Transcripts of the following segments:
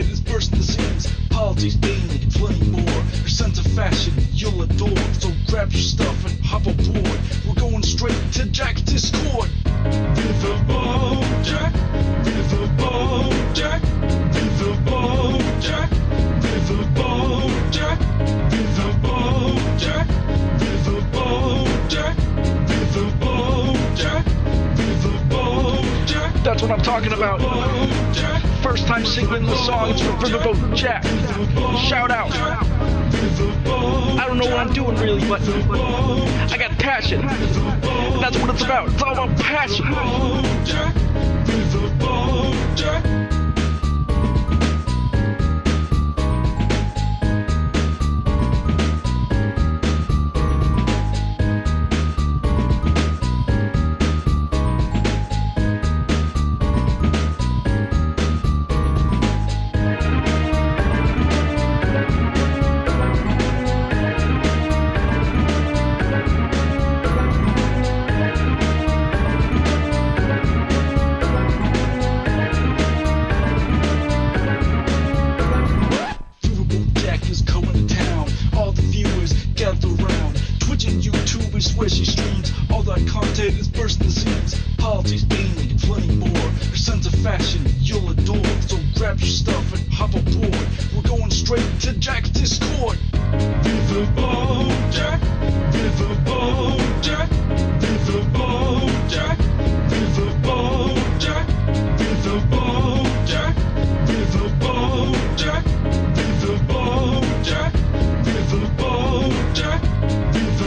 content is bursting the seams. Politics, being plenty more. Your sense of fashion you'll adore. So grab your stuff and hop aboard. We're going straight to Jack's Discord. Riverboat Jack, Riverboat Jack, Riverboat Jack, Riverboat Jack, Riverboat Jack, Riverboat Jack, Riverboat Jack, Riverboat Jack. That's what I'm talking about. First time singing the songs from Riverboat Jack. Shout out. I don't know what I'm doing really, but I got passion. That's what it's about. It's all about passion. Where she streams, all that content is bursting the seams. Politics, being plenty more. Your sense of fashion you'll adore. So grab your stuff and hop aboard. We're going straight to Jack's Discord. Riverboat Jack, Riverboat Jack, Riverboat Jack, Riverboat Jack, Riverboat Jack, Riverboat Jack, Riverboat Jack, Riverboat Jack, Riverboat Jack,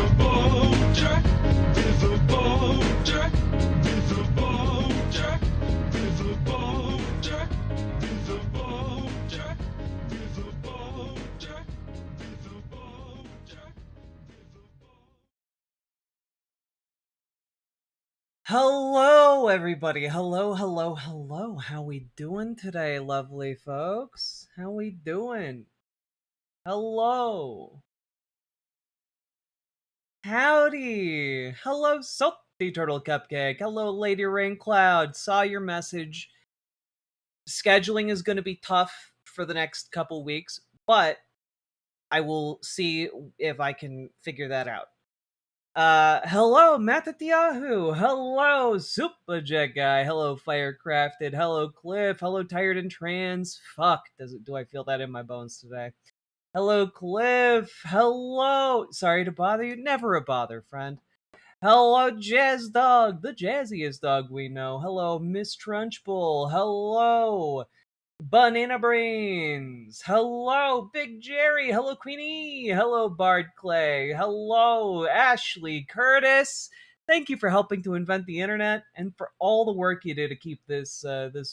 Riverboat Jack, Riverboat Jack, Riverboat Jack, Riverboat Jack, Riverboat Jack, Riverboat Jack. Hello, everybody. Hello, hello, hello. How we doing today, lovely folks? How we doing? Hello. Howdy! Hello, Salty Turtle Cupcake. Hello, Lady Rain Cloud. Saw your message. Scheduling is going to be tough for the next couple weeks, but I will see if I can figure that out. Hello, Matatiahu. Hello, Superjet Guy. Hello, Firecrafted. Hello, Cliff. Hello, Tired and Trans. Fuck, do I feel that in my bones today? Hello, Cliff. Hello. Sorry to bother you. Never a bother, friend. Hello, Jazz Dog, the jazziest dog we know. Hello, Miss Trunchbull. Hello, Banana Brains. Hello, Big Jerry. Hello, Queenie. Hello, Bard Clay. Hello, Ashley Curtis. Thank you for helping to invent the internet and for all the work you did to keep this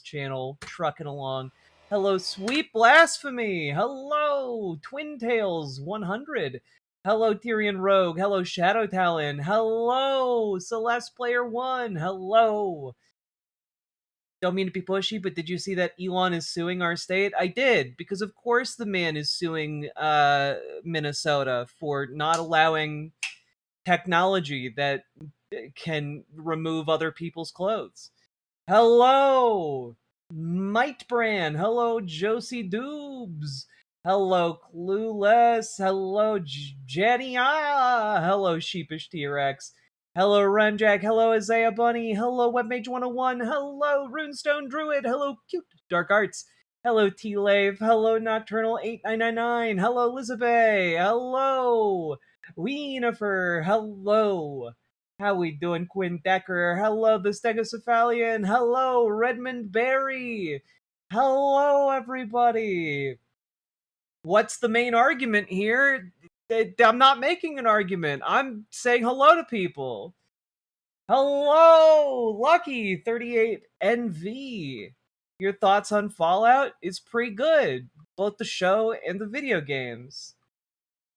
channel trucking along. Hello, Sweet Blasphemy. Hello, Twin Tails 100. Hello, Tyrion Rogue. Hello, Shadow Talon. Hello, Celeste Player 1. Hello. Don't mean to be pushy, but did you see that Elon is suing our state? I did, because of course the man is suing Minnesota for not allowing technology that can remove other people's clothes. Hello, Might Brand. Hello, Josie Doobs. Hello, Clueless. Hello, Jenny. Hello, Sheepish T-Rex. Hello, Runjack. Hello, Isaiah Bunny. Hello, Webmage 101. Hello, Runestone Druid. Hello, Cute Dark Arts. Hello, T-Lave. Hello, Nocturnal 8999. Hello, Elizabeth. Hello, Weenafer. Hello. How we doing, Quinn Decker? Hello, the Stegocephalian. Hello, Redmond Berry. Hello, everybody. What's the main argument here? I'm not making an argument. I'm saying hello to people. Hello, Lucky38NV. Your thoughts on Fallout is pretty good, both the show and the video games.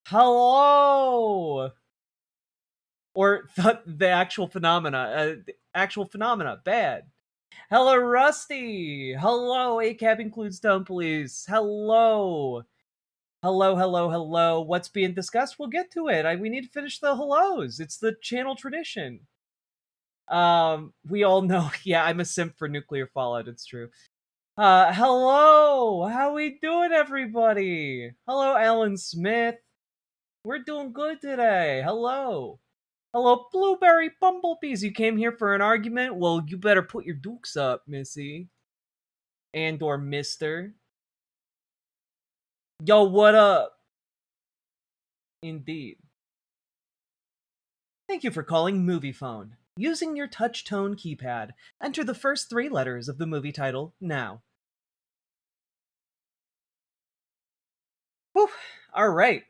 Hello. Or the actual phenomena. Bad. Hello, Rusty. Hello, ACAB includes Stone Police. Hello. Hello, hello, hello. What's being discussed? We'll get to it. We need to finish the hellos. It's the channel tradition. We all know. Yeah, I'm a simp for nuclear fallout. It's true. Hello! How we doing, everybody? Hello, Alan Smith. We're doing good today. Hello. Hello, Blueberry Bumblebees. You came here for an argument? Well, you better put your dukes up, Missy. And or Mister. Yo, what up? Indeed. Thank you for calling Movie Phone. Using your touch tone keypad, enter the first 3 letters of the movie title now. Whew. All right.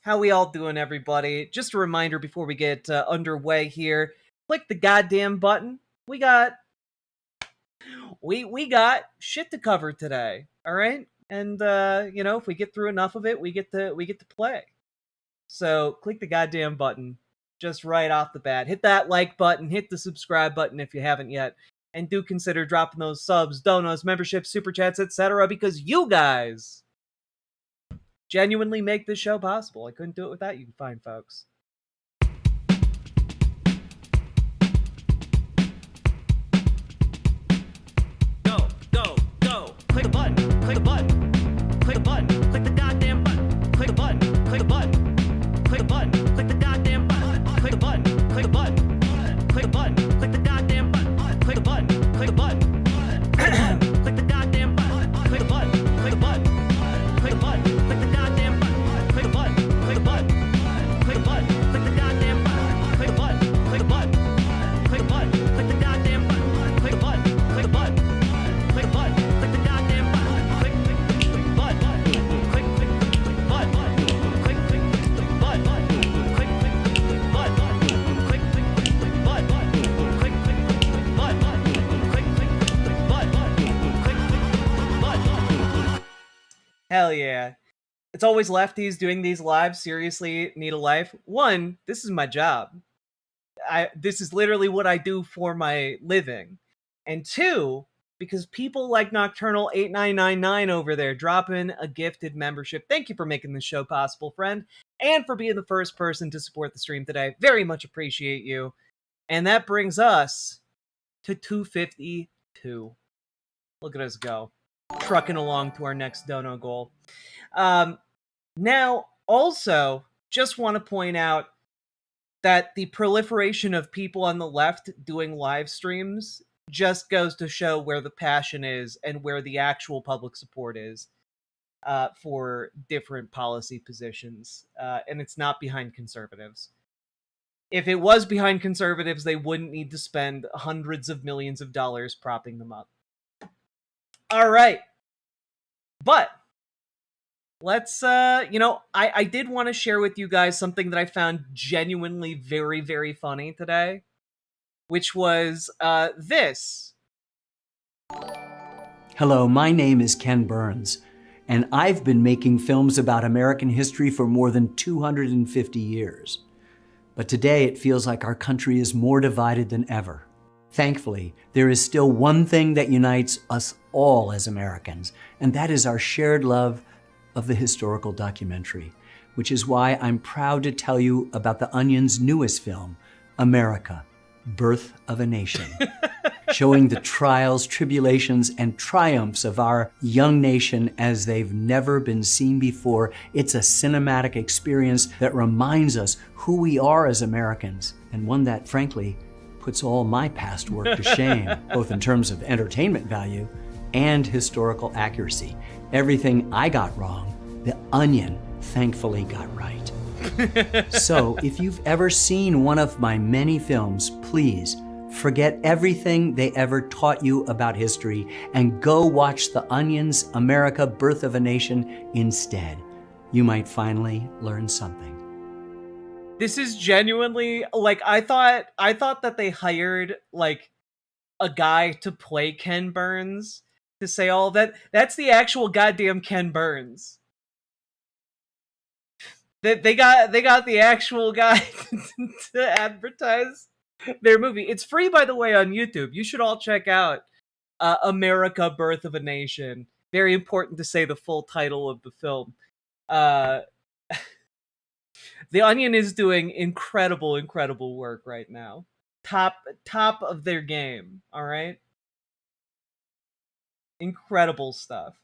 How we all doing, everybody? Just a reminder before we get underway here, click the goddamn button. We got shit to cover today, all right? And if we get through enough of it, we get to play. So click the goddamn button just right off the bat. Hit that like button, hit the subscribe button if you haven't yet, and do consider dropping those subs, donos, memberships, super chats, etc. because you guys genuinely make this show possible. I couldn't do it without you fine folks. Go. Click the button. Click the button. Click the button. Click the goddamn button. Click the button. Click the button. Click the button. Click the goddamn button. Click the button. Click the button. Click the button. Click the goddamn button. Click the button. Click the button. Click the goddamn button. Click the button. Click the button. Click the button. Click the goddamn button. Click the button. Click the button. Click the button. Click the goddamn button. Click the button. Click the button. Click the button. Click the goddamn button. Click the button. Click the button. Click the button. Click the goddamn button. Click button. Click button. Click button. Click button. Click button. Hell yeah. It's always lefties doing these lives. Seriously, need a life. 1, this is my job. This is literally what I do for my living. And 2, because people like Nocturnal 8999 over there dropping a gifted membership. Thank you for making this show possible, friend, and for being the first person to support the stream today. Very much appreciate you. And that brings us to 252. Look at us go. Trucking along to our next dono goal. Now, also, just want to point out that the proliferation of people on the left doing live streams just goes to show where the passion is and where the actual public support is for different policy positions. And it's not behind conservatives. If it was behind conservatives, they wouldn't need to spend hundreds of millions of dollars propping them up. All right. But let's, I did want to share with you guys something that I found genuinely very, very funny today, which was this. Hello, my name is Ken Burns, and I've been making films about American history for more than 250 years. But today it feels like our country is more divided than ever. Thankfully, there is still one thing that unites us all as Americans, and that is our shared love of the historical documentary, which is why I'm proud to tell you about The Onion's newest film, America, Birth of a Nation, showing the trials, tribulations, and triumphs of our young nation as they've never been seen before. It's a cinematic experience that reminds us who we are as Americans, and one that, frankly, puts all my past work to shame, both in terms of entertainment value and historical accuracy. Everything I got wrong, The Onion thankfully got right. So if you've ever seen one of my many films, please forget everything they ever taught you about history and go watch The Onion's America, Birth of a Nation instead. You might finally learn something. This is genuinely, like, I thought that they hired, like, a guy to play Ken Burns to say all that. That's the actual goddamn Ken Burns. They got the actual guy to advertise their movie. It's free, by the way, on YouTube. You should all check out America, Birth of a Nation. Very important to say the full title of the film. The Onion is doing incredible work right now. Top of their game, all right? Incredible stuff.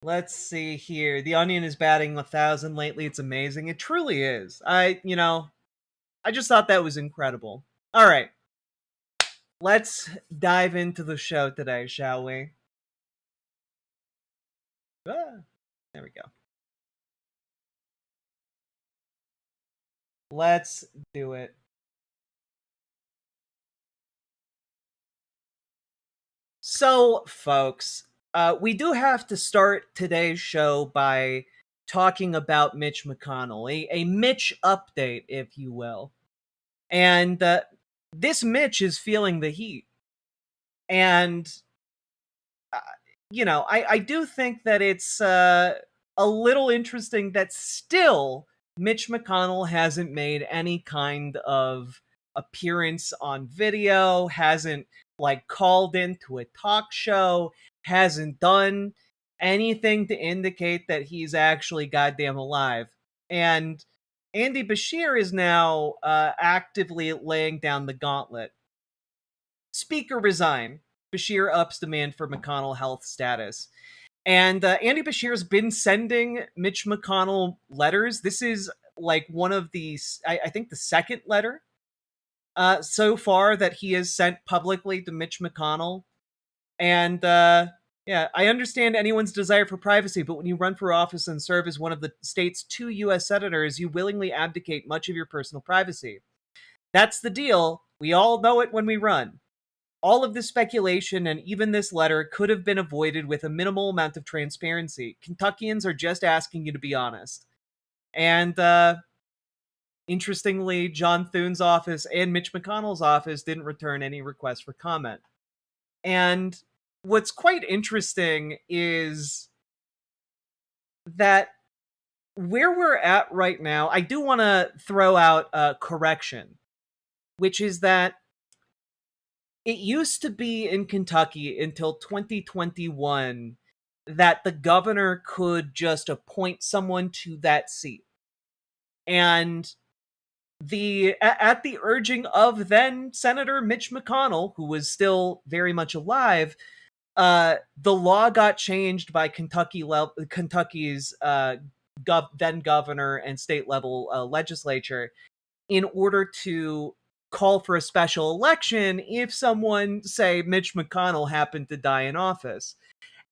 Let's see here. The Onion is batting 1,000 lately. It's amazing. It truly is. I just thought that was incredible. All right. Let's dive into the show today, shall we? There we go. Let's do it. So, folks, we do have to start today's show by talking about Mitch McConnell, a Mitch update, if you will. And this Mitch is feeling the heat. And, I do think that it's a little interesting that still Mitch McConnell hasn't made any kind of appearance on video, hasn't called into a talk show, hasn't done anything to indicate that he's actually goddamn alive. And Andy Bashir is now actively laying down the gauntlet. Speaker resign. Bashir ups demand for McConnell health status. And Andy Bashir's been sending Mitch McConnell letters. This is one of the, I think the second letter so far that he has sent publicly to Mitch McConnell. And yeah, I understand anyone's desire for privacy, but when you run for office and serve as one of the state's 2 U.S. senators, you willingly abdicate much of your personal privacy. That's the deal. We all know it when we run. All of this speculation and even this letter could have been avoided with a minimal amount of transparency. Kentuckians are just asking you to be honest. And interestingly, John Thune's office and Mitch McConnell's office didn't return any requests for comment. And what's quite interesting is that where we're at right now, I do want to throw out a correction, which is that it used to be in Kentucky until 2021 that the governor could just appoint someone to that seat. And at the urging of then Senator Mitch McConnell, who was still very much alive, the law got changed by Kentucky's then governor and state level legislature in order to call for a special election if someone, say Mitch McConnell, happened to die in office.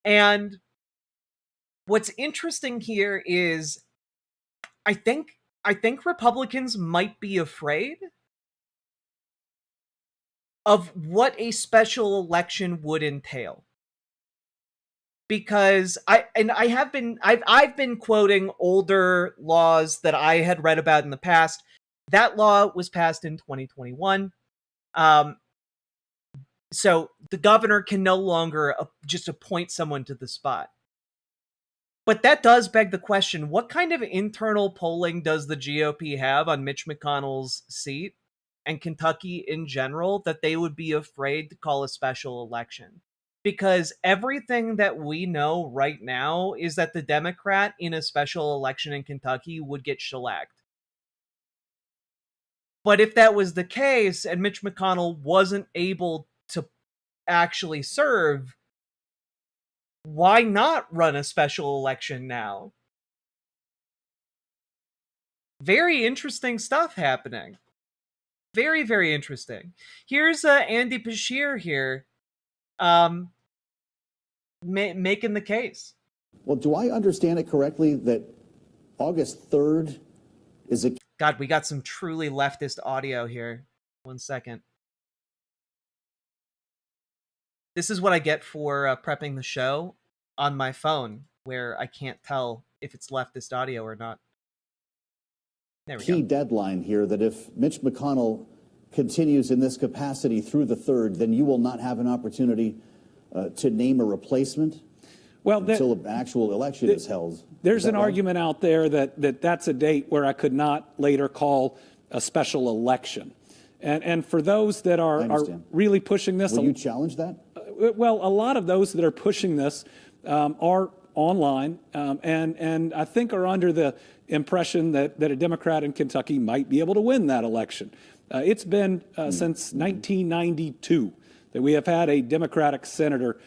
And what's interesting here is I think Republicans might be afraid of what a special election would entail. Because I've been quoting older laws that I had read about in the past. That law was passed in 2021. So the governor can no longer just appoint someone to the spot. But that does beg the question, what kind of internal polling does the GOP have on Mitch McConnell's seat and Kentucky in general that they would be afraid to call a special election? Because everything that we know right now is that the Democrat in a special election in Kentucky would get shellacked. But if that was the case and Mitch McConnell wasn't able to actually serve, why not run a special election now? Very interesting stuff happening. Very, very interesting. Here's Andy Bashir here making the case. Well, do I understand it correctly that August 3rd is a... God, we got some truly leftist audio here. 1 second. This is what I get for prepping the show on my phone, where I can't tell if it's leftist audio or not. There we go. Key deadline here that if Mitch McConnell continues in this capacity through the 3rd, then you will not have an opportunity to name a replacement until an actual election is held. There's an argument out there that that's a date where I could not later call a special election. And for those that are really pushing this... Will you challenge that? well, a lot of those that are pushing this are online, and I think are under the impression that a Democrat in Kentucky might be able to win that election. It's been since 1992 that we have had a Democratic senator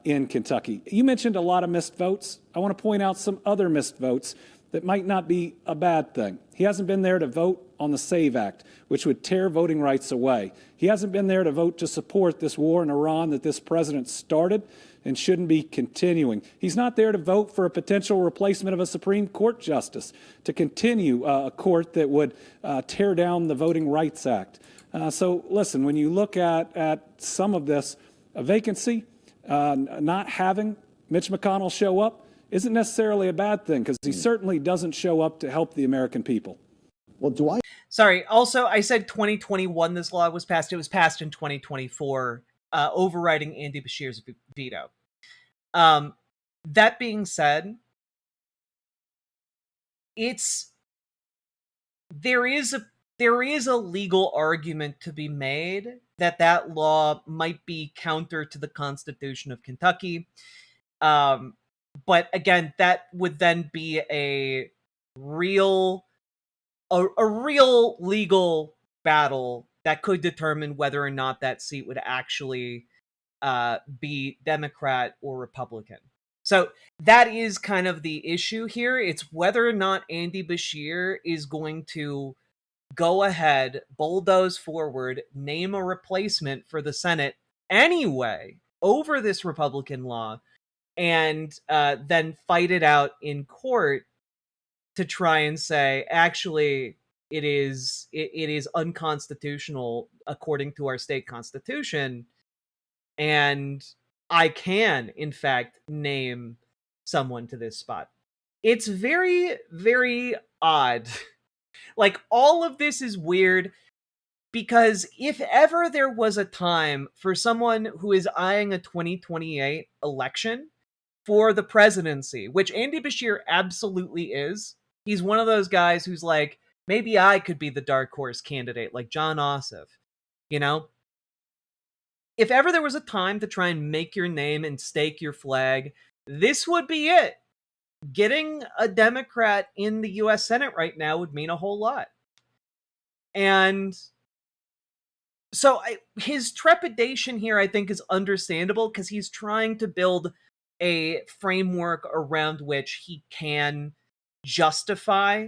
in Kentucky. You mentioned a lot of missed votes. I want to point out some other missed votes that might not be a bad thing. He hasn't been there to vote on the SAVE Act, which would tear voting rights away. He hasn't been there to vote to support this war in Iran that this president started and shouldn't be continuing. He's not there to vote for a potential replacement of a Supreme Court justice to continue a court that would tear down the Voting Rights Act. So listen, when you look at some of this, a vacancy, not having Mitch McConnell show up isn't necessarily a bad thing, because he certainly doesn't show up to help the American people. Well, Sorry, also, I said 2021 this law was passed. It was passed in 2024, overriding Andy Beshear's veto. That being said, there is a legal argument to be made that law might be counter to the Constitution of Kentucky. But again, that would then be a real legal battle that could determine whether or not that seat would actually be Democrat or Republican. So that is kind of the issue here. It's whether or not Andy Beshear is going to go ahead, bulldoze forward, name a replacement for the Senate anyway over this Republican law, and then fight it out in court to try and say, actually, it is unconstitutional according to our state constitution, and I can, in fact, name someone to this spot. It's very, very odd. Like, all of this is weird, because if ever there was a time for someone who is eyeing a 2028 election for the presidency, which Andy Beshear absolutely is, he's one of those guys who's like, maybe I could be the dark horse candidate, like John Ossoff, you know? If ever there was a time to try and make your name and stake your flag, this would be it. Getting a Democrat in the U.S. Senate right now would mean a whole lot. And so his trepidation here, I think, is understandable, because he's trying to build a framework around which he can justify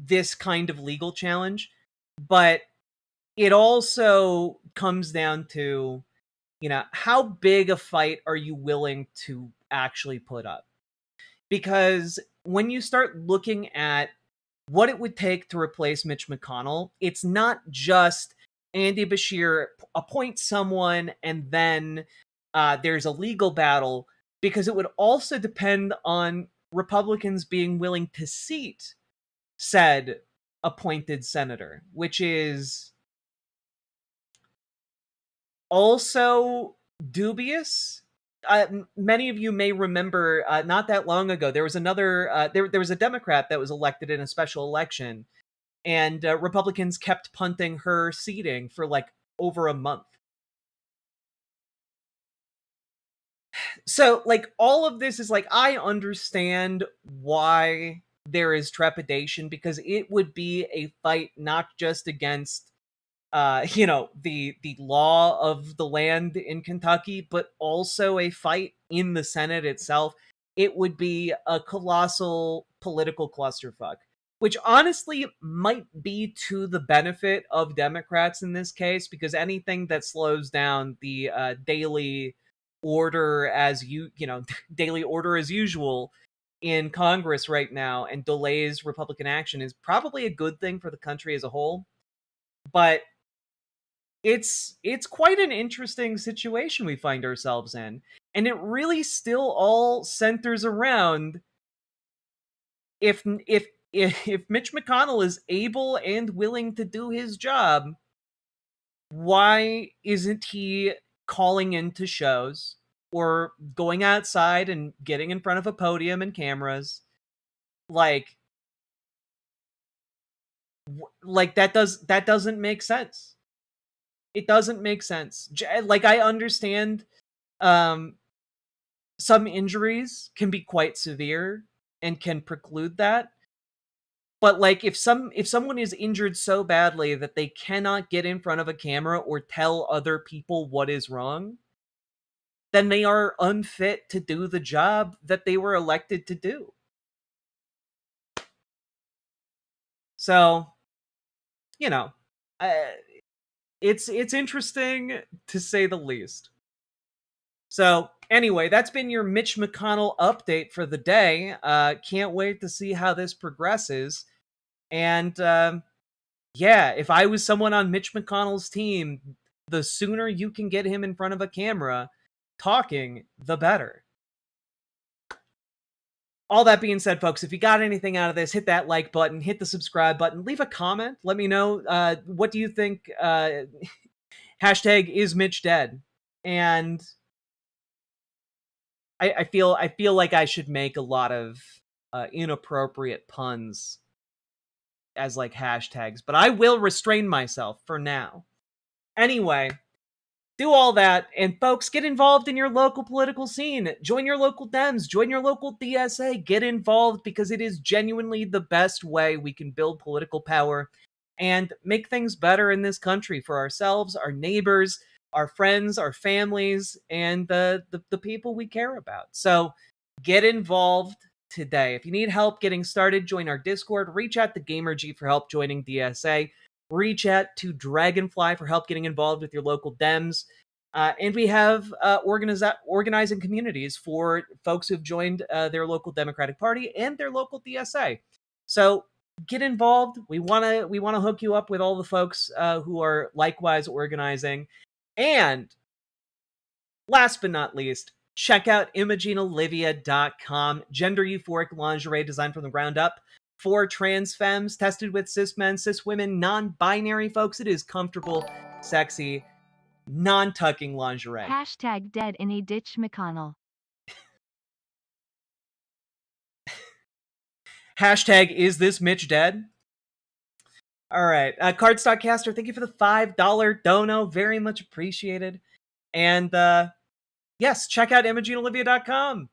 this kind of legal challenge. But it also comes down to, how big a fight are you willing to actually put up? Because when you start looking at what it would take to replace Mitch McConnell, it's not just Andy Beshear appoints someone and then there's a legal battle, because it would also depend on Republicans being willing to seat said appointed senator, which is also dubious. Many of you may remember, not that long ago, there was another, there was a Democrat that was elected in a special election, and Republicans kept punting her seating for like over a month. So, like, all of this is like, I understand why there is trepidation, because it would be a fight not just against, the law of the land in Kentucky, but also a fight in the Senate itself. It would be a colossal political clusterfuck, which honestly might be to the benefit of Democrats in this case, because anything that slows down the daily order daily order as usual in Congress right now and delays Republican action is probably a good thing for the country as a whole. But it's quite an interesting situation we find ourselves in, and it really still all centers around if Mitch McConnell is able and willing to do his job, why isn't he calling into shows or going outside and getting in front of a podium and cameras? Like that doesn't make sense. It doesn't make sense. Like, I understand some injuries can be quite severe and can preclude that. But like if someone is injured so badly that they cannot get in front of a camera or tell other people what is wrong, then they are unfit to do the job that they were elected to do. So, you know, it's interesting to say the least. So anyway, that's been your Mitch McConnell update for the day. Can't wait to see how this progresses. And yeah, if I was someone on Mitch McConnell's team, the sooner you can get him in front of a camera talking, the better. All that being said, folks, if you got anything out of this, hit that like button, hit the subscribe button, leave a comment. Let me know, what do you think, hashtag is Mitch dead? And I feel like I should make a lot of inappropriate puns as like hashtags, but I will restrain myself for now. Anyway, do all that, and folks, get involved in your local political scene. Join your local Dems, join your local DSA, get involved, because it is genuinely the best way we can build political power and make things better in this country for ourselves, our neighbors, our friends, our families, and the people we care about. So get involved today. If you need help getting started, join our Discord. Reach out to GamerG for help joining DSA. Reach out to Dragonfly for help getting involved with your local Dems. And we have organizing communities for folks who've joined their local Democratic Party and their local DSA. So get involved. We want to hook you up with all the folks who are likewise organizing. And last but not least, check out ImogeneOlivia.com. Gender euphoric lingerie designed from the ground up for trans femmes, tested with cis men, cis women, non-binary folks. It is comfortable, sexy, non-tucking lingerie. Hashtag dead in a ditch McConnell. Hashtag is this Mitch dead? All right. Cardstockcaster, thank you for the $5 dono. Very much appreciated. And yes, check out ImogeneOlivia.com.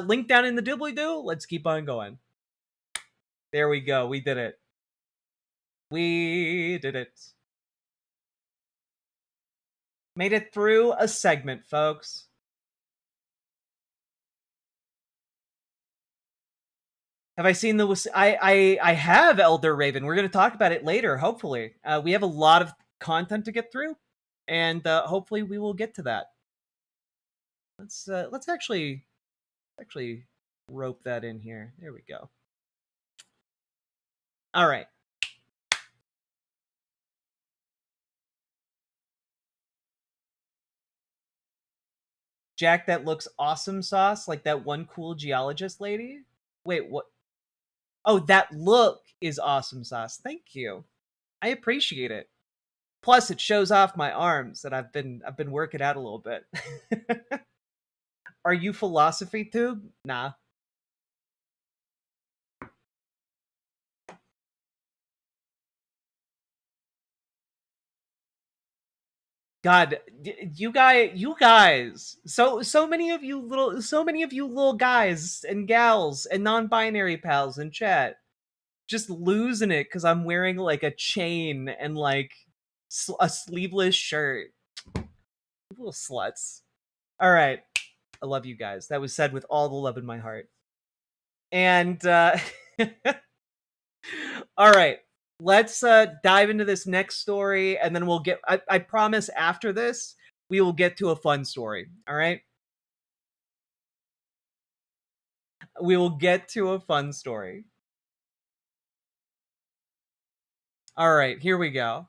Link down in the doobly-doo. Let's keep on going. There we go. We did it. We did it. Made it through a segment, folks. Have I seen the... I have Elder Raven. We're going to talk about it later, hopefully. We have a lot of content to get through, and hopefully we will get to that. Let's actually rope that in here. There we go. All right. Jack, that looks awesome sauce, like that one cool geologist lady. Wait, what? Oh, that look is awesome sauce. Thank you. I appreciate it. Plus, it shows off my arms that I've been working out a little bit. Are you philosophy tube? Nah. God, you guys, so many of you little guys and gals and non-binary pals in chat, just losing it because I'm wearing like a chain and like a sleeveless shirt. Little sluts. All right, I love you guys. That was said with all the love in my heart. And all right. Let's dive into this next story, and then we'll get... I promise after this, we will get to a fun story, all right? We will get to a fun story. All right, here we go.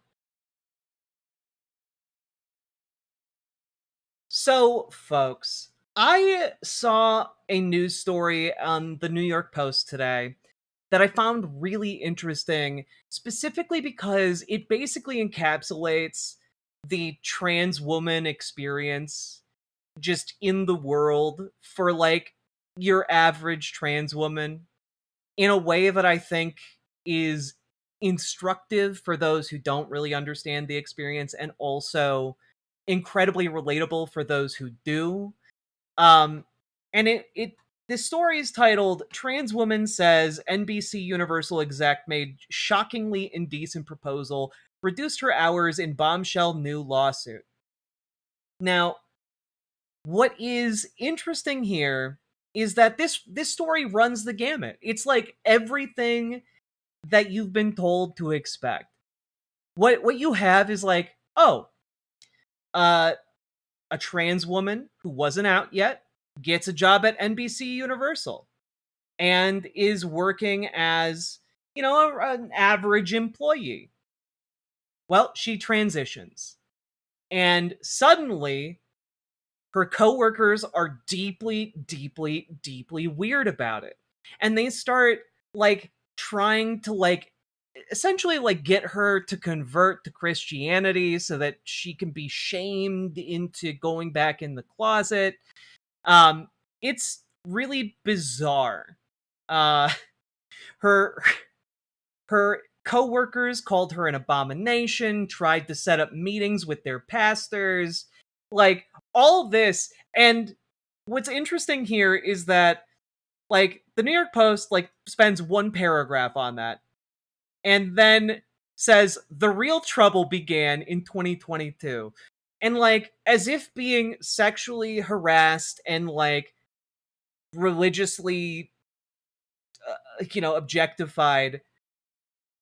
So, folks, I saw a news story on the New York Post today that I found really interesting, specifically because it basically encapsulates the trans woman experience just in the world for like your average trans woman in a way that I think is instructive for those who don't really understand the experience, and also incredibly relatable for those who do. And this story is titled "Trans Woman Says NBC Universal Exec Made Shockingly Indecent Proposal, Reduced Her Hours in Bombshell New Lawsuit." Now, what is interesting here is that this story runs the gamut. It's like everything that you've been told to expect. What you have is like, oh, a trans woman who wasn't out yet gets a job at NBC Universal and is working as, an average employee. Well, she transitions. And suddenly, her coworkers are deeply, deeply, deeply weird about it. And they start, trying to, essentially, get her to convert to Christianity so that she can be shamed into going back in the closet. It's really bizarre. Her coworkers called her an abomination, tried to set up meetings with their pastors, all this. And what's interesting here is that, the New York Post, spends one paragraph on that, and then says the real trouble began in 2022. And, as if being sexually harassed and, religiously, objectified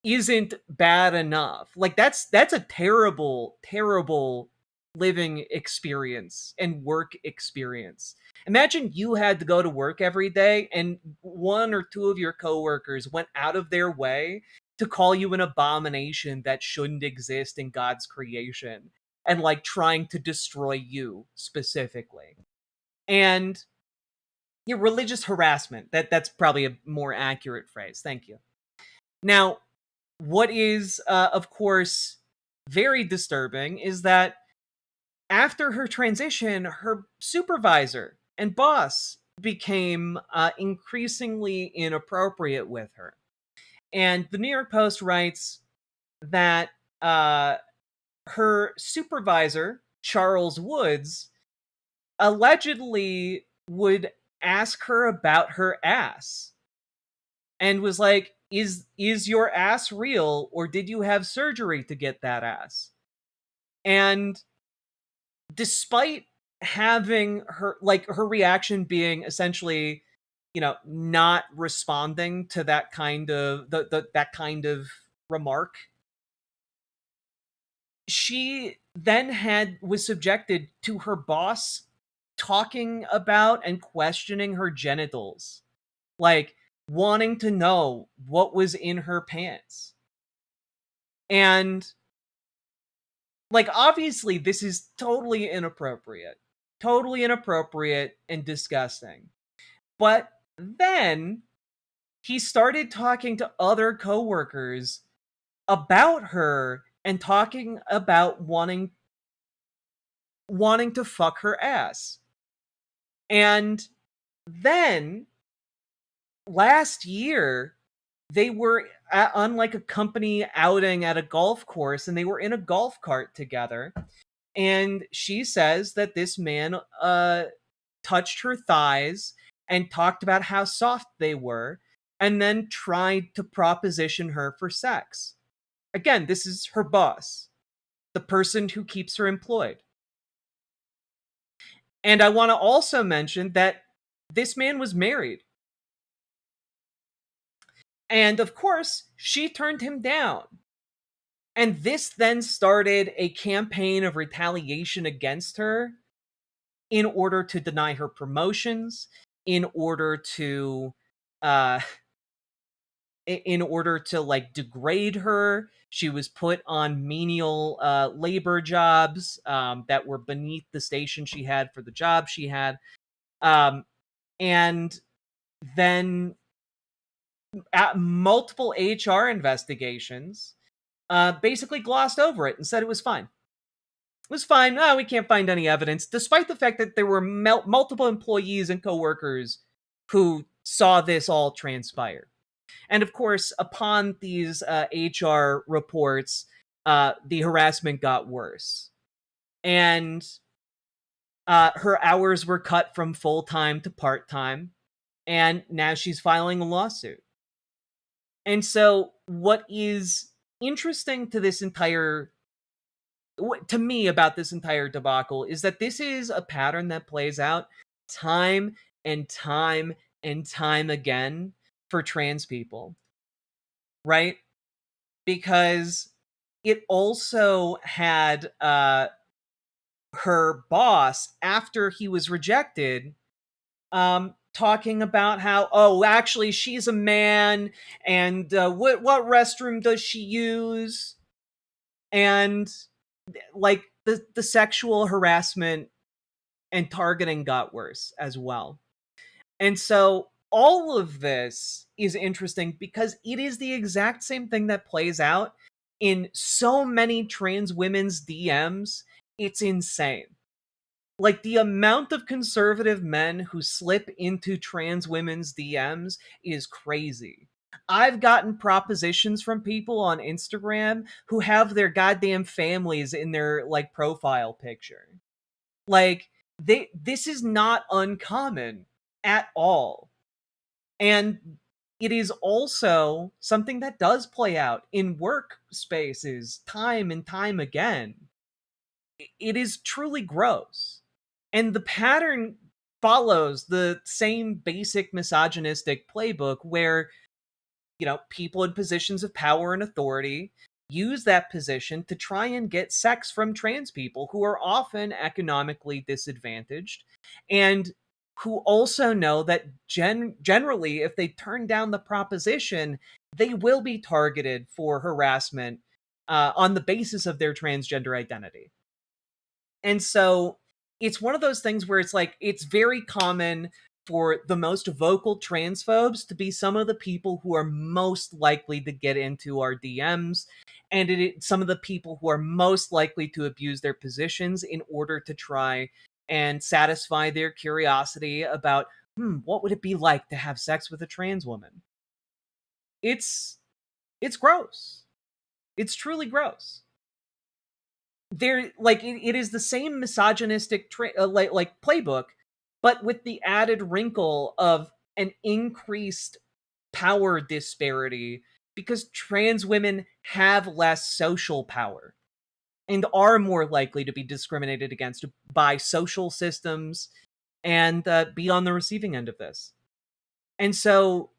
isn't bad enough. That's a terrible, terrible living experience and work experience. Imagine you had to go to work every day and one or two of your coworkers went out of their way to call you an abomination that shouldn't exist in God's creation and trying to destroy you specifically. And religious harassment. That's probably a more accurate phrase. Thank you. Now, what is, of course, very disturbing is that after her transition, her supervisor and boss became increasingly inappropriate with her. And the New York Post writes that her supervisor, Charles Woods, allegedly would ask her about her ass and was like, is your ass real, or did you have surgery to get that ass? And despite having her reaction being essentially, not responding to that kind of that kind of remark, she then was subjected to her boss talking about and questioning her genitals, wanting to know what was in her pants. And obviously this is totally inappropriate and disgusting. But then he started talking to other coworkers about her and talking about wanting to fuck her ass. And then last year, they were on a company outing at a golf course, and they were in a golf cart together. And she says that this man touched her thighs and talked about how soft they were, and then tried to proposition her for sex. Again, this is her boss, the person who keeps her employed. And I want to also mention that this man was married. And of course, she turned him down. And this then started a campaign of retaliation against her in order to deny her promotions, in order to degrade her. She was put on menial labor jobs that were beneath the station she had for the job she had. And then at multiple HR investigations, basically glossed over it and said it was fine. It was fine. No, we can't find any evidence, despite the fact that there were multiple employees and coworkers who saw this all transpire. And of course, upon these HR reports, the harassment got worse. and her hours were cut from full-time to part-time, and now she's filing a lawsuit. And so what is interesting to this entire, to me, about this entire debacle is that this is a pattern that plays out time and time and time again for trans people, right? Because it also had her boss, after he was rejected, talking about how, oh, actually she's a man, and what restroom does she use, and like the sexual harassment and targeting got worse as well. And so all of this is interesting because it is the exact same thing that plays out in so many trans women's DMs. It's insane. Like, the amount of conservative men who slip into trans women's DMs is crazy. I've gotten propositions from people on Instagram who have their goddamn families in their, like, profile picture. Like, this is not uncommon at all. And it is also something that does play out in workspaces time and time again. It is truly gross. And the pattern follows the same basic misogynistic playbook where, you know, people in positions of power and authority use that position to try and get sex from trans people who are often economically disadvantaged, and who also know that generally, if they turn down the proposition, they will be targeted for harassment on the basis of their transgender identity. And so it's one of those things where it's like, it's very common for the most vocal transphobes to be some of the people who are most likely to get into our DMs, and some of the people who are most likely to abuse their positions in order to try and satisfy their curiosity about, what would it be like to have sex with a trans woman? It's gross. It's truly gross. There, like, it is the same misogynistic like playbook, but with the added wrinkle of an increased power disparity, because trans women have less social power and are more likely to be discriminated against by social systems and be on the receiving end of this. And so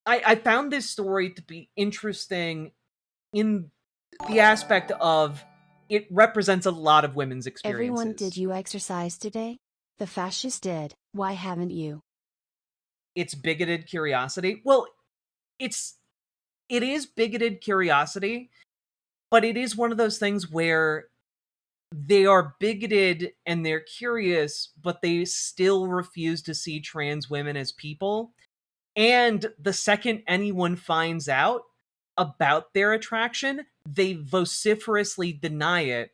I found this story to be interesting in the aspect of it represents a lot of women's experiences. Everyone, did you exercise today? The fascists did. Why haven't you? It's bigoted curiosity. Well, it is bigoted curiosity, but it is one of those things where they are bigoted and they're curious, but they still refuse to see trans women as people. And the second anyone finds out about their attraction, they vociferously deny it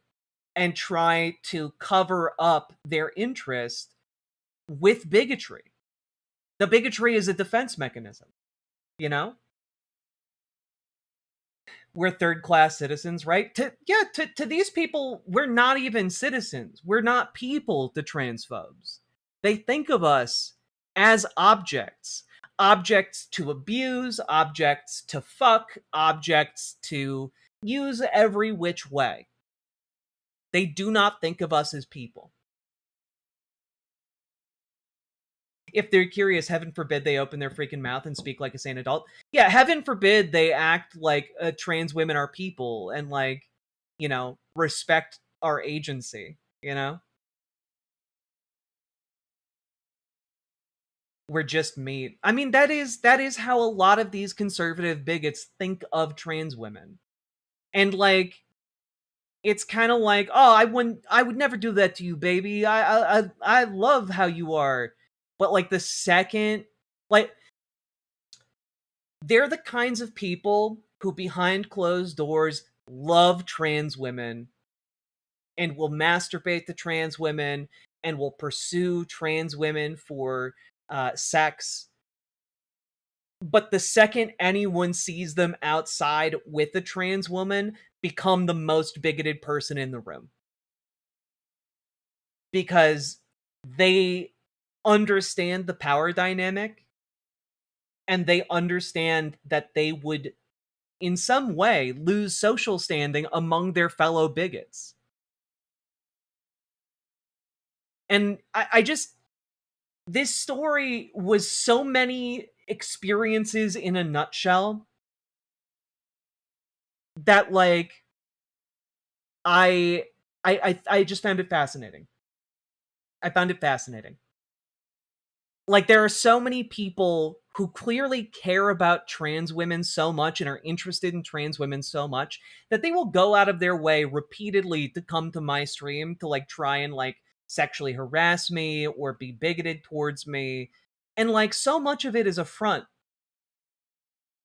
and try to cover up their interest with bigotry. The bigotry is a defense mechanism, you know? We're third-class citizens, right? To these people, we're not even citizens. We're not people to transphobes. They think of us as objects. Objects to abuse, objects to fuck, objects to use every which way. They do not think of us as people. If they're curious, heaven forbid they open their freaking mouth and speak like a sane adult. Yeah, heaven forbid they act like trans women are people and, like, you know, respect our agency, you know? We're just meat. I mean, that is how a lot of these conservative bigots think of trans women. And, like, it's kind of like, oh, I would never do that to you, baby. I love how you are. But, like, the second, like, they're the kinds of people who behind closed doors love trans women and will masturbate to trans women and will pursue trans women for sex. But the second anyone sees them outside with a trans woman, become the most bigoted person in the room. because they understand the power dynamic, and they understand that they would, in some way, lose social standing among their fellow bigots. And I just... this story was so many experiences in a nutshell that, like, I just found it fascinating. I found it fascinating. Like, there are so many people who clearly care about trans women so much and are interested in trans women so much that they will go out of their way repeatedly to come to my stream to, like, try and, like, sexually harass me or be bigoted towards me. And, like, so much of it is a front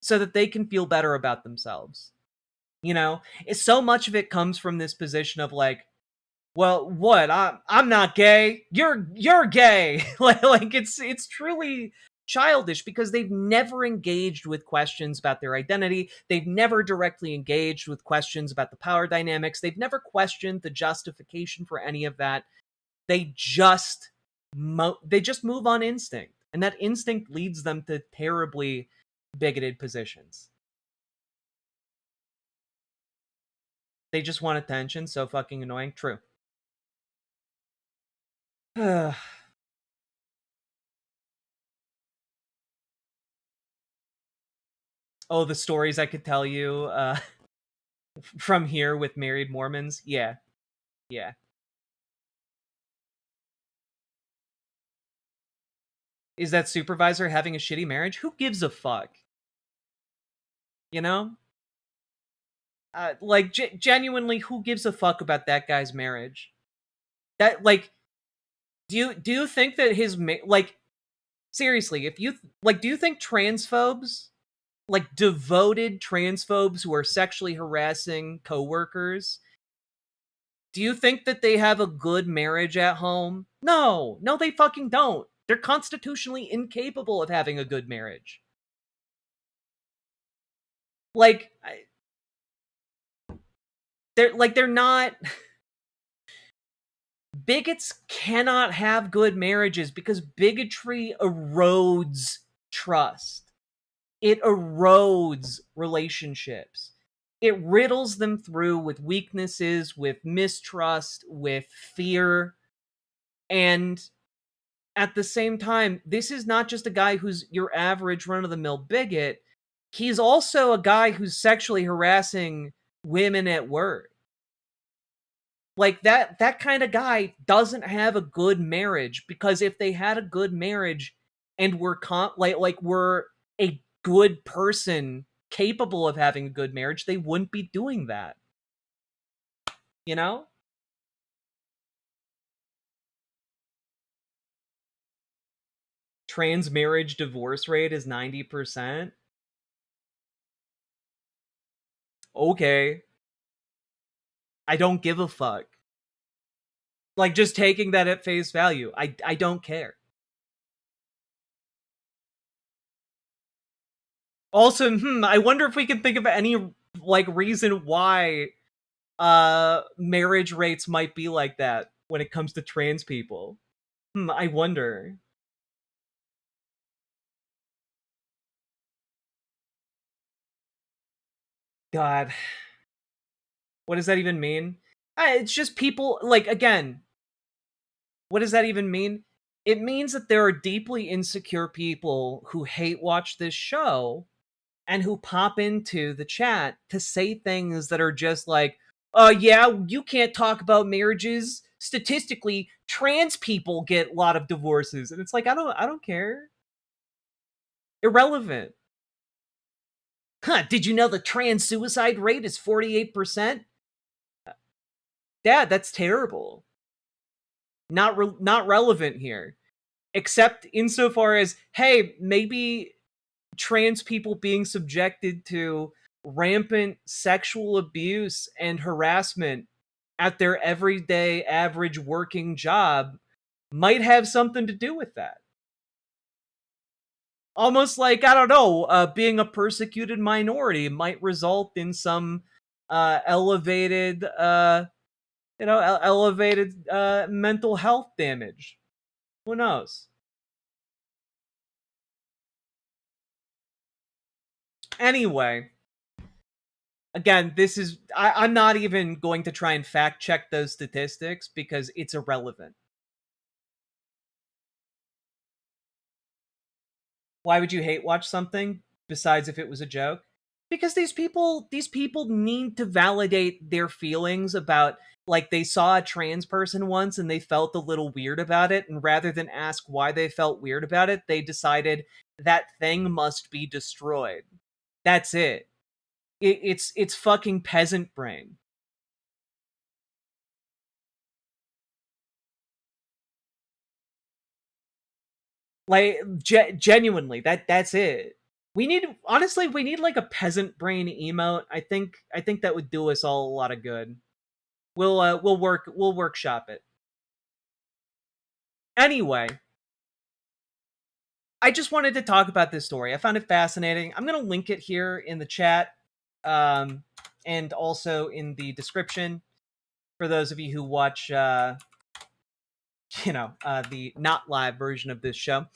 so that they can feel better about themselves. You know? So much of it comes from this position of, like, well, what? I'm not gay. You're gay. like it's truly childish because they've never engaged with questions about their identity. They've never directly engaged with questions about the power dynamics. They've never questioned the justification for any of that. They just move on instinct, and that instinct leads them to terribly bigoted positions. They just want attention. So fucking annoying. True. Oh, the stories I could tell you from here with married Mormons. Yeah. Yeah. Is that supervisor having a shitty marriage? Who gives a fuck? You know? Like, genuinely, who gives a fuck about that guy's marriage? That, like, do you think that his like, seriously, if you like, do you think transphobes, like devoted transphobes who are sexually harassing coworkers, do you think that they have a good marriage at home? No, they fucking don't. They're constitutionally incapable of having a good marriage. Like, they're not. Bigots cannot have good marriages because bigotry erodes trust. It erodes relationships. It riddles them through with weaknesses, with mistrust, with fear. And at the same time, this is not just a guy who's your average run-of-the-mill bigot. He's also a guy who's sexually harassing women at work. Like, that kind of guy doesn't have a good marriage, because if they had a good marriage and were were a good person capable of having a good marriage, they wouldn't be doing that. You know? Trans marriage divorce rate is 90%. Okay. I don't give a fuck. Like, just taking that at face value. I don't care. Also, I wonder if we can think of any, like, reason why marriage rates might be like that when it comes to trans people. I wonder. God. What does that even mean? It's just people, like, again, what does that even mean? It means that there are deeply insecure people who hate watch this show and who pop into the chat to say things that are just like, yeah, you can't talk about marriages. Statistically, trans people get a lot of divorces. And it's like, I don't care. Irrelevant. Did you know the trans suicide rate is 48%? Dad, that's terrible. Not relevant here. Except insofar as, hey, maybe trans people being subjected to rampant sexual abuse and harassment at their everyday average working job might have something to do with that. Almost like, I don't know, being a persecuted minority might result in some elevated elevated mental health damage. Who knows? Anyway, again, I'm not even going to try and fact check those statistics because it's irrelevant. Why would you hate watch something besides if it was a joke? Because these people need to validate their feelings about, like, they saw a trans person once and they felt a little weird about it, and rather than ask why they felt weird about it, they decided that thing must be destroyed. That's it. It's fucking peasant brain. Like, genuinely, that's it. We need like a peasant brain emote. I think that would do us all a lot of good. We'll workshop it. Anyway, I just wanted to talk about this story. I found it fascinating. I'm gonna link it here in the chat, and also in the description for those of you who watch the not live version of this show.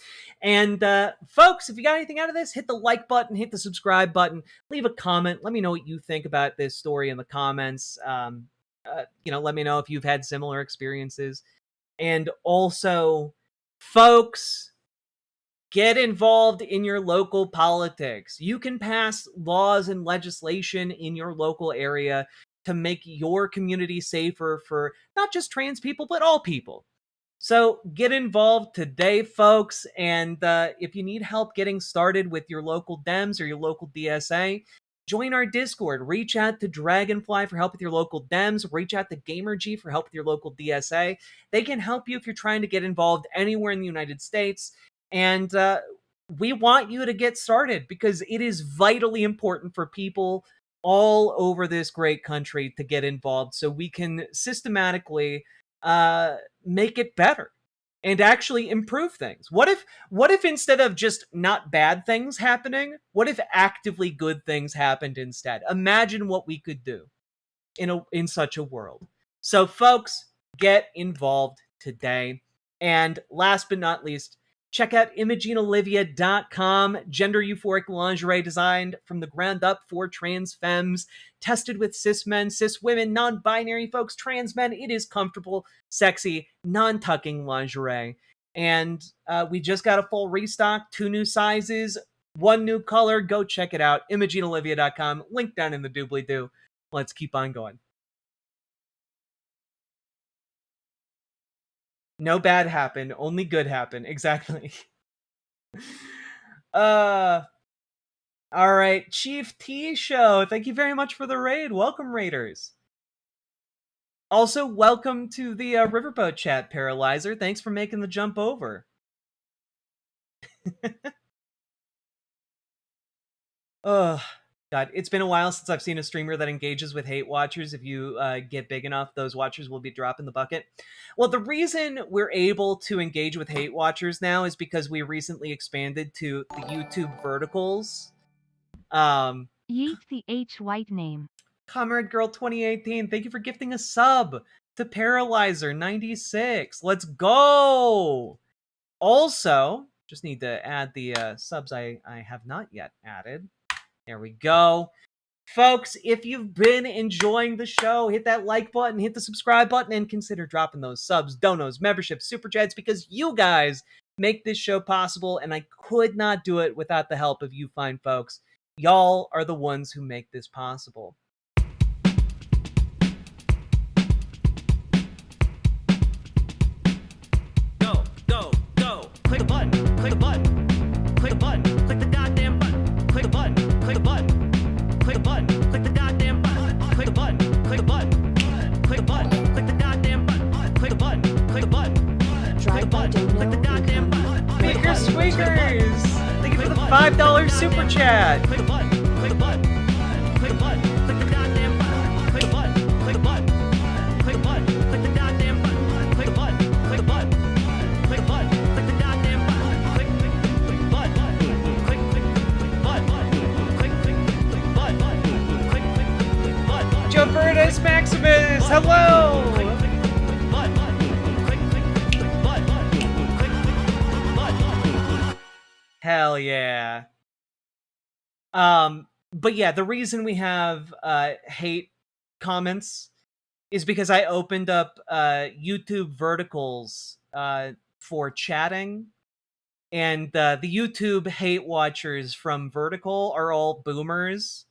And folks, if you got anything out of this, hit the like button, hit the subscribe button, leave a comment. Let me know what you think about this story in the comments. Let me know if you've had similar experiences. And also, folks, get involved in your local politics. You can pass laws and legislation in your local area to make your community safer for not just trans people, but all people. So get involved today, folks, and if you need help getting started with your local Dems or your local DSA, join our Discord. Reach out to Dragonfly for help with your local Dems. Reach out to GamerG for help with your local DSA. They can help you if you're trying to get involved anywhere in the United States, and we want you to get started because it is vitally important for people all over this great country to get involved so we can systematically make it better and actually improve things. What if instead of just not bad things happening, what if actively good things happened instead? Imagine what we could do in such a world. So folks, get involved today. And last but not least, check out ImageneOlivia.com, gender euphoric lingerie designed from the ground up for trans femmes, tested with cis men, cis women, non-binary folks, trans men. It is comfortable, sexy, non-tucking lingerie. And we just got a full restock, 2 new sizes, 1 new color. Go check it out, ImageneOlivia.com, link down in the doobly-doo. Let's keep on going. No bad happened, only good happened. Exactly. All right, Chief T Show, thank you very much for the raid. Welcome, Raiders. Also, welcome to the Riverboat Chat, Paralyzer. Thanks for making the jump over. God, it's been a while since I've seen a streamer that engages with hate watchers. If you get big enough, those watchers will be dropping the bucket. Well, the reason we're able to engage with hate watchers now is because we recently expanded to the YouTube verticals. Yeet the H white name. Comrade Girl 2018, thank you for gifting a sub to Paralyzer 96. Let's go! Also, just need to add the subs I have not yet added. There we go. Folks, if you've been enjoying the show, hit that like button, hit the subscribe button, and consider dropping those subs, donos, memberships, super chats, because you guys make this show possible, and I could not do it without the help of you fine folks. Y'all are the ones who make this possible. Go, go, go. Click the button, click the button, click the button, click the goddamn button, click the button. Click the button, click the button, click the goddamn button, click the button, click the button, click the button, click the goddamn button, click the button, click the button, click the button, click the goddamn button. Maker Squeakers! Thank you for the $5 super chat! Click the button, click the button, click the button, click the goddamn button, click the button, click the button, click the button, click the goddamn button, click the button, click the button, click the button, click the goddamn button, click the button, click Jobertus Maximus, hello! Hell yeah. But yeah, the reason we have hate comments is because I opened up YouTube verticals for chatting, and the YouTube hate watchers from Vertical are all boomers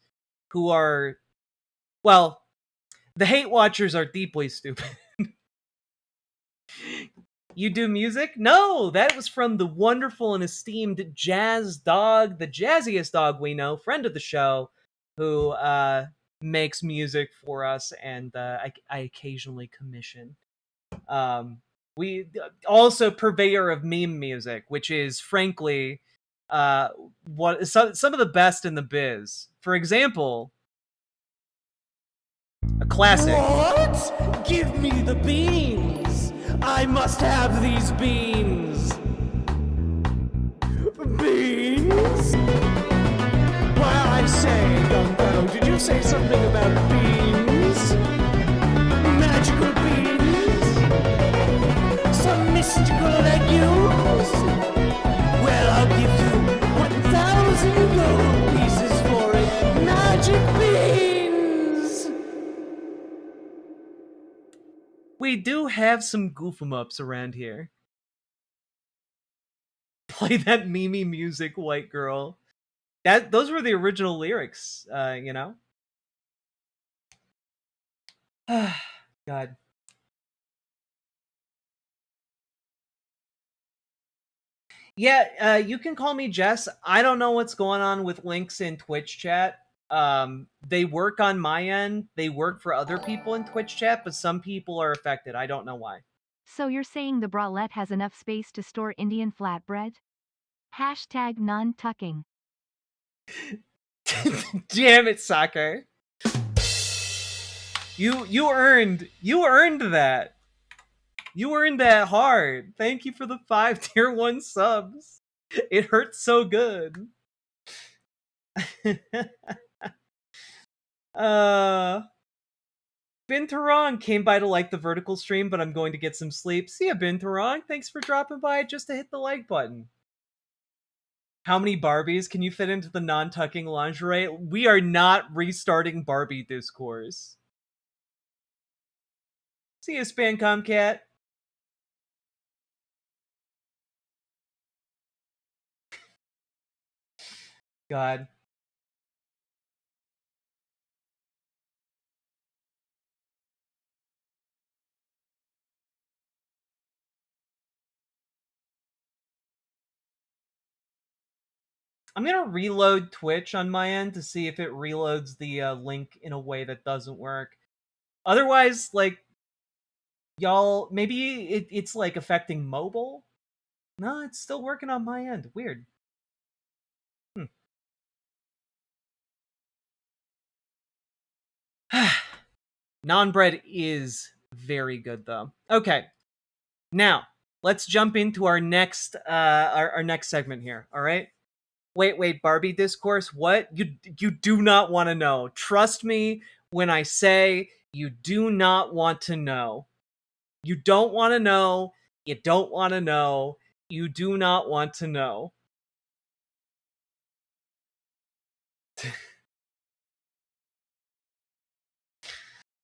who are, well, the hate watchers are deeply stupid. You do music? No, that was from the wonderful and esteemed Jazz Dog, the jazziest dog we know, friend of the show, who makes music for us, and I occasionally commission. We also purveyor of meme music, which is frankly what some of the best in the biz. For example, a classic. What? Give me the beans! I must have these beans! Beans? Why, I say, young fellow, did you say something about beans? Magical beans? Some mystical legumes? Well, I'll give you 1,000 gold pieces for it. Magic beans! We do have some goof 'em ups around here. Play that Mimi music, white girl. Those were the original lyrics, you know? God. Yeah, you can call me Jess. I don't know what's going on with links in Twitch chat. They work on my end. They work for other people in Twitch chat, but some people are affected. I don't know why. So you're saying the bralette has enough space to store Indian flatbread? Hashtag non-tucking. Damn it, Soccer. You earned that. You earned that hard. Thank you for the 5 tier 1 subs. It hurts so good. Binturong came by to like the vertical stream, but I'm going to get some sleep. See ya, Binturong. Thanks for dropping by just to hit the like button. How many Barbies can you fit into the non-tucking lingerie? We are not restarting Barbie discourse. See ya, Spancom Cat. God. I'm gonna reload Twitch on my end to see if it reloads the link in a way that doesn't work. Otherwise, like, y'all, maybe it's like affecting mobile? No, it's still working on my end. Weird. Non bread is very good though. Okay. Now, let's jump into our next our next segment here, all right? Wait, Barbie discourse? What? You do not want to know. Trust me when I say you do not want to know. You don't want to know. You don't want to know. You do not want to know.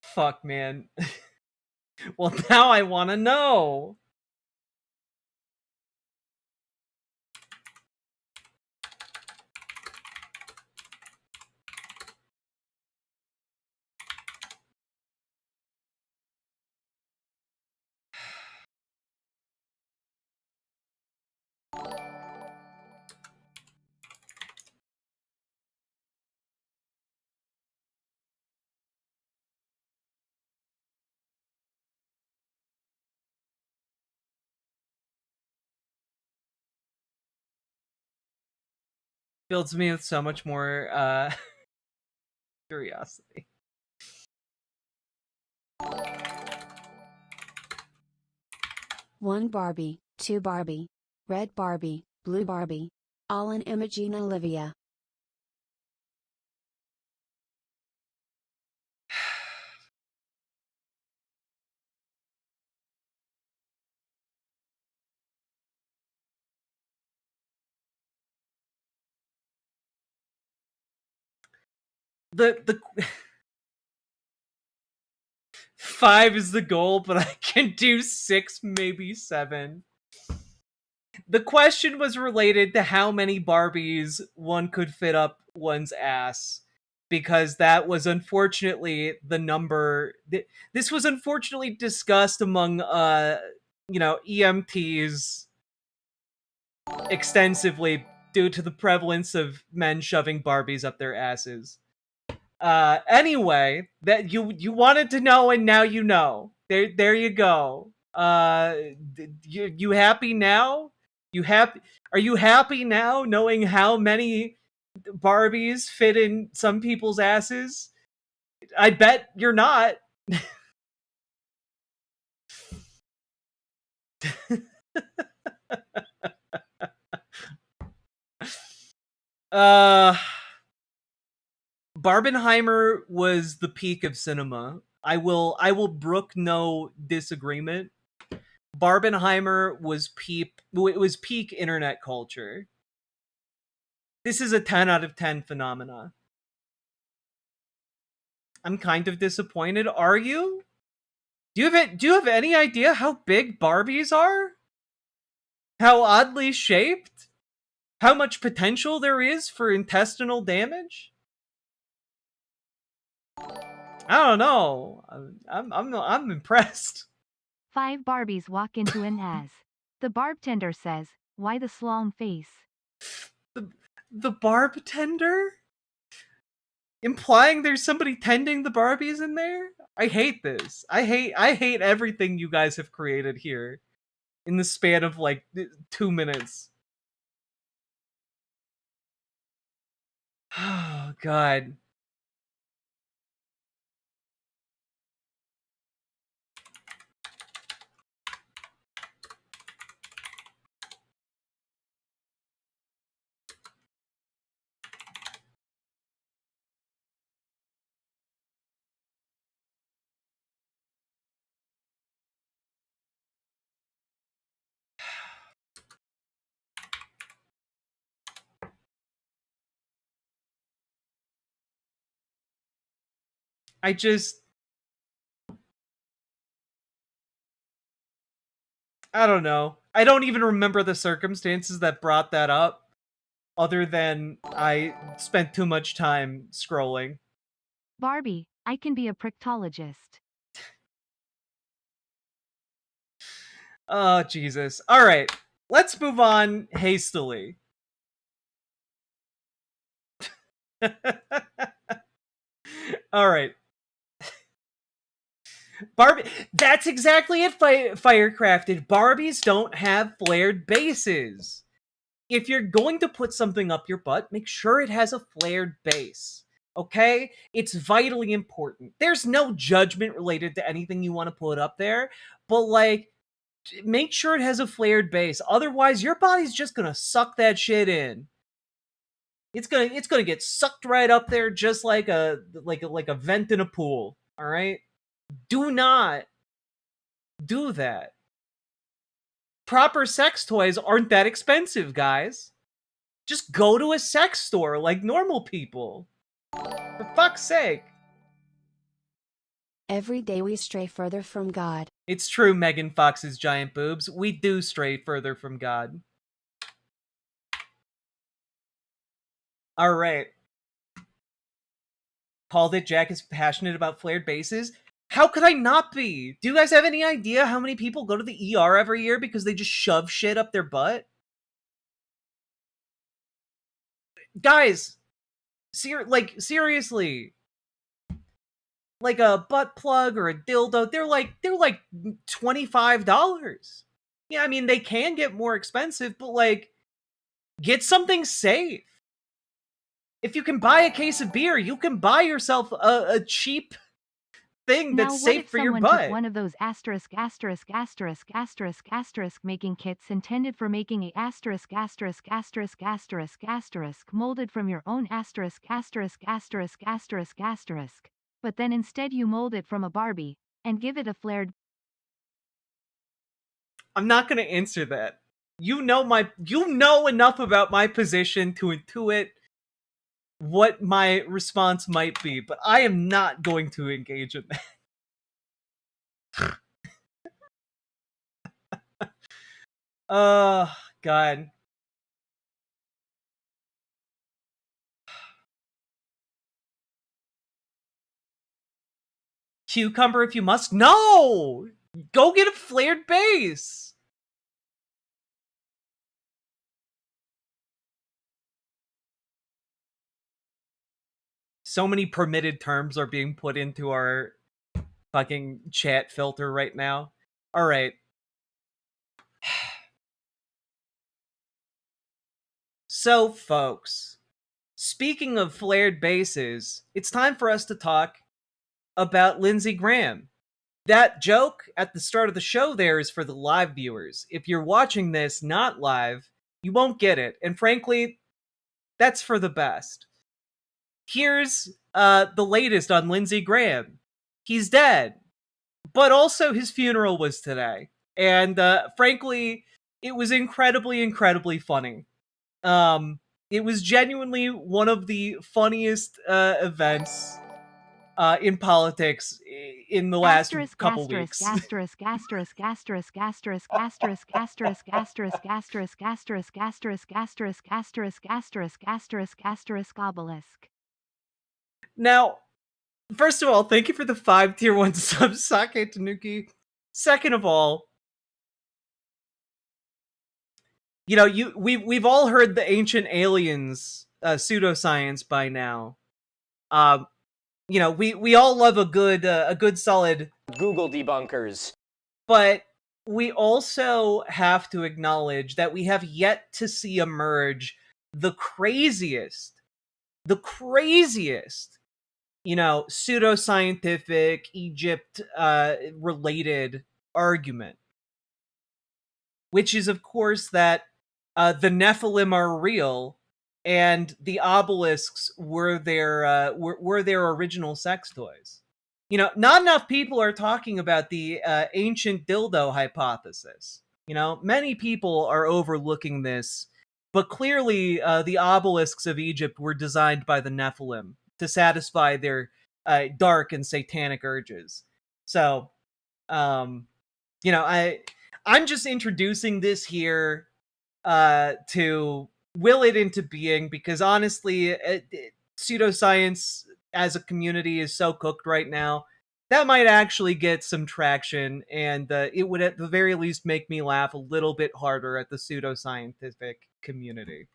Fuck, man. Well, now I want to know. Fills me with so much more curiosity. One Barbie, two Barbie, red Barbie, blue Barbie, all in Imogen Olivia. the 5 is the goal, but I can do 6, maybe 7. The question was related to how many Barbies one could fit up one's ass, because that was unfortunately the number. This was unfortunately discussed among, EMTs extensively due to the prevalence of men shoving Barbies up their asses. Anyway, that you wanted to know, and now you know. There you go. You happy now? Are you happy now knowing how many Barbies fit in some people's asses? I bet you're not. Barbenheimer was the peak of cinema. I will brook no disagreement. Barbenheimer was peak internet culture. This is a 10 out of 10 phenomena. I'm kind of disappointed. Are you? Do you have any idea how big Barbies are? How oddly shaped? How much potential there is for intestinal damage? I don't know. I'm impressed. 5 Barbies walk into an as. The bartender says, "Why the slong face?" The bartender? Implying there's somebody tending the Barbies in there? I hate this. I hate everything you guys have created here in the span of like 2 minutes. Oh god. I don't know. I don't even remember the circumstances that brought that up, other than I spent too much time scrolling. Barbie, I can be a proctologist. Oh, Jesus. Alright, let's move on hastily. Alright. Barbie, that's exactly it, Firecrafted. Barbies don't have flared bases. If you're going to put something up your butt, make sure it has a flared base. Okay? It's vitally important. There's no judgment related to anything you want to put up there, but like, make sure it has a flared base. Otherwise, your body's just gonna suck that shit in. It's gonna get sucked right up there, just like a vent in a pool. All right? Do not do that. Proper sex toys aren't that expensive, guys. Just go to a sex store like normal people. For fuck's sake. Every day we stray further from God. It's true, Megan Fox's giant boobs. We do stray further from God. Alright. Called it. Jack is passionate about flared bases. How could I not be? Do you guys have any idea how many people go to the ER every year because they just shove shit up their butt? Guys, seriously. Like a butt plug or a dildo, they're like $25. Yeah, I mean, they can get more expensive, but like, get something safe. If you can buy a case of beer, you can buy yourself a cheap thing that's safe for your butt. Now, what if someone took one of those making kits intended for making a molded from your own but then instead you mold it from a Barbie and give it a flared... I'm not going to answer that. You know enough about my position to intuit what my response might be, but I am not going to engage in that. Oh, God. Cucumber if you must. No! Go get a flared base! So many permitted terms are being put into our fucking chat filter right now. Alright. So, folks, speaking of flared bases, it's time for us to talk about Lindsey Graham. That joke at the start of the show there is for the live viewers. If you're watching this not live, you won't get it. And frankly, that's for the best. Here's the latest on Lindsey Graham. He's dead. But also his funeral was today. And frankly, it was incredibly, incredibly funny. It was genuinely one of the funniest events in politics in the last couple weeks. Now, first of all, thank you for the 5 tier 1 subs, Sake Tanuki. Second of all, you know, we've all heard the ancient aliens pseudoscience by now. You know, we all love a good solid Google debunkers. But we also have to acknowledge that we have yet to see emerge the craziest, you know, pseudoscientific Egypt related argument, which is of course that the Nephilim are real and the obelisks were their original sex toys. You know, not enough people are talking about the ancient dildo hypothesis. You know, many people are overlooking this, but clearly the obelisks of Egypt were designed by the Nephilim to satisfy their dark and satanic urges. So, you know, I'm just introducing this here to will it into being, because honestly, pseudoscience as a community is so cooked right now that might actually get some traction, and it would at the very least make me laugh a little bit harder at the pseudoscientific community.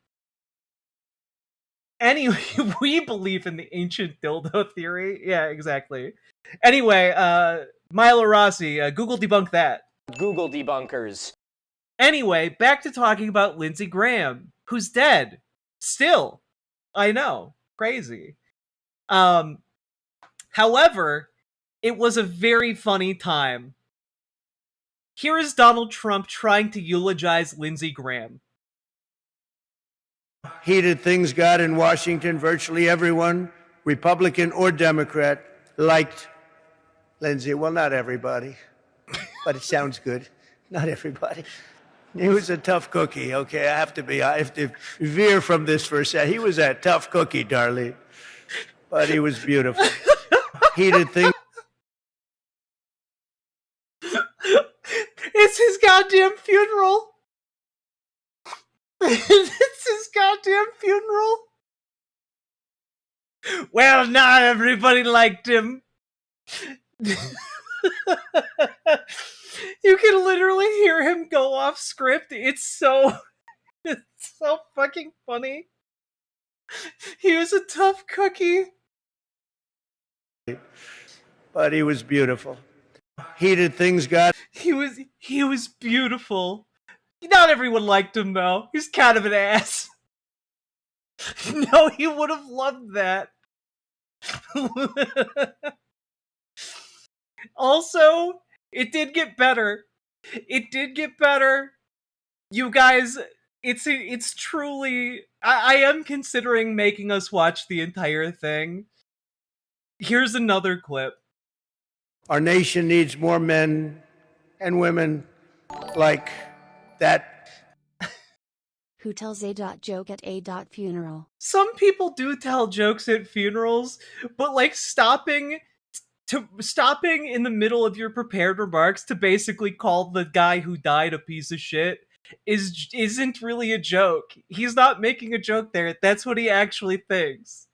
Anyway, we believe in the ancient dildo theory. Yeah, exactly. Anyway, Milo Rossi, Google debunk that. Google debunkers. Anyway, back to talking about Lindsey Graham, who's dead. Still. I know. Crazy. However, it was a very funny time. Here is Donald Trump trying to eulogize Lindsey Graham. Heated things got in Washington. Virtually everyone, Republican or Democrat, liked Lindsey. Well, not everybody, but it sounds good. Not everybody. He was a tough cookie, okay? I have to veer from this for a second. He was a tough cookie, darling, but he was beautiful. Heated things. It's his goddamn funeral. It's his goddamn funeral. Well, not everybody liked him. You can literally hear him go off script. It's so fucking funny. He was a tough cookie. But he was beautiful. Heated things got. He was beautiful. Not everyone liked him though. He's kind of an ass. No, he would have loved that. Also, it did get better. It did get better. You guys, it's truly... I am considering making us watch the entire thing. Here's another clip. Our nation needs more men and women like that. Who tells a joke at a funeral? Some people do tell jokes at funerals, but like stopping in the middle of your prepared remarks to basically call the guy who died a piece of shit isn't really a joke. He's not making a joke there. That's what he actually thinks.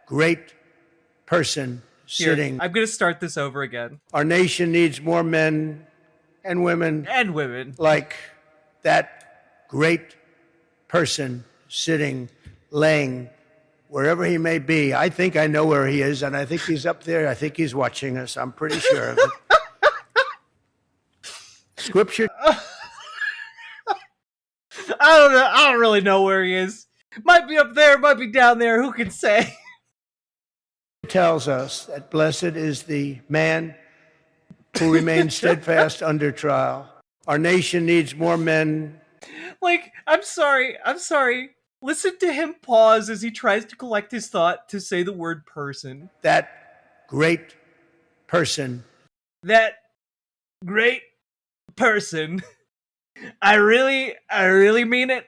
Great person sitting. Here, I'm going to start this over again. Our nation needs more men and women like that great person sitting, laying, wherever he may be. I think I know where he is, and I think he's up there. I think he's watching us. I'm pretty sure of it. Scripture. I don't know. I don't really know where he is. Might be up there, might be down there. Who can say? Tells us that blessed is the man who remains steadfast under trial. Our nation needs more men. Like, I'm sorry. Listen to him pause as he tries to collect his thought to say the word person. That great person. That great person. I really mean it.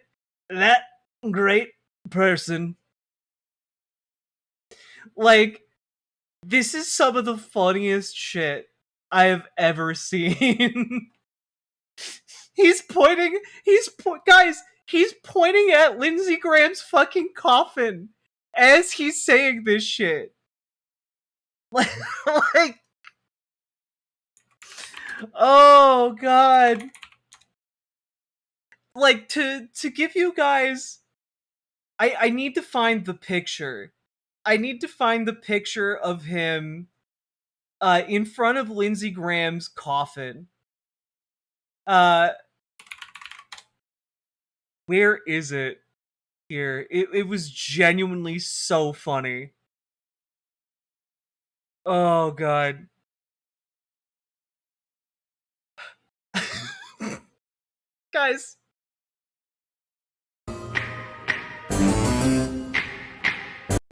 That great person. Like, this is some of the funniest shit I have ever seen. He's pointing at Lindsey Graham's fucking coffin as he's saying this shit. Like, oh god. Like, to give you guys, I need to find the picture. I need to find the picture of him in front of Lindsey Graham's coffin. Where is it? Here. It was genuinely so funny. Oh god. Guys.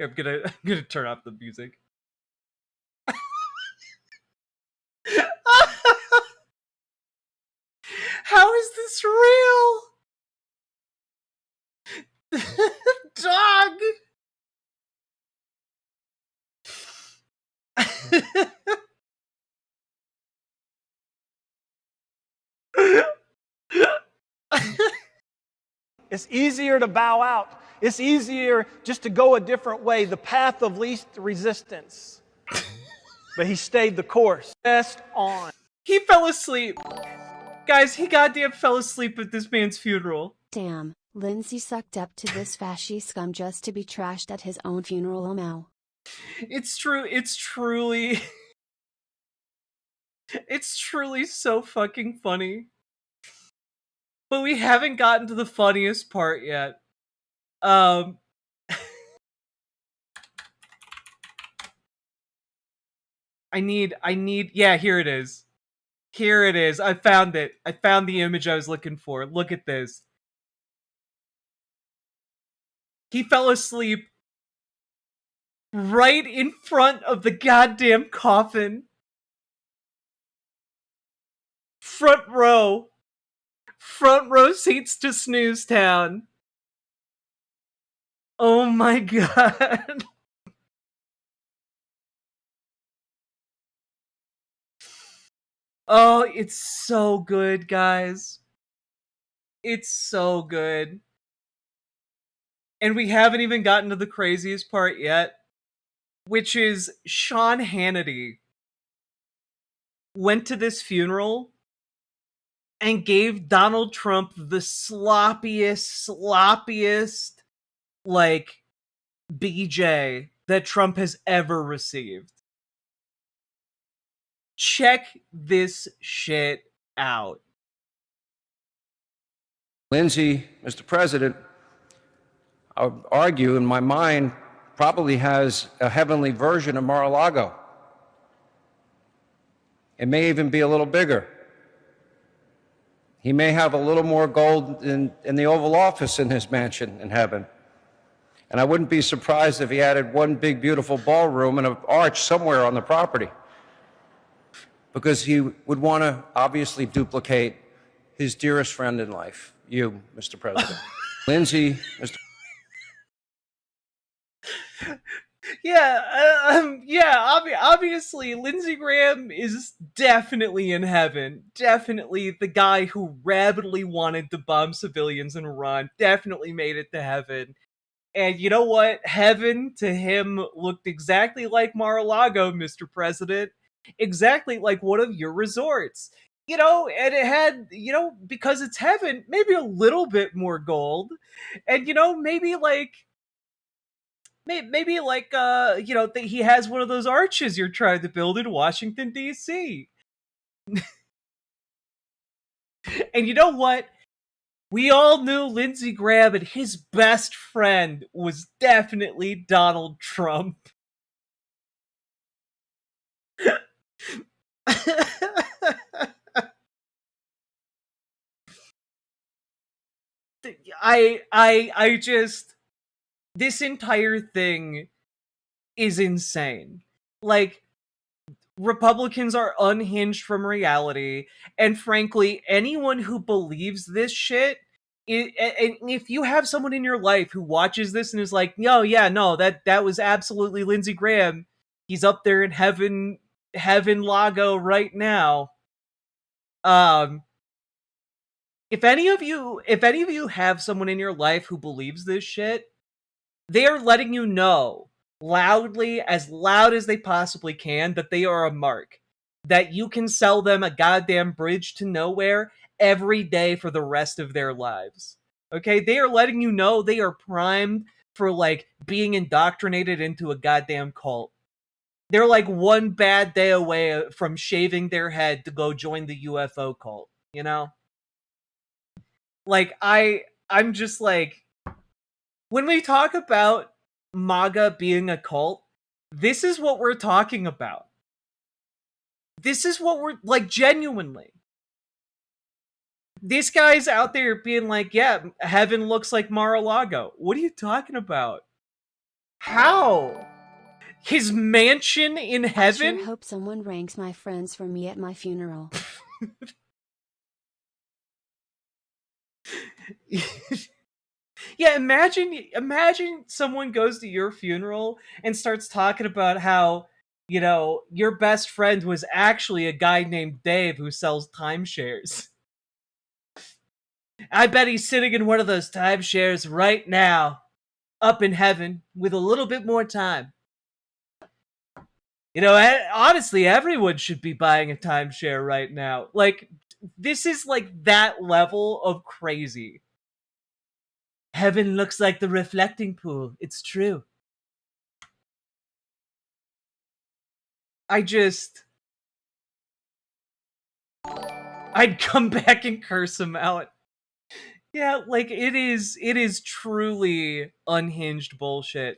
I'm gonna turn off the music. How is this real? Dog! It's easier to bow out. It's easier just to go a different way, the path of least resistance. But he stayed the course. Pressed on. He fell asleep. Guys, he goddamn fell asleep at this man's funeral. Damn, Lindsay sucked up to this fascist scum just to be trashed at his own funeral. Oh no. It's true, it's truly so fucking funny. But we haven't gotten to the funniest part yet. I need, yeah, here it is. Here it is. I found it. I found the image I was looking for. Look at this. He fell asleep right in front of the goddamn coffin. Front row seats to Snooze Town. Oh my god. Oh, it's so good, guys. It's so good. And we haven't even gotten to the craziest part yet, which is Sean Hannity went to this funeral and gave Donald Trump the sloppiest, like, BJ that Trump has ever received. Check this shit out. Lindsey, Mr. President, I would argue in my mind probably has a heavenly version of Mar-a-Lago. It may even be a little bigger. He may have a little more gold in the Oval Office in his mansion in heaven. And I wouldn't be surprised if he added one big, beautiful ballroom and an arch somewhere on the property, because he would want to obviously duplicate his dearest friend in life, you, Mr. President. Lindsey, Mr. Obviously, Lindsey Graham is definitely in heaven. Definitely the guy who rabidly wanted to bomb civilians in Iran. Definitely made it to heaven. And you know what? Heaven to him looked exactly like Mar-a-Lago, Mr. President. Exactly like one of your resorts. And it had, because it's heaven, maybe a little bit more gold. And, maybe like he has one of those arches you're trying to build in Washington, D.C. And you know what? We all knew Lindsey Graham and his best friend was definitely Donald Trump. I just, this entire thing is insane. Like, Republicans are unhinged from reality, and frankly, anyone who believes this shit, and if you have someone in your life who watches this and is like, no, that was absolutely Lindsey Graham, he's up there in heaven Lago right now. If any of you have someone in your life who believes this shit, they are letting you know loudly, as loud as they possibly can, that they are a mark. That you can sell them a goddamn bridge to nowhere every day for the rest of their lives. Okay? They are letting you know they are primed for, like, being indoctrinated into a goddamn cult. They're like one bad day away from shaving their head to go join the UFO cult, you know? Like, I'm just like, when we talk about MAGA being a cult, this is what we're talking about. This is what we're, like, genuinely. This guy's out there being like, yeah, heaven looks like Mar-a-Lago. What are you talking about? How? His mansion in heaven? I sure hope someone ranks my friends for me at my funeral. Yeah, imagine someone goes to your funeral and starts talking about how, your best friend was actually a guy named Dave who sells timeshares. I bet he's sitting in one of those timeshares right now, up in heaven, with a little bit more time. Honestly, everyone should be buying a timeshare right now. Like, this is like that level of crazy. Heaven looks like the reflecting pool. It's true. I'd come back and curse him out. Yeah, like, it is truly unhinged bullshit.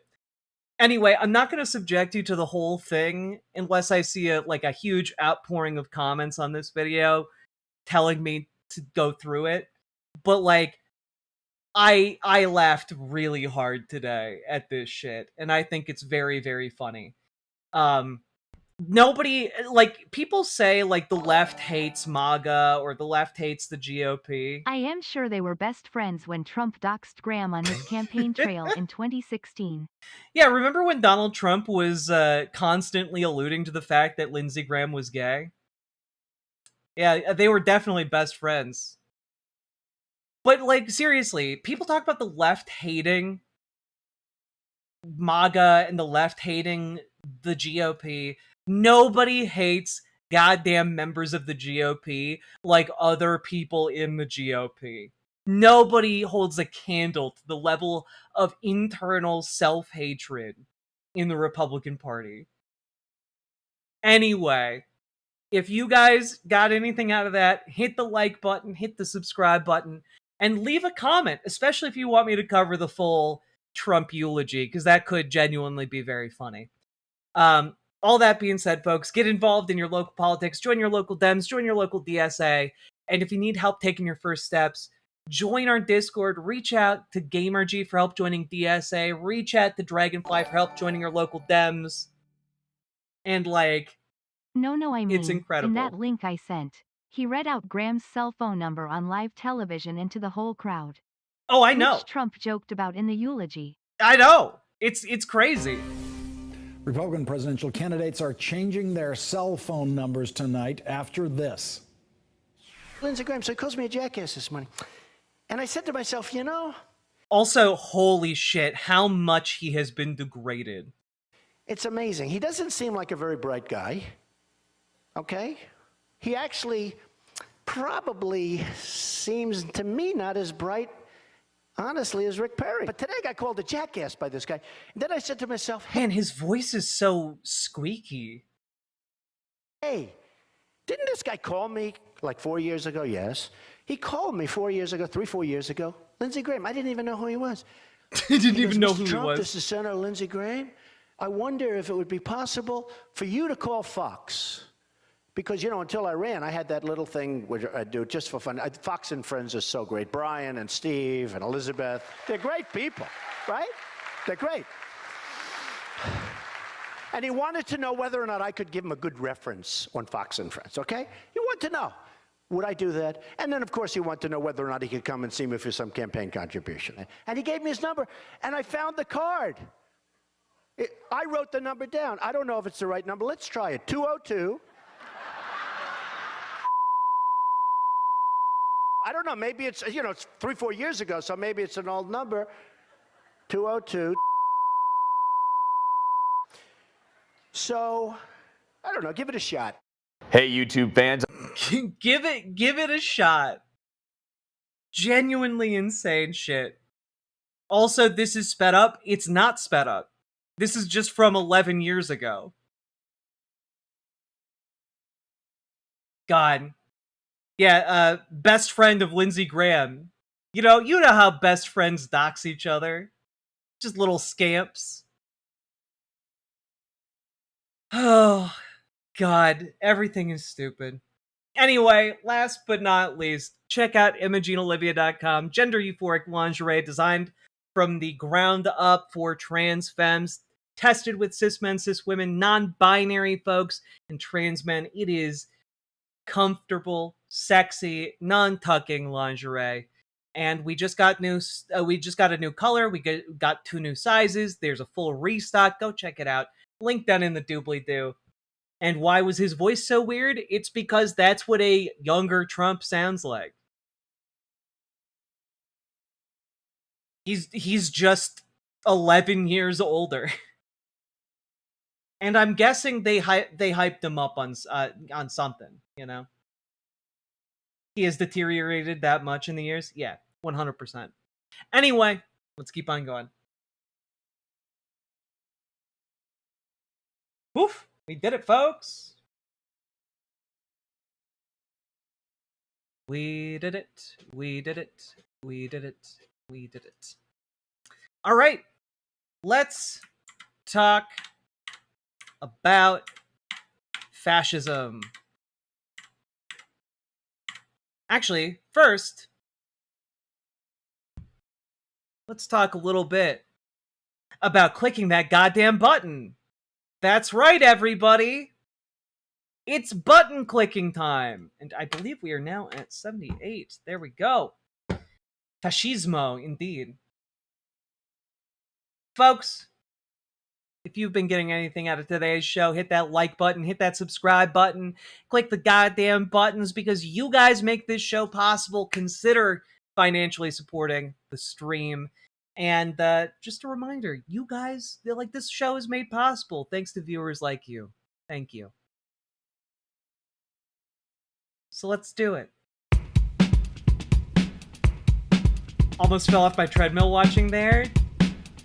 Anyway, I'm not going to subject you to the whole thing unless I see a huge outpouring of comments on this video telling me to go through it. But, like, I laughed really hard today at this shit, and I think it's very, very funny. Nobody, like, people say, like, the left hates MAGA or the left hates the GOP. I am sure they were best friends when Trump doxed Graham on his campaign trail in 2016. Yeah, remember when Donald Trump was constantly alluding to the fact that Lindsey Graham was gay? Yeah, they were definitely best friends. But, like, seriously, people talk about the left hating MAGA and the left hating the GOP. Nobody hates goddamn members of the GOP like other people in the GOP. Nobody holds a candle to the level of internal self-hatred in the Republican Party. Anyway, if you guys got anything out of that, hit the like button, hit the subscribe button, and leave a comment, especially if you want me to cover the full Trump eulogy, because that could genuinely be very funny. All that being said, folks, get involved in your local politics, join your local Dems, join your local DSA, and if you need help taking your first steps, join our Discord, reach out to GamerG for help joining DSA, reach out to Dragonfly for help joining your local Dems, and, like, No, I mean, it's incredible. in that link I sent, He read out Graham's cell phone number on live television into the whole crowd. Oh, I know. Which Trump joked about in the eulogy. I know. It's crazy. Republican presidential candidates are changing their cell phone numbers tonight after this. Lindsey Graham, so he calls me a jackass this morning. And I said to myself, you know... Also, holy shit, how much he has been degraded. It's amazing. He doesn't seem like a very bright guy. Okay? He actually probably seems to me not as bright, honestly, as Rick Perry. But today I got called a jackass by this guy. And then I said to myself, man, his voice is so squeaky. Hey, didn't this guy call me like 4 years ago? Yes. He called me 4 years ago, 4 years ago. Lindsey Graham, I didn't even know who he was. He didn't even know who Trump, he was. This is Senator Lindsey Graham. I wonder if it would be possible for you to call Fox. Because, you know, until I ran, I had that little thing where I do it just for fun. Fox and Friends are so great. Brian and Steve and Elizabeth, they're great people, right? They're great. And he wanted to know whether or not I could give him a good reference on Fox and Friends, okay? He wanted to know, would I do that? And then, of course, he wanted to know whether or not he could come and see me for some campaign contribution. And he gave me his number, and I found the card. I wrote the number down. I don't know if it's the right number. Let's try it. 202. I don't know. Maybe it's, you know, it's 3, 4 years ago, so maybe it's an old number. 202. So, I don't know. Give it a shot. Hey, YouTube fans. give it a shot. Genuinely insane shit. Also, this is sped up. It's not sped up. This is just from 11 years ago. God. Yeah, best friend of Lindsey Graham. You know how best friends dox each other. Just little scamps. Oh, God. Everything is stupid. Anyway, last but not least, check out ImogeneOlivia.com. Gender euphoric lingerie designed from the ground up for trans femmes. Tested with cis men, cis women, non-binary folks, and trans men. It is comfortable, sexy, non-tucking lingerie. And we just got a new color. We got 2 new sizes. There's a full restock. Go check it out. Link down in the doobly-doo. And why was his voice so weird? It's because that's what a younger Trump sounds like. He's just 11 years older. And I'm guessing they hyped him up on something, you know? He has deteriorated that much in the years? Yeah, 100%. Anyway, let's keep on going. Woof! We did it, folks! We did it. We did it. We did it. We did it. All right. Let's talk about fascism. Actually, first, let's talk a little bit about clicking that goddamn button. That's right, everybody. It's button clicking time. And I believe we are now at 78. There we go. Fascismo, indeed. Folks, if you've been getting anything out of today's show, hit that like button, hit that subscribe button, click the goddamn buttons because you guys make this show possible. Consider financially supporting the stream. And just a reminder, you guys, this show is made possible thanks to viewers like you. Thank you. So let's do it. Almost fell off my treadmill watching there.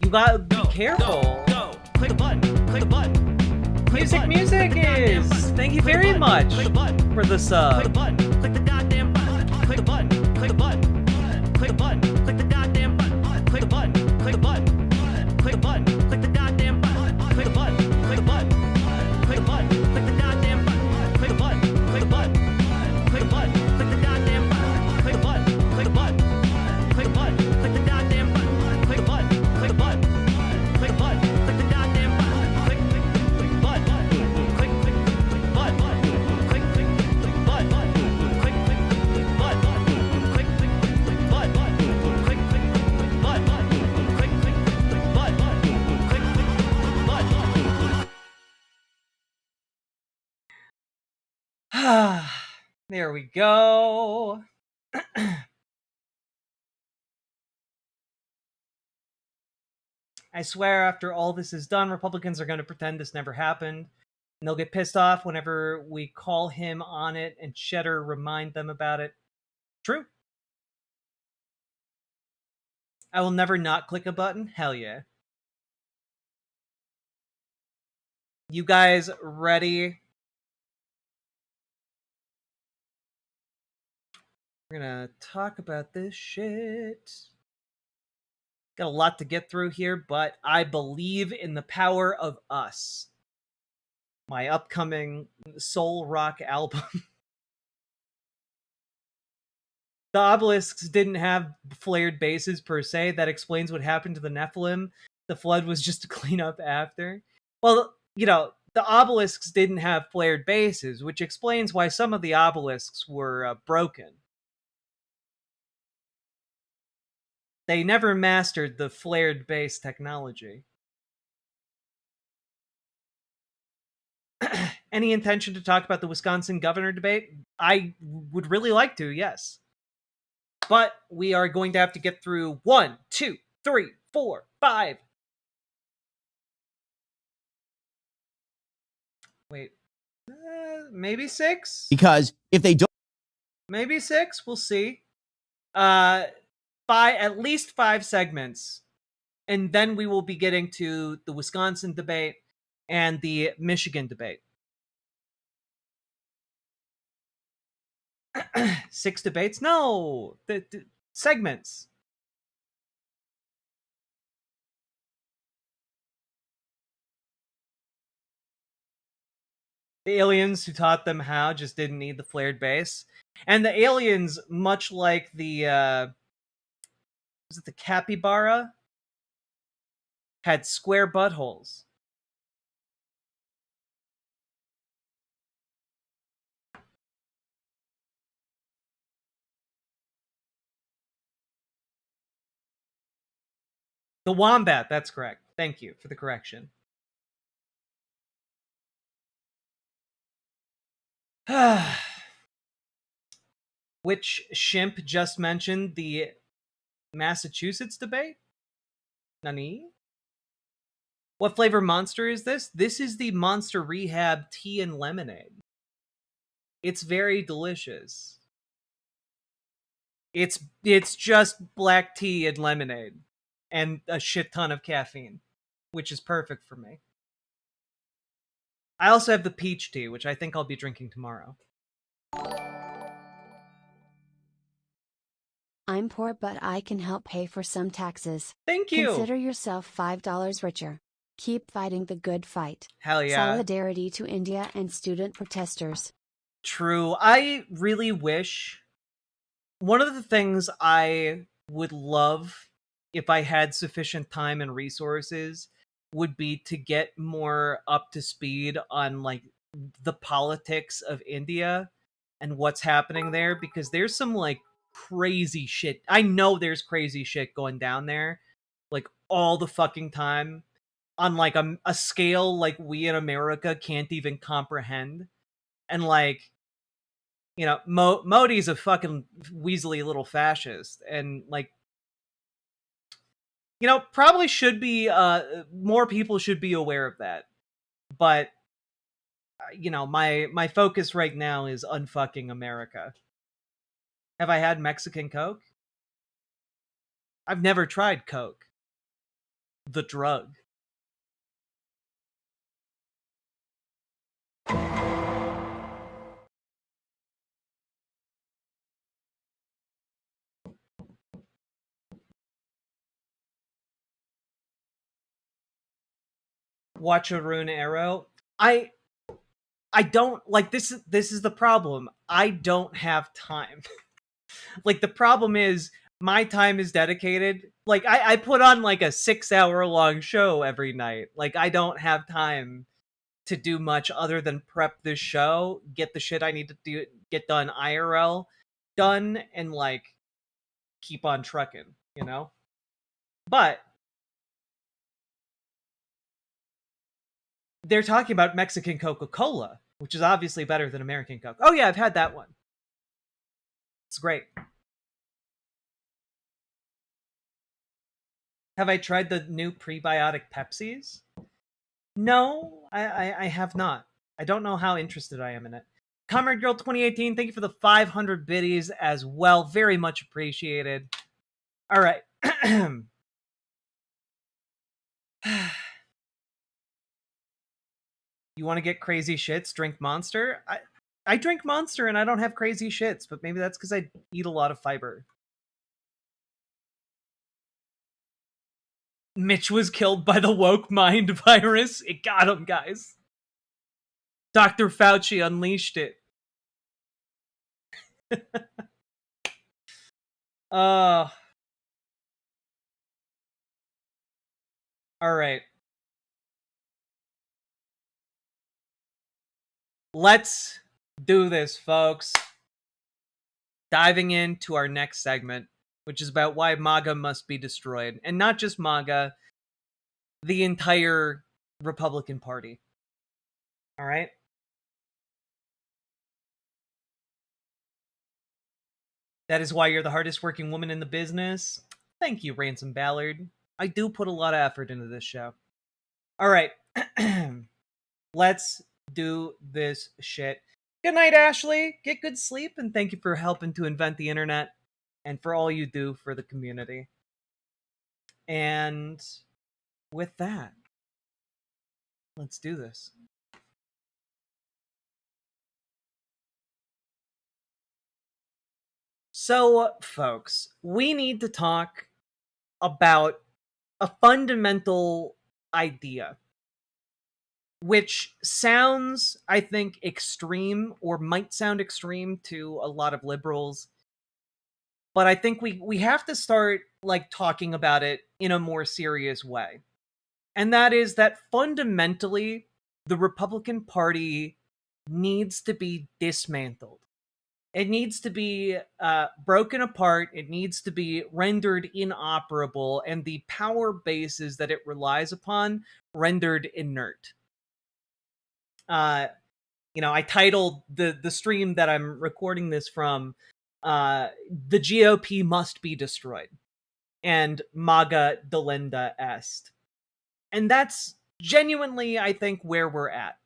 You gotta be careful. Go. Click a button. Click a button. Music is. Thank you very much for the sub. Click a button. Click the goddamn button. Click a button. Click a button. Click a button. Click the goddamn button. Click a button. Click a button. Click a button. Click the goddamn button. Click a button. Click a button. Click a button. Click the goddamn button. Click a button. Click a button. Click a button. Click the goddamn button. Click a button. Click a button. Click a button. Click the goddamn button. Click a button. Click a button. Click a button. Click the goddamn button. Click button. Click button. Click button. Click button. There we go. I swear, after all this is done, Republicans are going to pretend this never happened. And they'll get pissed off whenever we call him on it and Cheddar remind them about it. True. I will never not click a button. Hell yeah. You guys ready? We're gonna talk about this shit. Got a lot to get through here, but I believe in the power of us. My upcoming soul rock album. The obelisks didn't have flared bases per se. That explains what happened to the Nephilim. The flood was just to clean up after. Well, you know, the obelisks didn't have flared bases, which explains why some of the obelisks were broken. They never mastered the flared base technology. Any intention to talk about the Wisconsin governor debate? I would really like to, yes. But we are going to have to get through 1, 2, 3, 4, 5. Wait. Maybe 6? Because if they don't... Maybe 6, we'll see. At least 5 segments. And then we will be getting to the Wisconsin debate and the Michigan debate. 6 debates? No! The segments. The aliens who taught them how just didn't need the flared base. And the aliens, much like the, was it the capybara? Had square buttholes. The wombat, that's correct. Thank you for the correction. Which Shimp just mentioned the Massachusetts debate? Nani? What flavor Monster is this? This is the Monster Rehab tea and lemonade. It's very delicious. It's just black tea and lemonade and a shit ton of caffeine, which is perfect for me. I also have the peach tea, which I think I'll be drinking tomorrow. I'm poor, but I can help pay for some taxes. Thank you. Consider yourself $5 richer. Keep fighting the good fight. Hell yeah. Solidarity to India and student protesters. True. I really wish... One of the things I would love if I had sufficient time and resources would be to get more up to speed on like the politics of India and what's happening there, because there's some like crazy shit. I know there's crazy shit going down there like all the fucking time on like a scale like we in America can't even comprehend. And like, you know, Modi's a fucking weaselly little fascist, and like, you know, probably should be more people should be aware of that. But you know, my focus right now is unfucking America. Have I had Mexican Coke? I've never tried Coke. The drug. Watch a Rune Arrow. I don't like this is the problem. I don't have time. Like the problem is my time is dedicated. Like I put on like a 6-hour long show every night. Like I don't have time to do much other than prep this show, get the shit I need to get done IRL done, and like keep on trucking, you know? But they're talking about Mexican Coca-Cola. which is obviously better than American Coke. Oh yeah, I've had that one. It's great. Have I tried the new prebiotic Pepsis? No, I have not. I don't know how interested I am in it. Comrade Girl 2018, thank you for the 500 biddies as well. Very much appreciated. All right. You want to get crazy shits? Drink Monster? I drink Monster and I don't have crazy shits, but maybe that's because I eat a lot of fiber. Mitch was killed by the woke mind virus. It got him, guys. Dr. Fauci unleashed it. All right. Let's do this, folks. Diving into our next segment, which is about why MAGA must be destroyed. And not just MAGA, the entire Republican Party. All right? That is why you're the hardest working woman in the business. Thank you, Ransom Ballard. I do put a lot of effort into this show. All right. Let's do this shit. Good night, Ashley. Get good sleep, and thank you for helping to invent the internet and for all you do for the community. And with that, let's do this. So, folks, we need to talk about a fundamental idea, which sounds, I think, extreme, or might sound extreme to a lot of liberals. But I think we have to start like talking about it in a more serious way. And that is that fundamentally, the Republican Party needs to be dismantled. It needs to be broken apart. It needs to be rendered inoperable, and the power bases that it relies upon rendered inert. I titled the stream that I'm recording this from, "The GOP must be destroyed," and MAGA Delenda est. And that's genuinely, I think, where we're at.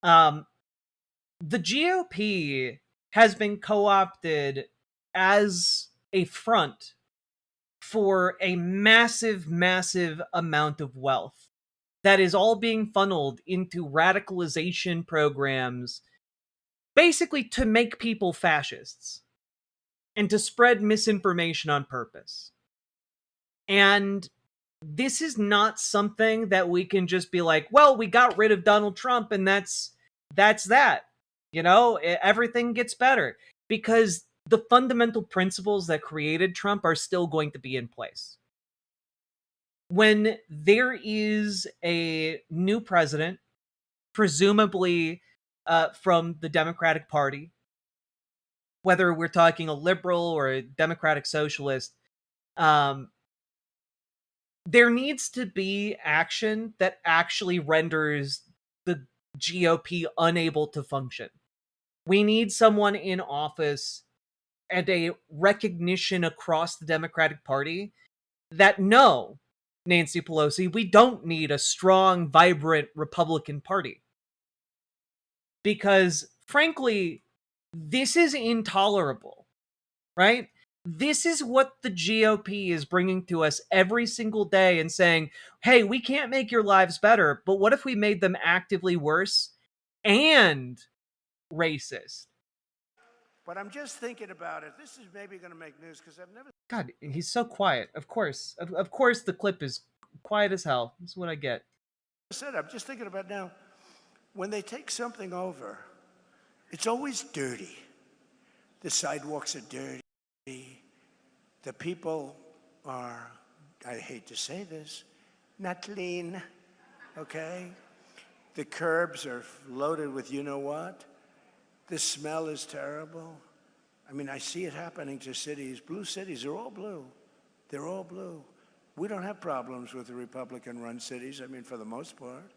The GOP has been co-opted as a front for a massive, massive amount of wealth that is all being funneled into radicalization programs, basically to make people fascists and to spread misinformation on purpose. And this is not something that we can just be like, well, we got rid of Donald Trump and that's that. You know, everything gets better, because the fundamental principles that created Trump are still going to be in place. When there is a new president, presumably from the Democratic Party, whether we're talking a liberal or a democratic socialist, there needs to be action that actually renders the GOP unable to function. We need someone in office and a recognition across the Democratic Party that no, Nancy Pelosi, we don't need a strong, vibrant Republican Party. Because, frankly, this is intolerable, right? This is what the GOP is bringing to us every single day and saying, hey, we can't make your lives better, but what if we made them actively worse and racist? But I'm just thinking about it. This is maybe going to make news because I've never... God, he's so quiet. Of course. Of course the clip is quiet as hell. That's what I get. I'm just thinking about now, when they take something over, it's always dirty. The sidewalks are dirty. The people are, I hate to say this, not clean, okay? The curbs are loaded with you-know-what. The smell is terrible. I mean, I see it happening to cities. Blue cities are all blue. They're all blue. We don't have problems with the Republican-run cities, I mean, for the most part.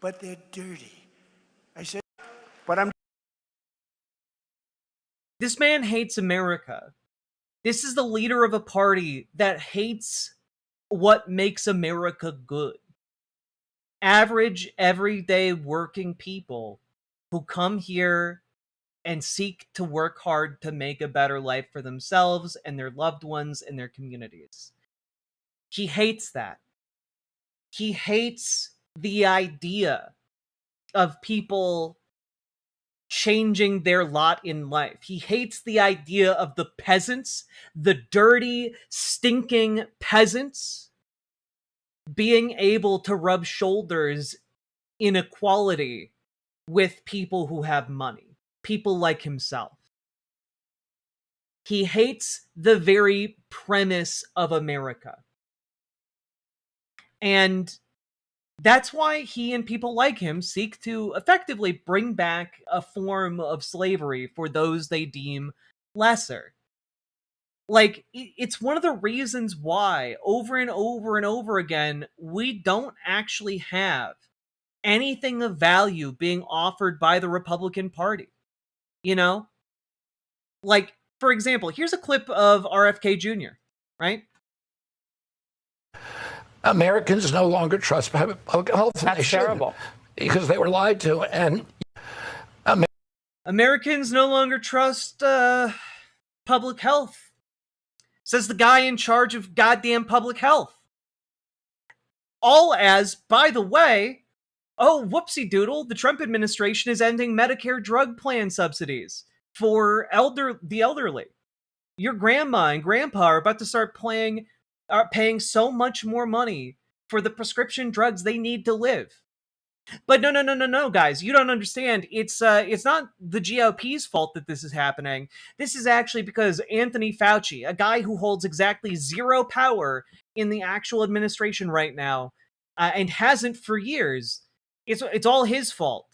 But they're dirty. This man hates America. This is the leader of a party that hates what makes America good. Average, everyday working people who come here and seek to work hard to make a better life for themselves and their loved ones and their communities. He hates that. He hates the idea of people changing their lot in life. He hates the idea of the peasants, the dirty, stinking peasants, being able to rub shoulders in equality with people who have money, people like himself. He hates the very premise of America. And that's why he and people like him seek to effectively bring back a form of slavery for those they deem lesser. Like, it's one of the reasons why, over and over and over again, we don't actually have anything of value being offered by the Republican Party. You know? Like, for example, here's a clip of RFK Jr., right? Americans no longer trust public health. That's terrible. Because they were lied to. And Americans no longer trust public health, says the guy in charge of goddamn public health. All as, by the way, oh, whoopsie doodle, the Trump administration is ending Medicare drug plan subsidies for the elderly. Your grandma and grandpa are about to start paying so much more money for the prescription drugs they need to live. But no, guys, you don't understand. It's not the GOP's fault that this is happening. This is actually because Anthony Fauci, a guy who holds exactly zero power in the actual administration right now, and hasn't for years, it's all his fault.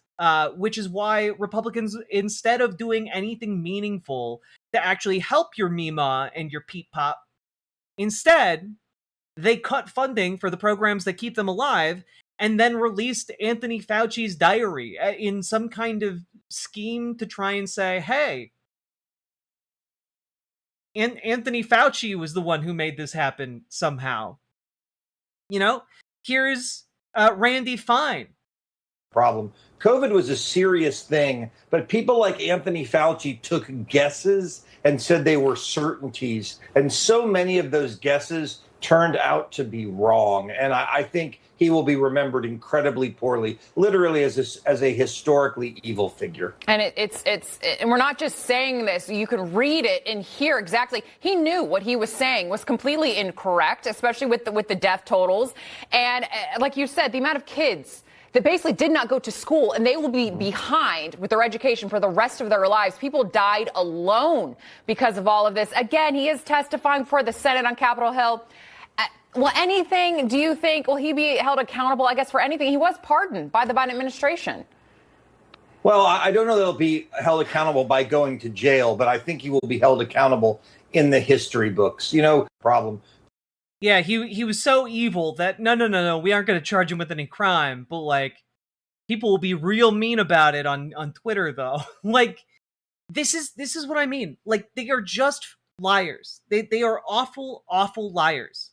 Which is why Republicans, instead of doing anything meaningful to actually help your Mima and your Peep Pop, instead, they cut funding for the programs that keep them alive and then released Anthony Fauci's diary in some kind of scheme to try and say, hey, Anthony Fauci was the one who made this happen somehow. You know, here's Randy Fine. Problem. COVID was a serious thing, but people like Anthony Fauci took guesses and said they were certainties. And so many of those guesses turned out to be wrong. And I think he will be remembered incredibly poorly, literally as a historically evil figure. And and we're not just saying this. You can read it and hear exactly. He knew what he was saying was completely incorrect, especially with the death totals. And like you said, the amount of kids that basically did not go to school, and they will be behind with their education for the rest of their lives. People died alone because of all of this. Again, he is testifying for the Senate on Capitol Hill. Well, anything, do you think, will he be held accountable, I guess, for anything? He was pardoned by the Biden administration. Well, I don't know that he'll be held accountable by going to jail, but I think he will be held accountable in the history books. You know, problem. Yeah, he was so evil that no, we aren't going to charge him with any crime, but like, people will be real mean about it on Twitter though. Like, this is what I mean. Like, they are just liars. They are awful liars.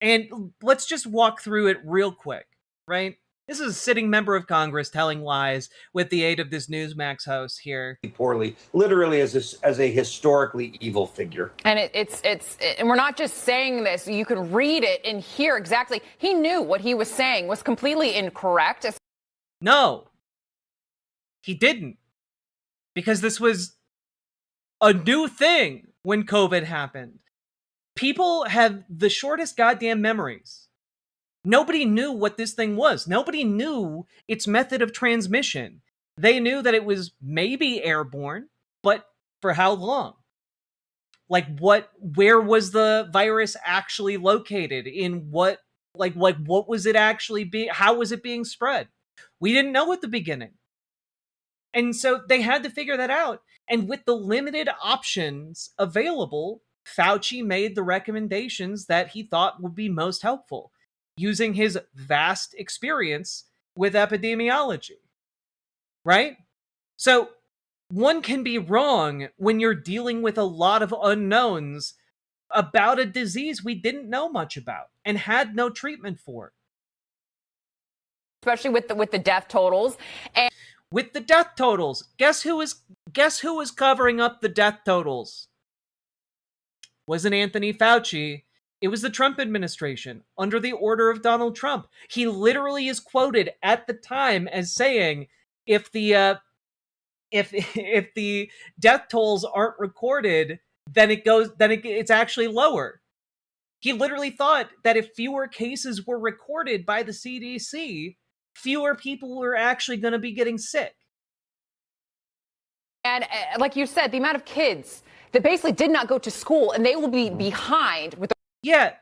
And let's just walk through it real quick, right? This is a sitting member of Congress telling lies with the aid of this Newsmax host here. Poorly, literally as a historically evil figure. And and we're not just saying this. You can read it and hear exactly. He knew what he was saying was completely incorrect. No, he didn't. Because this was a new thing when COVID happened. People have the shortest goddamn memories. Nobody knew what this thing was. Nobody knew its method of transmission. They knew that it was maybe airborne, but for how long? Like, where was the virus actually located? In what was it actually how was it being spread? We didn't know at the beginning. And so they had to figure that out. And with the limited options available, Fauci made the recommendations that he thought would be most helpful, using his vast experience with epidemiology. Right? So one can be wrong when you're dealing with a lot of unknowns about a disease we didn't know much about and had no treatment for. Especially with the death totals. And with the death totals, guess who was covering up the death totals? Wasn't Anthony Fauci. It was the Trump administration under the order of Donald Trump. He literally is quoted at the time as saying, if the death tolls aren't recorded, then it's actually lower. He literally thought that if fewer cases were recorded by the CDC, fewer people were actually going to be getting sick. And like you said, the amount of kids that basically did not go to school, and they will be behind with the... Yeah,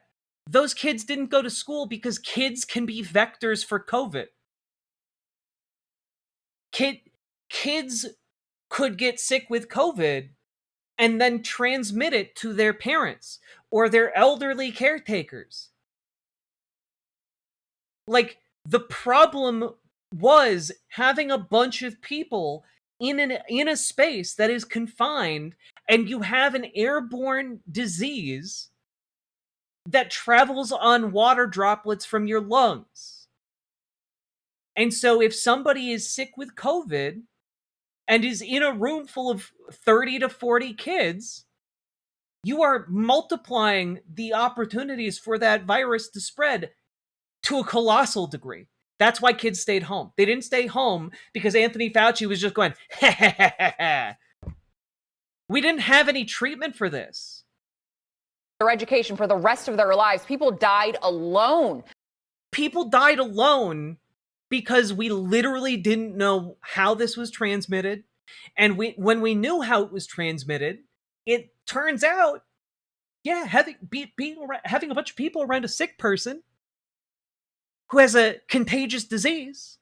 those kids didn't go to school because kids can be vectors for COVID. Kids could get sick with COVID and then transmit it to their parents or their elderly caretakers. Like, the problem was having a bunch of people in a space that is confined, and you have an airborne disease that travels on water droplets from your lungs. And so if somebody is sick with COVID and is in a room full of 30 to 40 kids, you are multiplying the opportunities for that virus to spread to a colossal degree. That's why kids stayed home. They didn't stay home because Anthony Fauci was just going, ha, ha, ha, ha, ha. We didn't have any treatment for this. Their education for the rest of their lives. People died alone. People died alone because we literally didn't know how this was transmitted. And when we knew how it was transmitted, it turns out, yeah, having a bunch of people around a sick person who has a contagious disease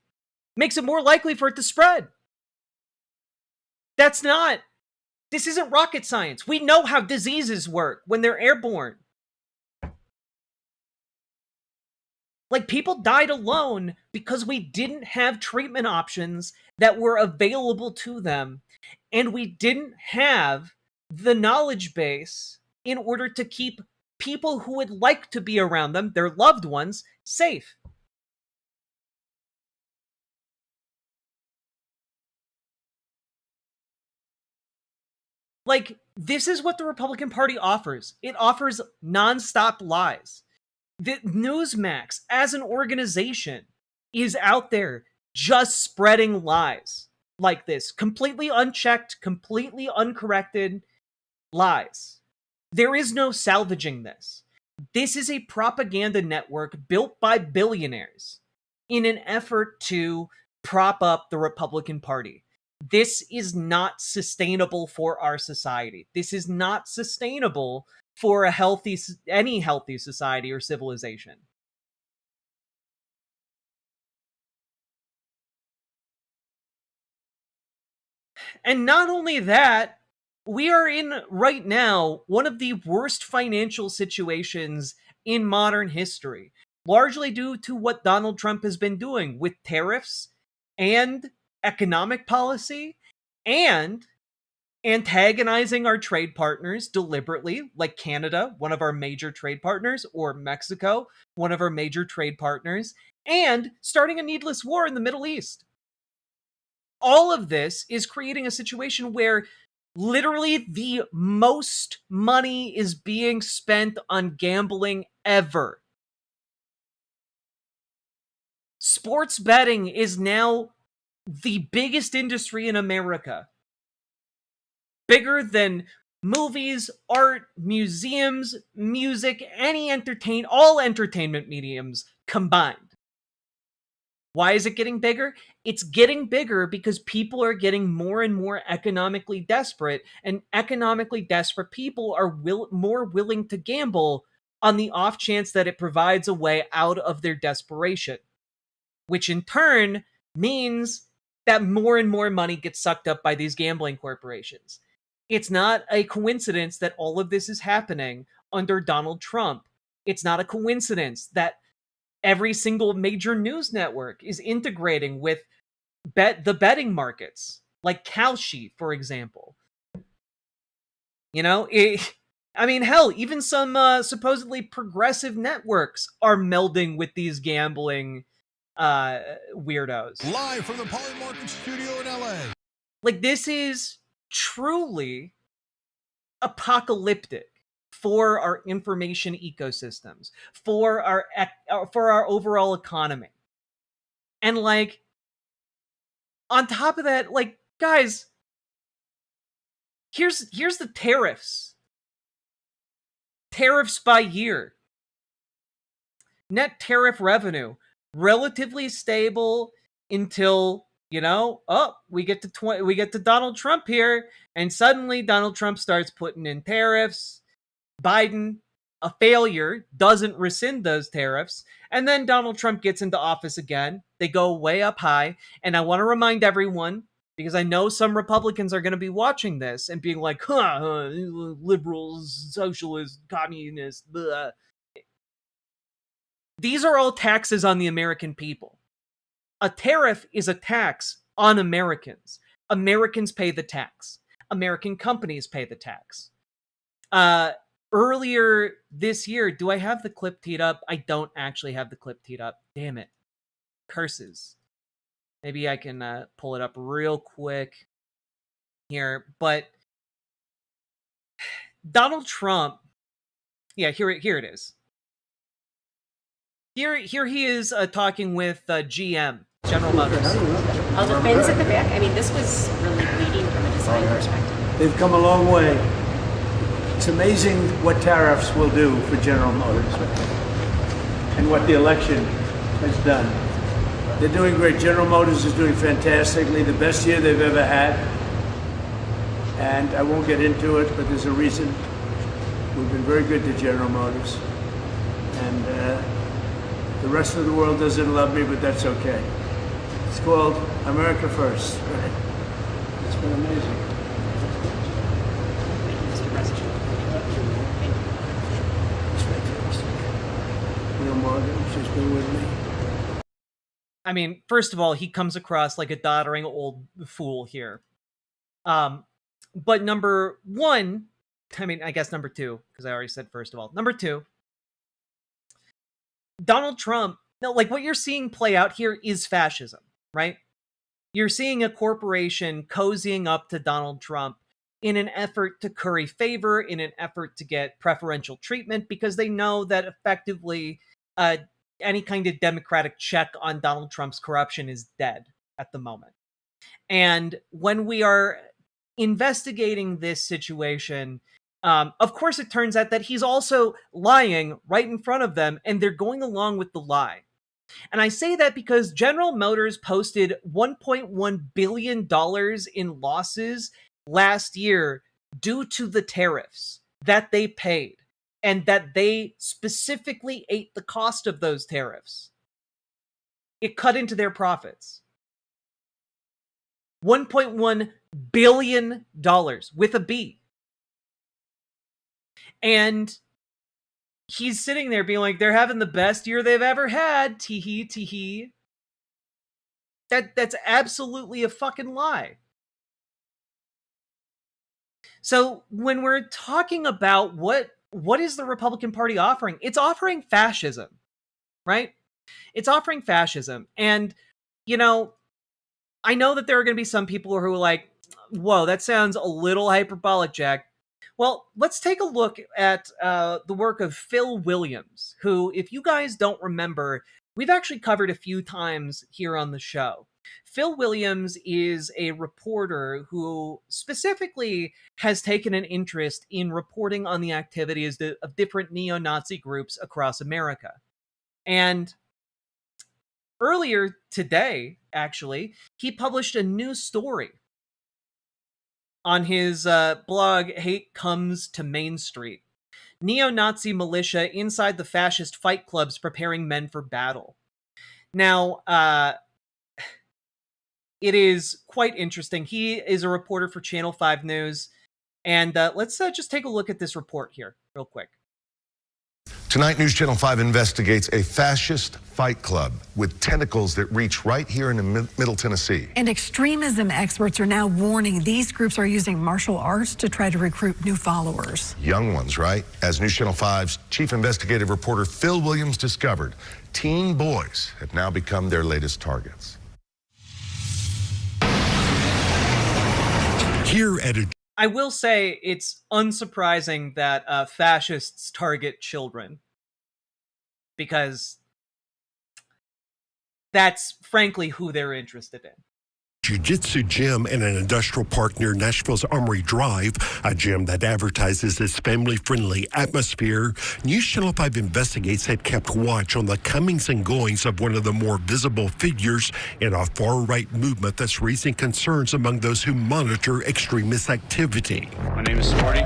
makes it more likely for it to spread. This isn't rocket science. We know how diseases work when they're airborne. Like, people died alone because we didn't have treatment options that were available to them, and we didn't have the knowledge base in order to keep people who would like to be around them, their loved ones, safe. Like, this is what the Republican Party offers. It offers nonstop lies. The Newsmax, as an organization, is out there just spreading lies like this. Completely unchecked, completely uncorrected lies. There is no salvaging this. This is a propaganda network built by billionaires in an effort to prop up the Republican Party. This is not sustainable for our society. This is not sustainable for any healthy society or civilization. And not only that, we are in right now one of the worst financial situations in modern history, largely due to what Donald Trump has been doing with tariffs and economic policy and antagonizing our trade partners deliberately, like Canada, one of our major trade partners, or Mexico, one of our major trade partners, and starting a needless war in the Middle East. All of this is creating a situation where literally the most money is being spent on gambling ever. Sports betting is now the biggest industry in America. Bigger than movies, art, museums, music, all entertainment mediums combined. Why is it getting bigger? It's getting bigger because people are getting more and more economically desperate, and economically desperate people are more willing to gamble on the off chance that it provides a way out of their desperation, which in turn means that more and more money gets sucked up by these gambling corporations. It's not a coincidence that all of this is happening under Donald Trump. It's not a coincidence that every single major news network is integrating with the betting markets like Kalshi, for example. You know, I mean, hell, even some supposedly progressive networks are melding with these gambling weirdos. Live from the Polymarket studio in LA. Like, this is truly apocalyptic for our information ecosystems, for our overall economy. And like, on top of that, like, guys, here's the tariffs. Tariffs by year. Net tariff revenue, relatively stable until, you know, we get to Donald Trump here, and suddenly Donald Trump starts putting in tariffs. Biden, a failure, doesn't rescind those tariffs, and then Donald Trump gets into office again. They go way up high, and I want to remind everyone, because I know some Republicans are going to be watching this and being like, liberals, socialists, communists, blah. These are all taxes on the American people. A tariff is a tax on Americans. Americans pay the tax. American companies pay the tax. Earlier this year, do I have the clip teed up? I don't actually have the clip teed up. Damn it. Curses. Maybe I can pull it up real quick here. But Donald Trump, yeah, here it is. Here he is talking with GM, General Motors. Oh, the fins at the back. I mean, this was really bleeding from a design perspective. They've come a long way. It's amazing what tariffs will do for General Motors and what the election has done. They're doing great. General Motors is doing fantastically, the best year they've ever had. And I won't get into it, but there's a reason. We've been very good to General Motors. And the rest of the world doesn't love me, but that's okay. It's called America First, right? It's been amazing. Thank you, Mr. President. It's fantastic. You know, Margaret, she's been with me. I mean, first of all, he comes across like a doddering old fool here. But number one, I mean, I guess number two, because I already said first of all. Number two, Donald Trump, no, like what you're seeing play out here is fascism, right? You're seeing a corporation cozying up to Donald Trump in an effort to curry favor, in an effort to get preferential treatment, because they know that effectively any kind of democratic check on Donald Trump's corruption is dead at the moment. And when we are investigating this situation, of course, it turns out that he's also lying right in front of them, and they're going along with the lie. And I say that because General Motors posted $1.1 billion in losses last year due to the tariffs that they paid, and that they specifically ate the cost of those tariffs. It cut into their profits. $1.1 billion with a B. And he's sitting there being like, they're having the best year they've ever had. Tee-hee, tee-hee. That's absolutely a fucking lie. So when we're talking about what is the Republican Party offering? It's offering fascism, right? It's offering fascism. And, you know, I know that there are going to be some people who are like, whoa, that sounds a little hyperbolic, Jack. Well, let's take a look at the work of Phil Williams, who, if you guys don't remember, we've actually covered a few times here on the show. Phil Williams is a reporter who specifically has taken an interest in reporting on the activities of different neo-Nazi groups across America. And earlier today, actually, he published a new story on his blog, Hate Comes to Main Street. Neo-Nazi militia inside the fascist fight clubs preparing men for battle. Now, it is quite interesting. He is a reporter for Channel 5 News. And let's just take a look at this report here real quick. Tonight, News Channel 5 investigates a fascist fight club with tentacles that reach right here in Middle Tennessee. And extremism experts are now warning these groups are using martial arts to try to recruit new followers. Young ones, right? As News Channel 5's chief investigative reporter Phil Williams discovered, teen boys have now become their latest targets. Here at I will say it's unsurprising that fascists target children, because that's frankly who they're interested in. Jiu-Jitsu gym in an industrial park near Nashville's Armory Drive, a gym that advertises its family-friendly atmosphere. News Channel 5 investigates had kept watch on the comings and goings of one of the more visible figures in a far-right movement that's raising concerns among those who monitor extremist activity. My name is Sporty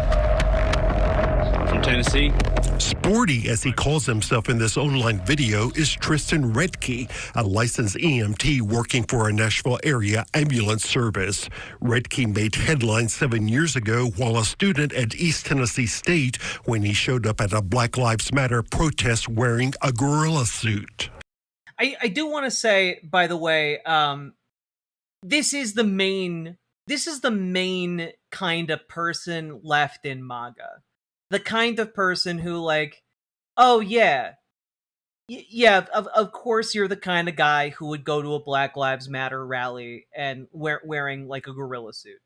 from Tennessee. Sporty, as he calls himself in this online video, is Tristan Redke, a licensed EMT working for a Nashville area ambulance service. Redke made headlines 7 years ago while a student at East Tennessee State when he showed up at a Black Lives Matter protest wearing a gorilla suit. I do want to say, by the way, this is the main kind of person left in MAGA. The kind of person who, like, oh yeah, of course you're the kind of guy who would go to a Black Lives Matter rally and wearing like a gorilla suit,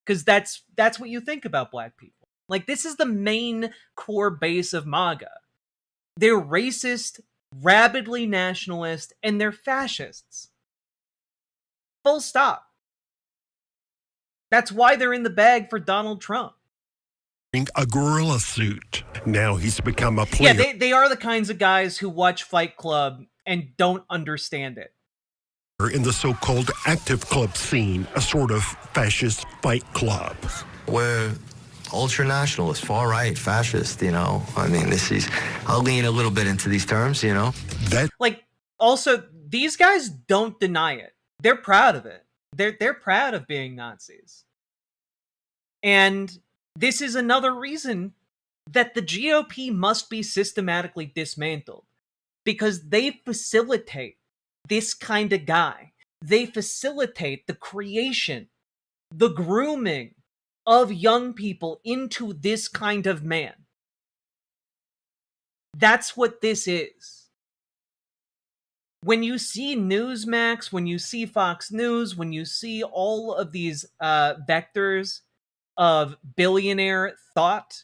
because that's what you think about black people. Like, this is the main core base of MAGA. They're racist, rabidly nationalist, and they're fascists. Full stop. That's why they're in the bag for Donald Trump. A gorilla suit. Now he's become a player. Yeah, they are the kinds of guys who watch Fight Club and don't understand it. In the so-called active club scene, a sort of fascist fight club. We're ultra-nationalist, far-right, fascist, you know. I mean, I'll lean a little bit into these terms, you know. Like, also, these guys don't deny it. They're proud of it. They're proud of being Nazis. And this is another reason that the GOP must be systematically dismantled, because they facilitate this kind of guy. They facilitate the creation, the grooming of young people into this kind of man. That's what this is. When you see Newsmax, when you see Fox News, when you see all of these vectors of billionaire thought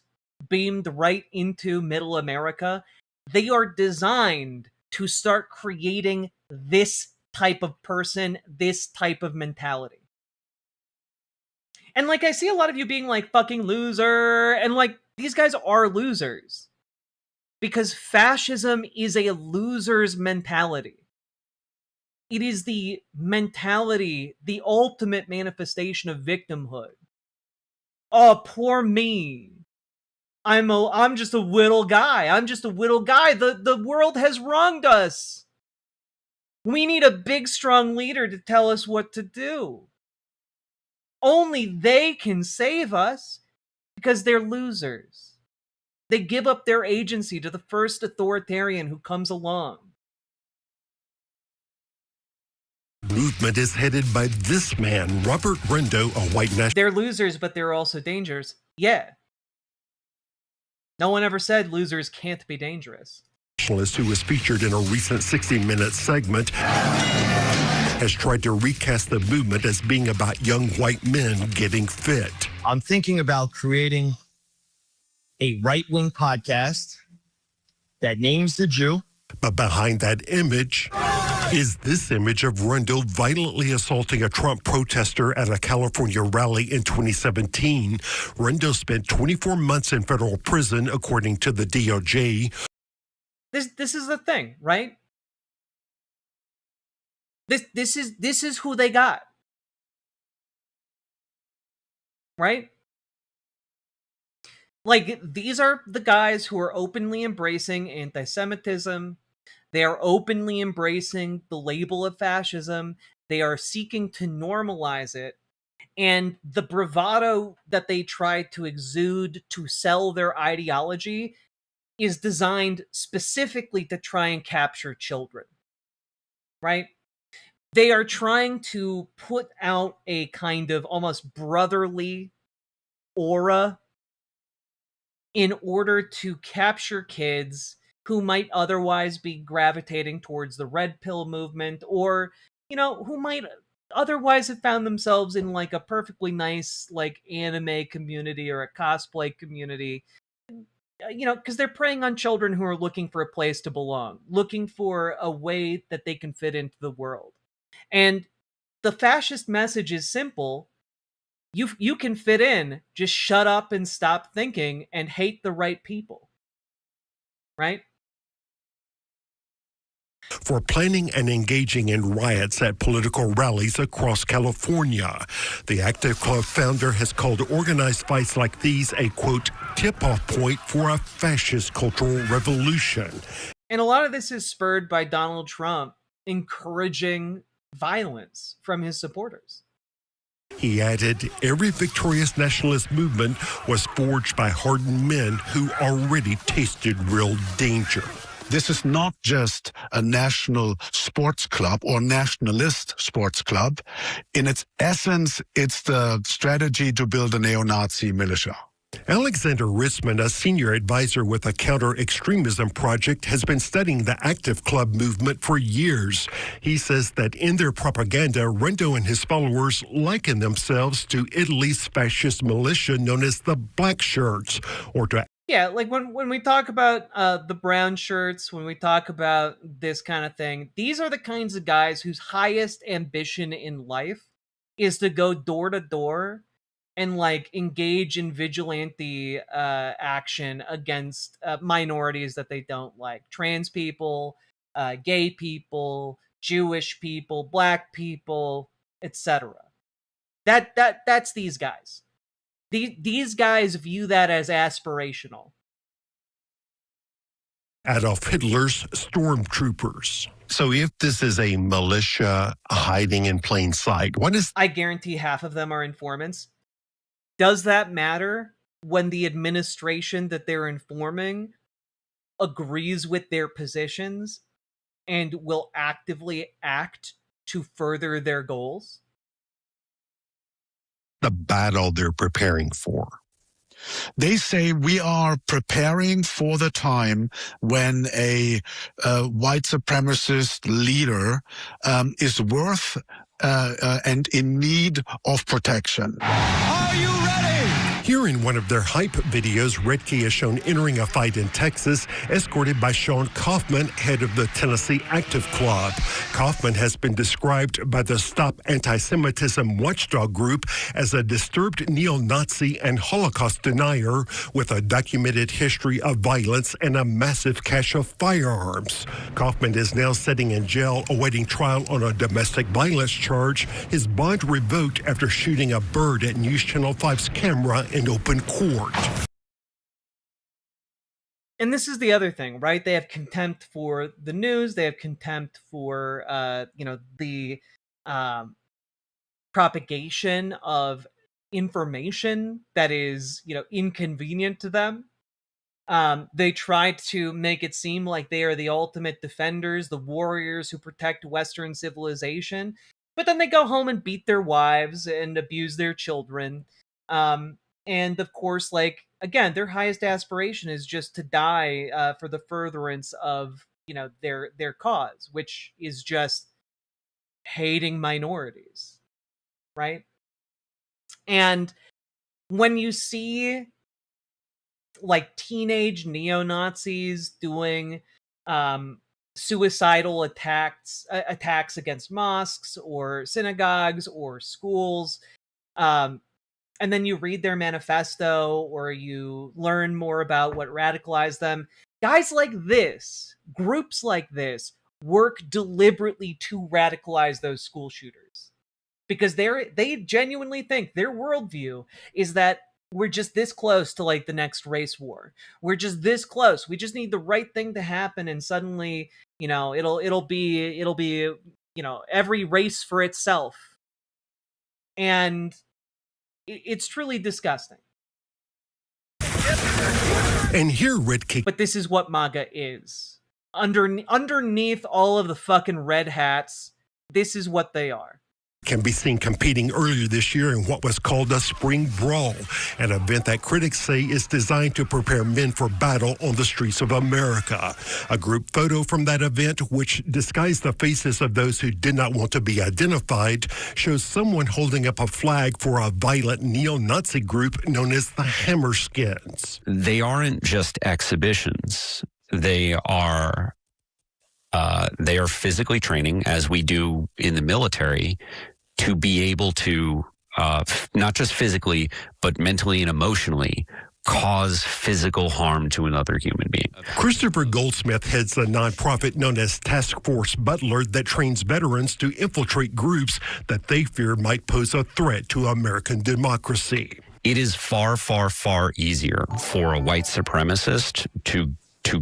beamed right into middle America, they are designed to start creating this type of person, this type of mentality. And like, I see a lot of you being like, fucking loser, and like, these guys are losers. Because fascism is a loser's mentality. It is the mentality, the ultimate manifestation of victimhood. Oh, poor me. I'm just a little guy. I'm just a little guy. The world has wronged us. We need a big, strong leader to tell us what to do. Only they can save us, because they're losers. They give up their agency to the first authoritarian who comes along. Movement is headed by this man, Robert Rendo, a white nationalist. They're losers, but they're also dangers. Yeah. No one ever said losers can't be dangerous. Who was featured in a recent 60-minute segment has tried to recast the movement as being about young white men getting fit. I'm thinking about creating a right-wing podcast that names the Jew. But behind that image is this image of Rendo violently assaulting a Trump protester at a California rally in 2017. Rendo spent 24 months in federal prison, according to the DOJ. This is the thing, right? This is who they got. Right? Like, these are the guys who are openly embracing anti-Semitism. They are openly embracing the label of fascism. They are seeking to normalize it. And the bravado that they try to exude to sell their ideology is designed specifically to try and capture children, right? They are trying to put out a kind of almost brotherly aura in order to capture kids who might otherwise be gravitating towards the red pill movement, or, you know, who might otherwise have found themselves in like a perfectly nice like anime community or a cosplay community, you know, because they're preying on children who are looking for a place to belong, looking for a way that they can fit into the world. And the fascist message is simple. You can fit in, just shut up and stop thinking and hate the right people. Right? For planning and engaging in riots at political rallies across California. The Active Club founder has called organized fights like these a, quote, tip-off point for a fascist cultural revolution. And a lot of this is spurred by Donald Trump encouraging violence from his supporters. He added, every victorious nationalist movement was forged by hardened men who already tasted real danger. This is not just a national sports club or nationalist sports club. In its essence, it's the strategy to build a neo-Nazi militia. Alexander Ritzman, a senior advisor with a counter-extremism project, has been studying the Active Club movement for years. He says that in their propaganda, Rendo and his followers liken themselves to Italy's fascist militia known as the Black Shirts, or to yeah, like when we talk about the brown shirts, when we talk about this kind of thing, these are the kinds of guys whose highest ambition in life is to go door to door and like engage in vigilante action against minorities that they don't like. Trans people, gay people, Jewish people, black people, etc. That's these guys. These guys view that as aspirational. Adolf Hitler's stormtroopers. So if this is a militia hiding in plain sight, what is... I guarantee half of them are informants. Does that matter when the administration that they're informing agrees with their positions and will actively act to further their goals? The battle they're preparing for. They say we are preparing for the time when a white supremacist leader is worth and in need of protection. Are you ready? Here in one of their hype videos, Redkey is shown entering a fight in Texas, escorted by Sean Kaufman, head of the Tennessee Active Club. Kaufman has been described by the Stop Anti-Semitism watchdog group as a disturbed neo-Nazi and Holocaust denier with a documented history of violence and a massive cache of firearms. Kaufman is now sitting in jail awaiting trial on a domestic violence charge, his bond revoked after shooting a bird at News Channel 5's camera in open court. And this is the other thing, right? They have contempt for the news. They have contempt for, the propagation of information that is, inconvenient to them. They try to make it seem like they are the ultimate defenders, the warriors who protect Western civilization. But then they go home and beat their wives and abuse their children. And of course, like, again, their highest aspiration is just to die for the furtherance of, their cause, which is just hating minorities, right? And when you see like teenage neo-Nazis doing suicidal attacks against mosques or synagogues or schools, and then you read their manifesto or you learn more about what radicalized them, guys like this, groups like this, work deliberately to radicalize those school shooters. Because they genuinely think their worldview is that we're just this close to like the next race war. We're just this close. We just need the right thing to happen, and suddenly, it'll be every race for itself. And it's truly disgusting. And here, Redkey. But this is what MAGA is. Underneath all of the fucking red hats, this is what they are. Can be seen competing earlier this year in what was called a Spring Brawl, an event that critics say is designed to prepare men for battle on the streets of America. A group photo from that event, which disguised the faces of those who did not want to be identified, shows someone holding up a flag for a violent neo-Nazi group known as the Hammerskins. They aren't just exhibitions. They are physically training, as we do in the military, to be able to not just physically, but mentally and emotionally cause physical harm to another human being. Christopher Goldsmith heads a nonprofit known as Task Force Butler that trains veterans to infiltrate groups that they fear might pose a threat to American democracy. It is far, far, far easier for a white supremacist to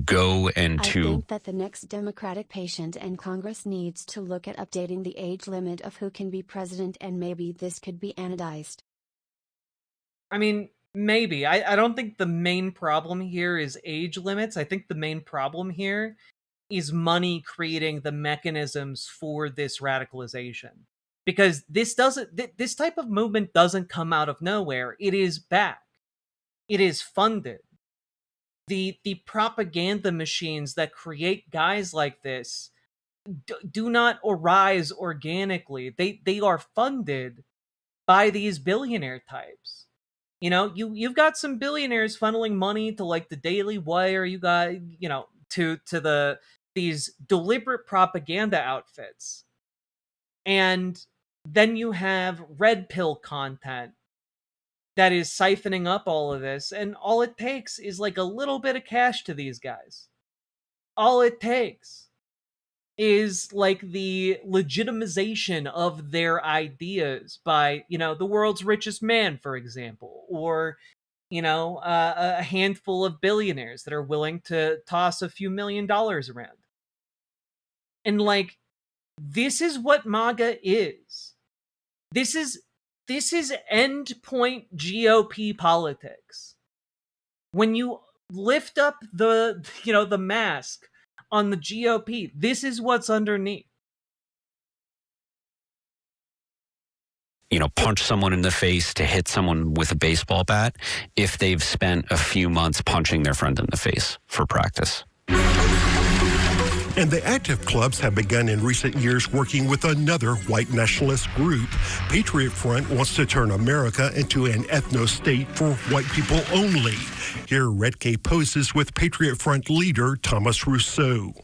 go and I to... think that the next Democratic patient in Congress needs to look at updating the age limit of who can be president, and maybe this could be anodized. I mean, maybe. I don't think the main problem here is age limits. I think the main problem here is money creating the mechanisms for this radicalization. Because this type of movement doesn't come out of nowhere. It is back. It is funded. The propaganda machines that create guys like this do not arise organically. They are funded by these billionaire types. You know, you've got some billionaires funneling money to like the Daily Wire. You got, you know, to these deliberate propaganda outfits, and then you have red pill content that is siphoning up all of this, and all it takes is like a little bit of cash to these guys. All it takes is like the legitimization of their ideas by, you know, the world's richest man, for example, or, you know, a handful of billionaires that are willing to toss a few $1 million around. And like, this is what MAGA is. This is endpoint GOP politics. When you lift up the mask on the GOP, this is what's underneath. You know, punch someone in the face, to hit someone with a baseball bat if they've spent a few months punching their friend in the face for practice. And the active clubs have begun in recent years working with another white nationalist group. Patriot Front wants to turn America into an ethno-state for white people only. Here, Redkay poses with Patriot Front leader Thomas Rousseau.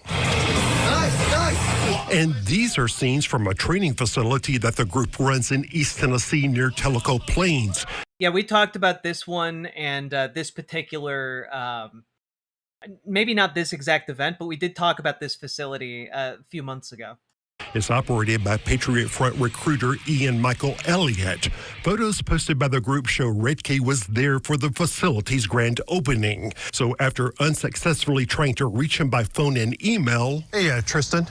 And these are scenes from a training facility that the group runs in East Tennessee near Tellico Plains. Yeah, we talked about this one and this particular... maybe not this exact event, but we did talk about this facility a few months ago. It's operated by Patriot Front recruiter Ian Michael Elliott. Photos posted by the group show Redkay was there for the facility's grand opening. So after unsuccessfully trying to reach him by phone and email... Hey, Tristan.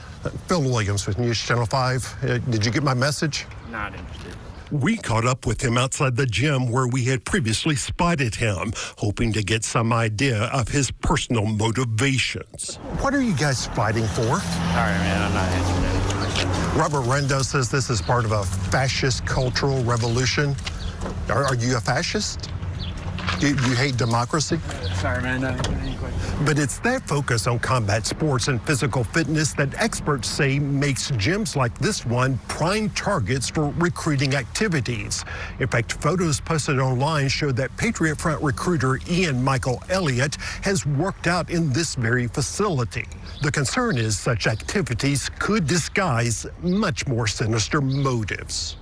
Phil Williams with News Channel 5. Did you get my message? Not interested. We caught up with him outside the gym where we had previously spotted him, hoping to get some idea of his personal motivations. What are you guys fighting for? Sorry, man, I'm not answering that. Robert Rendo says this is part of a fascist cultural revolution. Are you a fascist? Do you hate democracy? Sorry, man, no, any questions. But it's that focus on combat sports and physical fitness that experts say makes gyms like this one prime targets for recruiting activities. In fact, photos posted online show that Patriot Front recruiter Ian Michael Elliott has worked out in this very facility. The concern is such activities could disguise much more sinister motives.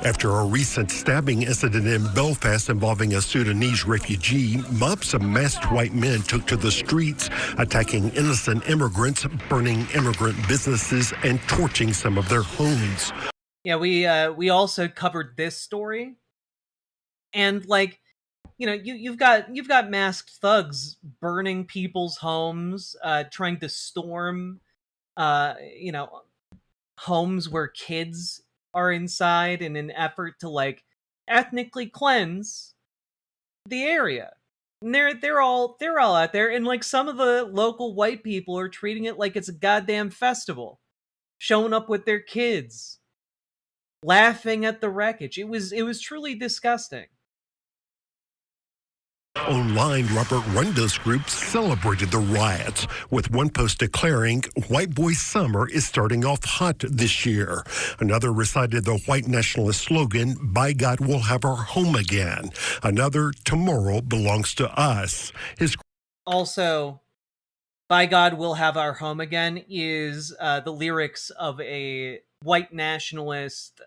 After a recent stabbing incident in Belfast involving a Sudanese refugee, mobs of masked white men took to the streets, attacking innocent immigrants, burning immigrant businesses, and torching some of their homes. Yeah, we also covered this story, and like, you know, you've got masked thugs burning people's homes, trying to storm, you know, homes where kids are inside in an effort to like ethnically cleanse the area. And they're all out there, and like some of the local white people are treating it like it's a goddamn festival, showing up with their kids, laughing at the wreckage. It was truly disgusting. Online, Robert Rundo's group celebrated the riots, with one post declaring, "White Boy Summer is starting off hot this year." Another recited the white nationalist slogan, "By God, we'll have our home again." Another, "Tomorrow belongs to us." Also, "By God, we'll have our home again" is the lyrics of a white nationalist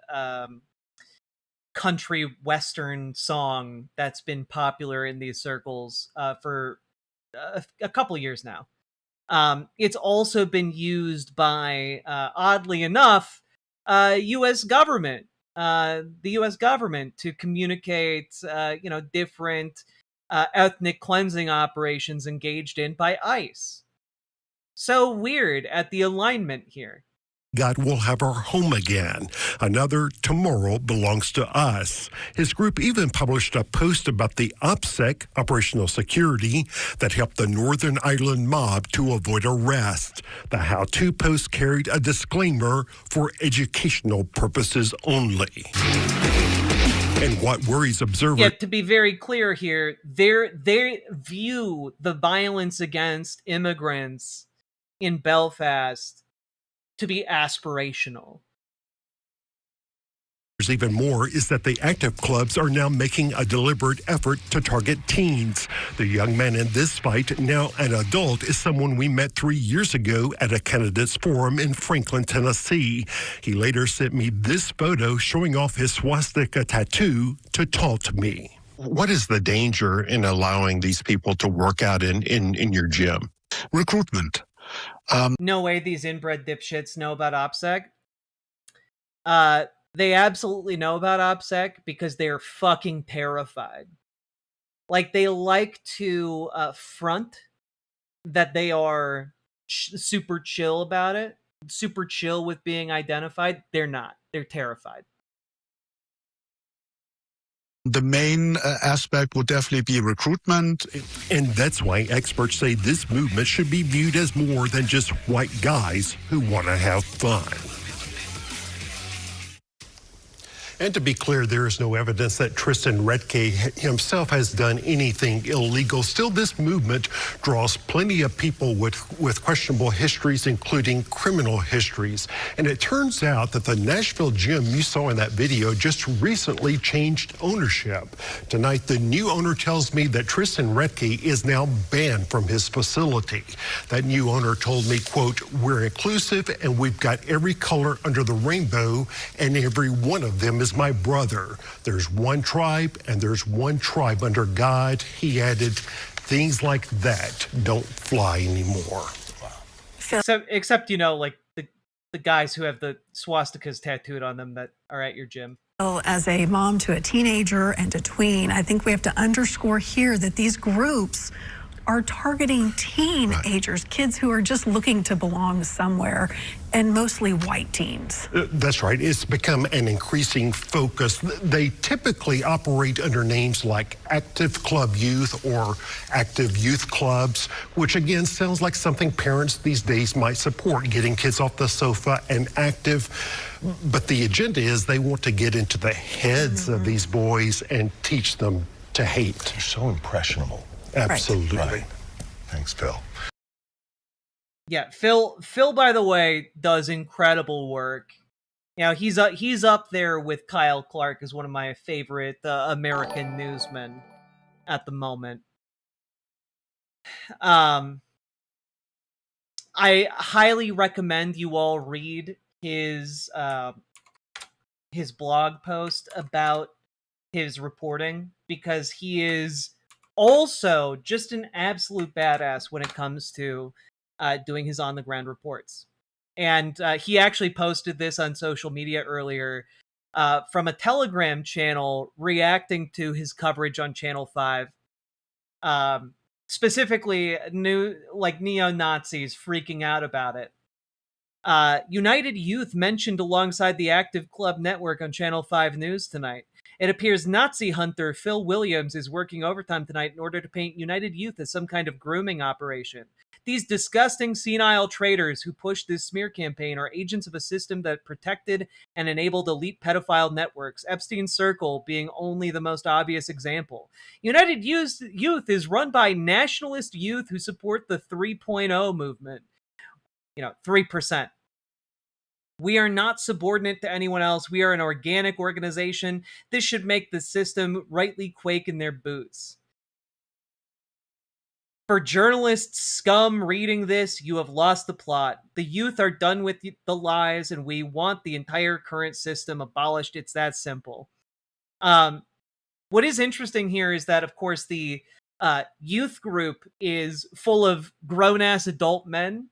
country western song that's been popular in these circles for a couple years now. It's also been used by, oddly enough, U.S. government, the U.S. government to communicate, different ethnic cleansing operations engaged in by ICE. So weird at the alignment here. God will have our home again. Another, "Tomorrow belongs to us." His group even published a post about the OPSEC, operational security, that helped the Northern Ireland mob to avoid arrest. The how-to post carried a disclaimer, "For educational purposes only." And what worries observers... Yeah, to be very clear here, they view the violence against immigrants in Belfast to be aspirational. Even more is that the active clubs are now making a deliberate effort to target teens. The young man in this fight, now an adult, is someone we met 3 years ago at a candidates forum in Franklin, Tennessee. He later sent me this photo showing off his swastika tattoo to taunt me. What is the danger in allowing these people to work out in your gym? Recruitment. No way these inbred dipshits know about OPSEC. They absolutely know about OPSEC because they're fucking terrified. Like, they like to front that they are super chill about it, super chill with being identified. They're not. They're terrified. The main aspect would definitely be recruitment. And that's why experts say this movement should be viewed as more than just white guys who want to have fun. And to be clear, there is no evidence that Tristan Redke himself has done anything illegal. Still, this movement draws plenty of people with questionable histories, including criminal histories. And it turns out that the Nashville gym you saw in that video just recently changed ownership. Tonight, the new owner tells me that Tristan Redke is now banned from his facility. That new owner told me, quote, "We're inclusive and we've got every color under the rainbow, and every one of them is my brother. There's one tribe and there's one tribe under God." He added, "Things like that don't fly anymore." Except like the guys who have the swastikas tattooed on them that are at your gym. As a mom to a teenager and a tween, I think we have to underscore here that these groups are targeting teenagers, kids who are just looking to belong somewhere, and mostly white teens. That's right. It's become an increasing focus. They typically operate under names like Active Club Youth or Active Youth Clubs, which again sounds like something parents these days might support, getting kids off the sofa and active. But the agenda is they want to get into the heads of these boys and teach them to hate. They're so impressionable. Absolutely. Right. Thanks, Phil. Yeah, Phil, by the way, does incredible work. He's up there with Kyle Clark as one of my favorite American newsmen at the moment. I highly recommend you all read his blog post about his reporting, because he is also just an absolute badass when it comes to doing his on-the-ground reports. And he actually posted this on social media earlier from a Telegram channel reacting to his coverage on Channel 5. Specifically, neo-Nazis freaking out about it. United Youth mentioned alongside the Active Club Network on Channel 5 News tonight. It appears Nazi hunter Phil Williams is working overtime tonight in order to paint United Youth as some kind of grooming operation. These disgusting, senile traitors who pushed this smear campaign are agents of a system that protected and enabled elite pedophile networks, Epstein's Circle being only the most obvious example. United Youth is run by nationalist youth who support the 3.0 movement. 3%. We are not subordinate to anyone else. We are an organic organization. This should make the system rightly quake in their boots. For journalists scum reading this, you have lost the plot. The youth are done with the lies, and we want the entire current system abolished. It's that simple. What is interesting here is that, of course, the youth group is full of grown-ass adult men.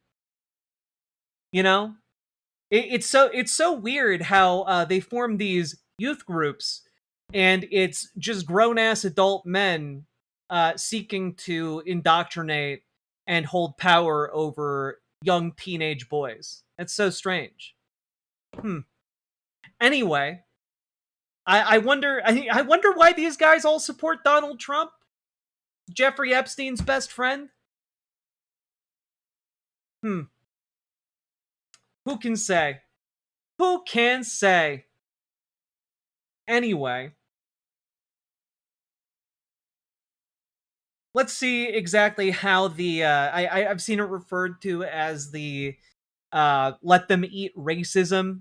It's so weird how they form these youth groups, and it's just grown-ass adult men seeking to indoctrinate and hold power over young teenage boys. That's so strange. Anyway, I wonder why these guys all support Donald Trump, Jeffrey Epstein's best friend. Who can say? Who can say? Anyway, let's see exactly how the I've seen it referred to as the let them eat racism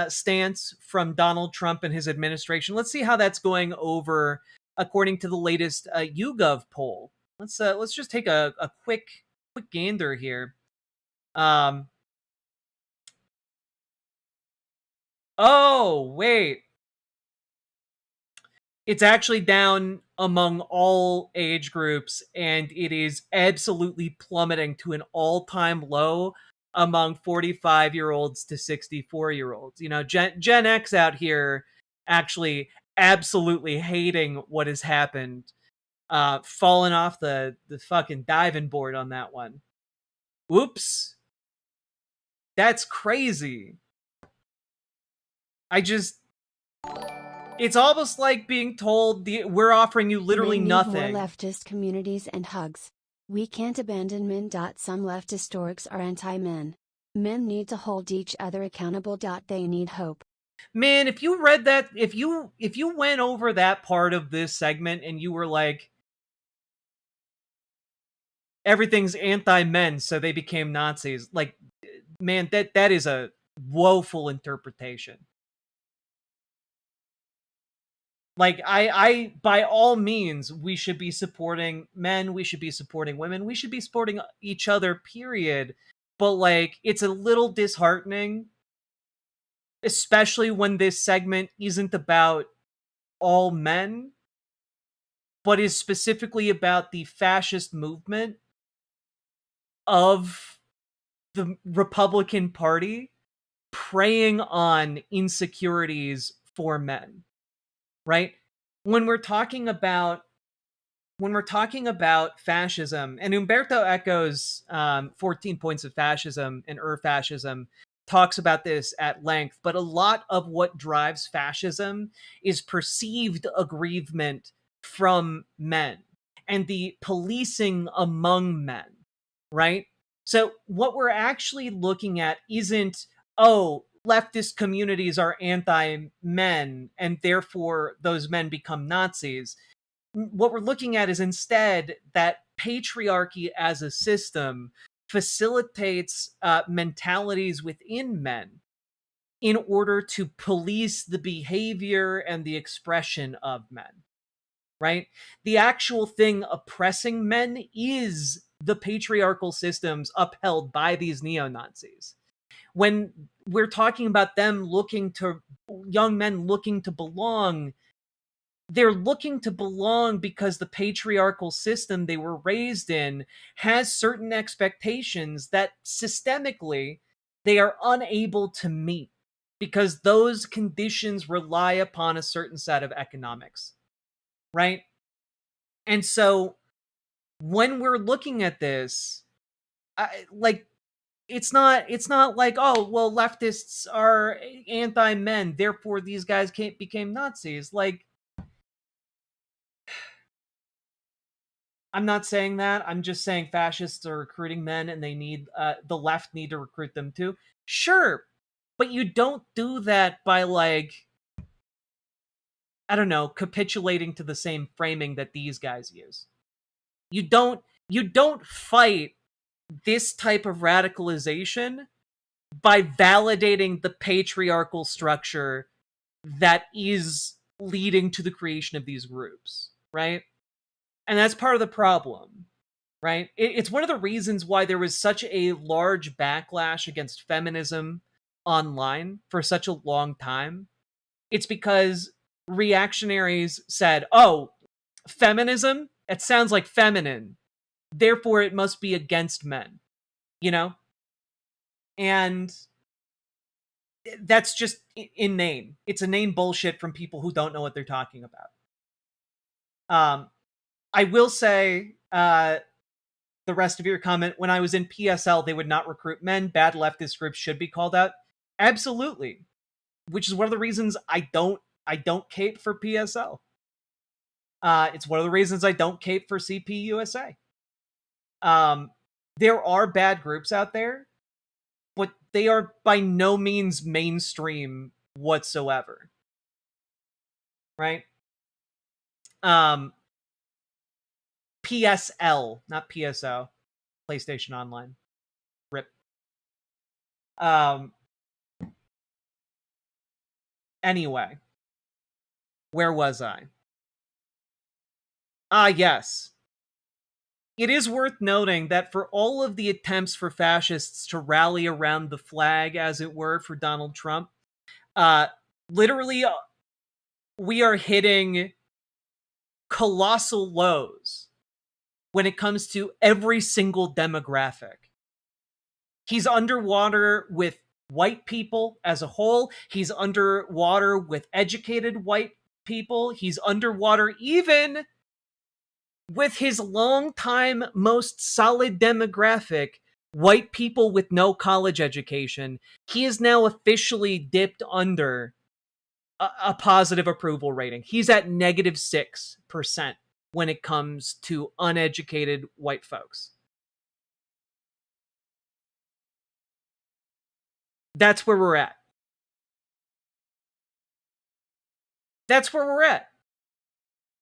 stance from Donald Trump and his administration. Let's see how that's going over according to the latest YouGov poll. Let's just take a quick gander here. Oh, wait. It's actually down among all age groups, and it is absolutely plummeting to an all-time low among 45-year-olds to 64-year-olds. Gen X out here actually absolutely hating what has happened, falling off the fucking diving board on that one. Whoops. That's crazy. It's almost like being told we're offering you literally Men need nothing. More leftist communities and hugs. We can't abandon men. Some leftist orgs are anti-men. Men need to hold each other accountable. They need hope. Man, if you read that, if you went over that part of this segment and you were like, everything's anti-men, so they became Nazis, like, man, that is a woeful interpretation. Like, I by all means, we should be supporting men, we should be supporting women, we should be supporting each other, period. But, like, it's a little disheartening, especially when this segment isn't about all men, but is specifically about the fascist movement of the Republican Party preying on insecurities for men, right? When we're talking about fascism, and Umberto Eco's 14 Points of Fascism and Fascism talks about this at length, but a lot of what drives fascism is perceived aggrievement from men and the policing among men, right? So what we're actually looking at isn't, leftist communities are anti-men and therefore those men become Nazis. What we're looking at is instead that patriarchy as a system facilitates mentalities within men in order to police the behavior and the expression of men, right? The actual thing oppressing men is the patriarchal systems upheld by these neo-Nazis. When we're talking about young men looking to belong, they're looking to belong because the patriarchal system they were raised in has certain expectations that systemically they are unable to meet because those conditions rely upon a certain set of economics, right? And so when we're looking at this, it's not like, oh, well, leftists are anti-men, therefore these guys became Nazis. Like, I'm not saying that. I'm just saying fascists are recruiting men, and they need the left need to recruit them too. Sure, but you don't do that by, like, I don't know, capitulating to the same framing that these guys use. You don't fight this type of radicalization by validating the patriarchal structure that is leading to the creation of these groups, right? And that's part of the problem, right? It's one of the reasons why there was such a large backlash against feminism online for such a long time. It's because reactionaries said, oh, feminism, it sounds like feminine, therefore it must be against men, you know? And that's just inane. It's inane bullshit from people who don't know what they're talking about. I will say, the rest of your comment, when I was in PSL, they would not recruit men. Bad leftist groups should be called out. Absolutely. Which is one of the reasons I don't cape for PSL. It's one of the reasons I don't cape for CPUSA. There are bad groups out there, but they are by no means mainstream whatsoever. Right? PSL, not PSO. PlayStation Online. RIP. Anyway. Where was I? Yes. It is worth noting that for all of the attempts for fascists to rally around the flag, as it were, for Donald Trump, literally, we are hitting colossal lows when it comes to every single demographic. He's underwater with white people as a whole. He's underwater with educated white people. He's underwater even with his longtime most solid demographic, white people with no college education. He is now officially dipped under a positive approval rating. He's at -6% when it comes to uneducated white folks. That's where we're at. That's where we're at.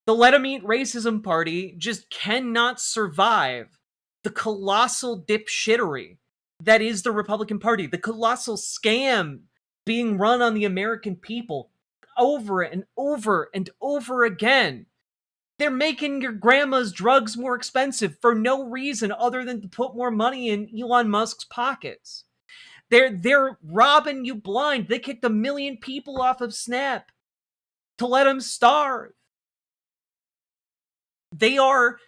The Let 'em Eat Racism Party just cannot survive the colossal dipshittery that is the Republican Party, the colossal scam being run on the American people over and over and over again. They're making your grandma's drugs more expensive for no reason other than to put more money in Elon Musk's pockets. They're robbing you blind. They kicked 1 million people off of Snap to let them starve. They are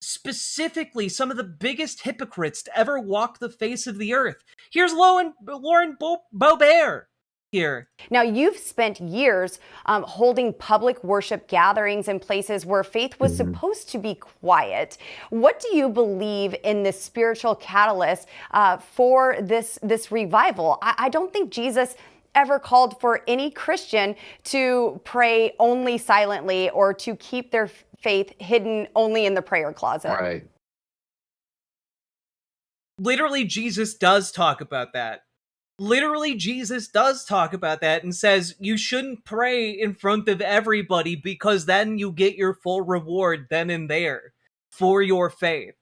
specifically some of the biggest hypocrites to ever walk the face of the earth. Here's Lauren Boebert here. Now, you've spent years holding public worship gatherings in places where faith was supposed to be quiet. What do you believe in the spiritual catalyst for this revival? I don't think Jesus ever called for any Christian to pray only silently or to keep their faith hidden only in the prayer closet. Right. Literally, Jesus does talk about that. Literally, Jesus does talk about that and says you shouldn't pray in front of everybody because then you get your full reward then and there for your faith.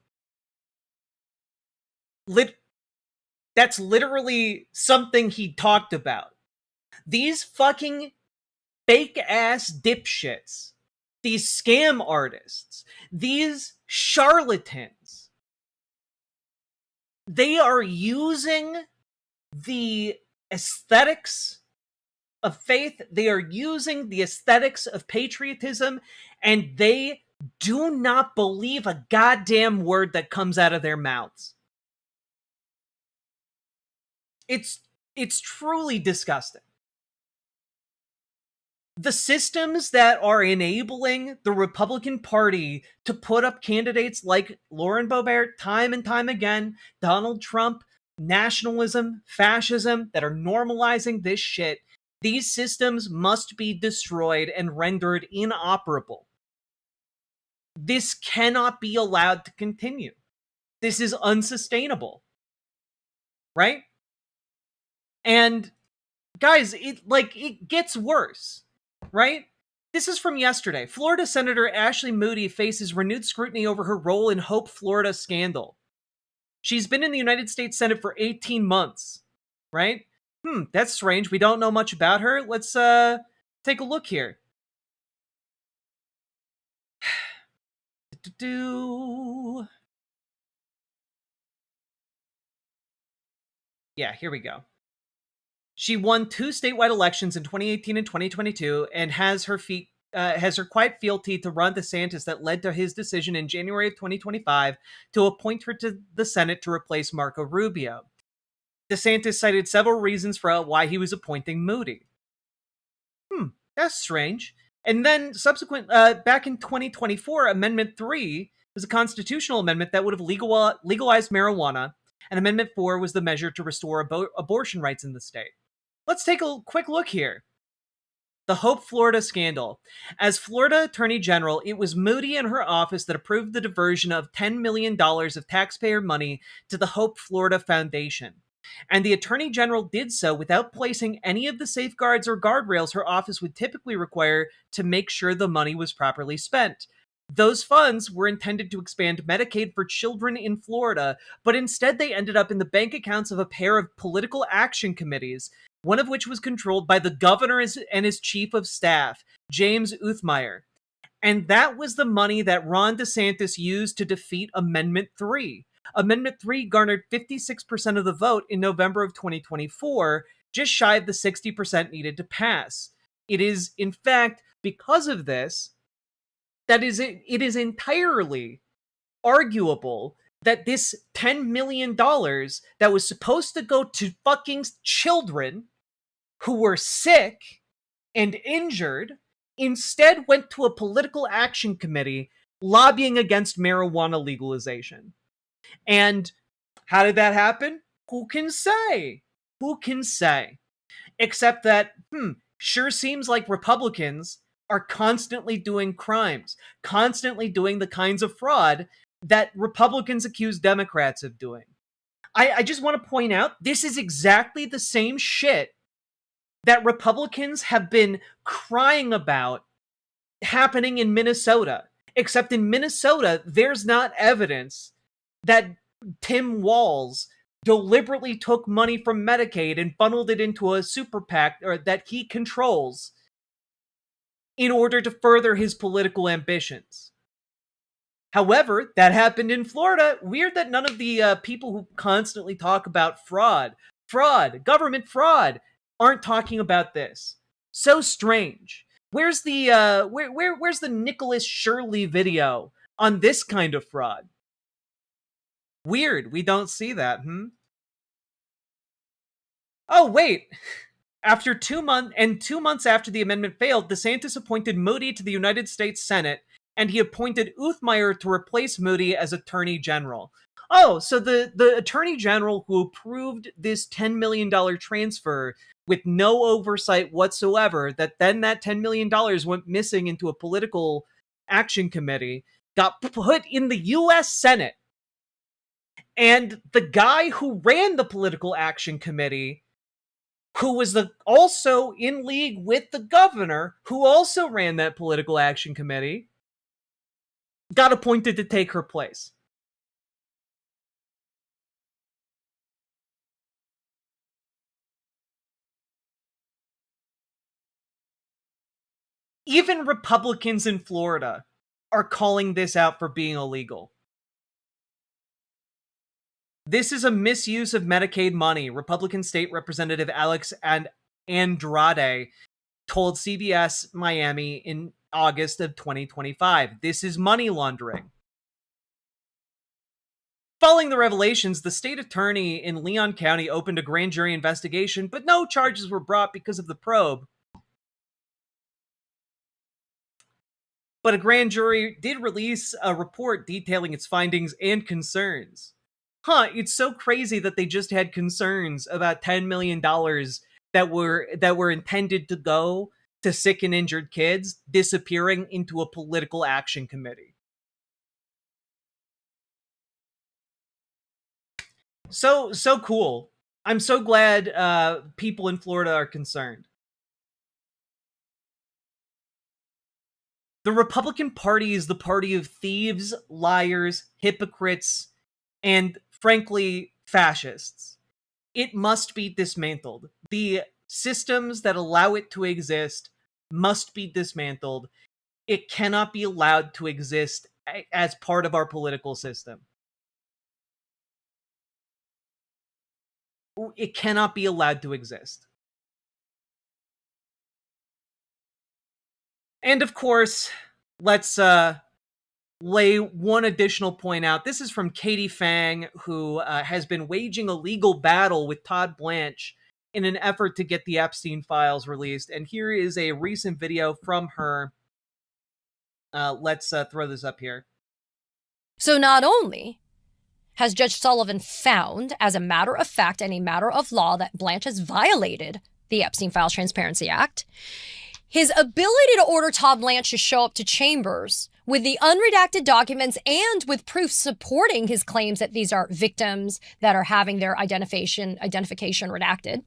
That's literally something he talked about. These fucking fake-ass dipshits, these scam artists, these charlatans, they are using the aesthetics of faith, they are using the aesthetics of patriotism, and they do not believe a goddamn word that comes out of their mouths. It's truly disgusting. The systems that are enabling the Republican Party to put up candidates like Lauren Boebert time and time again, Donald Trump, nationalism, fascism that are normalizing this shit, these systems must be destroyed and rendered inoperable. This cannot be allowed to continue. This is unsustainable. Right? And guys, it gets worse. Right? This is from yesterday. Florida Senator Ashley Moody faces renewed scrutiny over her role in Hope Florida scandal. She's been in the United States Senate for 18 months. Right? That's strange. We don't know much about her. Let's take a look here. Yeah, here we go. She won 2 statewide elections in 2018 and 2022 and has her quiet fealty to Ron DeSantis that led to his decision in January of 2025 to appoint her to the Senate to replace Marco Rubio. DeSantis cited several reasons for why he was appointing Moody. That's strange. And then back in 2024, Amendment 3 was a constitutional amendment that would have legalized marijuana, and Amendment 4 was the measure to restore abortion rights in the state. Let's take a quick look here. The Hope Florida scandal. As Florida Attorney General, it was Moody and her office that approved the diversion of $10 million of taxpayer money to the Hope Florida Foundation. And the Attorney General did so without placing any of the safeguards or guardrails her office would typically require to make sure the money was properly spent. Those funds were intended to expand Medicaid for children in Florida, but instead they ended up in the bank accounts of a pair of political action committees, one of which was controlled by the governor and his chief of staff, James Uthmeier. And that was the money that Ron DeSantis used to defeat Amendment 3. Amendment 3 garnered 56% of the vote in November of 2024, just shy of the 60% needed to pass. It is, in fact, because of this, it is entirely arguable that this $10 million that was supposed to go to fucking children who were sick and injured instead went to a political action committee lobbying against marijuana legalization. And how did that happen? Who can say? Who can say? Except that, sure seems like Republicans are constantly doing crimes, constantly doing the kinds of fraud that Republicans accuse Democrats of doing. I just want to point out, this is exactly the same shit that Republicans have been crying about happening in Minnesota. Except in Minnesota, there's not evidence that Tim Walz deliberately took money from Medicaid and funneled it into a super PAC or that he controls in order to further his political ambitions. However, that happened in Florida. Weird that none of the people who constantly talk about fraud, government fraud, aren't talking about this. So strange. Where's the where's the Nicholas Shirley video on this kind of fraud? Weird, we don't see that, Oh, wait. After 2 months after the amendment failed, DeSantis appointed Moody to the United States Senate, and he appointed Uthmeier to replace Moody as Attorney General. Oh, so the Attorney General who approved this $10 million transfer with no oversight whatsoever, that $10 million went missing into a political action committee, got put in the U.S. Senate. And the guy who ran the political action committee, who was also in league with the governor, who also ran that political action committee, got appointed to take her place. Even Republicans in Florida are calling this out for being illegal. This is a misuse of Medicaid money, Republican State Representative Alex Andrade told CBS Miami in August of 2025. This is money laundering. Following the revelations, the state attorney in Leon County opened a grand jury investigation, but no charges were brought because of the probe. But a grand jury did release a report detailing its findings and concerns. it's so crazy that they just had concerns about $10 million that were intended to go to sick and injured kids disappearing into a political action committee. So cool. I'm so glad people in Florida are concerned. The Republican Party is the party of thieves, liars, hypocrites, and frankly, fascists. It must be dismantled. The systems that allow it to exist must be dismantled. It cannot be allowed to exist as part of our political system. It cannot be allowed to exist. And of course, let's lay one additional point out. This is from Katie Fang, who has been waging a legal battle with Todd Blanche in an effort to get the Epstein files released. And here is a recent video from her. Let's throw this up here. So not only has Judge Sullivan found, as a matter of fact and a matter of law, that Blanche has violated the Epstein Files Transparency Act, his ability to order Todd Blanche to show up to chambers with the unredacted documents and with proof supporting his claims that these are victims that are having their identification redacted.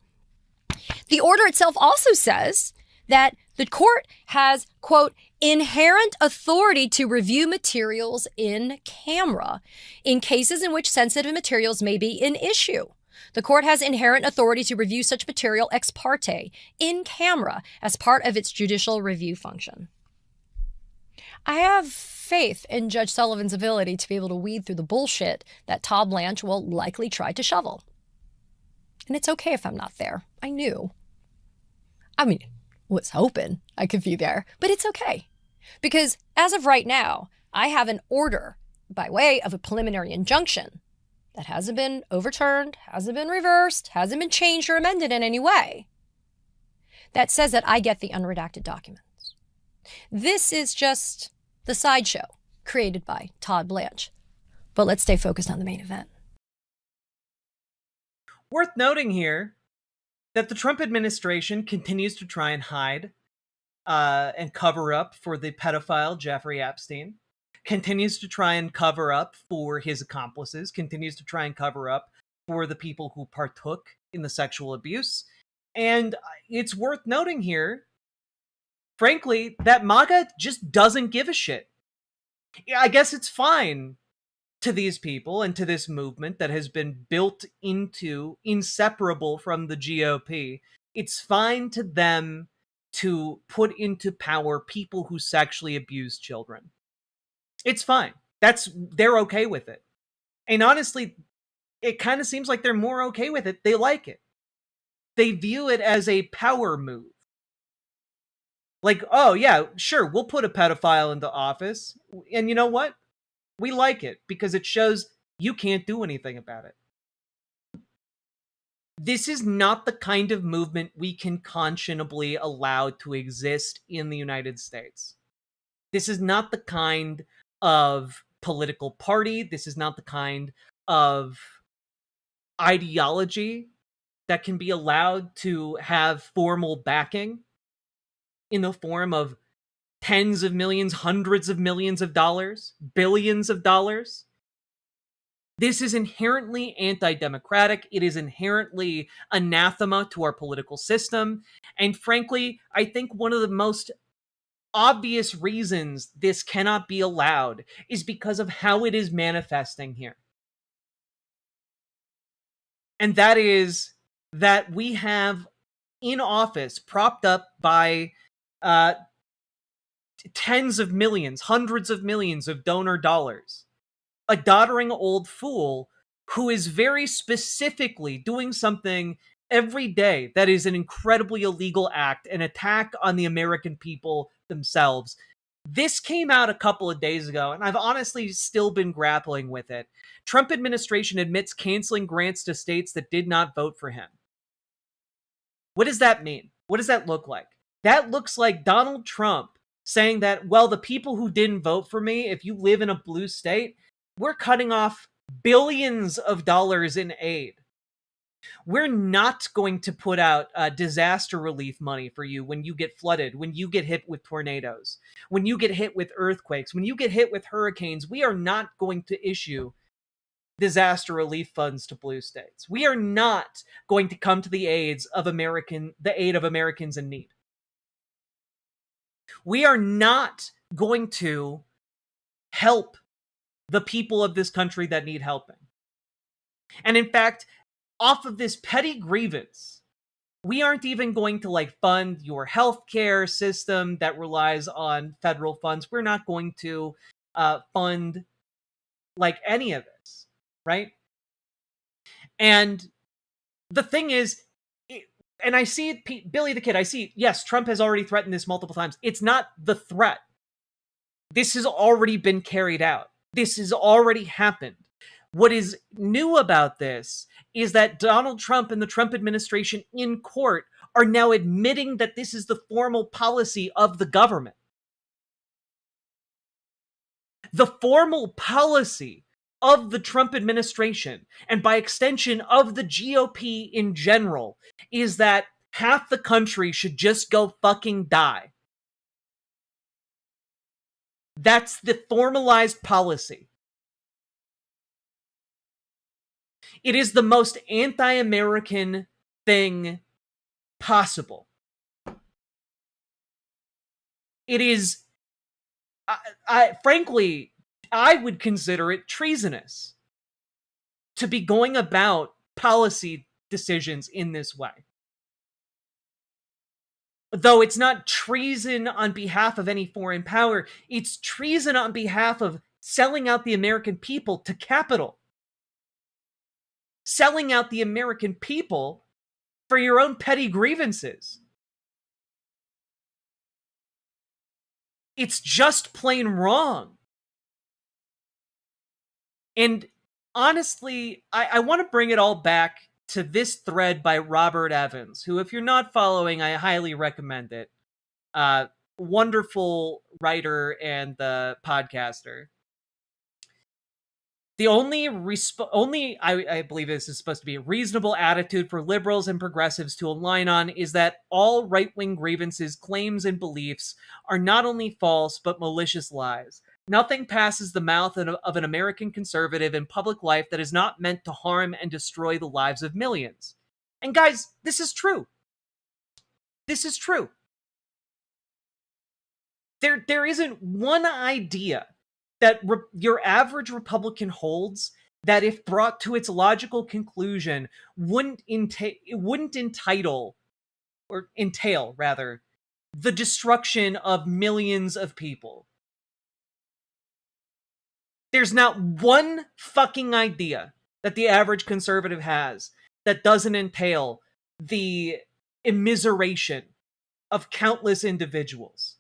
The order itself also says that the court has, quote, inherent authority to review materials in camera in cases in which sensitive materials may be an issue. The court has inherent authority to review such material ex parte, in camera, as part of its judicial review function. I have faith in Judge Sullivan's ability to be able to weed through the bullshit that Todd Blanche will likely try to shovel. And it's okay if I'm not there. I knew. Was hoping I could be there, but it's okay. Because as of right now, I have an order by way of a preliminary injunction that hasn't been overturned, hasn't been reversed, hasn't been changed or amended in any way, that says that I get the unredacted documents. This is just the sideshow created by Todd Blanche. But let's stay focused on the main event. Worth noting here that the Trump administration continues to try and hide and cover up for the pedophile Jeffrey Epstein, continues to try and cover up for his accomplices, continues to try and cover up for the people who partook in the sexual abuse. And it's worth noting here, frankly, that MAGA just doesn't give a shit. I guess it's fine to these people and to this movement that has been built into, inseparable from the GOP. It's fine to them to put into power people who sexually abuse children. It's fine. They're okay with it. And honestly, it kind of seems like they're more okay with it. They like it. They view it as a power move. Like, oh yeah, sure, we'll put a pedophile into office. And you know what? We like it because it shows you can't do anything about it. This is not the kind of movement we can conscionably allow to exist in the United States. This is not the kind of political party. This is not the kind of ideology that can be allowed to have formal backing in the form of tens of millions, hundreds of millions of dollars, billions of dollars. This is inherently anti-democratic. It is inherently anathema to our political system. And frankly, I think one of the most obvious reasons this cannot be allowed is because of how it is manifesting here. And that is that we have in office, propped up by tens of millions, hundreds of millions of donor dollars, a doddering old fool who is very specifically doing something every day that is an incredibly illegal act, an attack on the American people themselves. This came out a couple of days ago, and I've honestly still been grappling with it. Trump administration admits canceling grants to states that did not vote for him. What does that mean? What does that look like? That looks like Donald Trump saying that, well, the people who didn't vote for me, if you live in a blue state, we're cutting off billions of dollars in aid. We're not going to put out disaster relief money for you when you get flooded, when you get hit with tornadoes, when you get hit with earthquakes, when you get hit with hurricanes. We are not going to issue disaster relief funds to blue states. We are not going to come to the aid of Americans in need. We are not going to help the people of this country that need helping. And in fact, off of this petty grievance, we aren't even going to fund your healthcare system that relies on federal funds. We're not going to fund any of this, right? And the thing is, and I see it, Billy the Kid, I see, yes, Trump has already threatened this multiple times. It's not the threat. This has already been carried out. This has already happened. What is new about this is that Donald Trump and the Trump administration in court are now admitting that this is the formal policy of the government. The formal policy of the Trump administration, and by extension of the GOP in general, is that half the country should just go fucking die. That's the formalized policy. It is the most anti-American thing possible. It is, frankly, I would consider it treasonous to be going about policy decisions in this way. Though it's not treason on behalf of any foreign power, it's treason on behalf of selling out the American people to capital. Selling out the American people for your own petty grievances. It's just plain wrong. And honestly, I want to bring it all back to this thread by Robert Evans, who, if you're not following, I highly recommend it. Wonderful writer and podcaster. The only I believe this is supposed to be a reasonable attitude for liberals and progressives to align on is that all right-wing grievances, claims, and beliefs are not only false, but malicious lies. Nothing passes the mouth of an American conservative in public life that is not meant to harm and destroy the lives of millions. And guys, this is true. This is true. There isn't one idea that your average Republican holds that, if brought to its logical conclusion, wouldn't entail the destruction of millions of people. There's not one fucking idea that the average conservative has that doesn't entail the immiseration of countless individuals.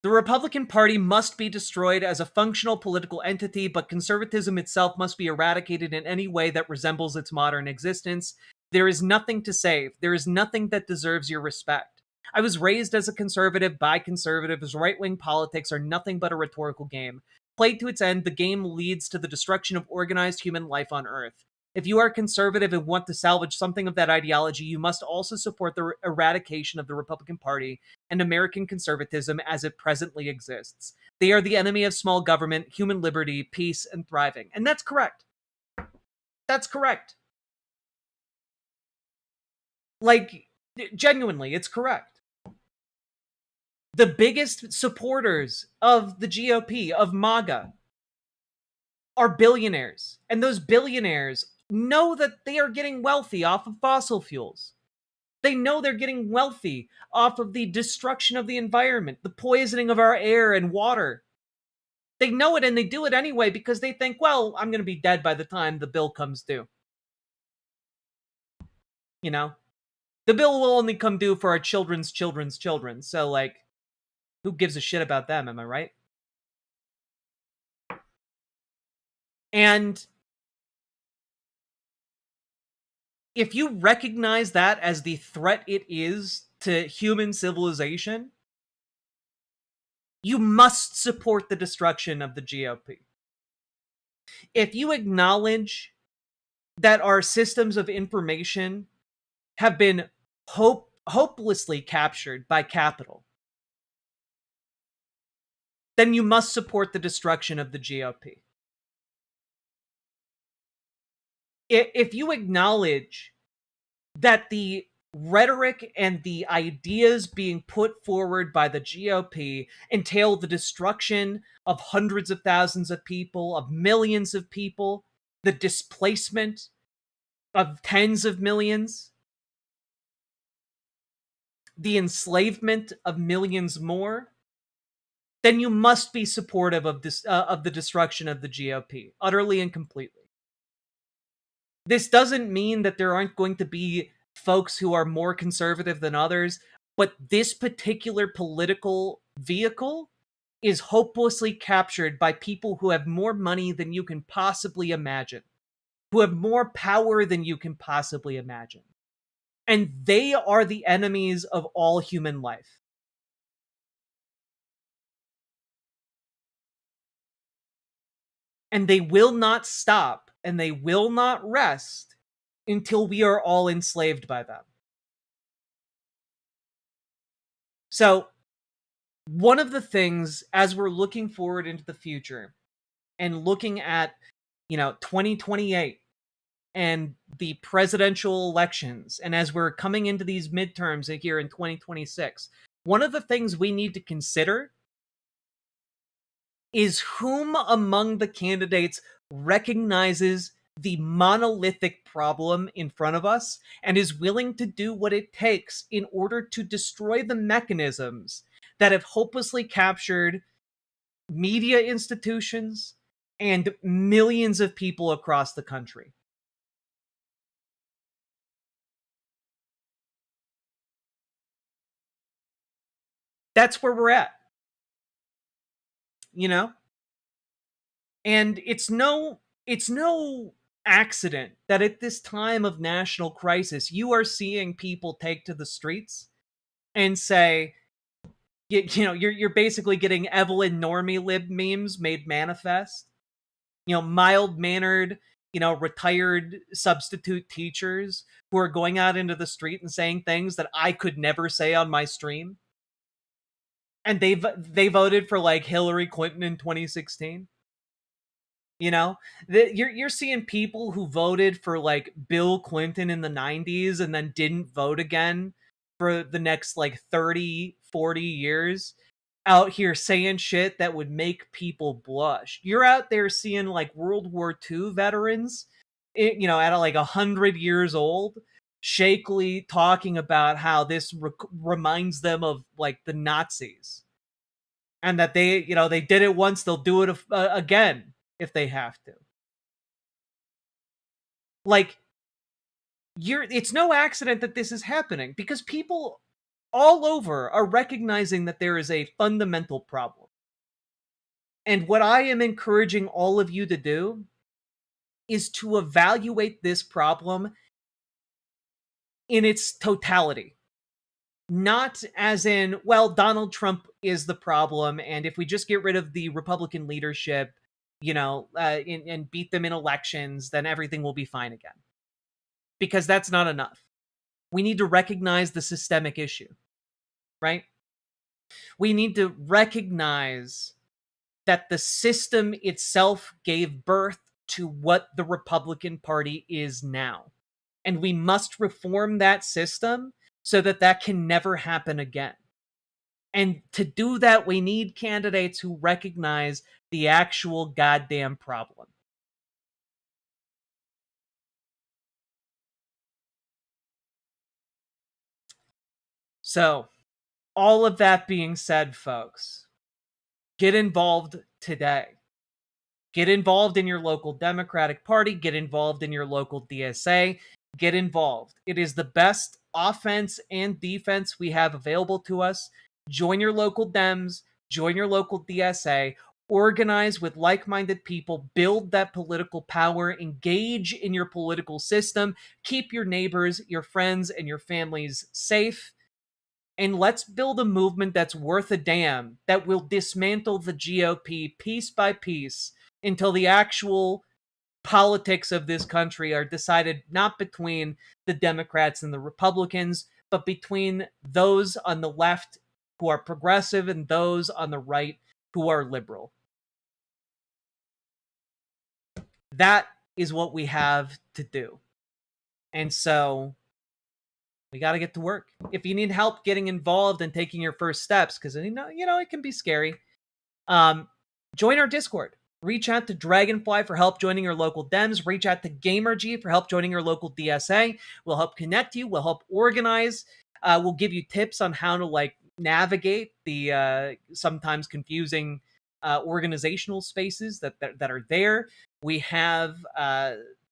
The Republican Party must be destroyed as a functional political entity, but conservatism itself must be eradicated in any way that resembles its modern existence. There is nothing to save. There is nothing that deserves your respect. I was raised as a conservative by conservatives. Right-wing politics are nothing but a rhetorical game. Played to its end, the game leads to the destruction of organized human life on Earth. If you are conservative and want to salvage something of that ideology, you must also support the eradication of the Republican Party and American conservatism as it presently exists. They are the enemy of small government, human liberty, peace, and thriving. And that's correct. That's correct. Genuinely, it's correct. The biggest supporters of the GOP, of MAGA, are billionaires. And those billionaires know that they are getting wealthy off of fossil fuels. They know they're getting wealthy off of the destruction of the environment, the poisoning of our air and water. They know it, and they do it anyway because they think, well, I'm going to be dead by the time the bill comes due. You know? The bill will only come due for our children's children's children. So, who gives a shit about them, am I right? And if you recognize that as the threat it is to human civilization, You must support the destruction of the GOP. If you acknowledge that our systems of information have been hopelessly captured by capital, then you must support the destruction of the GOP. If you acknowledge that the rhetoric and the ideas being put forward by the GOP entail the destruction of hundreds of thousands of people, of millions of people, the displacement of tens of millions, the enslavement of millions more, then you must be supportive of this of the destruction of the GOP, utterly and completely. This doesn't mean that there aren't going to be folks who are more conservative than others, but this particular political vehicle is hopelessly captured by people who have more money than you can possibly imagine, who have more power than you can possibly imagine. And they are the enemies of all human life. And they will not stop, and they will not rest until we are all enslaved by them. So, one of the things, as we're looking forward into the future and looking at, 2028 and the presidential elections, and as we're coming into these midterms here in 2026, one of the things we need to consider is whom among the candidates recognizes the monolithic problem in front of us and is willing to do what it takes in order to destroy the mechanisms that have hopelessly captured media institutions and millions of people across the country. That's where we're at. And it's no accident that at this time of national crisis, you are seeing people take to the streets and say, you're basically getting Evelyn Normie lib memes made manifest. Mild-mannered, retired substitute teachers who are going out into the street and saying things that I could never say on my stream. And they voted for like Hillary Clinton in 2016. You're seeing people who voted for like Bill Clinton in the 90s and then didn't vote again for the next like 30, 40 years out here saying shit that would make people blush. You're out there seeing like World War II veterans, at like 100 years old, shakily talking about how this reminds them of like the Nazis, and that they did it once, they'll do it again if they have to. Like, it's no accident that this is happening, because people all over are recognizing that there is a fundamental problem. And what I am encouraging all of you to do is to evaluate this problem in its totality. Not as in, well, Donald Trump is the problem, and if we just get rid of the Republican leadership, and beat them in elections, then everything will be fine again. Because that's not enough. We need to recognize the systemic issue, right? We need to recognize that the system itself gave birth to what the Republican Party is now. And we must reform that system so that that can never happen again. And to do that, we need candidates who recognize the actual goddamn problem. So, all of that being said, folks, get involved today. Get involved in your local Democratic Party. Get involved in your local DSA. Get involved. It is the best offense and defense we have available to us. Join your local Dems. Join your local DSA. Organize with like-minded people. Build that political power. Engage in your political system. Keep your neighbors, your friends, and your families safe. And let's build a movement that's worth a damn, that will dismantle the GOP piece by piece until the actual politics of this country are decided not between the Democrats and the Republicans, but between those on the left who are progressive and those on the right who are liberal. That is what we have to do. And so we got to get to work. If you need help getting involved and taking your first steps, because you know it can be scary, join our Discord. Reach out to Dragonfly for help joining your local Dems. Reach out to GamerG for help joining your local DSA. We'll help connect you. We'll help organize. We'll give you tips on how to navigate the sometimes confusing organizational spaces that are there. We have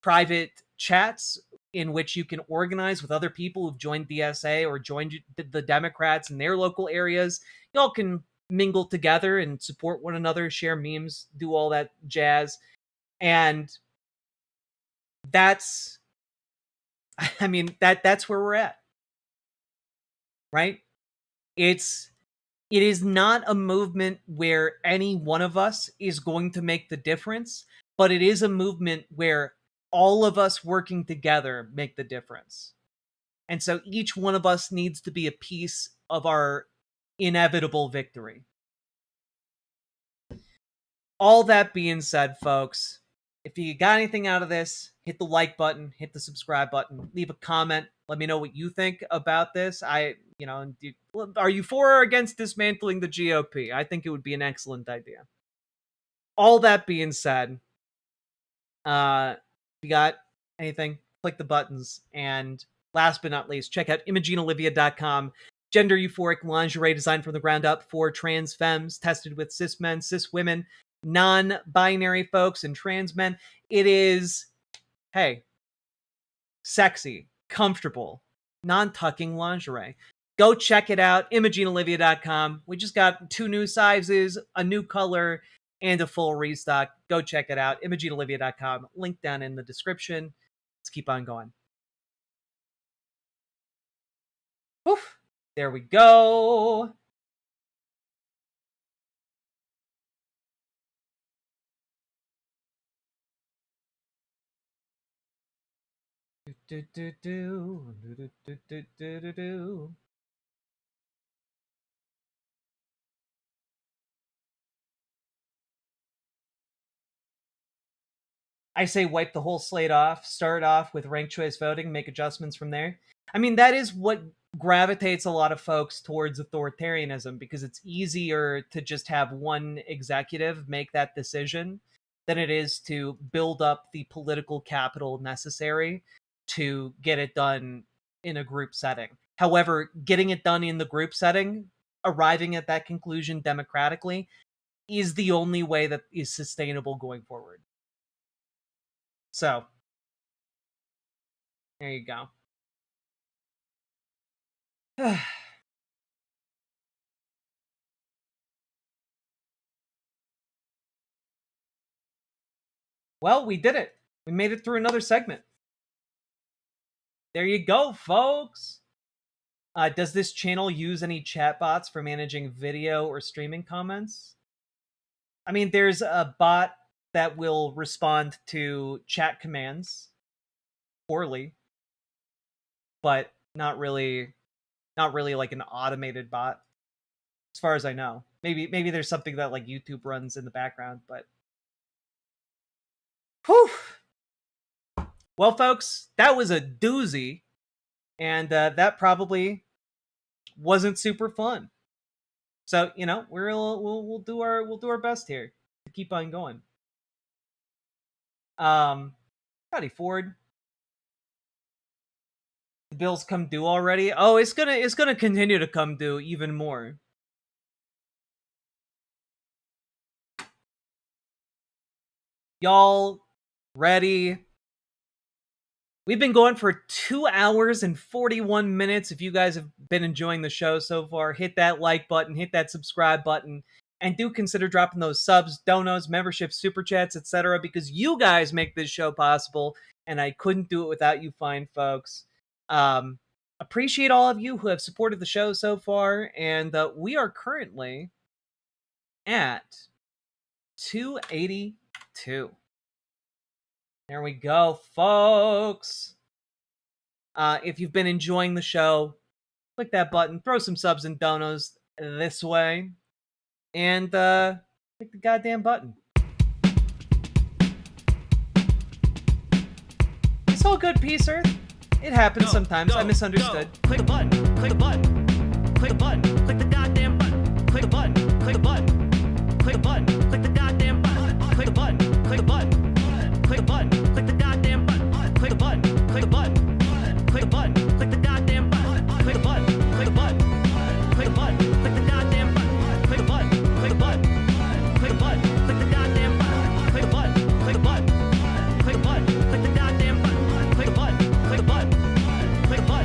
private chats in which you can organize with other people who've joined DSA or joined the Democrats in their local areas. Y'all can mingle together and support one another, share memes, do all that jazz. And that's where we're at. Right? It is not a movement where any one of us is going to make the difference, but it is a movement where all of us working together make the difference. And so each one of us needs to be a piece of our inevitable victory. All that being said, folks, if you got anything out of this, hit the like button, hit the subscribe button, leave a comment. Let me know what you think about this. Are you for or against dismantling the GOP? I think it would be an excellent idea. All that being said, if you got anything, click the buttons. And last but not least, check out ImogeneOlivia.com. Gender euphoric lingerie designed from the ground up for trans femmes, tested with cis men, cis women, non-binary folks, and trans men. It is, sexy, comfortable, non-tucking lingerie. Go check it out, ImogeneOlivia.com. We just got 2 new sizes, a new color, and a full restock. Go check it out, ImogeneOlivia.com. Link down in the description. Let's keep on going. Oof. There we go. I say wipe the whole slate off, start off with ranked choice voting, make adjustments from there. I mean, that is what gravitates a lot of folks towards authoritarianism, because it's easier to just have one executive make that decision than it is to build up the political capital necessary to get it done in a group setting. However, getting it done in the group setting, arriving at that conclusion democratically, is the only way that is sustainable going forward. So, there you go. Well, we did it. We made it through another segment. There you go, folks. Does this channel use any chatbots for managing video or streaming comments? I mean, there's a bot that will respond to chat commands poorly, but not really like an automated bot, as far as I know. Maybe there's something that like YouTube runs in the background, but whew. Well, folks, that was a doozy, and that probably wasn't super fun. So we'll do our best here to keep on going. Howdy, Ford. The bills come due already. Oh, it's gonna continue to come due even more. Y'all ready? We've been going for 2 hours and 41 minutes. If you guys have been enjoying the show so far, hit that like button, hit that subscribe button, and do consider dropping those subs, donos, memberships, super chats, etc., because you guys make this show possible, and I couldn't do it without you fine folks. appreciate all of you who have supported the show so far, and we are currently at 282. There we go, folks. If you've been enjoying the show, click that button, throw some subs and donos this way, and click the goddamn button. It's all good, Peace Earth. It happens sometimes. I misunderstood. Click a button. Click a button. Click a button. Click the goddamn button. Click a button. Click a button. Click a button. Click the goddamn button. Click a button. Click a button. Click a button. Click the goddamn button. Click a button. Click a button. Click a button. Click the goddamn button. Click a button. Click a button. Click a button. Click the goddamn button. Click a button. Click a button. Click a button. Click the goddamn button. Click a button. Click a button. Click a button. Click the goddamn button. Click a button. Click a button. Click a button. Click the goddamn button. Click button. Click button. Click button. Click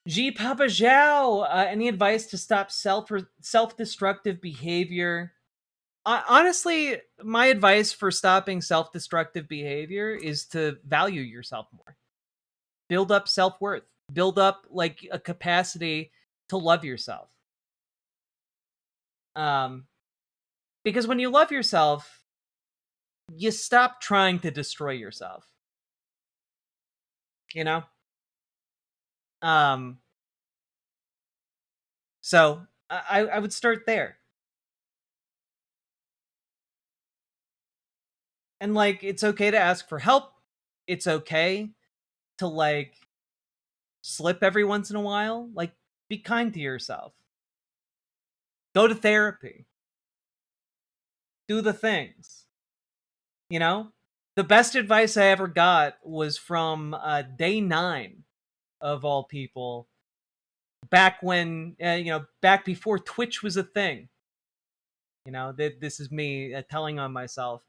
G Papa Zhao, any advice to stop self-destructive behavior? Honestly, my advice for stopping self-destructive behavior is to value yourself more. Build up self-worth. Build up like a capacity to love yourself. Because when you love yourself, you stop trying to destroy yourself. You know? So I would start there. And like, it's okay to ask for help. It's okay to like slip every once in a while. Like, be kind to yourself. Go to therapy. Do the things. You know? The best advice I ever got was from Day 9 of all people. Back when, back before Twitch was a thing. You know, this is me telling on myself.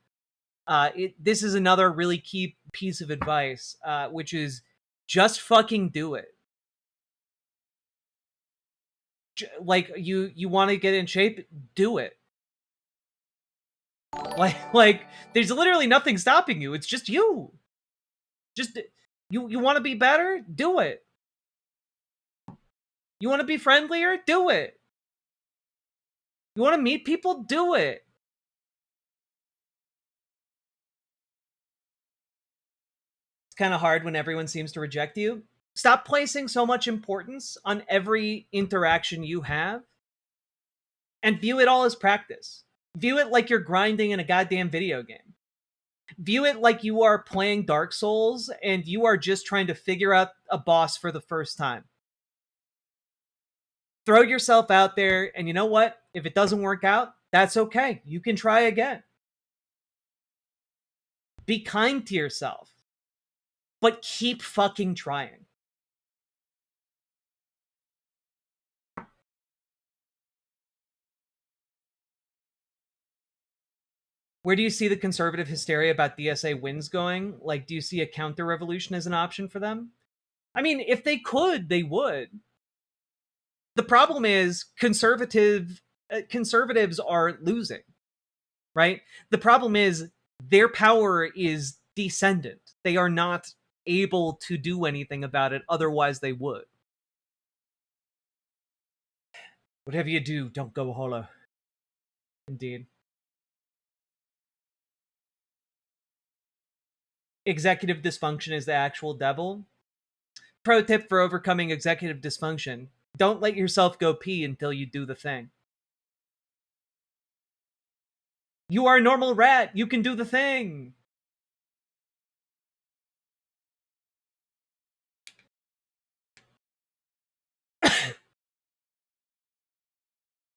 This is another really key piece of advice, which is just fucking do it. Like, you want to get in shape, do it. Like there's literally nothing stopping you. It's just you. Just you want to be better, do it. You want to be friendlier, do it. You want to meet people, do it. It's kind of hard when everyone seems to reject you. Stop placing so much importance on every interaction you have and view it all as practice. View it like you're grinding in a goddamn video game. View it like you are playing Dark Souls and you are just trying to figure out a boss for the first time. Throw yourself out there, and you know what? If it doesn't work out, that's okay. You can try again. Be kind to yourself, but keep fucking trying. Where do you see the conservative hysteria about DSA wins going? Like, do you see a counter-revolution as an option for them? I mean, if they could, they would. The problem is conservatives are losing, right? The problem is their power is descendant. They are not able to do anything about it, otherwise they would. Whatever you do, don't go hollow. Indeed. Executive dysfunction is the actual devil. Pro tip for overcoming executive dysfunction: don't let yourself go pee until you do the thing. You are a normal rat. You can do the thing.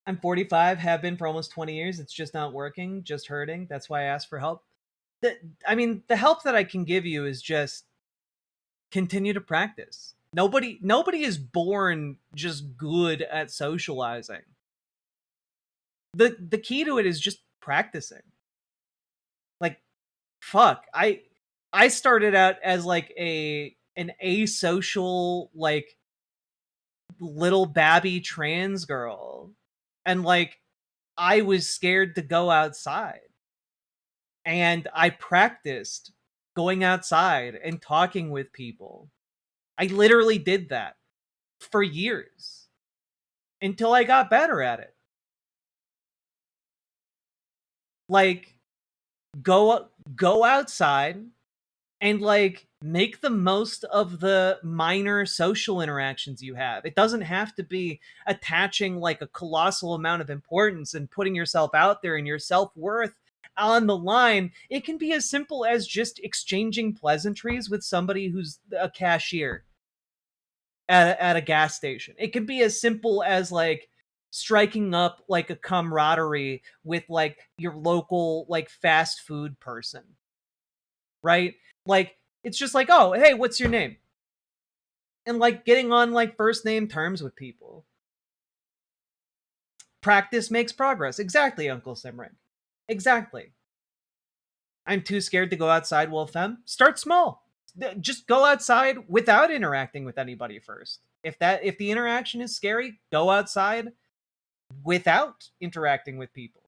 I'm 45, have been for almost 20 years. It's just not working, just hurting. That's why I asked for help. The help that I can give you is just continue to practice. Nobody is born just good at socializing. The key to it is just practicing. Like, fuck, I started out as like a an asocial, like, little babby trans girl. And, like, I was scared to go outside. And I practiced going outside and talking with people. I literally did that for years until I got better at it. Like, go outside and, like, make the most of the minor social interactions you have. It doesn't have to be attaching, like, a colossal amount of importance and putting yourself out there and your self-worth on the line. It can be as simple as just exchanging pleasantries with somebody who's a cashier at a gas station. It can be as simple as, like, striking up, like, a camaraderie with, like, your local, like, fast food person, right? Like, it's just like, oh, hey, what's your name? And, like, getting on, like, first name terms with people. Practice makes progress. Exactly, Uncle Simric. Exactly. I'm too scared to go outside, well, femme. Start small. Just go outside without interacting with anybody first. If the interaction is scary, go outside without interacting with people.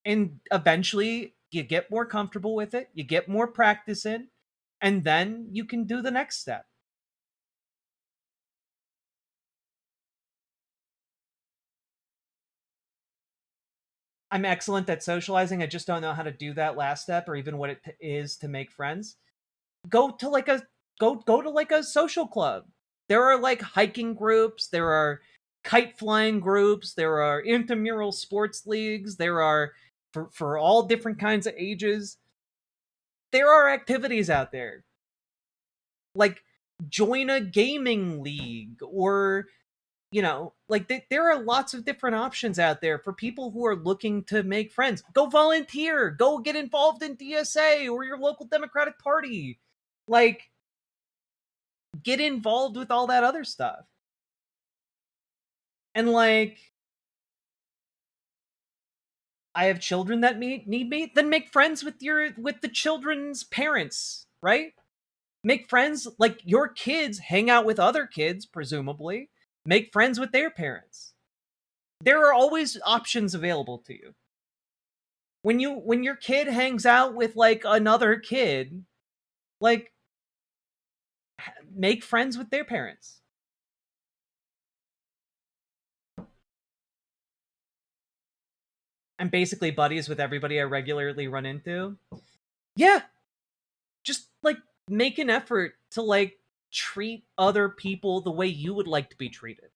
And eventually you get more comfortable with it, you get more practice in, and then you can do the next step. I'm excellent at socializing. I just don't know how to do that last step or even what it is to make friends. Go to like a social club. There are, like, hiking groups, there are kite flying groups, there are intramural sports leagues, there are for all different kinds of ages. There are activities out there. Like, join a gaming league, or, you know, like, there are lots of different options out there for people who are looking to make friends. Go volunteer, go get involved in DSA or your local Democratic Party. Like, get involved with all that other stuff. And, like, I have children that need me, then make friends with the children's parents, right? Make friends, like, your kids hang out with other kids, presumably. Make friends with their parents. There are always options available to you. When your kid hangs out with, like, another kid, like, make friends with their parents. I'm basically buddies with everybody I regularly run into. Yeah. Just, like, make an effort to, like, treat other people the way you would like to be treated.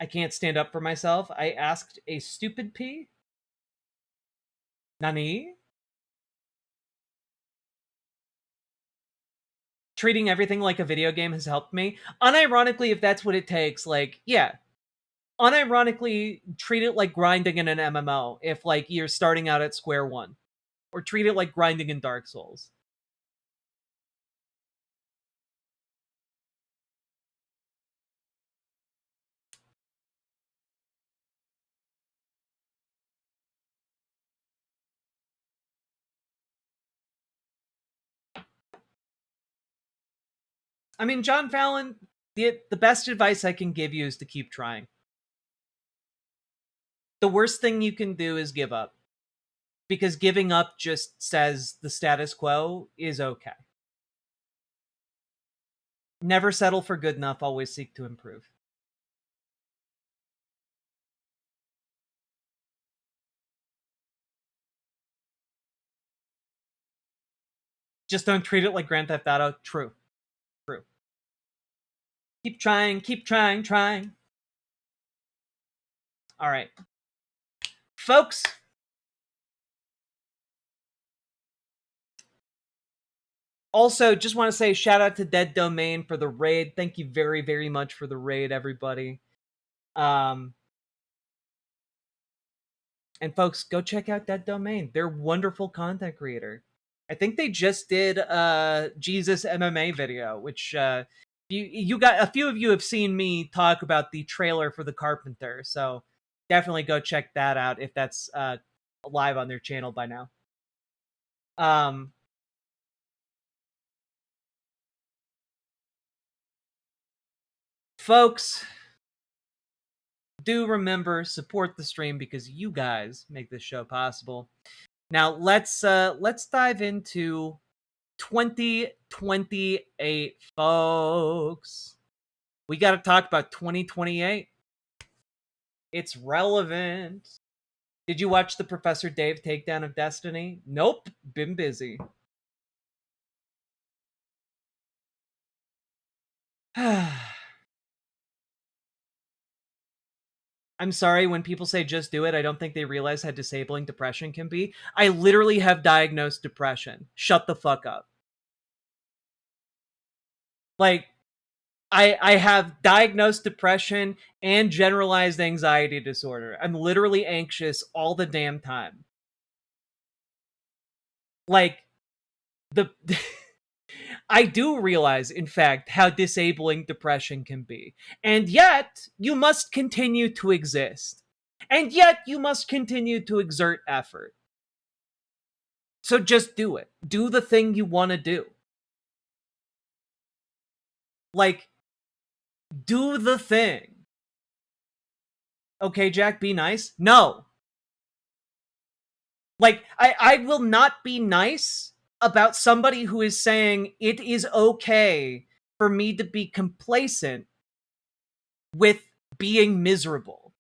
I can't stand up for myself. I asked a stupid pee. Nani? Treating everything like a video game has helped me. Unironically, if that's what it takes, like, yeah. Unironically, treat it like grinding in an MMO if, like, you're starting out at square one. Or treat it like grinding in Dark Souls. I mean, John Fallon, the best advice I can give you is to keep trying. The worst thing you can do is give up. Because giving up just says the status quo is okay. Never settle for good enough, always seek to improve. Just don't treat it like Grand Theft Auto. True. True. Keep trying, trying. All right. Folks, also, just want to say shout out to Dead Domain for the raid. Thank you very, very much for the raid, everybody. And folks, go check out Dead Domain. They're a wonderful content creator. I think they just did a Jesus MMA video, which you got a few of you have seen me talk about the trailer for The Carpenter, so definitely go check that out if that's live on their channel by now. Folks, do remember, support the stream because you guys make this show possible. Now let's dive into 2028, folks. We got to talk about 2028. It's relevant. Did you watch the Professor Dave takedown of Destiny? Nope, been busy. I'm sorry, when people say just do it, I don't think they realize how disabling depression can be. I literally have diagnosed depression. Shut the fuck up. Like, I have diagnosed depression and generalized anxiety disorder. I'm literally anxious all the damn time. Like, I do realize, in fact, how disabling depression can be. And yet, you must continue to exist. And yet, you must continue to exert effort. So just do it. Do the thing you want to do. Like, do the thing. Okay, Jack, be nice? No. Like, I will not be nice about somebody who is saying it is okay for me to be complacent with being miserable.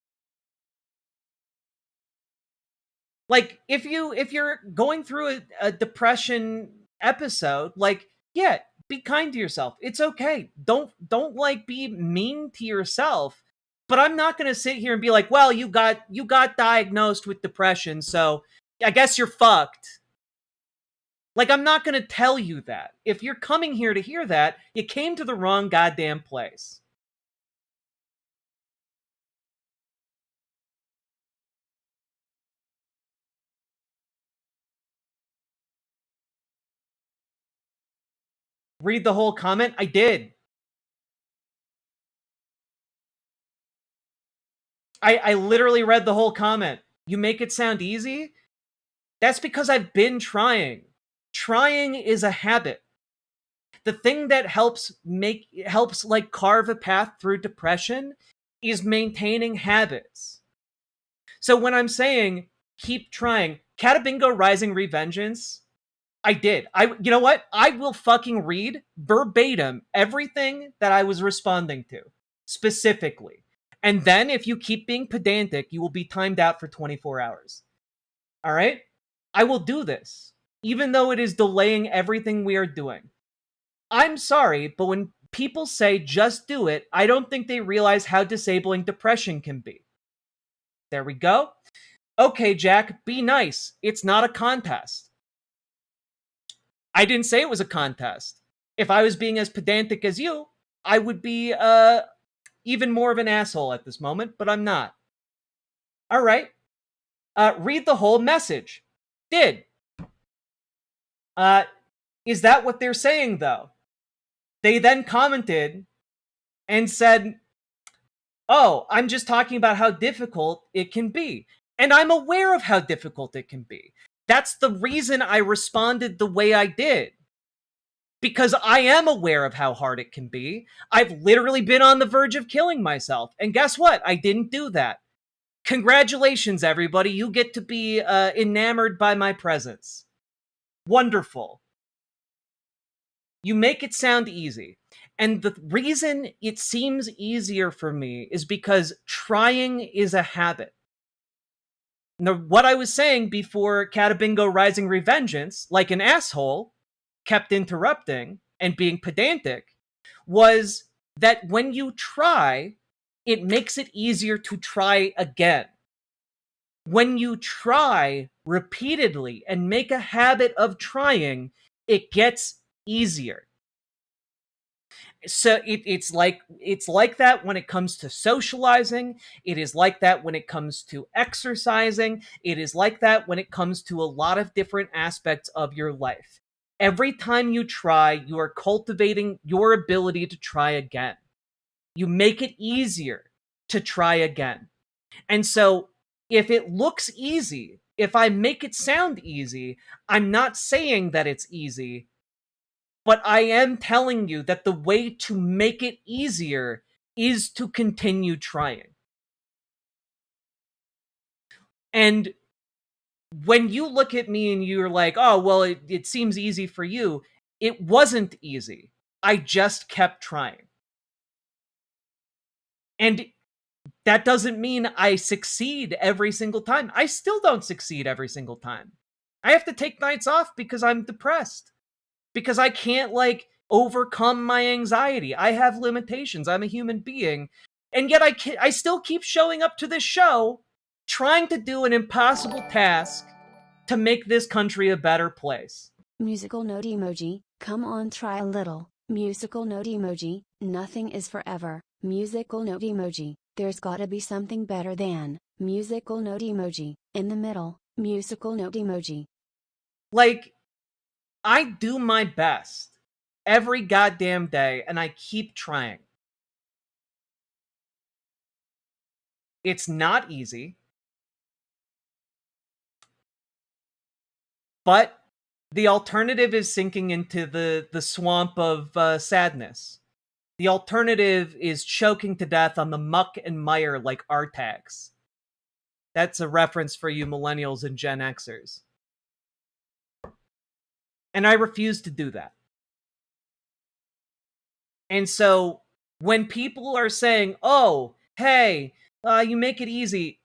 Like, if you're going through a depression episode, like, yeah, be kind to yourself. It's okay. Don't like be mean to yourself. But I'm not going to sit here and be like, well, you got diagnosed with depression, so I guess you're fucked. Like, I'm not going to tell you that. If you're coming here to hear that, you came to the wrong goddamn place. Read the whole comment? I did. I literally read the whole comment. You make it sound easy? That's because I've been trying. Trying is a habit. The thing that helps like carve a path through depression is maintaining habits. So when I'm saying keep trying, Catabingo Rising Revengeance, I did. You know what? I will fucking read verbatim everything that I was responding to, specifically. And then if you keep being pedantic, you will be timed out for 24 hours. All right? I will do this, even though it is delaying everything we are doing. I'm sorry, but when people say just do it, I don't think they realize how disabling depression can be. There we go. Okay, Jack, be nice. It's not a contest. I didn't say it was a contest. If I was being as pedantic as you, I would be even more of an asshole at this moment, but I'm not. All right. Read the whole message. Did. Is that what they're saying, though? They then commented and said, oh, I'm just talking about how difficult it can be. And I'm aware of how difficult it can be. That's the reason I responded the way I did. Because I am aware of how hard it can be. I've literally been on the verge of killing myself. And guess what? I didn't do that. Congratulations, everybody. You get to be enamored by my presence. Wonderful. You make it sound easy. And the reason it seems easier for me is because trying is a habit. Now, what I was saying before Catabingo Rising Revengeance, like an asshole, kept interrupting and being pedantic, was that when you try, it makes it easier to try again. When you try repeatedly and make a habit of trying, it gets easier. So it's like that when it comes to socializing. It is like that when it comes to exercising. It is like that when it comes to a lot of different aspects of your life. Every time you try, you are cultivating your ability to try again. You make it easier to try again. And so if it looks easy, if I make it sound easy, I'm not saying that it's easy. But I am telling you that the way to make it easier is to continue trying. And when you look at me and you're like, oh, well, it seems easy for you, it wasn't easy. I just kept trying. And that doesn't mean I succeed every single time. I still don't succeed every single time. I have to take nights off because I'm depressed. Because I can't, overcome my anxiety. I have limitations. I'm a human being. And yet I still keep showing up to this show, trying to do an impossible task to make this country a better place. Musical note emoji, come on try a little. Musical note emoji, nothing is forever. Musical note emoji, there's gotta be something better than. Musical note emoji, in the middle. Musical note emoji. I do my best every goddamn day, and I keep trying. It's not easy. But the alternative is sinking into the swamp of sadness. The alternative is choking to death on the muck and mire like Artax. That's a reference for you millennials and Gen Xers. And I refuse to do that. And so when people are saying, oh, hey, you make it easy,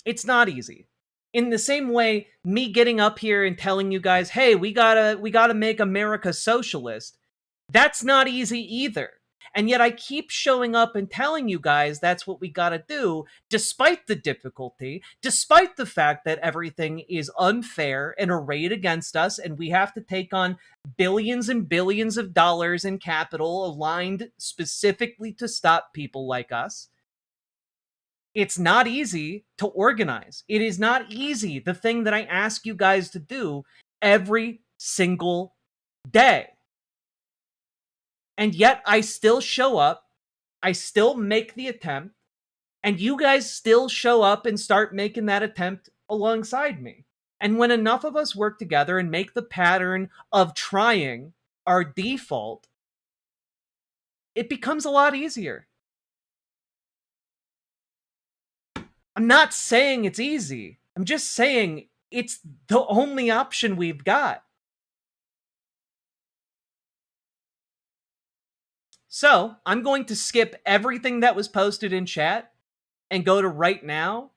it's not easy. In the same way, me getting up here and telling you guys, hey, we gotta make America socialist, that's not easy either. And yet I keep showing up and telling you guys that's what we gotta do, despite the difficulty, despite the fact that everything is unfair and arrayed against us, and we have to take on billions and billions of dollars in capital aligned specifically to stop people like us. It's not easy to organize. It is not easy, the thing that I ask you guys to do every single day. And yet I still show up, I still make the attempt, and you guys still show up and start making that attempt alongside me. And when enough of us work together and make the pattern of trying our default, it becomes a lot easier. I'm not saying it's easy. I'm just saying it's the only option we've got. So, I'm going to skip everything that was posted in chat and go to right now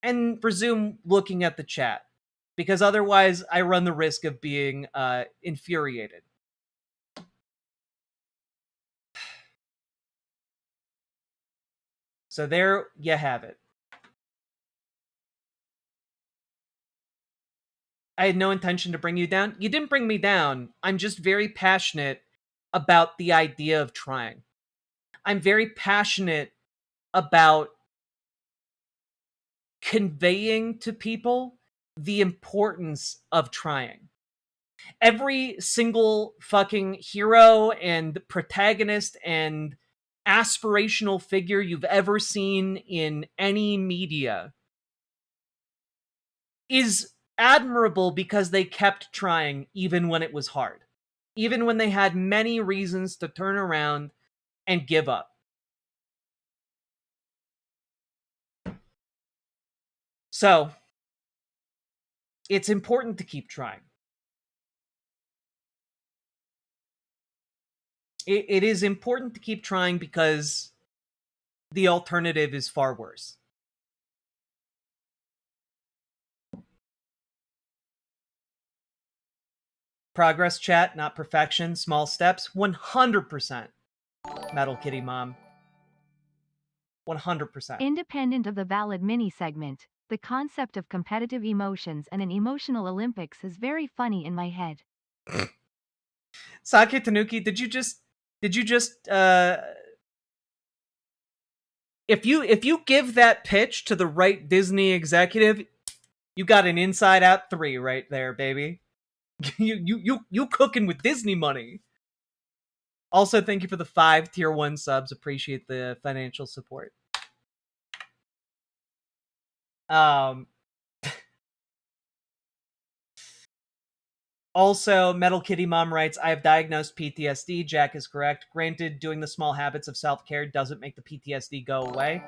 and resume looking at the chat, because otherwise I run the risk of being infuriated. So there you have it. I had no intention to bring you down. You didn't bring me down. I'm just very passionate about the idea of trying. I'm very passionate about conveying to people the importance of trying. Every single fucking hero and protagonist and aspirational figure you've ever seen in any media is admirable because they kept trying even when it was hard, even when they had many reasons to turn around and give up. So, it's important to keep trying. It is important to keep trying because the alternative is far worse. Progress chat, not perfection. Small steps, 100%. Metal Kitty Mom. 100%. Independent of the valid mini segment, the concept of competitive emotions and an emotional Olympics is very funny in my head. Sake Tanuki, did you just Did you just if you give that pitch to the right Disney executive, you got an Inside Out 3 right there, baby. you cooking with Disney money. Also, thank you for the 5 tier 1 subs. Appreciate the financial support. Also, Metal Kitty Mom writes, I have diagnosed PTSD. Jack is correct. Granted, doing the small habits of self-care doesn't make the PTSD go away.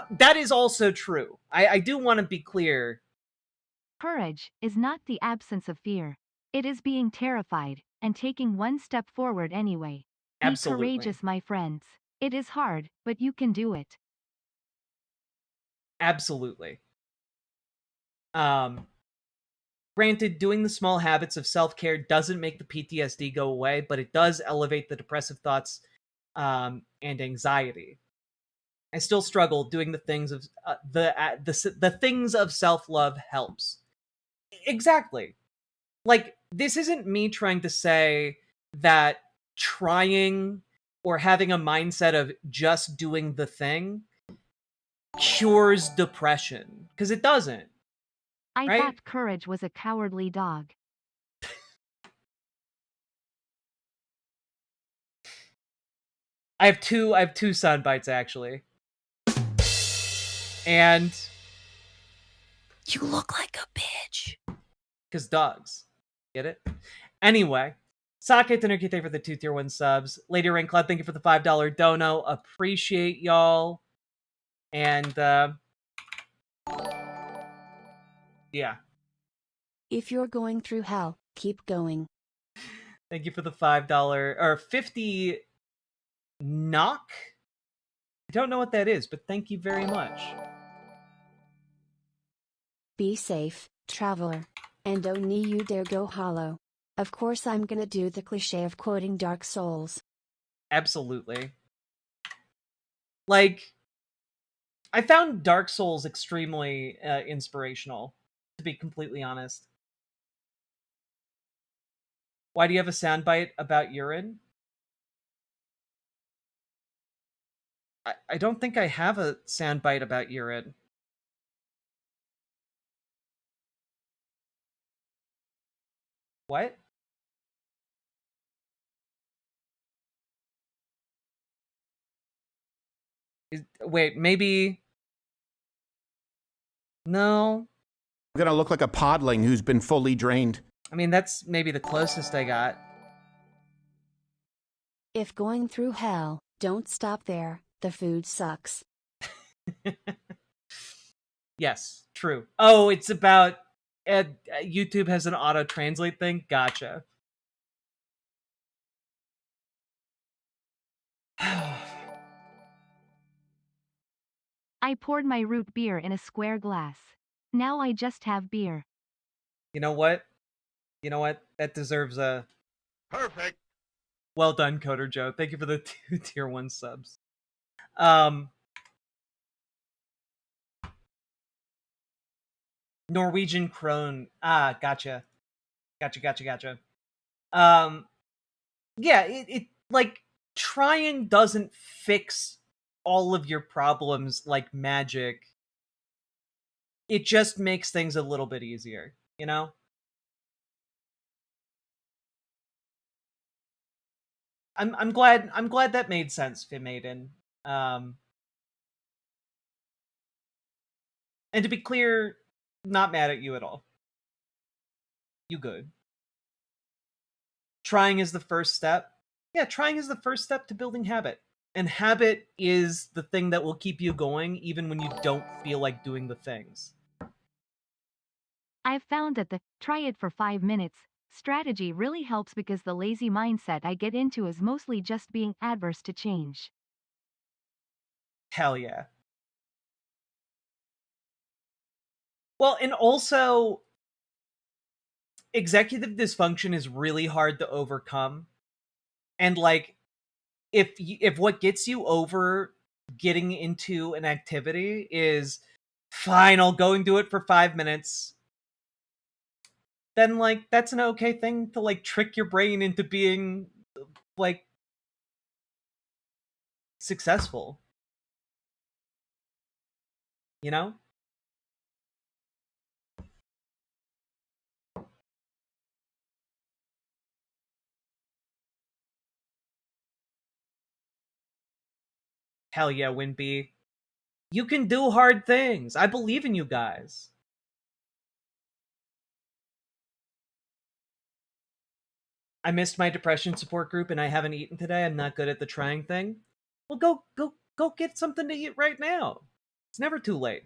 That is also true. I do want to be clear. Courage is not the absence of fear. It is being terrified and taking one step forward anyway. Absolutely. Be courageous, my friends. It is hard, but you can do it. Absolutely. Granted, doing the small habits of self-care doesn't make the PTSD go away, but it does elevate the depressive thoughts and anxiety. I still struggle doing the things of the things of self-love helps. Exactly. Like, this isn't me trying to say that trying or having a mindset of just doing the thing cures depression, because it doesn't. I right? thought courage was a cowardly dog. I have two sound bites actually. And you look like a bitch. Because dogs. Get it? Anyway. Sake Tanukite for the 2 tier 1 subs. Lady Rain Cloud, thank you for the $5 dono. Appreciate y'all. And yeah. If you're going through hell, keep going. Thank you for the $5 or 50 knock. I don't know what that is, but thank you very much. Be safe, traveler. And don't you dare go hollow. Of course I'm gonna do the cliche of quoting Dark Souls. Absolutely. Like, I found Dark Souls extremely inspirational, to be completely honest. Why do you have a soundbite about urine? I don't think I have a soundbite about urine. What? Wait, maybe... No. I'm gonna look like a podling who's been fully drained. I mean, that's maybe the closest I got. If going through hell, don't stop there. The food sucks. Yes, true. Oh, it's about... YouTube has an auto-translate thing? Gotcha. I poured my root beer in a square glass. Now I just have beer. You know what? You know what? That deserves a... Perfect. Well done, Coder Joe. Thank you for the 2 tier 1 subs. Norwegian Crone. Ah, gotcha. Gotcha. Yeah, it like, trying doesn't fix all of your problems like magic. It just makes things a little bit easier, you know? I'm glad that made sense, Fimaiden. And to be clear, not mad at you at all. You good. Trying is the first step. Yeah, trying is the first step to building habit. And habit is the thing that will keep you going even when you don't feel like doing the things. I've found that the try it for 5 minutes strategy really helps because the lazy mindset I get into is mostly just being adverse to change. Hell yeah. Well, and also, executive dysfunction is really hard to overcome. And like, if what gets you over getting into an activity is, fine, I'll go and do it for 5 minutes, then like, that's an okay thing to like trick your brain into being like successful. You know? Hell yeah, Winby. You can do hard things. I believe in you guys. I missed my depression support group and I haven't eaten today. I'm not good at the trying thing. Well, go get something to eat right now. It's never too late.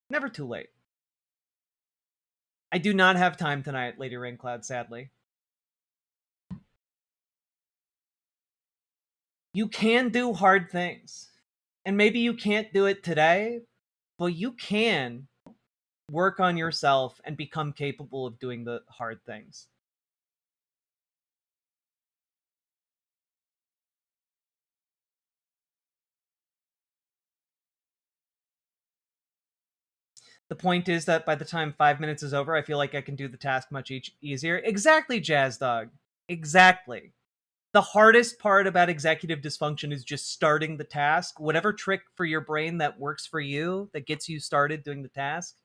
Never too late. I do not have time tonight, Lady Raincloud, sadly. You can do hard things. And maybe you can't do it today, but you can work on yourself and become capable of doing the hard things. The point is that by the time 5 minutes is over, I feel like I can do the task much easier. Exactly, Jazz Dog. Exactly. The hardest part about executive dysfunction is just starting the task. Whatever trick for your brain that works for you, that gets you started doing the task,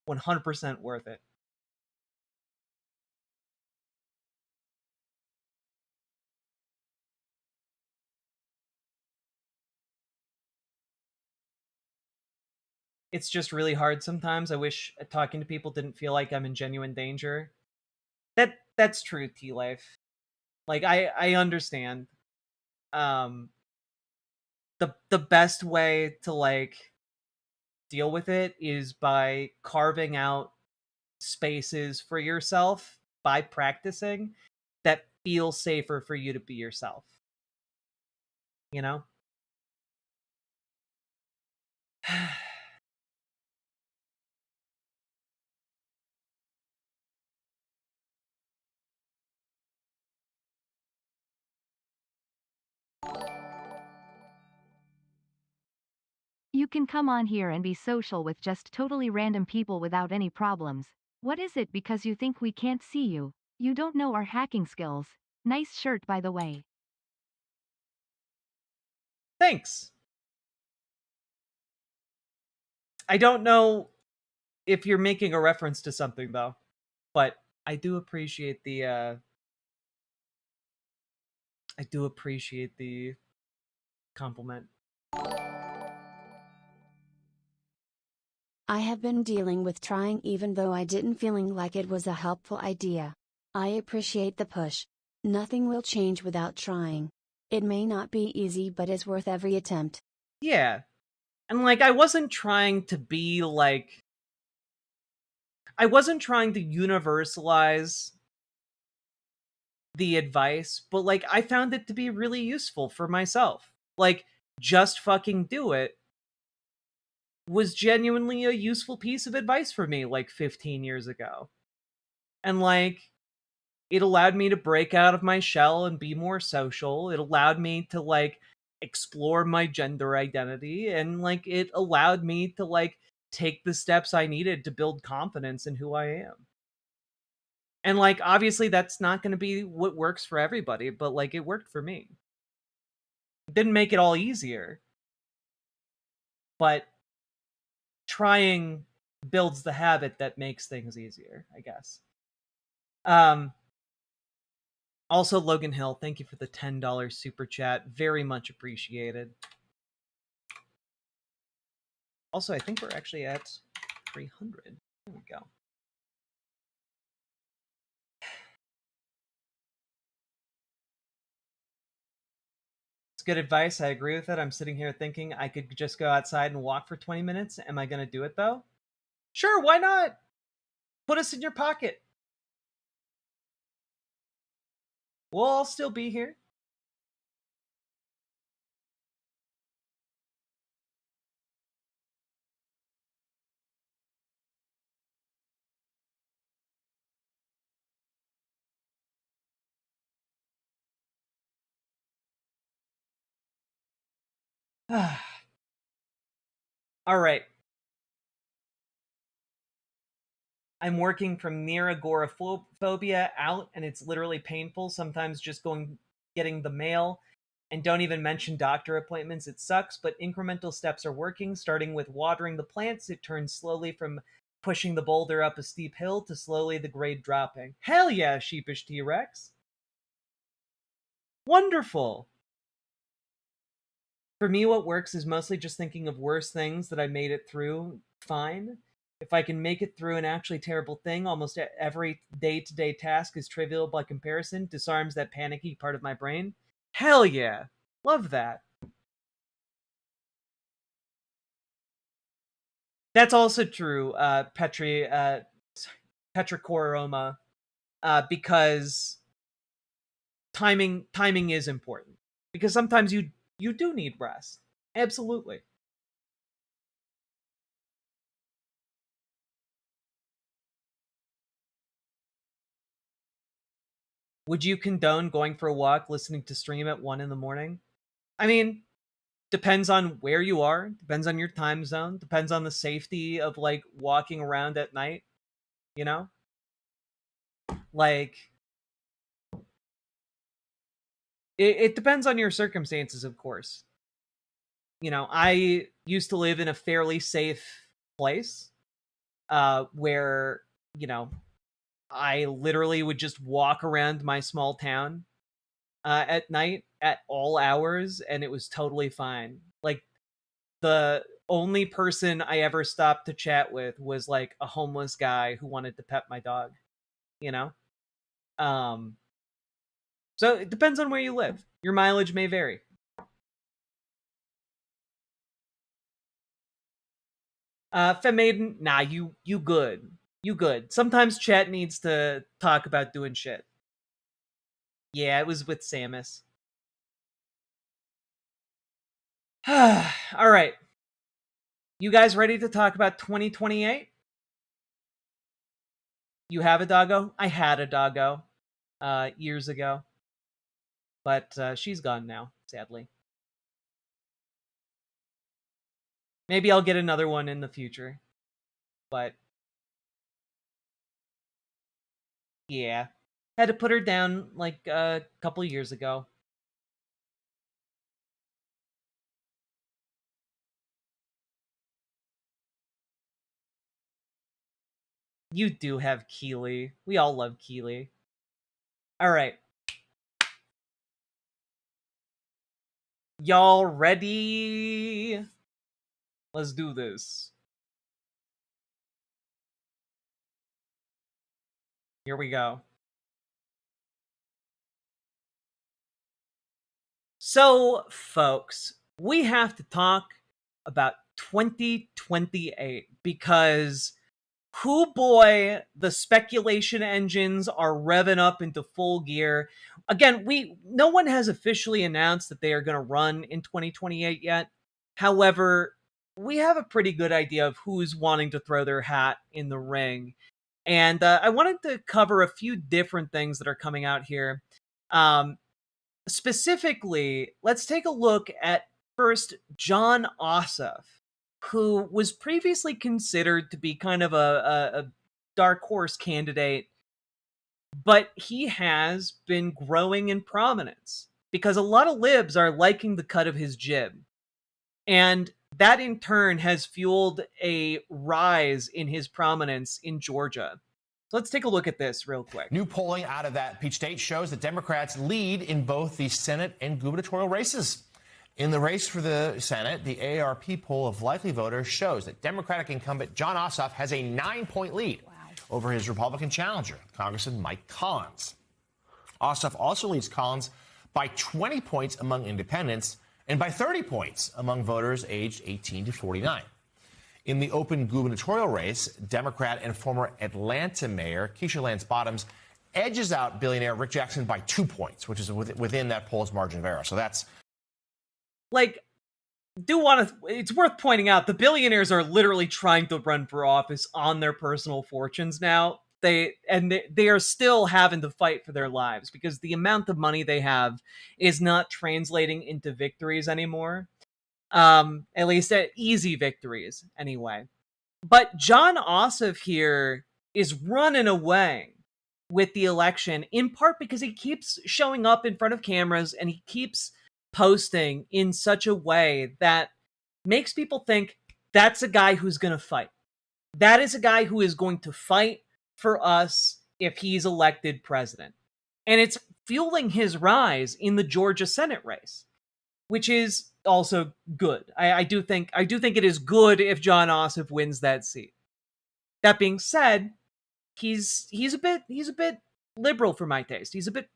100% worth it. It's just really hard sometimes. I wish talking to people didn't feel like I'm in genuine danger. That's true, T-Life. Like, I understand. The best way to, like, deal with it is by carving out spaces for yourself by practicing that feel safer for you to be yourself. You know? You can come on here and be social with just totally random people without any problems. What is it because you think we can't see you? You don't know our hacking skills. Nice shirt, by the way. Thanks. I don't know if you're making a reference to something, though, but I do appreciate the compliment. I have been dealing with trying even though I didn't feeling like it was a helpful idea. I appreciate the push. Nothing will change without trying. It may not be easy but it's worth every attempt. Yeah. And, like, I wasn't trying to be, like... I wasn't trying to universalize the advice, but, like, I found it to be really useful for myself. Like, just fucking do it was genuinely a useful piece of advice for me, like, 15 years ago. And, like, it allowed me to break out of my shell and be more social. It allowed me to, like, explore my gender identity. And, like, it allowed me to, like, take the steps I needed to build confidence in who I am. And, like, obviously that's not going to be what works for everybody, but, like, it worked for me. It didn't make it all easier, but trying builds the habit that makes things easier, I guess. Also, Logan Hill, thank you for the $10 super chat. Very much appreciated. Also, I think we're actually at 300. There we go. It's good advice. I agree with it. I'm sitting here thinking I could just go outside and walk for 20 minutes. Am I going to do it, though? Sure, why not? Put us in your pocket. We'll all still be here. All right. I'm working from near agoraphobia out, and it's literally painful. Sometimes just getting the mail And don't even mention doctor appointments. It sucks, but incremental steps are working, starting with watering the plants. It turns slowly from pushing the boulder up a steep hill to slowly the grade dropping. Hell yeah, sheepish T-Rex. Wonderful. For me, what works is mostly just thinking of worse things that I made it through fine. If I can make it through an actually terrible thing, almost every day-to-day task is trivial by comparison, disarms that panicky part of my brain. Hell yeah. Love that. That's also true, Petricoroma, because timing is important. Because sometimes you do need rest. Absolutely. Would you condone going for a walk, listening to stream at 1 in the morning? I mean, depends on where you are, depends on your time zone, depends on the safety of like walking around at night, you know? Like it depends on your circumstances, of course. You know, I used to live in a fairly safe place, where, you know, I literally would just walk around my small town at night at all hours, and it was totally fine. Like, the only person I ever stopped to chat with was like a homeless guy who wanted to pet my dog, you know? So it depends on where you live. Your mileage may vary. Femmaiden, nah, you good. You good. Sometimes chat needs to talk about doing shit. Yeah, it was with Samus. All right. You guys ready to talk about 2028? You have a doggo? I had a doggo years ago. But she's gone now, sadly. Maybe I'll get another one in the future. But yeah. Had to put her down like a couple years ago. You do have Keely. We all love Keely. All right. Y'all ready? Let's do this. Here we go. So, folks, we have to talk about 2028 because boy, the speculation engines are revving up into full gear. Again, no one has officially announced that they are going to run in 2028 yet. However, we have a pretty good idea of who's wanting to throw their hat in the ring. And I wanted to cover a few different things that are coming out here. Specifically, let's take a look at first John Ossoff, who was previously considered to be kind of a dark horse candidate, but he has been growing in prominence because a lot of libs are liking the cut of his jib. And that in turn has fueled a rise in his prominence in Georgia. So let's take a look at this real quick. New polling out of that Peach State shows that Democrats lead in both the Senate and gubernatorial races. In the race for the Senate, the AARP poll of likely voters shows that Democratic incumbent John Ossoff has a 9-point lead over his Republican challenger, Congressman Mike Collins. Ossoff also leads Collins by 20 points among independents and by 30 points among voters aged 18 to 49. In the open gubernatorial race, Democrat and former Atlanta Mayor Keisha Lance Bottoms edges out billionaire Rick Jackson by 2 points, which is within that poll's margin of error. So that's it's worth pointing out the billionaires are literally trying to run for office on their personal fortunes now. They are still having to fight for their lives because the amount of money they have is not translating into victories anymore. At least at easy victories anyway. But John Ossoff here is running away with the election in part because he keeps showing up in front of cameras and he keeps posting in such a way that makes people think that's a guy who's going to fight. That is a guy who is going to fight for us if he's elected president. And it's fueling his rise in the Georgia Senate race, which is also good. I do think it is good if Jon Ossoff wins that seat. That being said, he's a bit liberal for my taste. He's a bit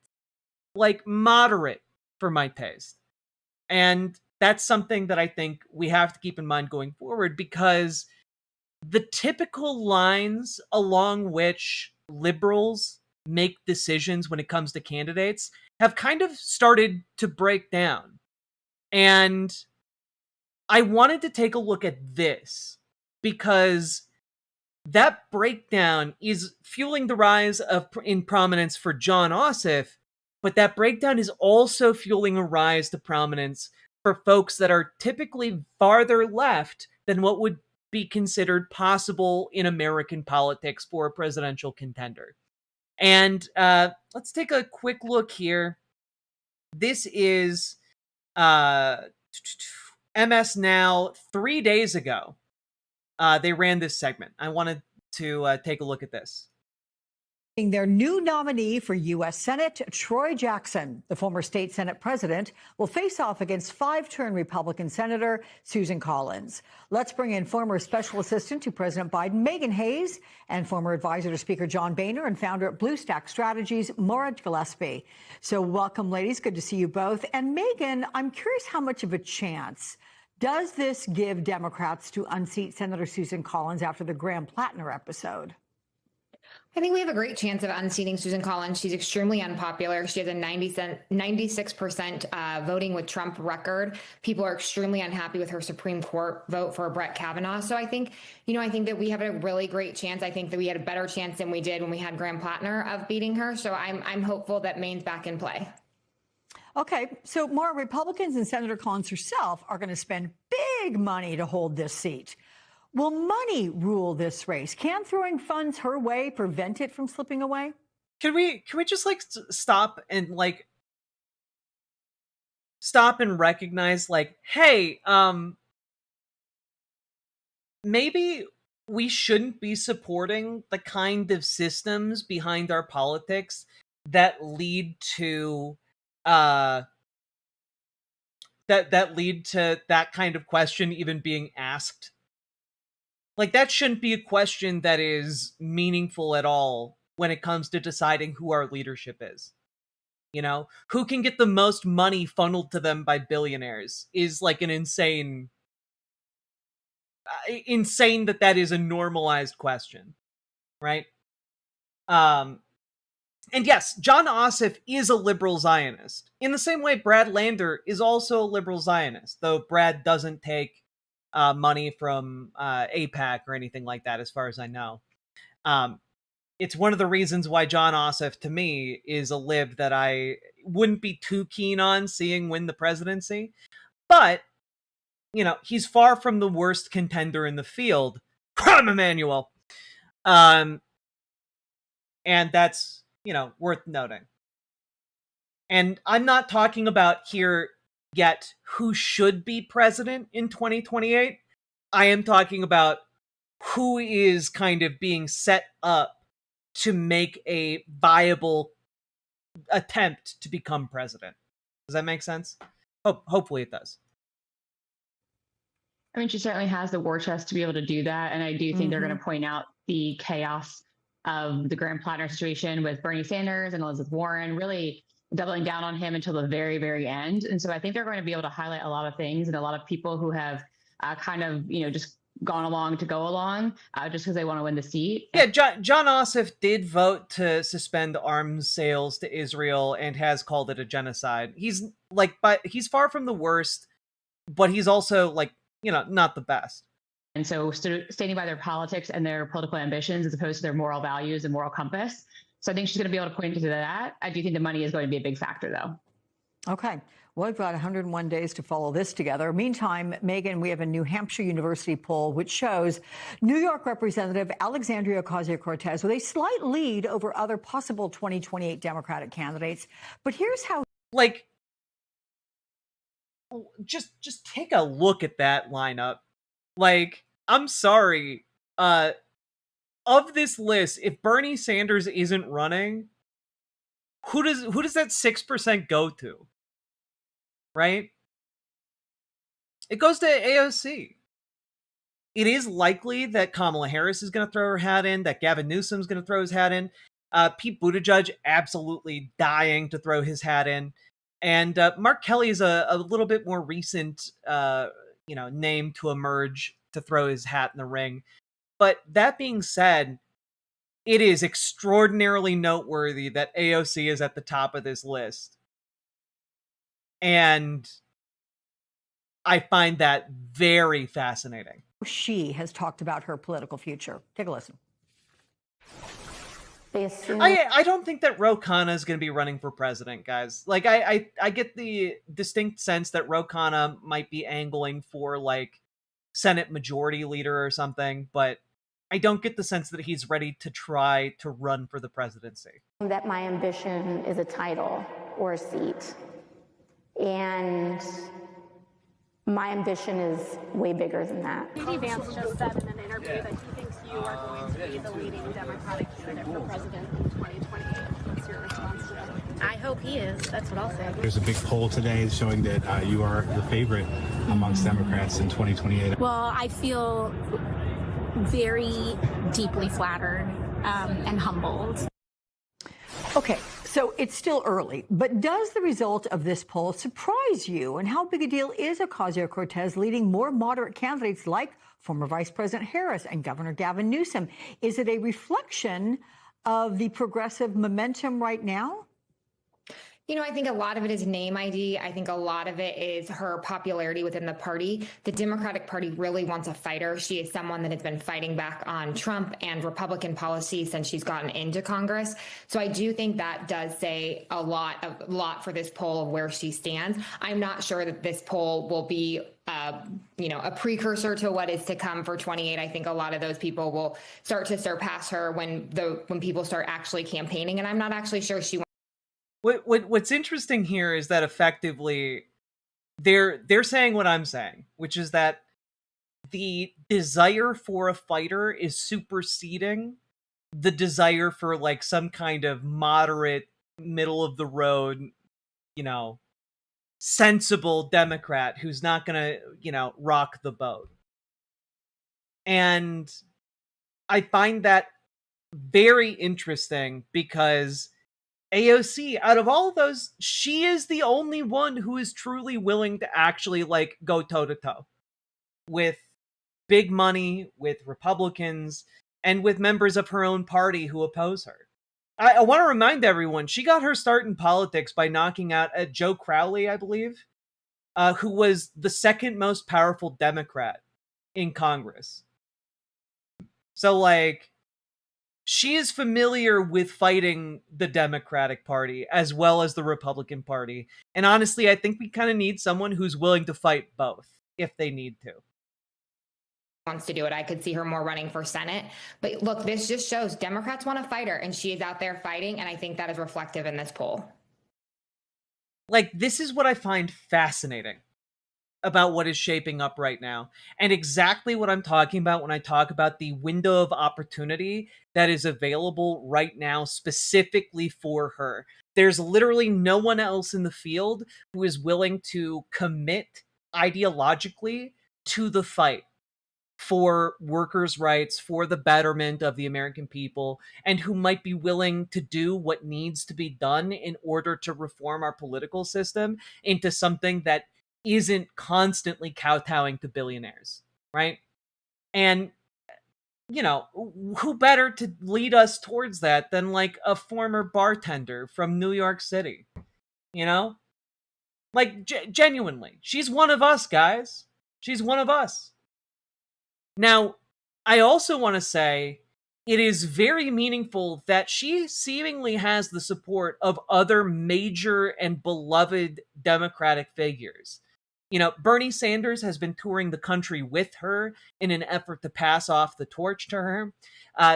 like moderate for my taste. And that's something that I think we have to keep in mind going forward, because the typical lines along which liberals make decisions when it comes to candidates have kind of started to break down. And I wanted to take a look at this because that breakdown is fueling the rise in prominence for Jon Ossoff, but that breakdown is also fueling a rise to prominence for folks that are typically farther left than what would be considered possible in American politics for a presidential contender. And let's take a quick look here. This is MS Now 3 days ago. They ran this segment. I wanted to take a look at this. Their new nominee for U.S. Senate, Troy Jackson, the former state Senate president, will face off against five-term Republican Senator Susan Collins. Let's bring in former special assistant to President Biden, Megan Hayes, and former advisor to Speaker John Boehner and founder at Blue Stack Strategies, Maura Gillespie. So welcome, ladies. Good to see you both. And Megan, I'm curious how much of a chance does this give Democrats to unseat Senator Susan Collins after the Graham Plattner episode? I think we have a great chance of unseating Susan Collins. She's extremely unpopular. She has a 96% voting with Trump record. People are extremely unhappy with her Supreme Court vote for Brett Kavanaugh. So I think that we have a really great chance. I think that we had a better chance than we did when we had Graham Plattner of beating her. So I'm hopeful that Maine's back in play. Okay, so more Republicans and Senator Collins herself are going to spend big money to hold this seat. Will money rule this race? Can throwing funds her way prevent it from slipping away? Can we just stop and recognize hey, maybe we shouldn't be supporting the kind of systems behind our politics that lead to that lead to that kind of question even being asked. That shouldn't be a question that is meaningful at all when it comes to deciding who our leadership is. Who can get the most money funneled to them by billionaires is an insane that is a normalized question, right? And yes, Jon Ossoff is a liberal Zionist. In the same way, Brad Lander is also a liberal Zionist, though Brad doesn't take money from AIPAC or anything like that, as far as I know. It's one of the reasons why Jon Ossoff, to me, is a lib that I wouldn't be too keen on seeing win the presidency. But, he's far from the worst contender in the field. Rahm Emanuel. And that's, worth noting. And I'm not talking about here yet who should be president in 2028. I am talking about who is kind of being set up to make a viable attempt to become president. Does that make sense? Hopefully it does. I mean, she certainly has the war chest to be able to do that. And I do think they're going to point out the chaos of the Graham Plattner situation with Bernie Sanders and Elizabeth Warren, really doubling down on him until the very, very end. And so I think they're going to be able to highlight a lot of things and a lot of people who have kind of, just gone along to go along just because they want to win the seat. Yeah, Jon Ossoff did vote to suspend arms sales to Israel and has called it a genocide. He's but he's far from the worst, but he's also not the best. And so standing by their politics and their political ambitions as opposed to their moral values and moral compass. So I think she's going to be able to point to that. I do think the money is going to be a big factor, though. Okay. Well, we've got 101 days to follow this together. Meantime, Megan, we have a New Hampshire University poll which shows New York Representative Alexandria Ocasio-Cortez with a slight lead over other possible 2028 Democratic candidates. But here's how... just take a look at that lineup. Like, I'm sorry, of this list, if Bernie Sanders isn't running, who does that 6% go to? Right? It goes to AOC. It is likely that Kamala Harris is going to throw her hat in, that Gavin Newsom's going to throw his hat in. Pete Buttigieg absolutely dying to throw his hat in. And Mark Kelly is a little bit more recent name to emerge to throw his hat in the ring. But that being said, it is extraordinarily noteworthy that AOC is at the top of this list. And I find that very fascinating. She has talked about her political future. Take a listen. I don't think that Ro Khanna is going to be running for president, guys. Like, I get the distinct sense that Ro Khanna might be angling for, like, Senate Majority Leader or something, but I don't get the sense that he's ready to try to run for the presidency. That my ambition is a title or a seat. And my ambition is way bigger than that. J.D. Vance just said in an interview that he thinks you are going to be the leading Democratic candidate for president in 2028. What's your response to that? I hope he is. That's what I'll say. There's a big poll today showing that you are the favorite amongst Democrats in 2028. Well, I feel very deeply flattered and humbled. Okay, so it's still early, but does the result of this poll surprise you? And how big a deal is Ocasio-Cortez leading more moderate candidates like former Vice President Harris and Governor Gavin Newsom? Is it a reflection of the progressive momentum right now? You know, I think a lot of it is name ID. I think a lot of it is her popularity within the party. The Democratic Party really wants a fighter. She is someone that has been fighting back on Trump and Republican policy since she's gotten into Congress. So I do think that does say a lot for this poll of where she stands. I'm not sure that this poll will be a precursor to what is to come for 28. I think a lot of those people will start to surpass her when people start actually campaigning. And I'm not actually sure she What's interesting here is that effectively they're saying what I'm saying, which is that the desire for a fighter is superseding the desire for, like, some kind of moderate, middle of the road, sensible Democrat who's not going to, rock the boat. And I find that very interesting because AOC, out of all of those, she is the only one who is truly willing to actually, like, go toe-to-toe with big money, with Republicans, and with members of her own party who oppose her. I want to remind everyone, she got her start in politics by knocking out Joe Crowley, I believe, who was the second most powerful Democrat in Congress. So, like, she is familiar with fighting the Democratic Party as well as the Republican Party. And honestly, I think we kind of need someone who's willing to fight both if they need to. Wants to do it. I could see her more running for Senate. But look, this just shows Democrats want a fighter, and she is out there fighting, and I think that is reflective in this poll. Like, this is what I find fascinating about what is shaping up right now, and exactly what I'm talking about when I talk about the window of opportunity that is available right now specifically for her. There's literally no one else in the field who is willing to commit ideologically to the fight for workers' rights, for the betterment of the American people, and who might be willing to do what needs to be done in order to reform our political system into something that isn't constantly kowtowing to billionaires, right? And, who better to lead us towards that than, like, a former bartender from New York City, Like, genuinely, she's one of us, guys. She's one of us. Now, I also want to say it is very meaningful that she seemingly has the support of other major and beloved Democratic figures. Bernie Sanders has been touring the country with her in an effort to pass off the torch to her.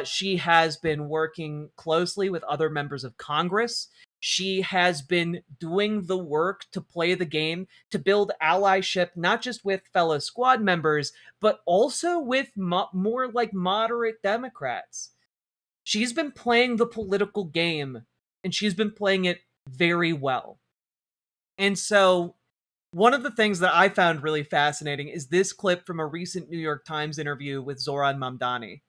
She has been working closely with other members of Congress She has been doing the work to play the game, to build allyship, not just with fellow squad members, but also with more like moderate Democrats. She's been playing the political game, and she's been playing it very well. And so one of the things that I found really fascinating is this clip from a recent New York Times interview with Zoran Mamdani.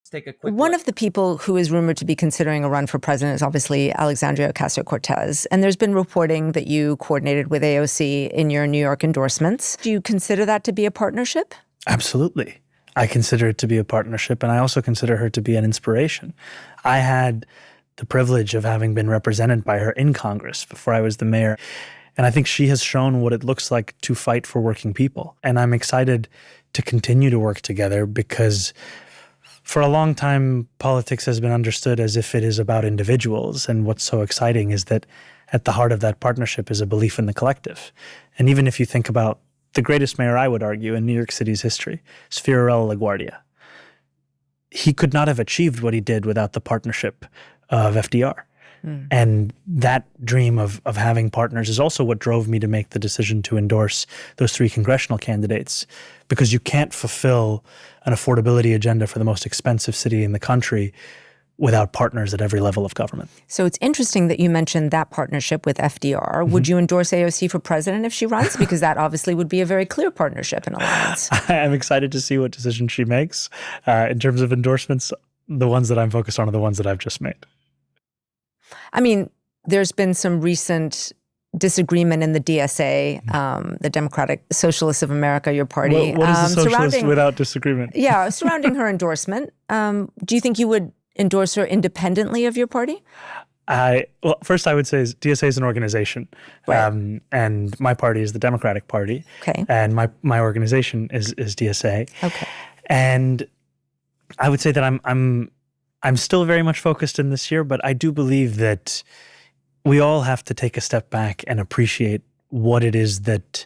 Let's take a quick One look. of the people who is rumored to be considering a run for president is obviously Alexandria Ocasio-Cortez. And there's been reporting that you coordinated with AOC in your New York endorsements. Do you consider that to be a partnership? Absolutely. I consider it to be a partnership, and I also consider her to be an inspiration. I had the privilege of having been represented by her in Congress before I was the mayor. And I think she has shown what it looks like to fight for working people. And I'm excited to continue to work together because for a long time, politics has been understood as if it is about individuals. And what's so exciting is that at the heart of that partnership is a belief in the collective. And even if you think about the greatest mayor, I would argue, in New York City's history, is Fiorello LaGuardia. He could not have achieved what he did without the partnership of FDR. And that dream of having partners is also what drove me to make the decision to endorse those 3 congressional candidates, because you can't fulfill an affordability agenda for the most expensive city in the country without partners at every level of government. So it's interesting that you mentioned that partnership with FDR. Would you endorse AOC for president if she runs? Because that obviously would be a very clear partnership and alliance. I'm excited to see what decision she makes. In terms of endorsements, the ones that I'm focused on are the ones that I've just made. I mean, there's been some recent disagreement in the DSA, the Democratic Socialists of America, your party. What is a socialist without disagreement? Yeah, surrounding her endorsement. Do you think you would endorse her independently of your party? Well, first I would say DSA is an organization, right. And my party is the Democratic Party, okay. And my organization is DSA, okay. And I would say that I'm still very much focused in this year, but I do believe that we all have to take a step back and appreciate what it is that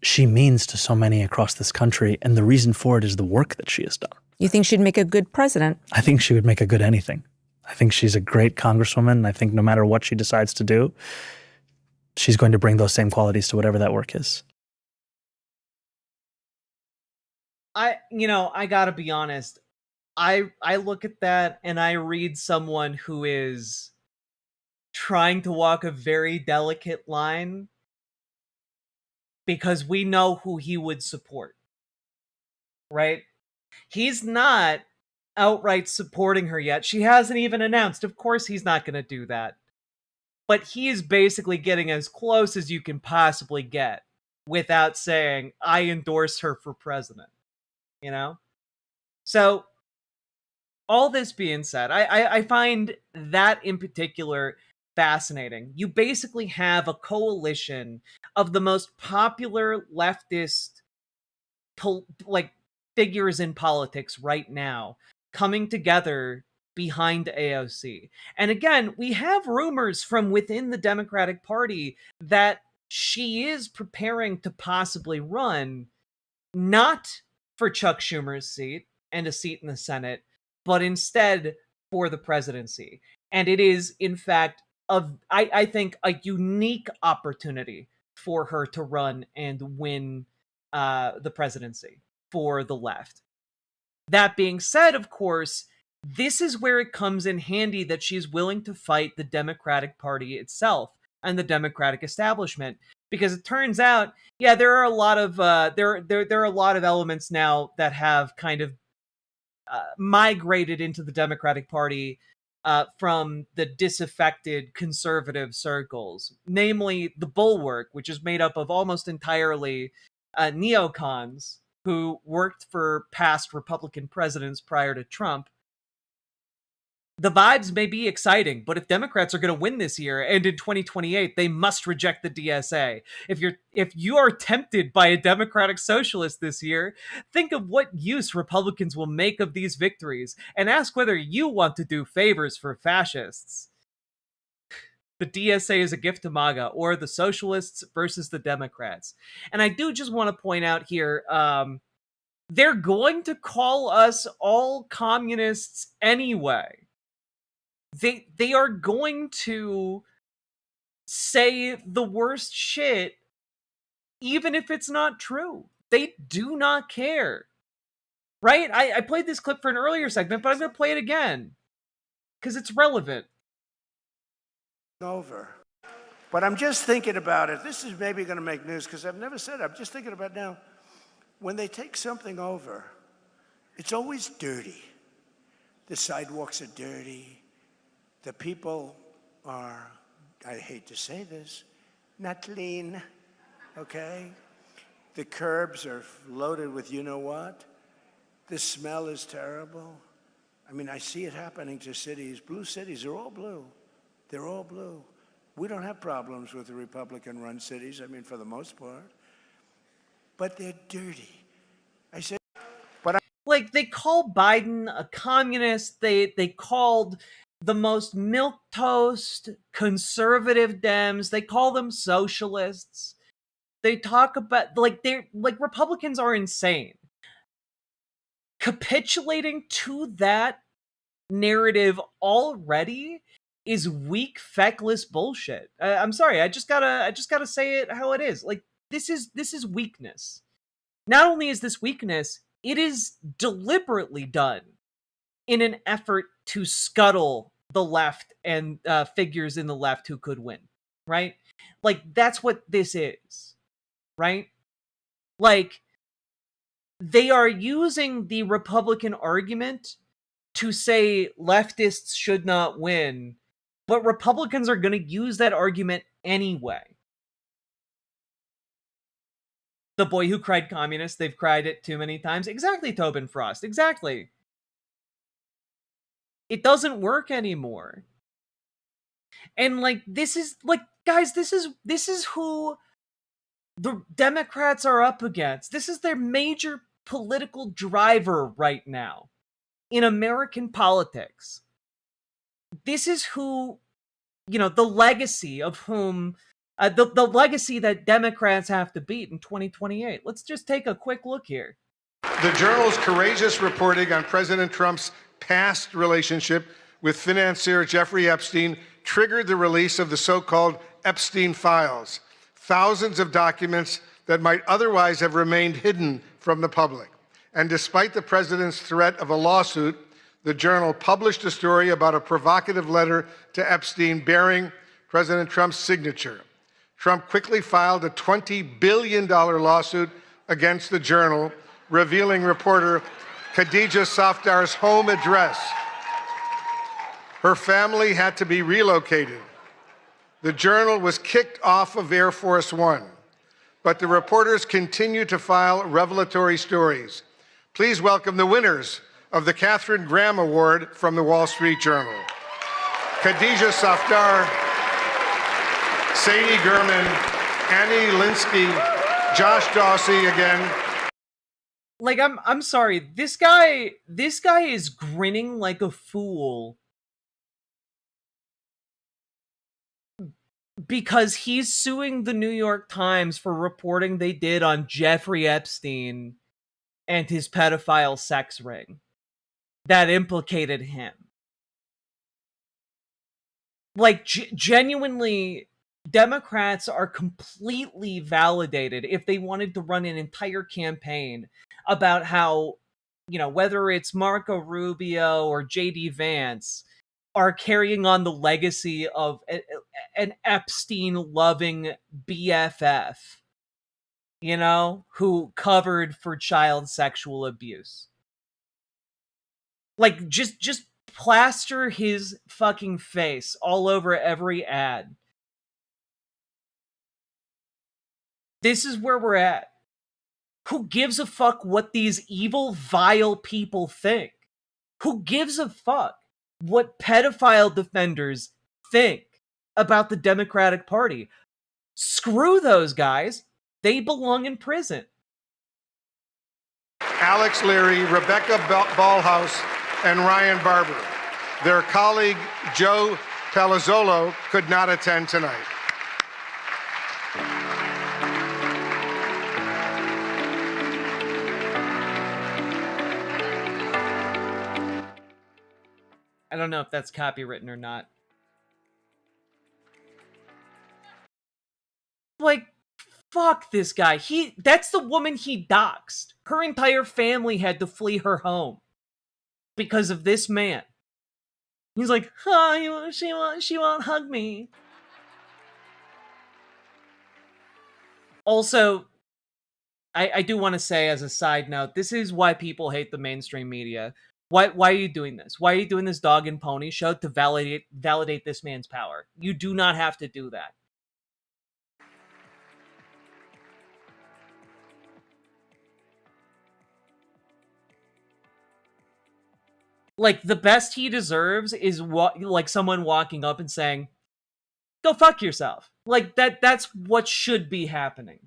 she means to so many across this country, and the reason for it is the work that she has done. You think she'd make a good president? I think she would make a good anything. I think she's a great congresswoman. I think no matter what she decides to do, she's going to bring those same qualities to whatever that work is. I gotta be honest. I look at that and I read someone who is trying to walk a very delicate line because we know who he would support, right? He's not outright supporting her yet. She hasn't even announced. Of course he's not going to do that. But he is basically getting as close as you can possibly get without saying, I endorse her for president, you know? So all this being said, I find that in particular fascinating. You basically have a coalition of the most popular leftist figures in politics right now coming together behind AOC. And again, we have rumors from within the Democratic Party that she is preparing to possibly run not for Chuck Schumer's seat and a seat in the Senate, but instead for the presidency. And it is, in fact, I think, a unique opportunity for her to run and win the presidency for the left. That being said, of course, this is where it comes in handy that she's willing to fight the Democratic Party itself and the Democratic establishment, because it turns out, yeah, there are a lot of there are a lot of elements now that have kind of migrated into the Democratic Party from the disaffected conservative circles, namely the Bulwark, which is made up of almost entirely neocons who worked for past Republican presidents prior to Trump. The vibes may be exciting, but if Democrats are going to win this year and in 2028, they must reject the DSA. If you are tempted by a Democratic socialist this year, think of what use Republicans will make of these victories and ask whether you want to do favors for fascists. The DSA is a gift to MAGA, or the socialists versus the Democrats. And I do just want to point out here, they're going to call us all communists anyway. they are going to say the worst shit, even if it's not true. They do not care. Right? I played this clip for an earlier segment, but I'm going to play it again because it's relevant. Over. But I'm just thinking about it. This is maybe going to make news because I've never said it. I'm just thinking about now. When they take something over, it's always dirty. The sidewalks are dirty. The people are, I hate to say this, not clean, okay? The curbs are loaded with you know what? The smell is terrible. I mean, I see it happening to cities. Blue cities are all blue. They're all blue. We don't have problems with the Republican-run cities, I mean, for the most part. But they're dirty. I said, but like, they call Biden a communist. They called the most milquetoast conservative Dems. They call them socialists. They talk about, like, they're, like, Republicans are insane. Capitulating to that narrative already is weak, feckless bullshit. I'm sorry, I just gotta say it how it is. Like, this is weakness. Not only is this weakness, it is deliberately done in an effort to scuttle the left and figures in the left who could win, right? Like, that's what this is, right? Like, they are using the Republican argument to say leftists should not win, but Republicans are going to use that argument anyway. The boy who cried communist, they've cried it too many times. Exactly, Tobin Frost. Exactly. It doesn't work anymore. And, like, this is, like, guys, this is who the Democrats are up against. This is their major political driver right now in American politics. This is who, you know, the legacy of whom, the legacy that Democrats have to beat in 2028. Let's just take a quick look here. The Journal's courageous reporting on President Trump's past relationship with financier Jeffrey Epstein triggered the release of the so-called Epstein files, thousands of documents that might otherwise have remained hidden from the public. And despite the president's threat of a lawsuit, the Journal published a story about a provocative letter to Epstein bearing President Trump's signature. Trump quickly filed a $20 billion lawsuit against the Journal, revealing reporter Khadija Safdar's home address. Her family had to be relocated. The Journal was kicked off of Air Force One, but the reporters continue to file revelatory stories. Please welcome the winners of the Katharine Graham Award from the Wall Street Journal. Khadija Safdar, Sadie Gurman, Annie Linsky, Josh Dawsey again. Like, I'm sorry, this guy is grinning like a fool because he's suing the New York Times for reporting they did on Jeffrey Epstein and his pedophile sex ring that implicated him. Like, genuinely, Democrats are completely validated if they wanted to run an entire campaign about how, you know, whether it's Marco Rubio or J.D. Vance are carrying on the legacy of an Epstein-loving BFF, you know, who covered for child sexual abuse. Like, just plaster his fucking face all over every ad. This is where we're at. Who gives a fuck what these evil, vile people think? Who gives a fuck what pedophile defenders think about the Democratic Party? Screw those guys. They belong in prison. Alex Leary, Rebecca Ballhaus, and Ryan Barber. Their colleague, Joe Palazzolo, could not attend tonight. I don't know if that's copywritten or not. Like, fuck this guy. That's the woman he doxed. Her entire family had to flee her home because of this man. He's like, oh, she won't hug me. Also, I do want to say as a side note, this is why people hate the mainstream media. Why are you doing this? Why are you doing this dog and pony show to validate this man's power? You do not have to do that. Like, the best he deserves is like someone walking up and saying, go fuck yourself. Like, that's what should be happening.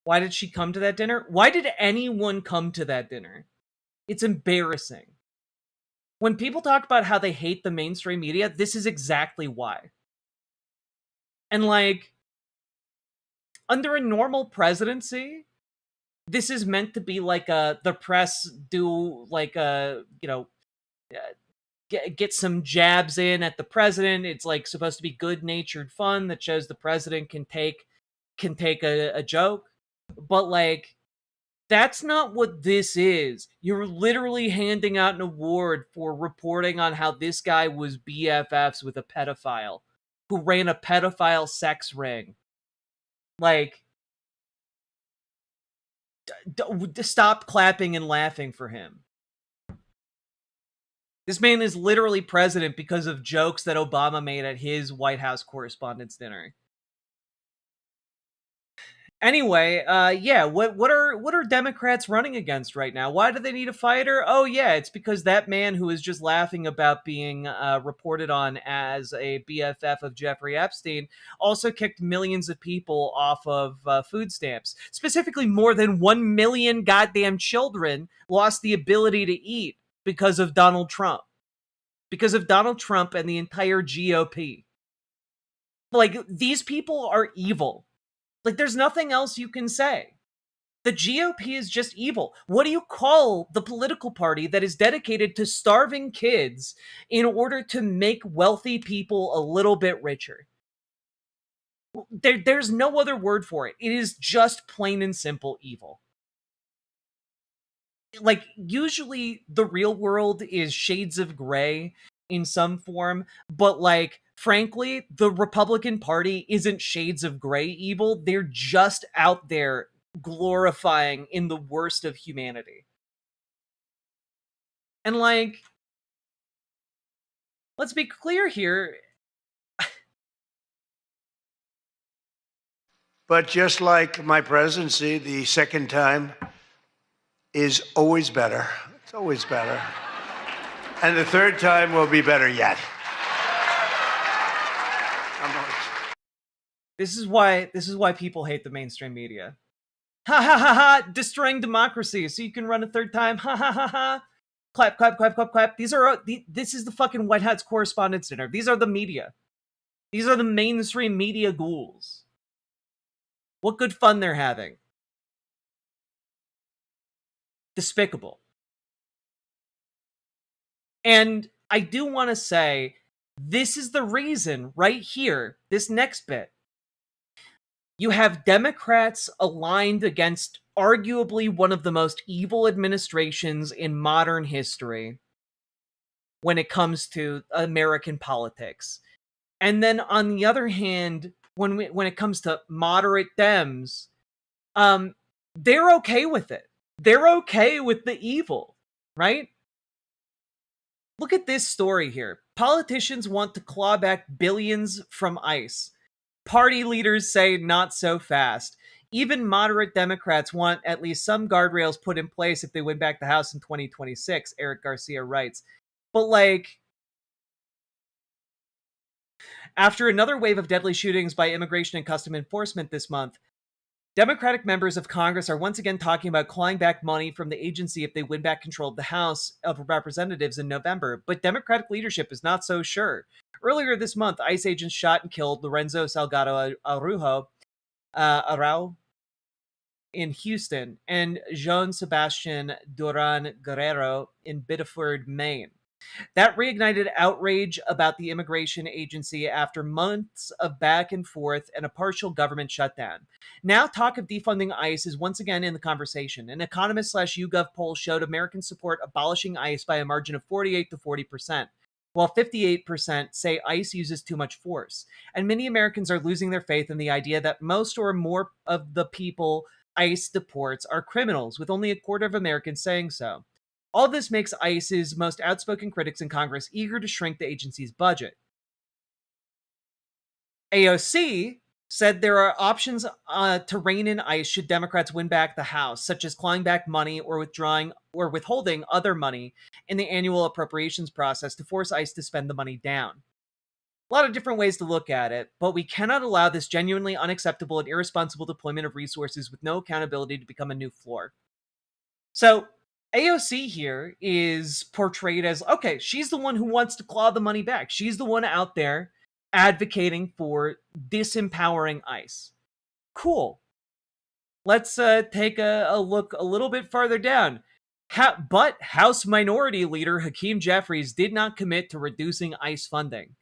Why did she come to that dinner? Why did anyone come to that dinner? It's embarrassing. When people talk about how they hate the mainstream media, this is exactly why. And like, under a normal presidency, this is meant to be like the press do like get some jabs in at the president. It's like supposed to be good-natured fun that shows the president can take a joke. But like, that's not what this is. You're literally handing out an award for reporting on how this guy was BFFs with a pedophile who ran a pedophile sex ring. Like, stop clapping and laughing for him. This man is literally president because of jokes that Obama made at his White House Correspondents' Dinner. Anyway, yeah, what are Democrats running against right now? Why do they need a fighter? Oh yeah, it's because that man who is just laughing about being reported on as a BFF of Jeffrey Epstein also kicked millions of people off of food stamps. Specifically, more than 1 million goddamn children lost the ability to eat because of Donald Trump. Because of Donald Trump and the entire GOP. Like, these people are evil. Like, there's nothing else you can say. The GOP is just evil. What do you call the political party that is dedicated to starving kids in order to make wealthy people a little bit richer? There's no other word for it. It is just plain and simple evil. Like, usually the real world is shades of gray in some form, but like, frankly, the Republican Party isn't shades of gray evil. They're just out there glorifying in the worst of humanity. And like, let's be clear here. But just like my presidency, the second time is always better. It's always better. And the third time will be better yet. This is why people hate the mainstream media. Ha ha ha ha! Destroying democracy so you can run a third time. Ha ha ha ha! Clap, clap, clap, clap, clap. This is the fucking White House Correspondents' Dinner. These are the media. These are the mainstream media ghouls. What good fun they're having. Despicable. And I do want to say, this is the reason right here, this next bit. You have Democrats aligned against arguably one of the most evil administrations in modern history when it comes to American politics. And then on the other hand, when it comes to moderate Dems, they're okay with it. They're okay with the evil, right? Look at this story here. Politicians want to claw back billions from ICE. Party leaders say not so fast. Even moderate Democrats want at least some guardrails put in place if they win back the House in 2026, Eric Garcia writes. But like, after another wave of deadly shootings by Immigration and Customs Enforcement this month, Democratic members of Congress are once again talking about clawing back money from the agency if they win back control of the House of Representatives in November, but Democratic leadership is not so sure. Earlier this month, ICE agents shot and killed Lorenzo Salgado Arau in Houston and Jean Sebastian Duran Guerrero in Biddeford, Maine. That reignited outrage about the immigration agency after months of back and forth and a partial government shutdown. Now talk of defunding ICE is once again in the conversation. An Economist/YouGov poll showed American support abolishing ICE by a margin of 48 to 40%, while 58% say ICE uses too much force. And many Americans are losing their faith in the idea that most or more of the people ICE deports are criminals, with only a quarter of Americans saying so. All this makes ICE's most outspoken critics in Congress eager to shrink the agency's budget. AOC said there are options to rein in ICE should Democrats win back the House, such as clawing back money or withdrawing or withholding other money in the annual appropriations process to force ICE to spend the money down. A lot of different ways to look at it, but we cannot allow this genuinely unacceptable and irresponsible deployment of resources with no accountability to become a new floor. So, AOC here is portrayed as, okay, she's the one who wants to claw the money back. She's the one out there advocating for disempowering ICE. Cool. Let's take a look a little bit farther down. But House Minority Leader Hakeem Jeffries did not commit to reducing ICE funding.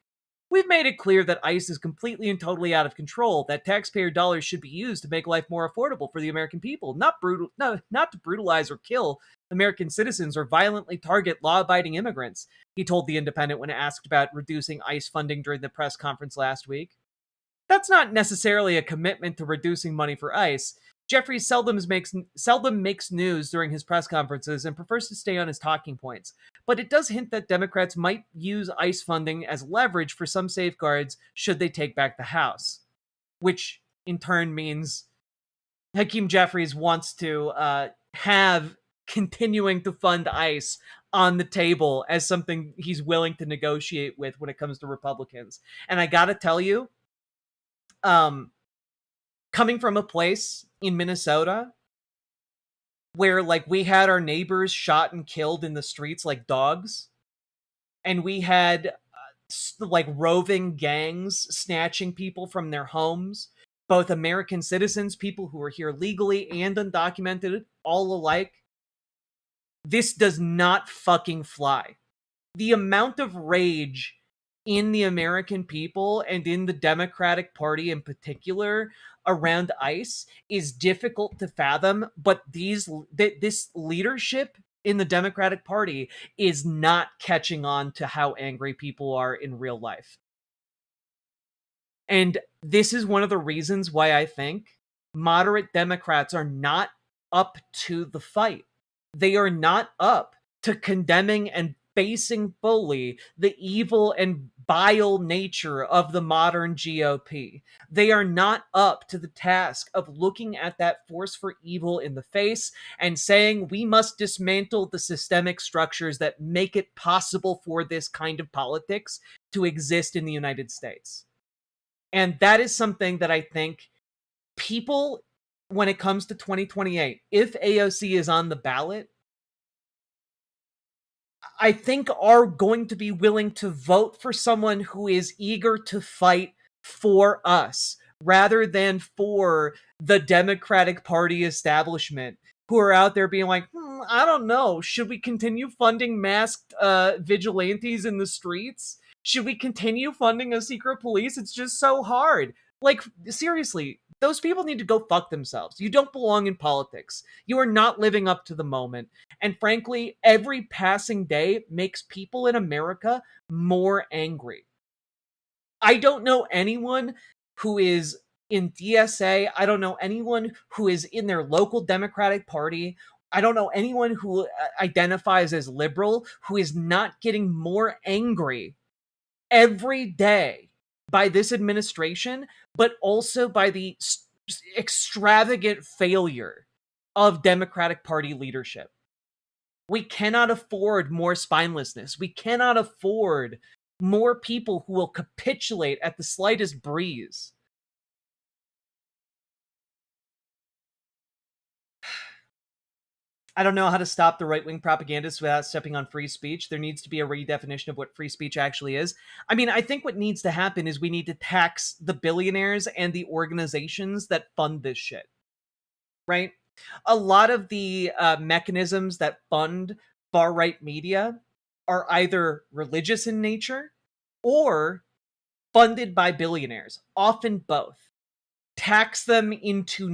We've made it clear that ICE is completely and totally out of control, that taxpayer dollars should be used to make life more affordable for the American people, not to brutalize or kill American citizens or violently target law-abiding immigrants, he told The Independent when asked about reducing ICE funding during the press conference last week. That's not necessarily a commitment to reducing money for ICE. Jeffries seldom makes news during his press conferences and prefers to stay on his talking points. But it does hint that Democrats might use ICE funding as leverage for some safeguards should they take back the House, which in turn means Hakeem Jeffries wants to have continuing to fund ICE on the table as something he's willing to negotiate with when it comes to Republicans. And I gotta tell you, coming from a place in Minnesota where, like, we had our neighbors shot and killed in the streets like dogs, and we had like roving gangs snatching people from their homes, both American citizens, people who are here legally and undocumented, all alike. This does not fucking fly. The amount of rage in the American people and in the Democratic Party in particular around ICE is difficult to fathom, but this leadership in the Democratic Party is not catching on to how angry people are in real life. And this is one of the reasons why I think moderate Democrats are not up to the fight. They are not up to condemning and facing fully the evil and vile nature of the modern GOP. They are not up to the task of looking at that force for evil in the face and saying we must dismantle the systemic structures that make it possible for this kind of politics to exist in the United States. And that is something that I think people, when it comes to 2028, if AOC is on the ballot, I think are going to be willing to vote for someone who is eager to fight for us rather than for the Democratic Party establishment, who are out there being like, I don't know, should we continue funding masked vigilantes in the streets? Should we continue funding a secret police? It's just so hard. Like, seriously, those people need to go fuck themselves. You don't belong in politics. You are not living up to the moment. And frankly, every passing day makes people in America more angry. I don't know anyone who is in DSA. I don't know anyone who is in their local Democratic Party. I don't know anyone who identifies as liberal who is not getting more angry every day by this administration, but also by the extravagant failure of Democratic Party leadership. We cannot afford more spinelessness. We cannot afford more people who will capitulate at the slightest breeze. I don't know how to stop the right-wing propagandists without stepping on free speech. There needs to be a redefinition of what free speech actually is. I mean, I think what needs to happen is we need to tax the billionaires and the organizations that fund this shit, right? A lot of the mechanisms that fund far-right media are either religious in nature or funded by billionaires, often both. Tax them into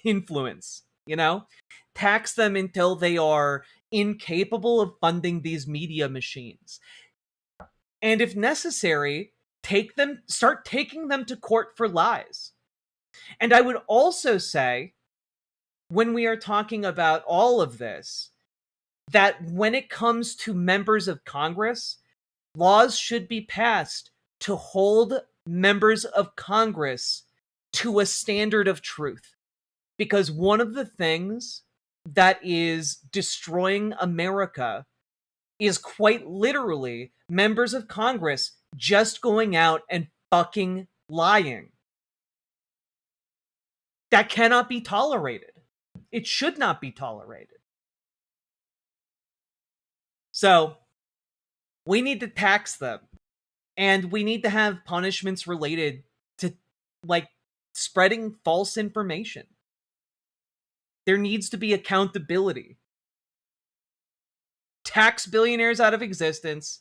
influence, tax them until they are incapable of funding these media machines. And if necessary, start taking them to court for lies. And I would also say, when we are talking about all of this, that when it comes to members of Congress, laws should be passed to hold members of Congress to a standard of truth. Because one of the things that is destroying America is quite literally members of Congress just going out and fucking lying. That cannot be tolerated. It should not be tolerated. So, we need to tax them. And we need to have punishments related to, spreading false information. There needs to be accountability. Tax billionaires out of existence,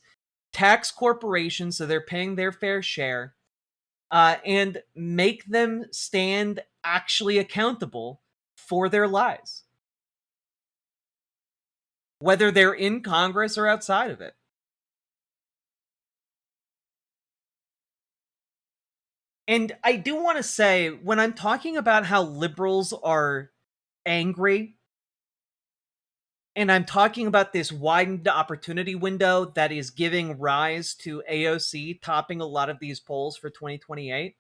tax corporations so they're paying their fair share, and make them stand actually accountable for their lies. Whether they're in Congress or outside of it. And I do want to say, when I'm talking about how liberals are angry, and I'm talking about this widened opportunity window that is giving rise to AOC topping a lot of these polls for 2028,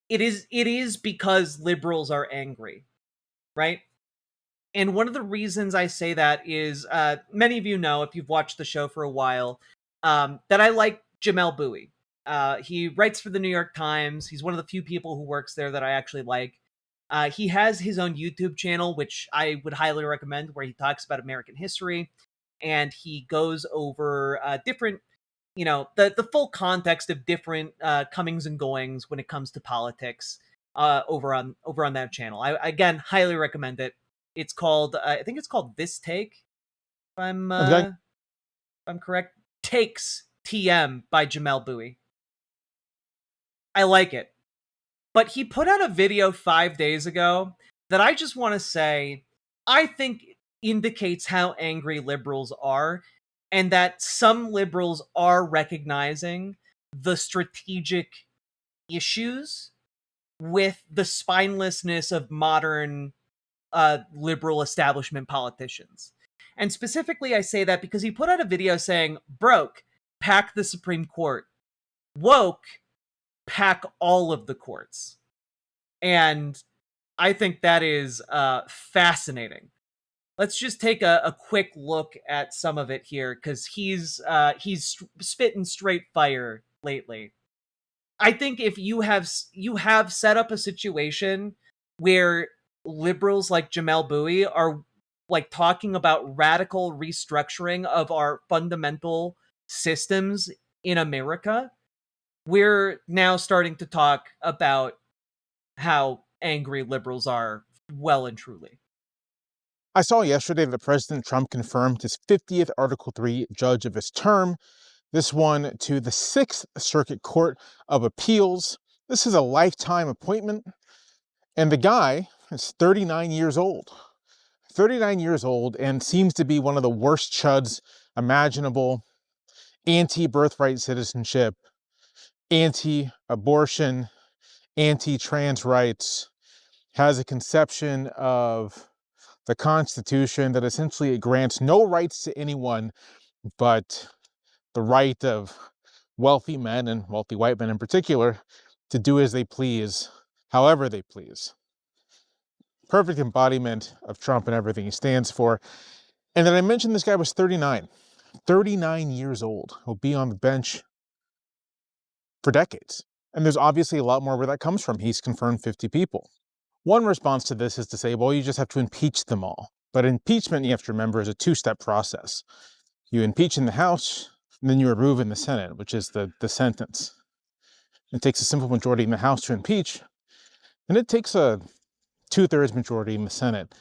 it is because liberals are angry, right? And one of the reasons I say that is, many of you know, if you've watched the show for a while, that I like Jamel Bowie. He writes for the New York Times. He's one of the few people who works there that I actually like. He has his own YouTube channel, which I would highly recommend, where he talks about American history, and he goes over different, the full context of different comings and goings when it comes to politics over on that channel. I again highly recommend it. It's called, I think it's called This Take, if I'm correct. Takes TM by Jamel Bowie. I like it. But he put out a video 5 days ago that I just want to say, I think indicates how angry liberals are, and that some liberals are recognizing the strategic issues with the spinelessness of modern liberal establishment politicians. And specifically, I say that because he put out a video saying, broke, pack the Supreme Court. Woke, pack all of the courts. And I think that is fascinating. Let's just take a quick look at some of it here, because he's spitting straight fire lately. I think if you have set up a situation where liberals like Jamel Bowie are talking about radical restructuring of our fundamental systems in America, we're now starting to talk about how angry liberals are, well and truly. I saw yesterday that President Trump confirmed his 50th Article 3 judge of his term, this one to the 6th Circuit Court of Appeals. This is a lifetime appointment, and the guy is 39 years old. 39 years old, and seems to be one of the worst chuds imaginable. Anti-birthright citizenship, anti-abortion, anti-trans rights, has a conception of the Constitution that essentially grants no rights to anyone but the right of wealthy men, and wealthy white men in particular, to do as they please, however they please. Perfect embodiment of Trump and everything he stands for. And then I mentioned this guy was 39. 39 years old. He'll be on the bench for decades. And there's obviously a lot more where that comes from. He's confirmed 50 people. One response to this is to say, well, you just have to impeach them all. But impeachment, you have to remember, is a two-step process. You impeach in the House, and then you remove in the Senate, which is the sentence. It takes a simple majority in the House to impeach, and it takes a 2/3 majority in the Senate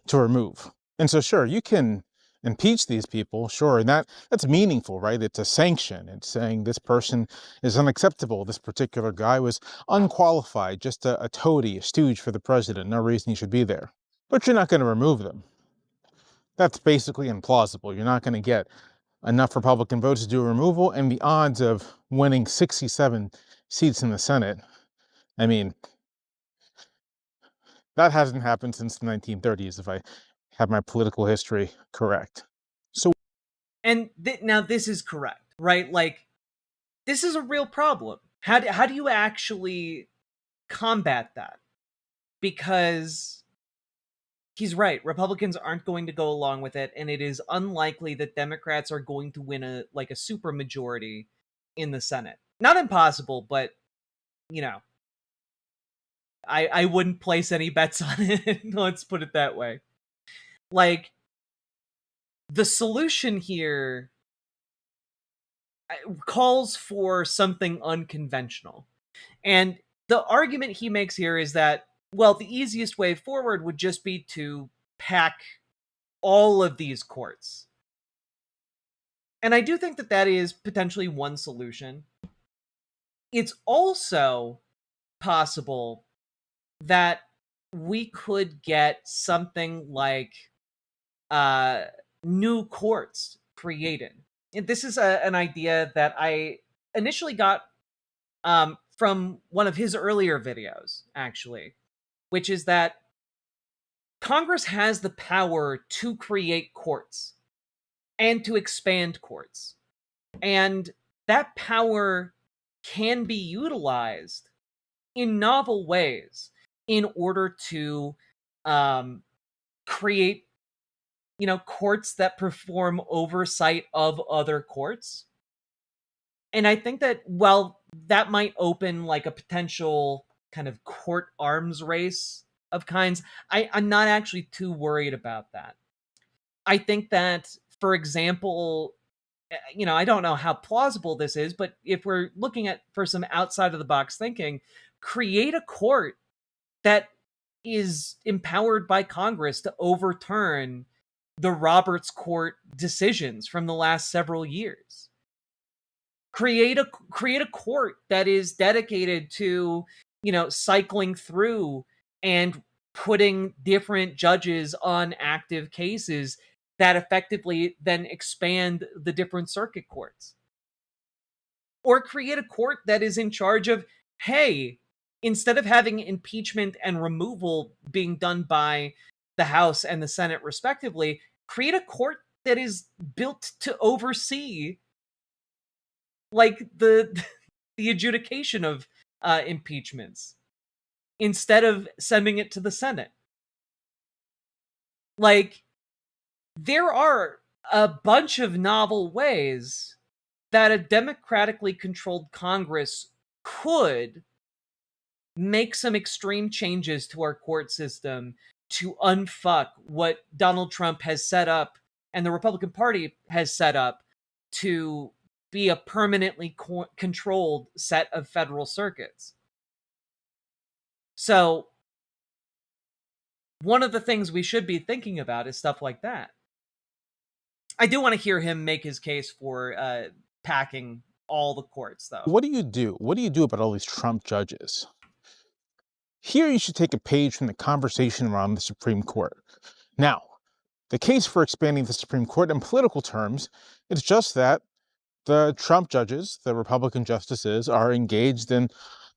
to remove. And so, sure, you can impeach these people, sure, and that's meaningful, right? It's a sanction. It's saying this person is unacceptable. This particular guy was unqualified, just a toady, a stooge for the president. No reason he should be there. But you're not going to remove them. That's basically implausible. You're not going to get enough Republican votes to do a removal, and the odds of winning 67 seats in the Senate, I mean, that hasn't happened since the 1930s, if I have my political history correct. So, and now this is correct, right? Like, this is a real problem. How do you actually combat that? Because he's right. Republicans aren't going to go along with it, and it is unlikely that Democrats are going to win a supermajority in the Senate. Not impossible, but I wouldn't place any bets on it. Let's put it that way. Like, the solution here calls for something unconventional. And the argument he makes here is that, well, the easiest way forward would just be to pack all of these courts. And I do think that that is potentially one solution. It's also possible that we could get something like new courts created. And this is an idea that I initially got from one of his earlier videos, actually, which is that Congress has the power to create courts and to expand courts. And that power can be utilized in novel ways in order to create, courts that perform oversight of other courts. And I think that while that might open like a potential kind of court arms race of kinds, I'm not actually too worried about that. I think that, for example, I don't know how plausible this is, but if we're looking at for some outside of the box thinking, create a court that is empowered by Congress to overturn the Roberts Court decisions from the last several years. Create a court that is dedicated to, cycling through and putting different judges on active cases that effectively then expand the different circuit courts. Or create a court that is in charge of, hey, instead of having impeachment and removal being done by the House and the Senate respectively, create a court that is built to oversee like the adjudication of impeachments instead of sending it to the Senate. Like, there are a bunch of novel ways that a democratically controlled Congress could make some extreme changes to our court system to unfuck what Donald Trump has set up and the Republican Party has set up to be a permanently controlled set of federal circuits. So, one of the things we should be thinking about is stuff like that. I do want to hear him make his case for packing all the courts, though. what do you do? What do you do about all these Trump judges? Here you should take a page from the conversation around the Supreme Court. Now, the case for expanding the Supreme Court in political terms is just that the Trump judges, the Republican justices, are engaged in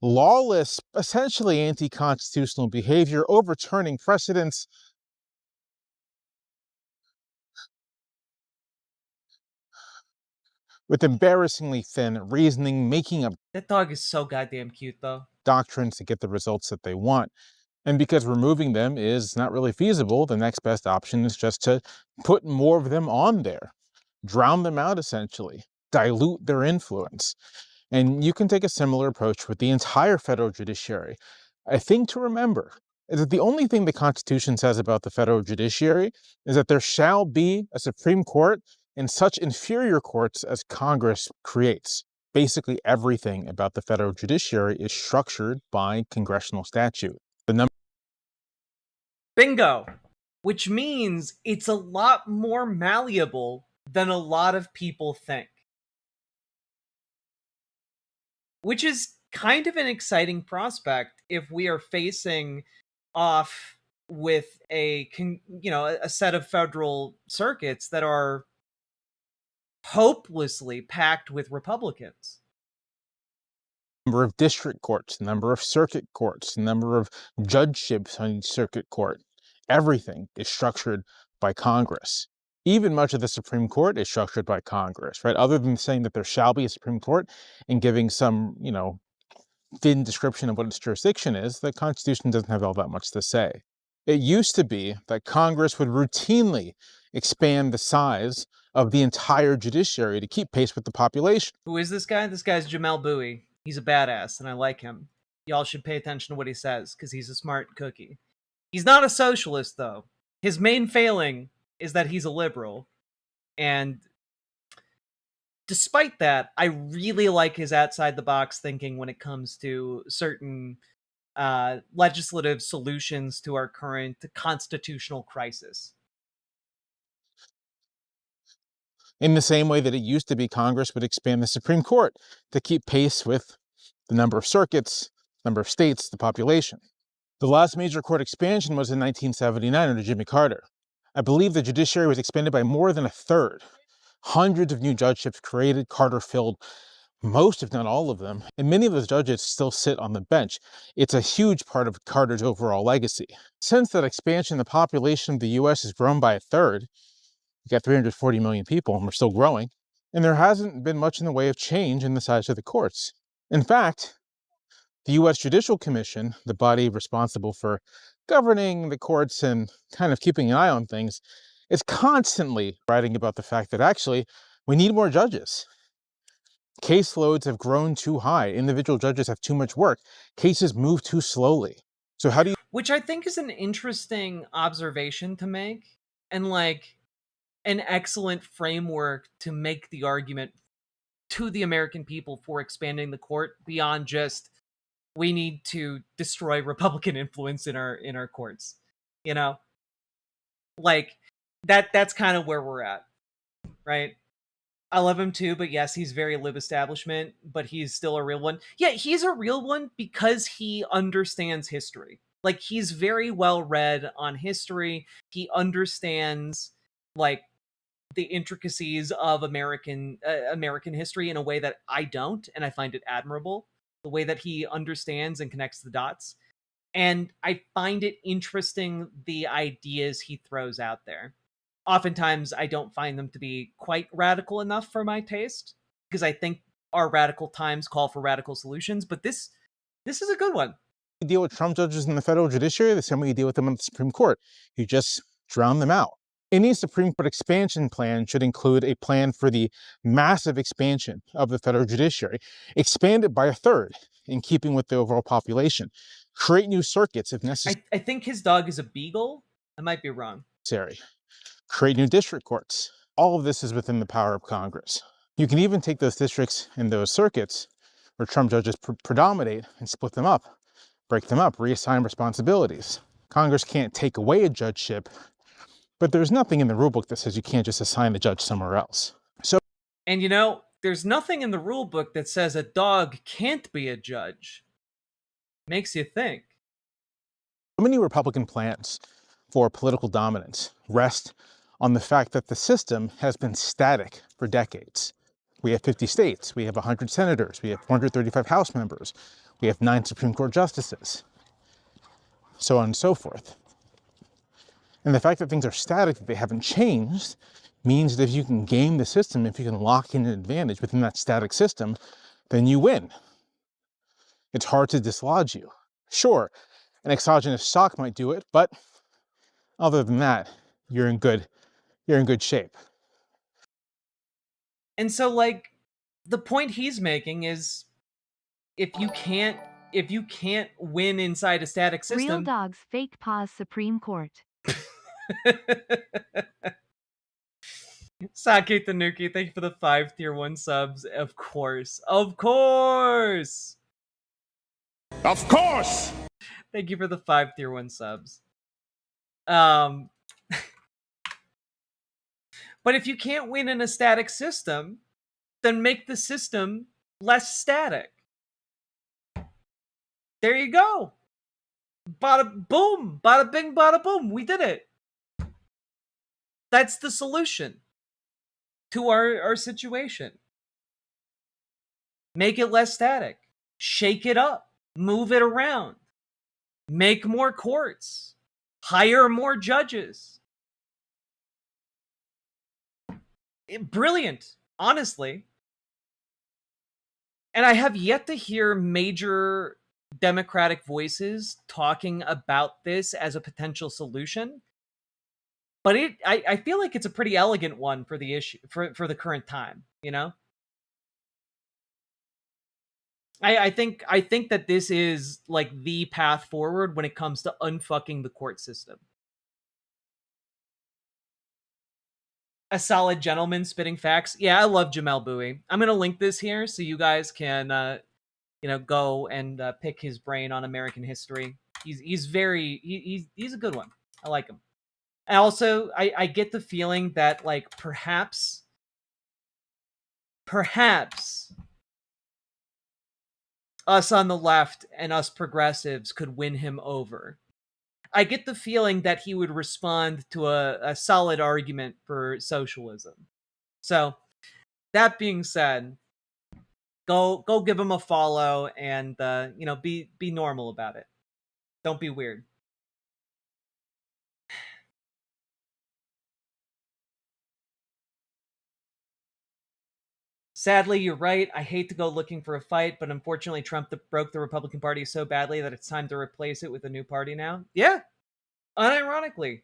lawless, essentially anti-constitutional behavior, overturning precedents with embarrassingly thin reasoning, making up That dog is so goddamn cute, though. doctrines to get the results that they want. And because removing them is not really feasible, the next best option is just to put more of them on there, drown them out essentially, dilute their influence. And you can take a similar approach with the entire federal judiciary. A thing to remember, is that the only thing the Constitution says about the federal judiciary is that there shall be a Supreme Court and such inferior courts as Congress creates. Basically everything about the federal judiciary is structured by congressional statute. Bingo! Which means it's a lot more malleable than a lot of people think. Which is kind of an exciting prospect if we are facing off with a set of federal circuits that are hopelessly packed with Republicans. Number of district courts, number of circuit courts, number of judgeships on each circuit court. Everything is structured by Congress. Even much of the Supreme Court is structured by Congress, right? Other than saying that there shall be a Supreme Court and giving some, thin description of what its jurisdiction is, the Constitution doesn't have all that much to say. It used to be that Congress would routinely expand the size of the entire judiciary to keep pace with the population. Who is this guy? This guy's Jamel Bowie. He's a badass, and I like him. Y'all should pay attention to what he says, because he's a smart cookie. He's not a socialist, though. His main failing is that he's a liberal. And despite that, I really like his outside-the-box thinking when it comes to certain legislative solutions to our current constitutional crisis. In the same way that it used to be Congress would expand the Supreme Court to keep pace with the number of circuits, number of states, the population. The last major court expansion was in 1979 under Jimmy Carter. I believe the judiciary was expanded by more than a third. Hundreds of new judgeships created, Carter filled most, if not all of them, and many of those judges still sit on the bench. It's a huge part of Carter's overall legacy. Since that expansion, the population of the US has grown by a third. We got 340 million people, and we're still growing. And there hasn't been much in the way of change in the size of the courts. In fact, the U.S. Judicial Commission, the body responsible for governing the courts and kind of keeping an eye on things, is constantly writing about the fact that actually we need more judges. Caseloads have grown too high. Individual judges have too much work. Cases move too slowly. So how do you... Which I think is an interesting observation to make, and an excellent framework to make the argument to the American people for expanding the court beyond just we need to destroy Republican influence in our courts. That's kind of where we're at, right? I love him too, but yes, he's very lib establishment, but he's still a real one. Yeah, he's a real one because he understands history. He's very well read on history. He understands the intricacies of American history in a way that I don't, and I find it admirable, the way that he understands and connects the dots. And I find it interesting, the ideas he throws out there. Oftentimes, I don't find them to be quite radical enough for my taste, because I think our radical times call for radical solutions, but this is a good one. You deal with Trump judges in the federal judiciary the same way you deal with them in the Supreme Court. You just drown them out. Any Supreme Court expansion plan should include a plan for the massive expansion of the federal judiciary. Expand it by a third in keeping with the overall population. Create new circuits if necessary. I think his dog is a beagle. I might be wrong. Create new district courts. All of this is within the power of Congress. You can even take those districts and those circuits where Trump judges predominate and split them up, break them up, reassign responsibilities. Congress can't take away a judgeship, but there's nothing in the rulebook that says you can't just assign the judge somewhere else. And there's nothing in the rulebook that says a dog can't be a judge. Makes you think. So many Republican plans for political dominance rest on the fact that the system has been static for decades. We have 50 states, we have 100 senators, we have 435 House members, we have 9 Supreme Court justices, so on and so forth. And the fact that things are static, that they haven't changed, means that if you can game the system, if you can lock in an advantage within that static system, then you win. It's hard to dislodge you. Sure, an exogenous shock might do it, but other than that, you're in good shape. And so, the point he's making is if you can't if you can't win inside a static Real system, dogs fake pause Supreme Court. Sake Tanuki, thank you for the 5 tier 1 subs. Of course. Of course. Of course. Thank you for the 5 tier 1 subs. But if you can't win in a static system, then make the system less static. There you go. Bada boom. Bada bing, bada boom. We did it. That's the solution to our situation. Make it less static. Shake it up. Move it around. Make more courts. Hire more judges. Brilliant, honestly. And I have yet to hear major Democratic voices talking about this as a potential solution. But I feel like it's a pretty elegant one for the issue, for the current time, you know? I think that this is like the path forward when it comes to unfucking the court system. A solid gentleman spitting facts. Yeah, I love Jamel Bowie. I'm gonna link this here so you guys can go and pick his brain on American history. He's a good one. I like him. And also, I get the feeling that like perhaps us on the left and us progressives could win him over. I get the feeling that he would respond to a solid argument for socialism. So, that being said, go give him a follow and be normal about it. Don't be weird. Sadly, you're right. I hate to go looking for a fight, but unfortunately, Trump broke the Republican Party so badly that it's time to replace it with a new party now. Yeah, unironically.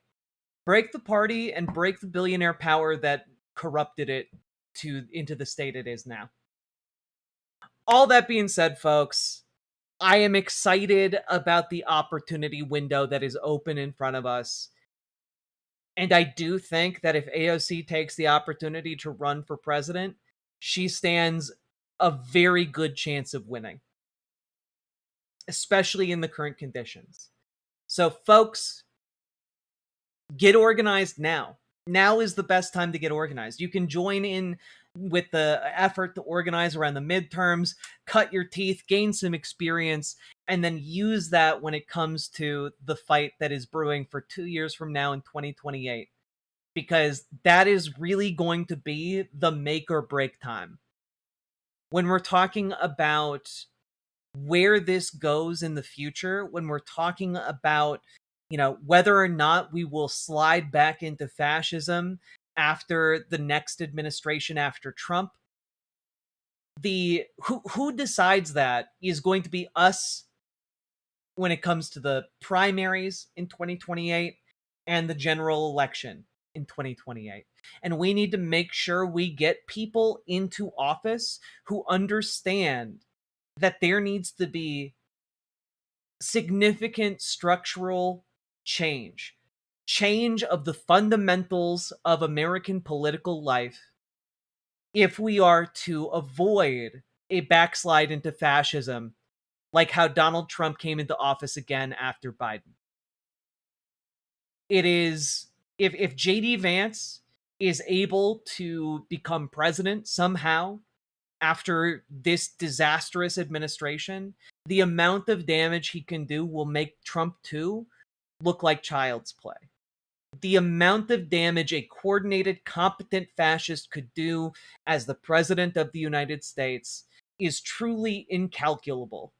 Break the party and break the billionaire power that corrupted it into the state it is now. All that being said, folks, I am excited about the opportunity window that is open in front of us. And I do think that if AOC takes the opportunity to run for president, she stands a very good chance of winning, especially in the current conditions. So, folks, get organized now. Now is the best time to get organized. You can join in with the effort to organize around the midterms, cut your teeth, gain some experience, and then use that when it comes to the fight that is brewing for 2 years from now in 2028. Because that is really going to be the make or break time. When we're talking about where this goes in the future, when we're talking about, whether or not we will slide back into fascism after the next administration after Trump, who decides that is going to be us when it comes to the primaries in 2028 and the general election in 2028. And we need to make sure we get people into office who understand that there needs to be significant structural change of the fundamentals of American political life if we are to avoid a backslide into fascism like how Donald Trump came into office again after Biden. It is, if J.D. Vance is able to become president somehow after this disastrous administration, the amount of damage he can do will make Trump 2 look like child's play. The amount of damage a coordinated, competent fascist could do as the president of the United States is truly incalculable.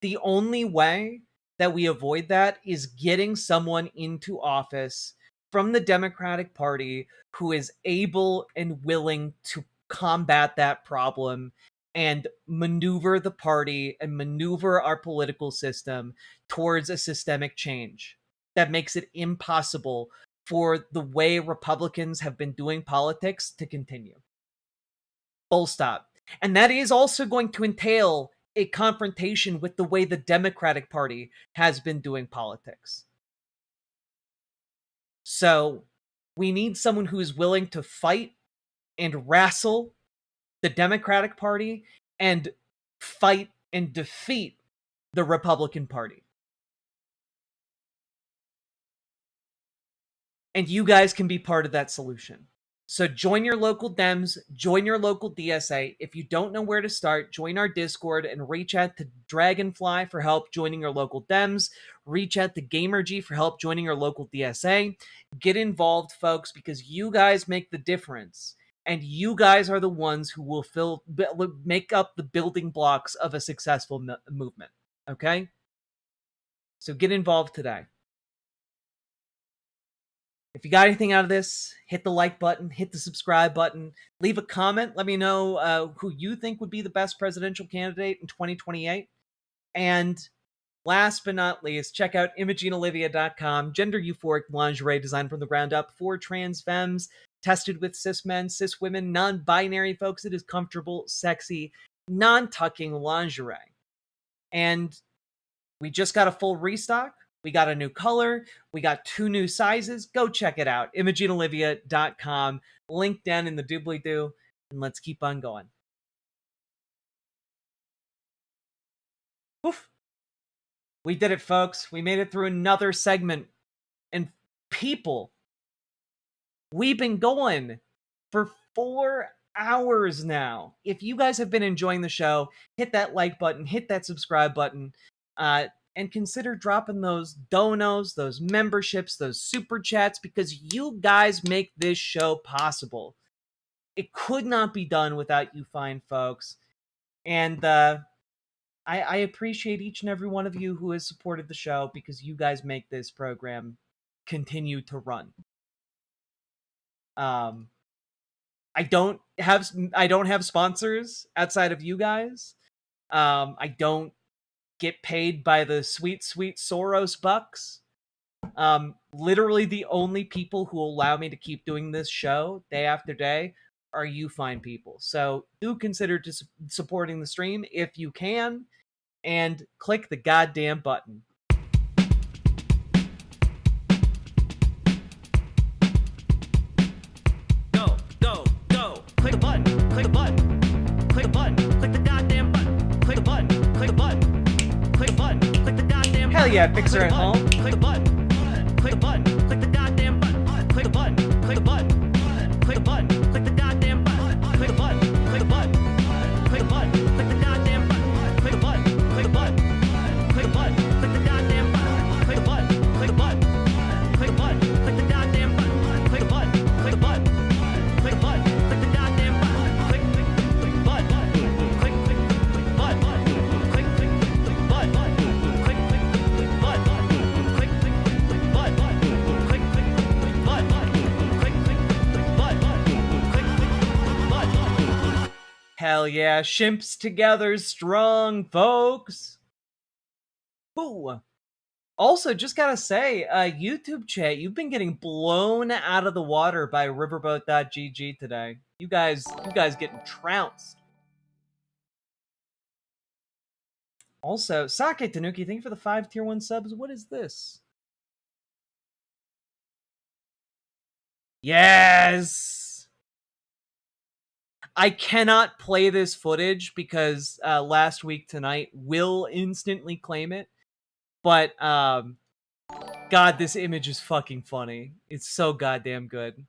The only way that we avoid that is getting someone into office from the Democratic Party who is able and willing to combat that problem and maneuver the party and maneuver our political system towards a systemic change that makes it impossible for the way Republicans have been doing politics to continue. Full stop. And that is also going to entail a confrontation with the way the Democratic Party has been doing politics. So we need someone who is willing to fight and wrestle the Democratic Party and fight and defeat the Republican Party. And you guys can be part of that solution. So join your local Dems, join your local DSA. If you don't know where to start, join our Discord and reach out to Dragonfly for help joining your local Dems. Reach out to GamerG for help joining your local DSA. Get involved, folks, because you guys make the difference. And you guys are the ones who will make up the building blocks of a successful movement. Okay? So get involved today. If you got anything out of this, hit the like button, hit the subscribe button, leave a comment. Let me know who you think would be the best presidential candidate in 2028. And last but not least, check out ImogeneOlivia.com, gender euphoric lingerie designed from the ground up for trans femmes, tested with cis men, cis women, non-binary folks. It is comfortable, sexy, non-tucking lingerie. And we just got a full restock. We got a new color. We got 2 new sizes. Go check it out. ImogeneOlivia.com. Link down in the doobly-doo. And let's keep on going. Oof. We did it, folks. We made it through another segment. And people, we've been going for 4 hours now. If you guys have been enjoying the show, hit that like button, hit that subscribe button. And consider dropping those donos, those memberships, those super chats, because you guys make this show possible. It could not be done without you fine folks. And I appreciate each and every one of you who has supported the show, because you guys make this program continue to run. I don't have sponsors outside of you guys. I don't get paid by the sweet Soros bucks. Literally the only people who allow me to keep doing this show day after day are you fine people. So do consider supporting the stream if you can, and click the goddamn button. Go, go, go. Click the button, click the button, click the button, click the goddamn button, click the button, click the button, click the button, click the goddamn button. Hell yeah, Fixer at home. Click the button, click the button, click the goddamn button, click the button, click the button, click the button, click the goddamn button, click the button, click the button, click the button, click the goddamn button, click the button, click the button, click the button, click the goddamn button, click the button, click the button, click the button, click the goddamn button, click the button, click the button, click the button, click the goddamn button, click button, click button, click button, click Hell yeah, shimps together strong, folks. Ooh. Also, just gotta say, YouTube chat, you've been getting blown out of the water by riverboat.gg today. You guys getting trounced. Also, Sake Tanuki, thank you for the 5 tier 1 subs. What is this? Yes! I cannot play this footage because last week tonight will instantly claim it. But, God, this image is fucking funny. It's so goddamn good.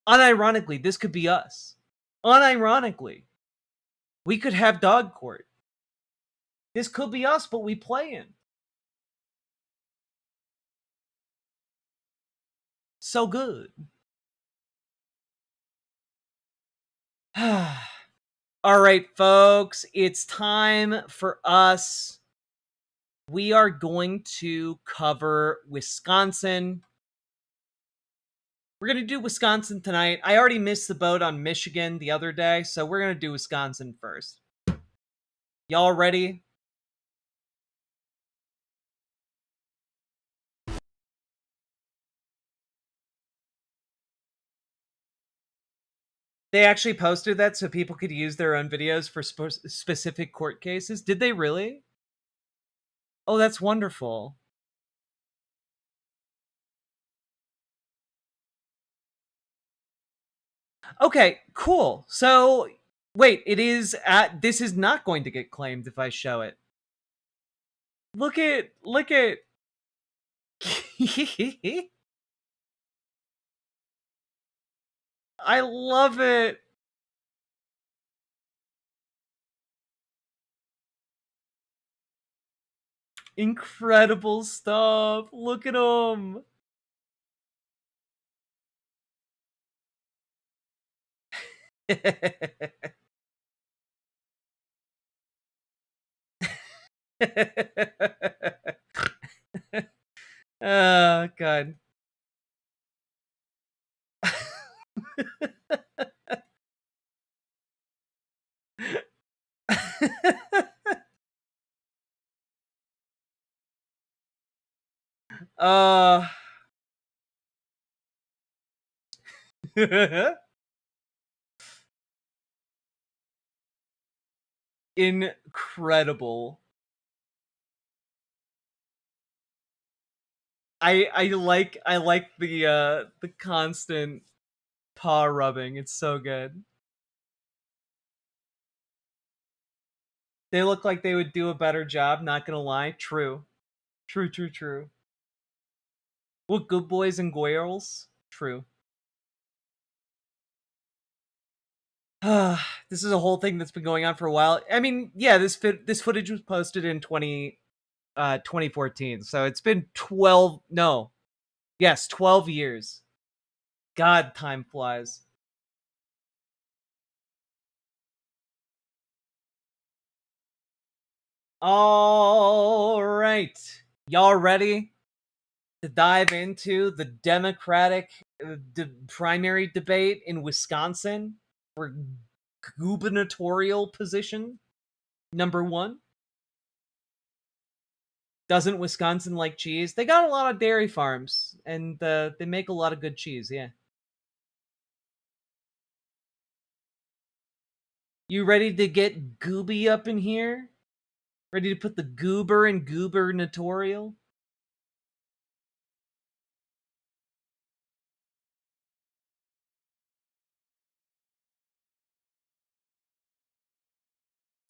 Unironically, this could be us. Unironically. We could have dog court. This could be us, but we play in. So good. All right, folks, it's time for us. We are going to cover Wisconsin. We're going to do Wisconsin tonight. I already missed the boat on Michigan the other day, so we're going to do Wisconsin first. Y'all ready? They actually posted that so people could use their own videos for specific court cases. Did they really? Oh, that's wonderful. Okay, cool. So, wait, this is not going to get claimed if I show it. Look at I love it. Incredible stuff. Look at him. Oh, God. uh Incredible. I like the constant paw rubbing. It's so good. They look like they would do a better job, not gonna lie. True. True. What good boys and girls? True. This is a whole thing that's been going on for a while. I mean, yeah, this footage was posted in 2014. So it's been 12 years. God, time flies. All right. Y'all ready to dive into the Democratic primary debate in Wisconsin for gubernatorial position number 1? Doesn't Wisconsin like cheese? They got a lot of dairy farms, and they make a lot of good cheese, yeah. You ready to get gooby up in here? Ready to put the goober in gubernatorial?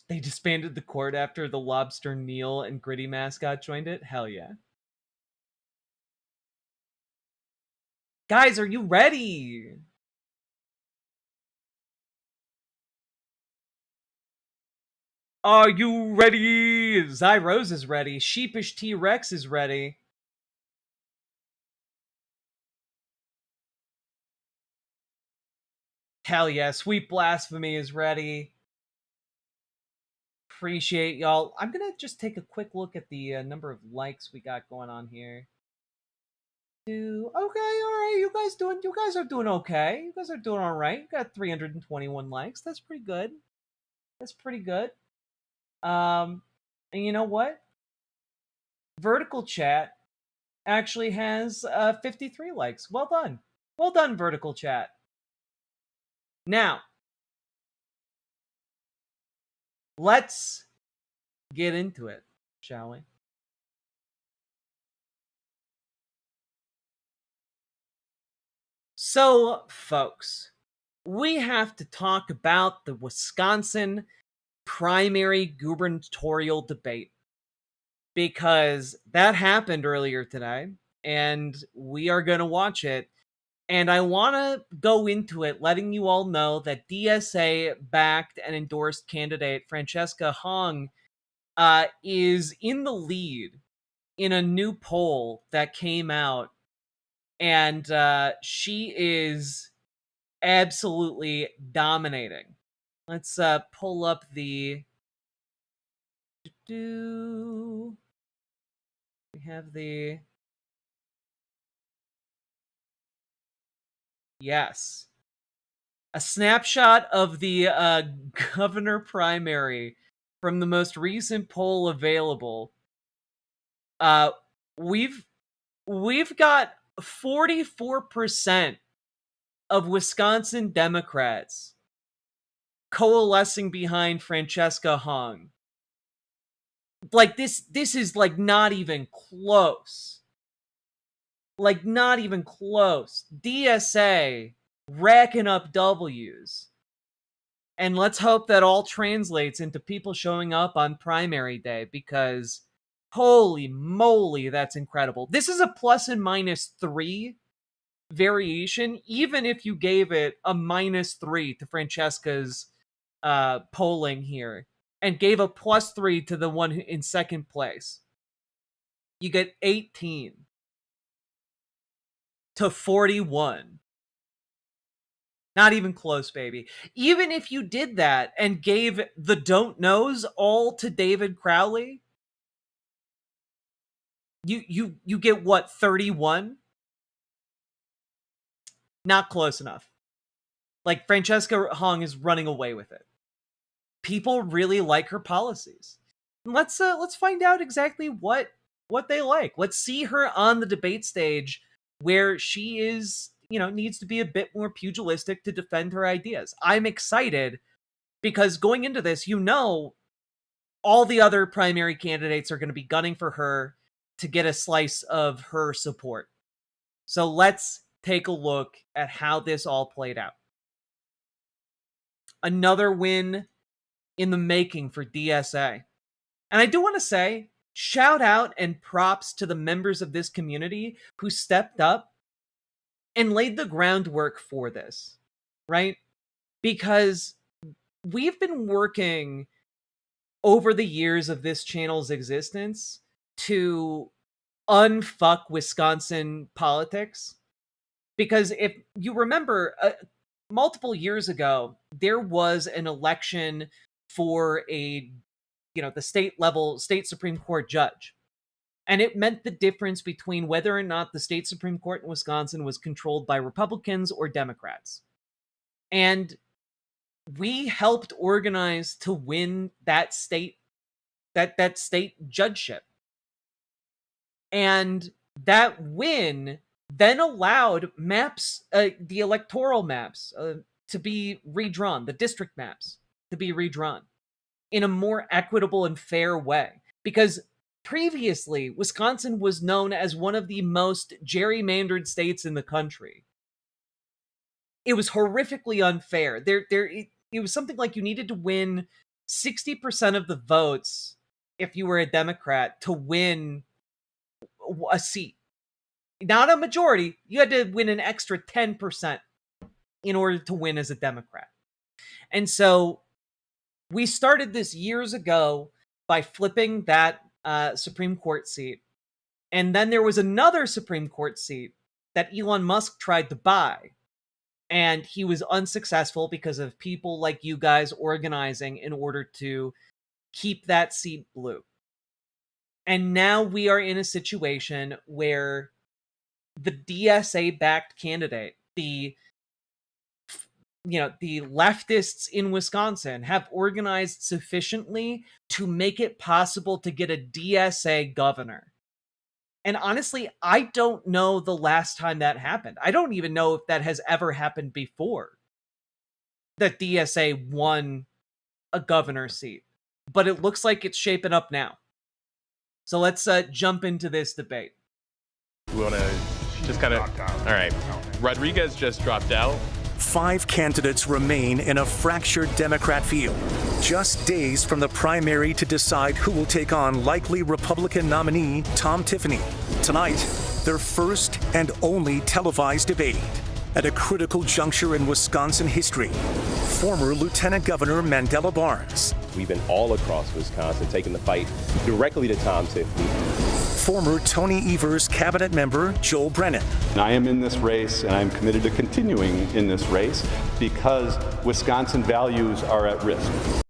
They disbanded the court after the Lobster Neil and Gritty mascot joined it? Hell yeah. Guys, are you ready? Are you ready? Zyrose is ready. Sheepish T-Rex is ready. Hell yeah. Sweet Blasphemy is ready. Appreciate y'all. I'm gonna just take a quick look at the number of likes we got going on here. Okay, all right. You guys are doing okay. You guys are doing all right. You got 321 likes. That's pretty good. And you know what? Vertical Chat actually has 53 likes. Well done, Vertical Chat. Now, let's get into it, shall we? So, folks, we have to talk about the Wisconsin primary gubernatorial debate, because that happened earlier today, and we are going to watch it. And I want to go into it letting you all know that DSA backed and endorsed candidate Francesca Hong is in the lead in a new poll that came out, and she is absolutely dominating. Let's pull up the we have the yes, a snapshot of the governor primary from the most recent poll available. We've got 44% of Wisconsin Democrats coalescing behind Francesca Hung. Like, this is, like, not even close. Like, not even close. DSA racking up W's. And let's hope that all translates into people showing up on primary day, because holy moly, that's incredible. This is a plus and -3 variation, even if you gave it a -3 to Francesca's polling here and gave a +3 to the one in second place. You get 18 to 41. Not even close, baby. Even if you did that and gave the don't knows all to David Crowley, you get what, 31? Not close enough. Like, Francesca Hung is running away with it. People really like her policies. Let's find out exactly what they like. Let's see her on the debate stage where she is, needs to be a bit more pugilistic to defend her ideas. I'm excited because going into this, all the other primary candidates are going to be gunning for her to get a slice of her support. So let's take a look at how this all played out. Another win in the making for DSA. And I do want to say, shout out and props to the members of this community who stepped up and laid the groundwork for this, right? Because we've been working over the years of this channel's existence to unfuck Wisconsin politics. Because if you remember, multiple years ago, there was an election for the state Supreme Court judge. And it meant the difference between whether or not the state Supreme Court in Wisconsin was controlled by Republicans or Democrats. And we helped organize to win that state judgeship. And that win then allowed maps, the electoral maps, to be redrawn, the district maps to be redrawn in a more equitable and fair way. Because previously, Wisconsin was known as one of the most gerrymandered states in the country. It was horrifically unfair. It was something like you needed to win 60% of the votes if you were a Democrat to win a seat. Not a majority. You had to win an extra 10% in order to win as a Democrat. And so we started this years ago by flipping that Supreme Court seat. And then there was another Supreme Court seat that Elon Musk tried to buy. And he was unsuccessful because of people like you guys organizing in order to keep that seat blue. And now we are in a situation where the DSA-backed candidate, the leftists in Wisconsin have organized sufficiently to make it possible to get a DSA governor. And honestly, I don't know the last time that happened. I don't even know if that has ever happened before, that DSA won a governor seat. But it looks like it's shaping up now. So let's jump into this debate. We want to just kind of... All right. Rodriguez just dropped out. 5 candidates remain in a fractured Democrat field, just days from the primary to decide who will take on likely Republican nominee Tom Tiffany. Tonight, their first and only televised debate. At a critical juncture in Wisconsin history, former Lieutenant Governor Mandela Barnes. We've been all across Wisconsin taking the fight directly to Tom Tiffany. Former Tony Evers cabinet member Joel Brennan. I am in this race, and I'm committed to continuing in this race because Wisconsin values are at risk.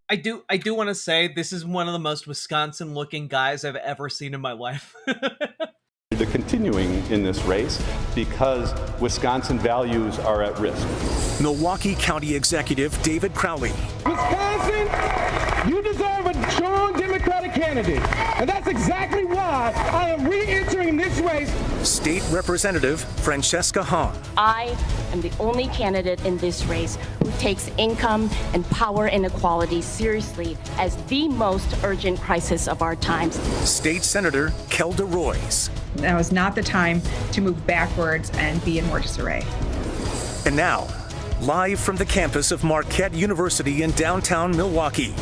I do want to say this is one of the most Wisconsin-looking guys I've ever seen in my life. To continuing in this race because Wisconsin values are at risk. Milwaukee County Executive David Crowley. Wisconsin, you deserve a strong Democratic candidate. And that's exactly why I am re-entering this race. State Representative Francesca Hahn. I am the only candidate in this race who takes income and power inequality seriously as the most urgent crisis of our times. State Senator Kelda Roys. Now is not the time to move backwards and be in more disarray. And now, live from the campus of Marquette University in downtown Milwaukee,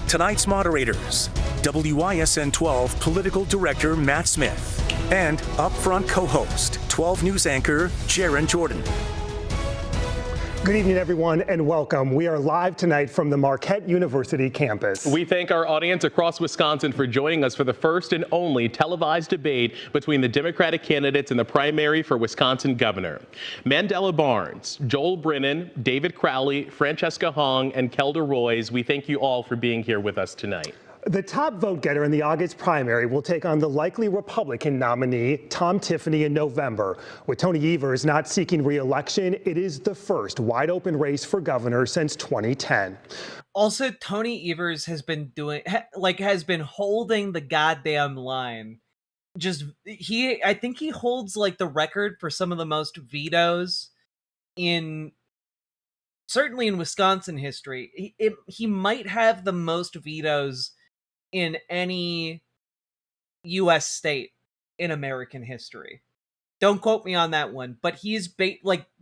tonight's moderators, WISN 12 Political Director Matt Smith and Upfront co-host, 12 News anchor Jaron Jordan. Good evening, everyone, and welcome. We are live tonight from the Marquette University campus. We thank our audience across Wisconsin for joining us for the first and only televised debate between the Democratic candidates in the primary for Wisconsin governor. Mandela Barnes, Joel Brennan, David Crowley, Francesca Hahn, and Kelda Roys, we thank you all for being here with us tonight. The top vote getter in the August primary will take on the likely Republican nominee, Tom Tiffany, in November. With Tony Evers not seeking re-election, it is the first wide-open race for governor since 2010. Also, Tony Evers has been has been holding the goddamn line. I think he holds like the record for some of the most vetoes certainly in Wisconsin history. He might have the most vetoes in any U.S. state in American history. Don't quote me on that one, but he's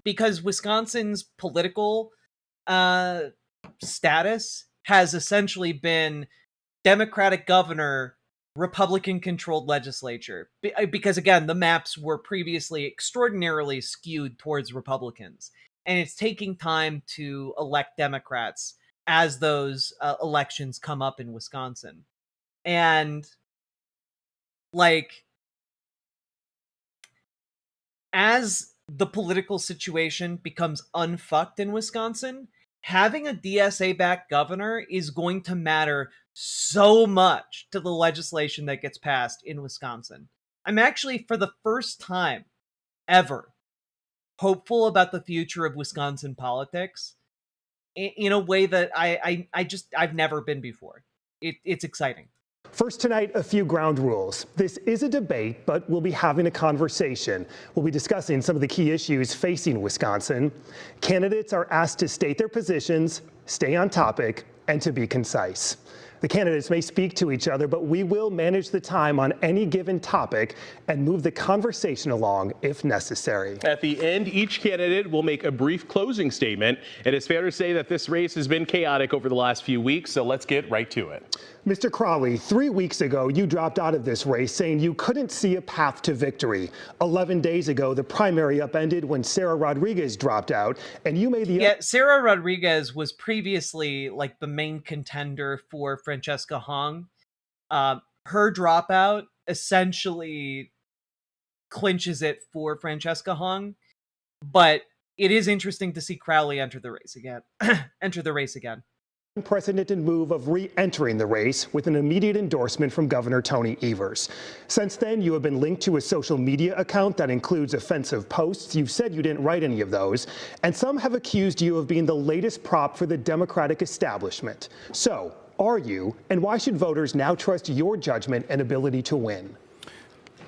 because Wisconsin's political status has essentially been Democratic governor, Republican-controlled legislature. Because again, the maps were previously extraordinarily skewed towards Republicans, and it's taking time to elect Democrats as those elections come up in Wisconsin. And as the political situation becomes unfucked in Wisconsin, having a DSA-backed governor is going to matter so much to the legislation that gets passed in Wisconsin. I'm actually, for the first time ever, hopeful about the future of Wisconsin politics in a way that I've never been before. It's exciting. First tonight, a few ground rules. This is a debate, but we'll be having a conversation. We'll be discussing some of the key issues facing Wisconsin. Candidates are asked to state their positions, stay on topic, and to be concise. The candidates may speak to each other, but we will manage the time on any given topic and move the conversation along if necessary. At the end, each candidate will make a brief closing statement. It is fair to say that this race has been chaotic over the last few weeks, so let's get right to it. Mr. Crowley, 3 weeks ago, you dropped out of this race saying you couldn't see a path to victory. 11 days ago, the primary upended when Sarah Rodriguez dropped out, and you made the... Yeah, Sarah Rodriguez was previously like the main contender for Francesca Hahn. Her dropout essentially clinches it for Francesca Hahn, but it is interesting to see Crowley enter the race again. Unprecedented move of re-entering the race with an immediate endorsement from Governor Tony Evers. Since then, you have been linked to a social media account that includes offensive posts. You've said you didn't write any of those, and some have accused you of being the latest prop for the Democratic establishment. So, are you, and why should voters now trust your judgment and ability to win?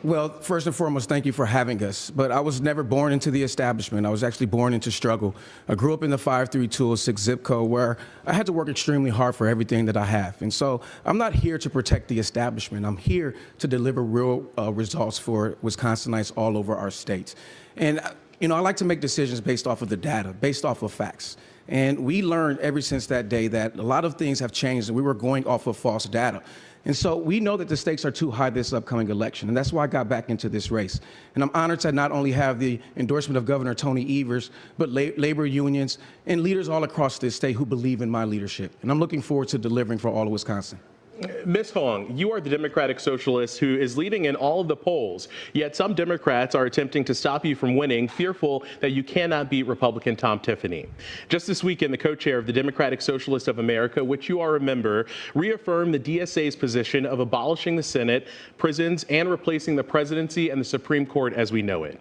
Well, first and foremost, thank you for having us. But I was never born into the establishment. I was actually born into struggle. I grew up in the 53206 zip code where I had to work extremely hard for everything that I have. And so I'm not here to protect the establishment. I'm here to deliver real results for Wisconsinites all over our state. And, I like to make decisions based off of the data, based off of facts. And we learned ever since that day that a lot of things have changed and we were going off of false data. And so we know that the stakes are too high this upcoming election, and that's why I got back into this race. And I'm honored to not only have the endorsement of Governor Tony Evers, but labor unions and leaders all across this state who believe in my leadership. And I'm looking forward to delivering for all of Wisconsin. Ms. Hong, you are the Democratic Socialist who is leading in all of the polls, yet some Democrats are attempting to stop you from winning, fearful that you cannot beat Republican Tom Tiffany. Just this weekend, the co-chair of the Democratic Socialists of America, which you are a member, reaffirmed the DSA's position of abolishing the Senate, prisons, and replacing the presidency and the Supreme Court as we know it.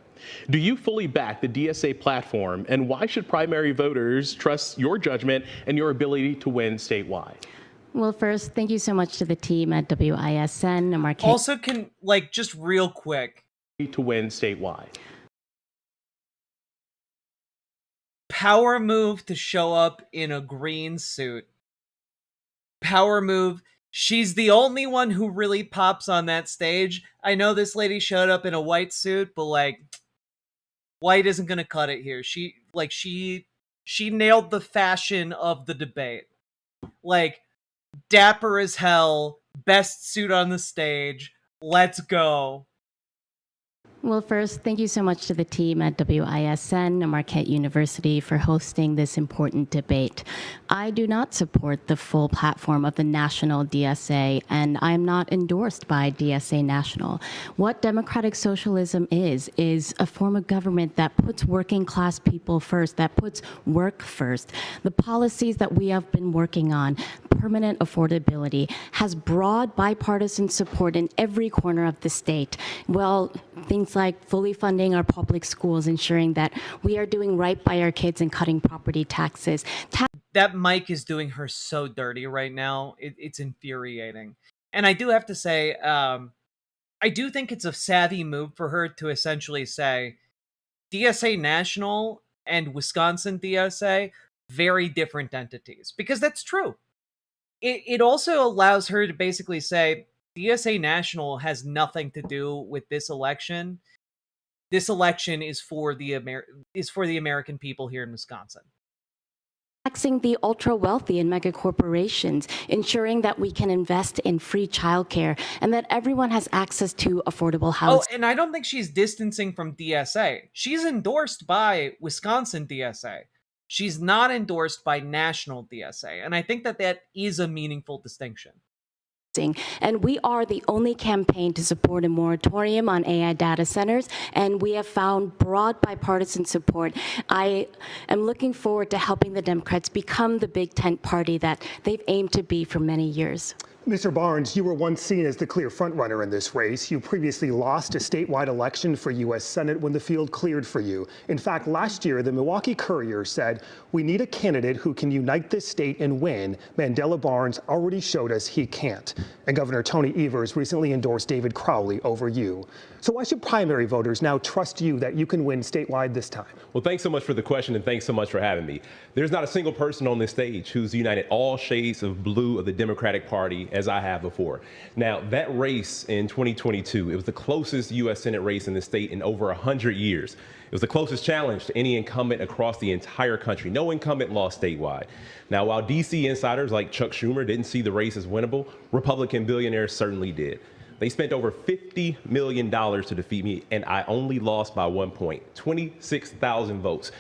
Do you fully back the DSA platform, and why should primary voters trust your judgment and your ability to win statewide? Well, first, thank you so much to the team at WISN and Marquette. Also, can, like, just real quick. To win statewide. Power move to show up in a green suit. Power move. She's the only one who really pops on that stage. I know this lady showed up in a white suit, but like, white isn't gonna cut it here. She nailed the fashion of the debate. Like, dapper as hell, best suit on the stage. Let's go. Well, first, thank you so much to the team at WISN and Marquette University for hosting this important debate. I do not support the full platform of the National DSA, and I'm not endorsed by DSA National. What democratic socialism is a form of government that puts working class people first, that puts work first. The policies that we have been working on, permanent affordability, has broad bipartisan support in every corner of the state. Well, things like fully funding our public schools, ensuring that we are doing right by our kids and cutting property taxes. That mic is doing her so dirty right now. It's infuriating. And I do have to say, I do think it's a savvy move for her to essentially say, DSA National and Wisconsin DSA, very different entities. Because that's true. It also allows her to basically say, DSA National has nothing to do with this election. This election is for the American people here in Wisconsin. Taxing the ultra-wealthy and mega corporations, ensuring that we can invest in free childcare and that everyone has access to affordable housing. Oh, and I don't think she's distancing from DSA. She's endorsed by Wisconsin DSA. She's not endorsed by national DSA. And I think that that is a meaningful distinction. And we are the only campaign to support a moratorium on AI data centers, and we have found broad bipartisan support. I am looking forward to helping the Democrats become the big tent party that they've aimed to be for many years. Mr. Barnes, you were once seen as the clear frontrunner in this race. You previously lost a statewide election for U.S. Senate when the field cleared for you. In fact, last year, the Milwaukee Courier said, "We need a candidate who can unite this state and win." Mandela Barnes already showed us he can't. And Governor Tony Evers recently endorsed David Crowley over you. So why should primary voters now trust you that you can win statewide this time? Well, thanks so much for the question, and thanks so much for having me. There's not a single person on this stage who's united all shades of blue of the Democratic Party as I have before. Now, that race in 2022, it was the closest U.S. Senate race in the state in over 100 years. It was the closest challenge to any incumbent across the entire country. No incumbent lost statewide. Now, while D.C. insiders like Chuck Schumer didn't see the race as winnable, Republican billionaires certainly did. They spent over $50 million to defeat me, and I only lost by 1 point, 26,000 votes.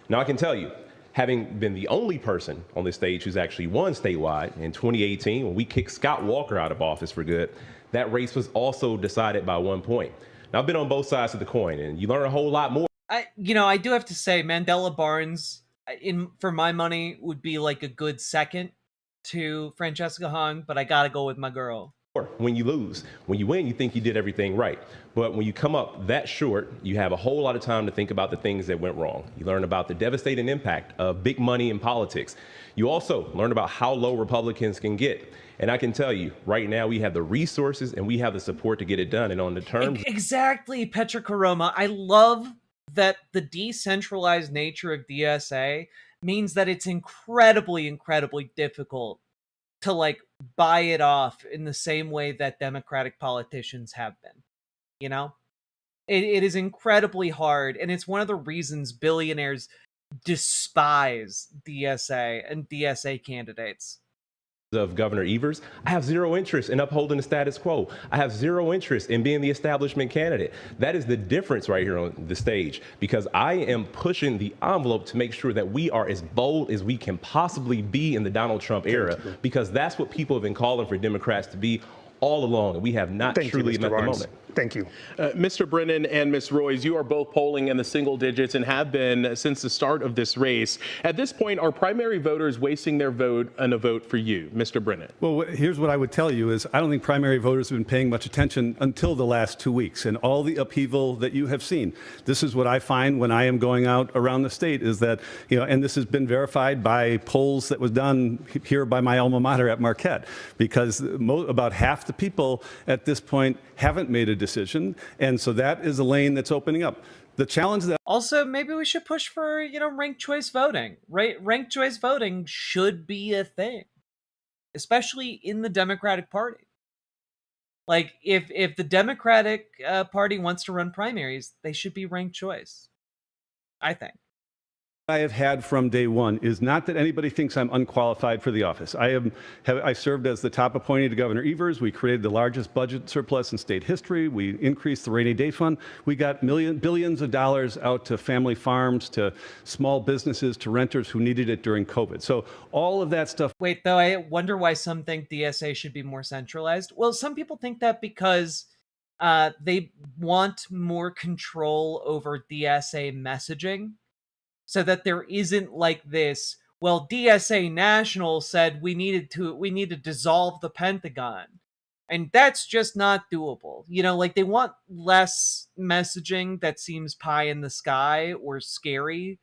Now, I can tell you, having been the only person on this stage who's actually won statewide in 2018, when we kicked Scott Walker out of office for good, that race was also decided by 1 point. Now, I've been on both sides of the coin, and you learn a whole lot more. I do have to say, Mandela Barnes, for my money, would be like a good second to Francesca Hung, but I gotta go with my girl. When you lose. When you win, you think you did everything right. But when you come up that short, you have a whole lot of time to think about the things that went wrong. You learn about the devastating impact of big money in politics. You also learn about how low Republicans can get. And I can tell you, right now, we have the resources and we have the support to get it done. And on the terms... Exactly, Petra Karoma. I love that the decentralized nature of DSA means that it's incredibly, incredibly difficult to like buy it off in the same way that Democratic politicians have been. You know, it is incredibly hard, and it's one of the reasons billionaires despise DSA and DSA candidates. Of Governor Evers, I have zero interest in upholding the status quo. I have zero interest in being the establishment candidate. That is the difference right here on the stage, because I am pushing the envelope to make sure that we are as bold as we can possibly be in the Donald Trump era, because that's what people have been calling for Democrats to be all along, and we have not truly met the moment. Thank you. Mr. Brennan and Ms. Royce, you are both polling in the single digits and have been since the start of this race. At this point, are primary voters wasting their vote on a vote for you, Mr. Brennan? Well, here's what I would tell you is I don't think primary voters have been paying much attention until the last 2 weeks and all the upheaval that you have seen. This is what I find when I am going out around the state is that, and this has been verified by polls that was done here by my alma mater at Marquette, because about half the people at this point haven't made a decision. And so that is a lane that's opening up. The challenge that also, maybe we should push for, ranked choice voting, right? Ranked choice voting should be a thing, especially in the Democratic Party. Like, if the Democratic Party wants to run primaries, they should be ranked choice, I think. I have had from day one is not that anybody thinks I'm unqualified for the office. I served as the top appointee to Governor Evers. We created the largest budget surplus in state history. We increased the rainy day fund. We got billions of dollars out to family farms, to small businesses, to renters who needed it during COVID. So all of that stuff. Wait, though, I wonder why some think DSA should be more centralized. Well, some people think that because they want more control over DSA messaging, so that there isn't like this, well, DSA National said we need to dissolve the Pentagon. And that's just not doable. Like, they want less messaging that seems pie in the sky or scary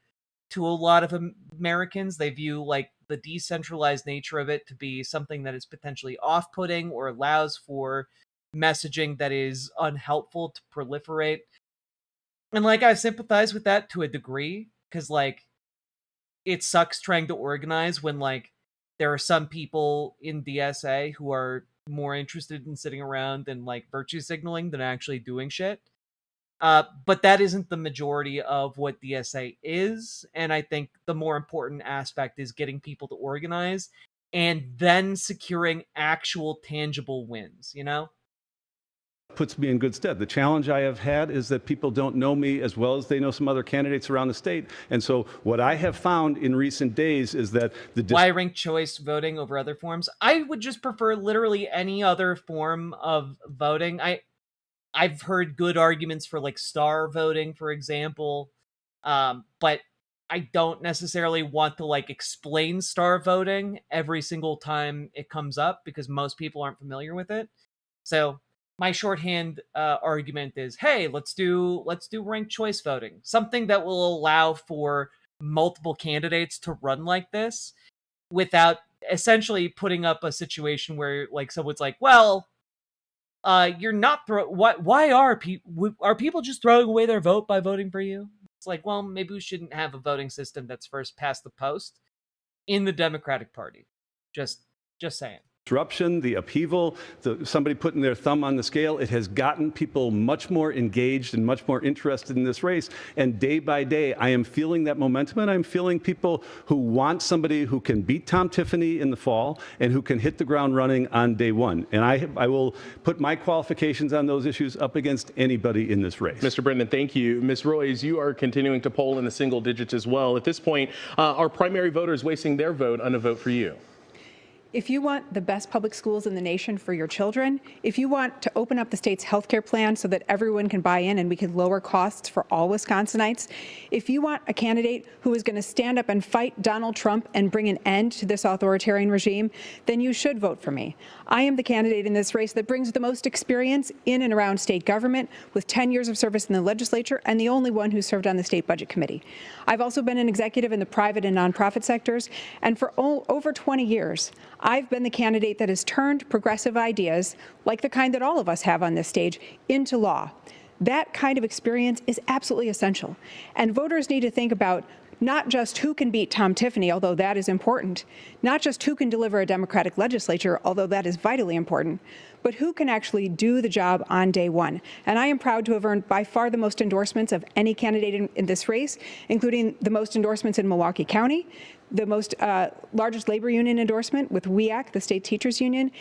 to a lot of Americans. They view like the decentralized nature of it to be something that is potentially off-putting or allows for messaging that is unhelpful to proliferate. And like, I sympathize with that to a degree, because like, it sucks trying to organize when like there are some people in DSA who are more interested in sitting around and like virtue signaling than actually doing shit. But that isn't the majority of what DSA is. And I think the more important aspect is getting people to organize and then securing actual tangible wins, Puts me in good stead. The challenge I have had is that people don't know me as well as they know some other candidates around the state. And so what I have found in recent days is that why ranked choice voting over other forms? I would just prefer literally any other form of voting. I've heard good arguments for like star voting, for example, but I don't necessarily want to like explain star voting every single time it comes up because most people aren't familiar with it. So my shorthand argument is, hey, let's do ranked choice voting, something that will allow for multiple candidates to run like this without essentially putting up a situation where like someone's like, well, you're not why are people just throwing away their vote by voting for you? It's like, well, maybe we shouldn't have a voting system that's first past the post in the Democratic Party. Just saying. Disruption, the upheaval, somebody putting their thumb on the scale, it has gotten people much more engaged and much more interested in this race. And day by day, I am feeling that momentum, and I'm feeling people who want somebody who can beat Tom Tiffany in the fall and who can hit the ground running on day one. And I will put my qualifications on those issues up against anybody in this race. Mr. Brennan, thank you. Ms. Royce, you are continuing to poll in the single digits as well. At this point, are primary voters wasting their vote on a vote for you? If you want the best public schools in the nation for your children, if you want to open up the state's health care plan so that everyone can buy in and we can lower costs for all Wisconsinites, if you want a candidate who is going to stand up and fight Donald Trump and bring an end to this authoritarian regime, then you should vote for me. I am the candidate in this race that brings the most experience in and around state government, with 10 years of service in the legislature and the only one who served on the state budget committee. I've also been an executive in the private and nonprofit sectors, and for over 20 years, I've been the candidate that has turned progressive ideas, like the kind that all of us have on this stage, into law. That kind of experience is absolutely essential. And voters need to think about not just who can beat Tom Tiffany, although that is important, not just who can deliver a Democratic legislature, although that is vitally important, but who can actually do the job on day one. And I am proud to have earned by far the most endorsements of any candidate in this race, including the most endorsements in Milwaukee County, the most largest labor union endorsement with WEAC, the state teachers union,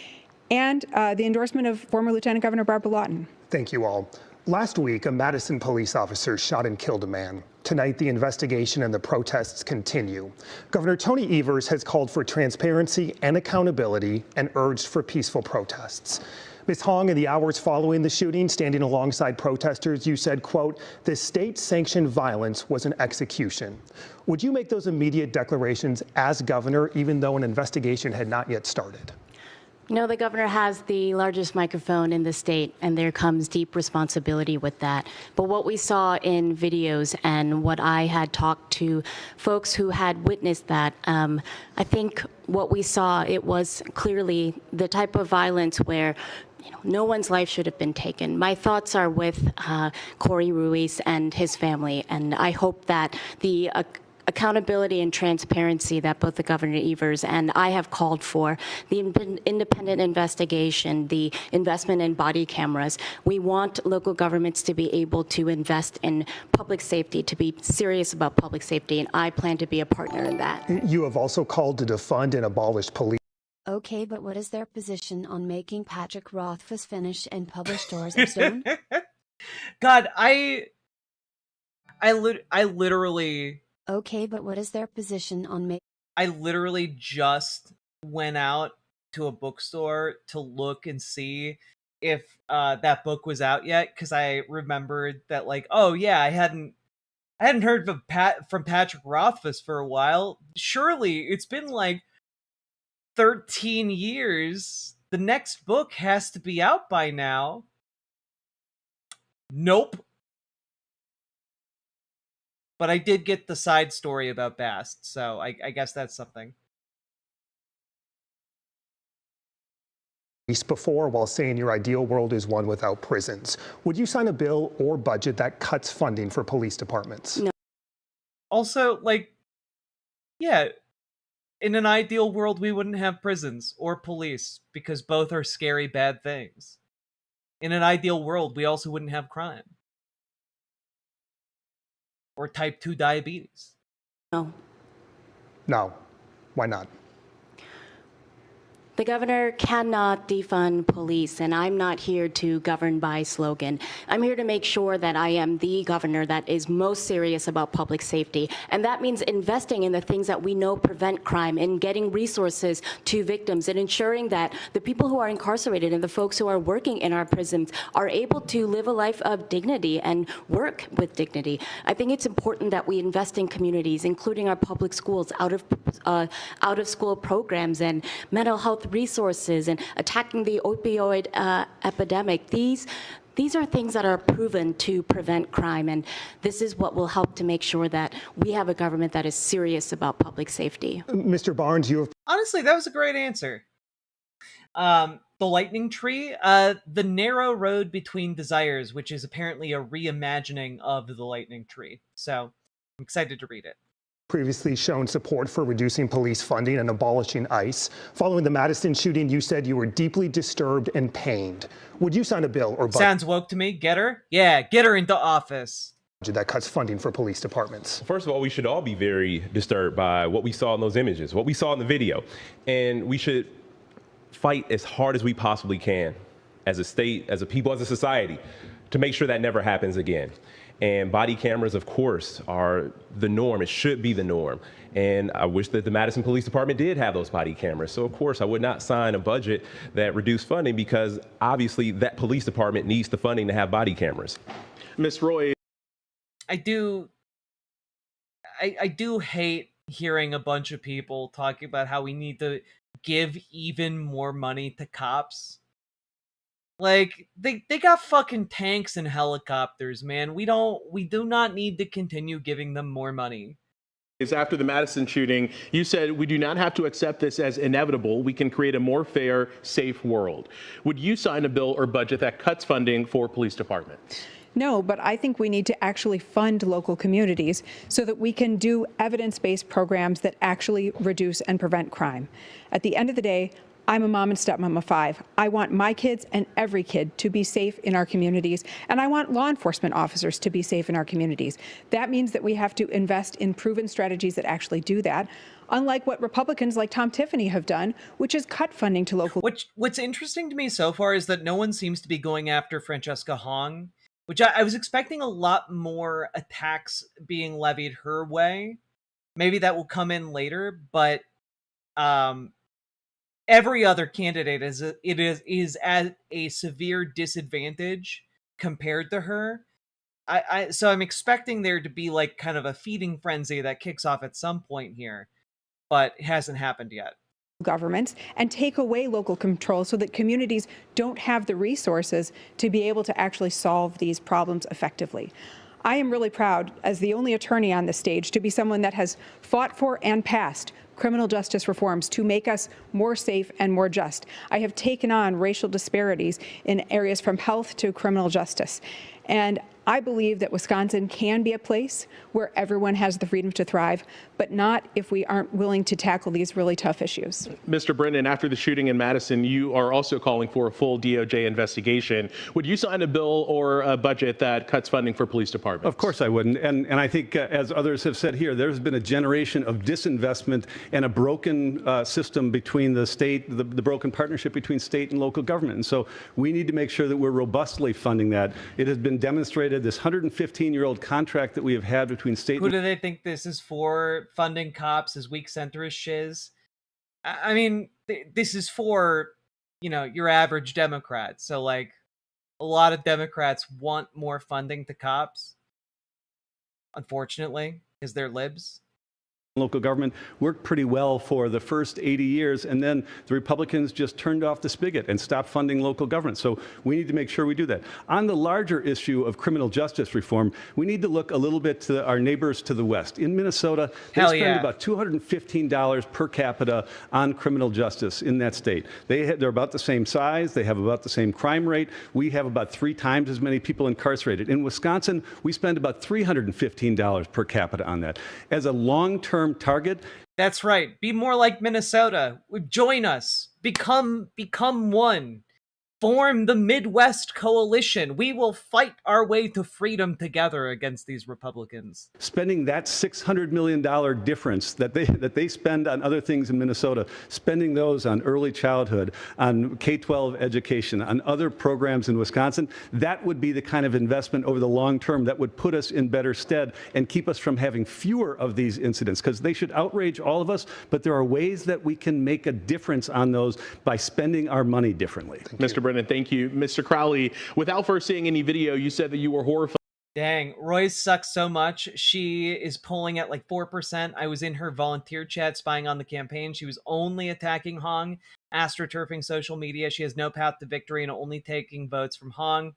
and the endorsement of former Lieutenant Governor Barbara Lawton. Thank you all. Last week, a Madison police officer shot and killed a man. Tonight, the investigation and the protests continue. Governor Tony Evers has called for transparency and accountability and urged for peaceful protests. Ms. Hong, in the hours following the shooting, standing alongside protesters, you said, quote, "The state-sanctioned violence was an execution." Would you make those immediate declarations as governor, even though an investigation had not yet started? You know, the governor has the largest microphone in the state, and there comes deep responsibility with that. But what we saw in videos and what I had talked to folks who had witnessed that, I think what we saw, it was clearly the type of violence where no one's life should have been taken. My thoughts are with Corey Ruiz and his family, and I hope that the accountability and transparency that both the Governor Evers and I have called for, the independent investigation, the investment in body cameras. We want local governments to be able to invest in public safety, to be serious about public safety, and I plan to be a partner in that. You have also called to defund and abolish police. Okay, but what is their position on making Patrick Rothfuss finished and published Doors of Stone? God, I literally... Okay, but what is their position on making... I literally just went out to a bookstore to look and see if that book was out yet, because I remembered that, like, oh yeah, I hadn't heard from Patrick Rothfuss for a while. Surely it's been like 13 years. The next book has to be out by now. Nope. But I did get the side story about Bast, so I guess that's something. Before, while saying your ideal world is one without prisons. Would you sign a bill or budget that cuts funding for police departments? No. Also, like, yeah, in an ideal world, we wouldn't have prisons or police because both are scary, bad things. In an ideal world, we also wouldn't have crime. Or type 2 diabetes. No. No. Why not? The governor cannot defund police, and I'm not here to govern by slogan. I'm here to make sure that I am the governor that is most serious about public safety. And that means investing in the things that we know prevent crime and getting resources to victims and ensuring that the people who are incarcerated and the folks who are working in our prisons are able to live a life of dignity and work with dignity. I think it's important that we invest in communities, including our public schools, out of school programs and mental health resources and attacking the opioid epidemic. These are things that are proven to prevent crime, and this is what will help to make sure that we have a government that is serious about public safety. Mr. Barnes, you have... Honestly, that was a great answer. The lightning tree, the narrow road between desires, which is apparently a reimagining of the lightning tree. So I'm excited to read it. Previously shown support for reducing police funding and abolishing ICE. Following the Madison shooting, you said you were deeply disturbed and pained. Would you sign a bill or budget? Sounds woke to me. Get her? Yeah, get her into office. That cuts funding for police departments? First of all, we should all be very disturbed by what we saw in those images, what we saw in the video. And we should fight as hard as we possibly can as a state, as a people, as a society, to make sure that never happens again. And body cameras, of course, are the norm. It should be the norm. And I wish that the Madison Police Department did have those body cameras. So, of course, I would not sign a budget that reduced funding because, obviously, that police department needs the funding to have body cameras. Ms. Roy. I do hate hearing a bunch of people talking about how we need to give even more money to cops. Like, they got fucking tanks and helicopters, man. We do not need to continue giving them more money. After the Madison shooting, you said we do not have to accept this as inevitable. We can create a more fair, safe world. Would you sign a bill or budget that cuts funding for police departments? No, but I think we need to actually fund local communities so that we can do evidence-based programs that actually reduce and prevent crime. At the end of the day, I'm a mom and stepmom of 5. I want my kids and every kid to be safe in our communities, and I want law enforcement officers to be safe in our communities. That means that we have to invest in proven strategies that actually do that, unlike what Republicans like Tom Tiffany have done, which is cut funding to local... What's interesting to me so far is that no one seems to be going after Francesca Hong, which I was expecting a lot more attacks being levied her way. Maybe that will come in later, but every other candidate is at a severe disadvantage compared to her. So I'm expecting there to be like kind of a feeding frenzy that kicks off at some point here, but it hasn't happened yet. Governments and take away local control so that communities don't have the resources to be able to actually solve these problems effectively. I am really proud, as the only attorney on the stage, to be someone that has fought for and passed criminal justice reforms to make us more safe and more just. I have taken on racial disparities in areas from health to criminal justice. And I believe that Wisconsin can be a place where everyone has the freedom to thrive, but not if we aren't willing to tackle these really tough issues. Mr. Brennan, after the shooting in Madison, you are also calling for a full DOJ investigation. Would you sign a bill or a budget that cuts funding for police departments? Of course I wouldn't. And I think, as others have said here, there's been a generation of disinvestment and a broken system between the state, the broken partnership between state and local government. And so we need to make sure that we're robustly funding that. It has been demonstrated, this 115-year-old contract that we have had between state Who do they think this is for? Funding cops as weak centrist shiz? I mean, this is for, you know, your average Democrat. So, like, a lot of Democrats want more funding to cops, unfortunately, because they're libs. Local government worked pretty well for the first 80 years, and then the Republicans just turned off the spigot and stopped funding local government. So we need to make sure we do that. On the larger issue of criminal justice reform, we need to look a little bit to our neighbors to the west. In Minnesota, they spend about $215 per capita on criminal justice in that state. They're about the same size. They have about the same crime rate. We have about 3 times as many people incarcerated. In Wisconsin, we spend about $315 per capita on that. As a long-term target. That's right. Be more like Minnesota. Join us. Become one. Form the Midwest Coalition. We will fight our way to freedom together against these Republicans. Spending that $600 million difference that they spend on other things in Minnesota, spending those on early childhood, on K-12 education, on other programs in Wisconsin, that would be the kind of investment over the long term that would put us in better stead and keep us from having fewer of these incidents, because they should outrage all of us, but there are ways that we can make a difference on those by spending our money differently. Mr. Brennan, thank you. Mr. Crowley, without first seeing any video, you said that you were horrified. Dang, Royce sucks so much. She is polling at like 4%. I was in her volunteer chat spying on the campaign. She was only attacking Hong, astroturfing social media. She has no path to victory and only taking votes from Hong.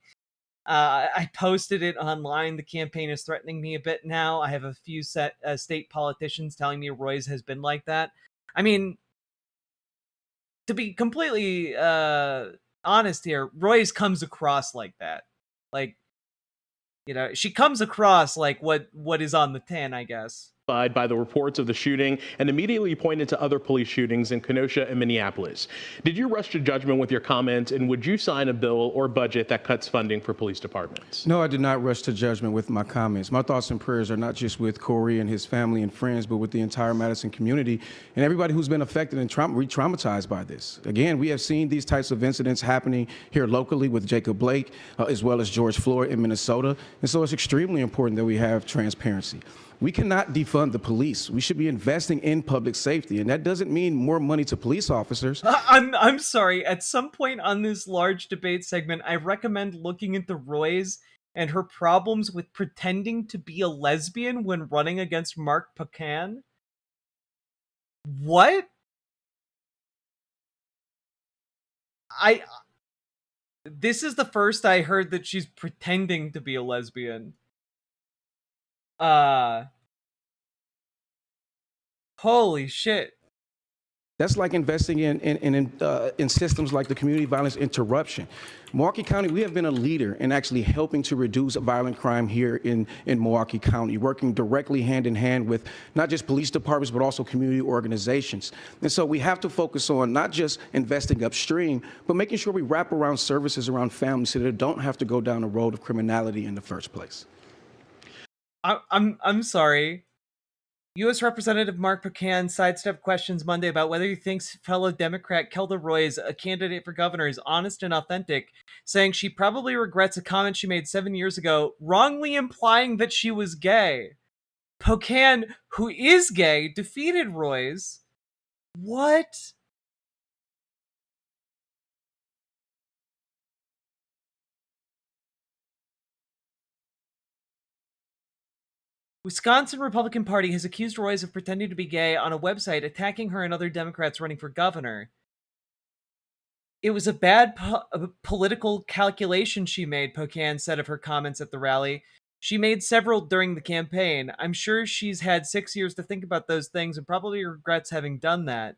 I posted it online. The campaign is threatening me a bit now. I have a few state politicians telling me Royce has been like that. I mean, to be completely honest here, Royce comes across like that. Like, you know, she comes across like what is on the tin, I guess. By the reports of the shooting and immediately pointed to other police shootings in Kenosha and Minneapolis. Did you rush to judgment with your comments, and would you sign a bill or budget that cuts funding for police departments? No, I did not rush to judgment with my comments. My thoughts and prayers are not just with Corey and his family and friends, but with the entire Madison community and everybody who's been affected and re-traumatized by this. Again, we have seen these types of incidents happening here locally with Jacob Blake, as well as George Floyd in Minnesota. And so it's extremely important that we have transparency. We cannot defund the police. We should be investing in public safety, and that doesn't mean more money to police officers. I'm sorry. At some point on this large debate segment, I recommend looking into Royce and her problems with pretending to be a lesbian when running against Mark Pecan. What? This is the first I heard that she's pretending to be a lesbian. Holy shit. That's like investing in systems like the community violence interruption. Milwaukee County, we have been a leader in actually helping to reduce violent crime here in Milwaukee County, working directly hand in hand with not just police departments, but also community organizations. And so we have to focus on not just investing upstream, but making sure we wrap around services around families so they don't have to go down the road of criminality in the first place. I'm sorry. U.S. Representative Mark Pecan sidestepped questions Monday about whether he thinks fellow Democrat Kelda Royce, a candidate for governor, is honest and authentic, saying she probably regrets a comment she made 7 years ago, wrongly implying that she was gay. Pecan, who is gay, defeated Royce. What? Wisconsin Republican Party has accused Royce of pretending to be gay on a website, attacking her and other Democrats running for governor. It was a bad political calculation she made, Pocan said of her comments at the rally. She made several during the campaign. I'm sure she's had 6 years to think about those things and probably regrets having done that.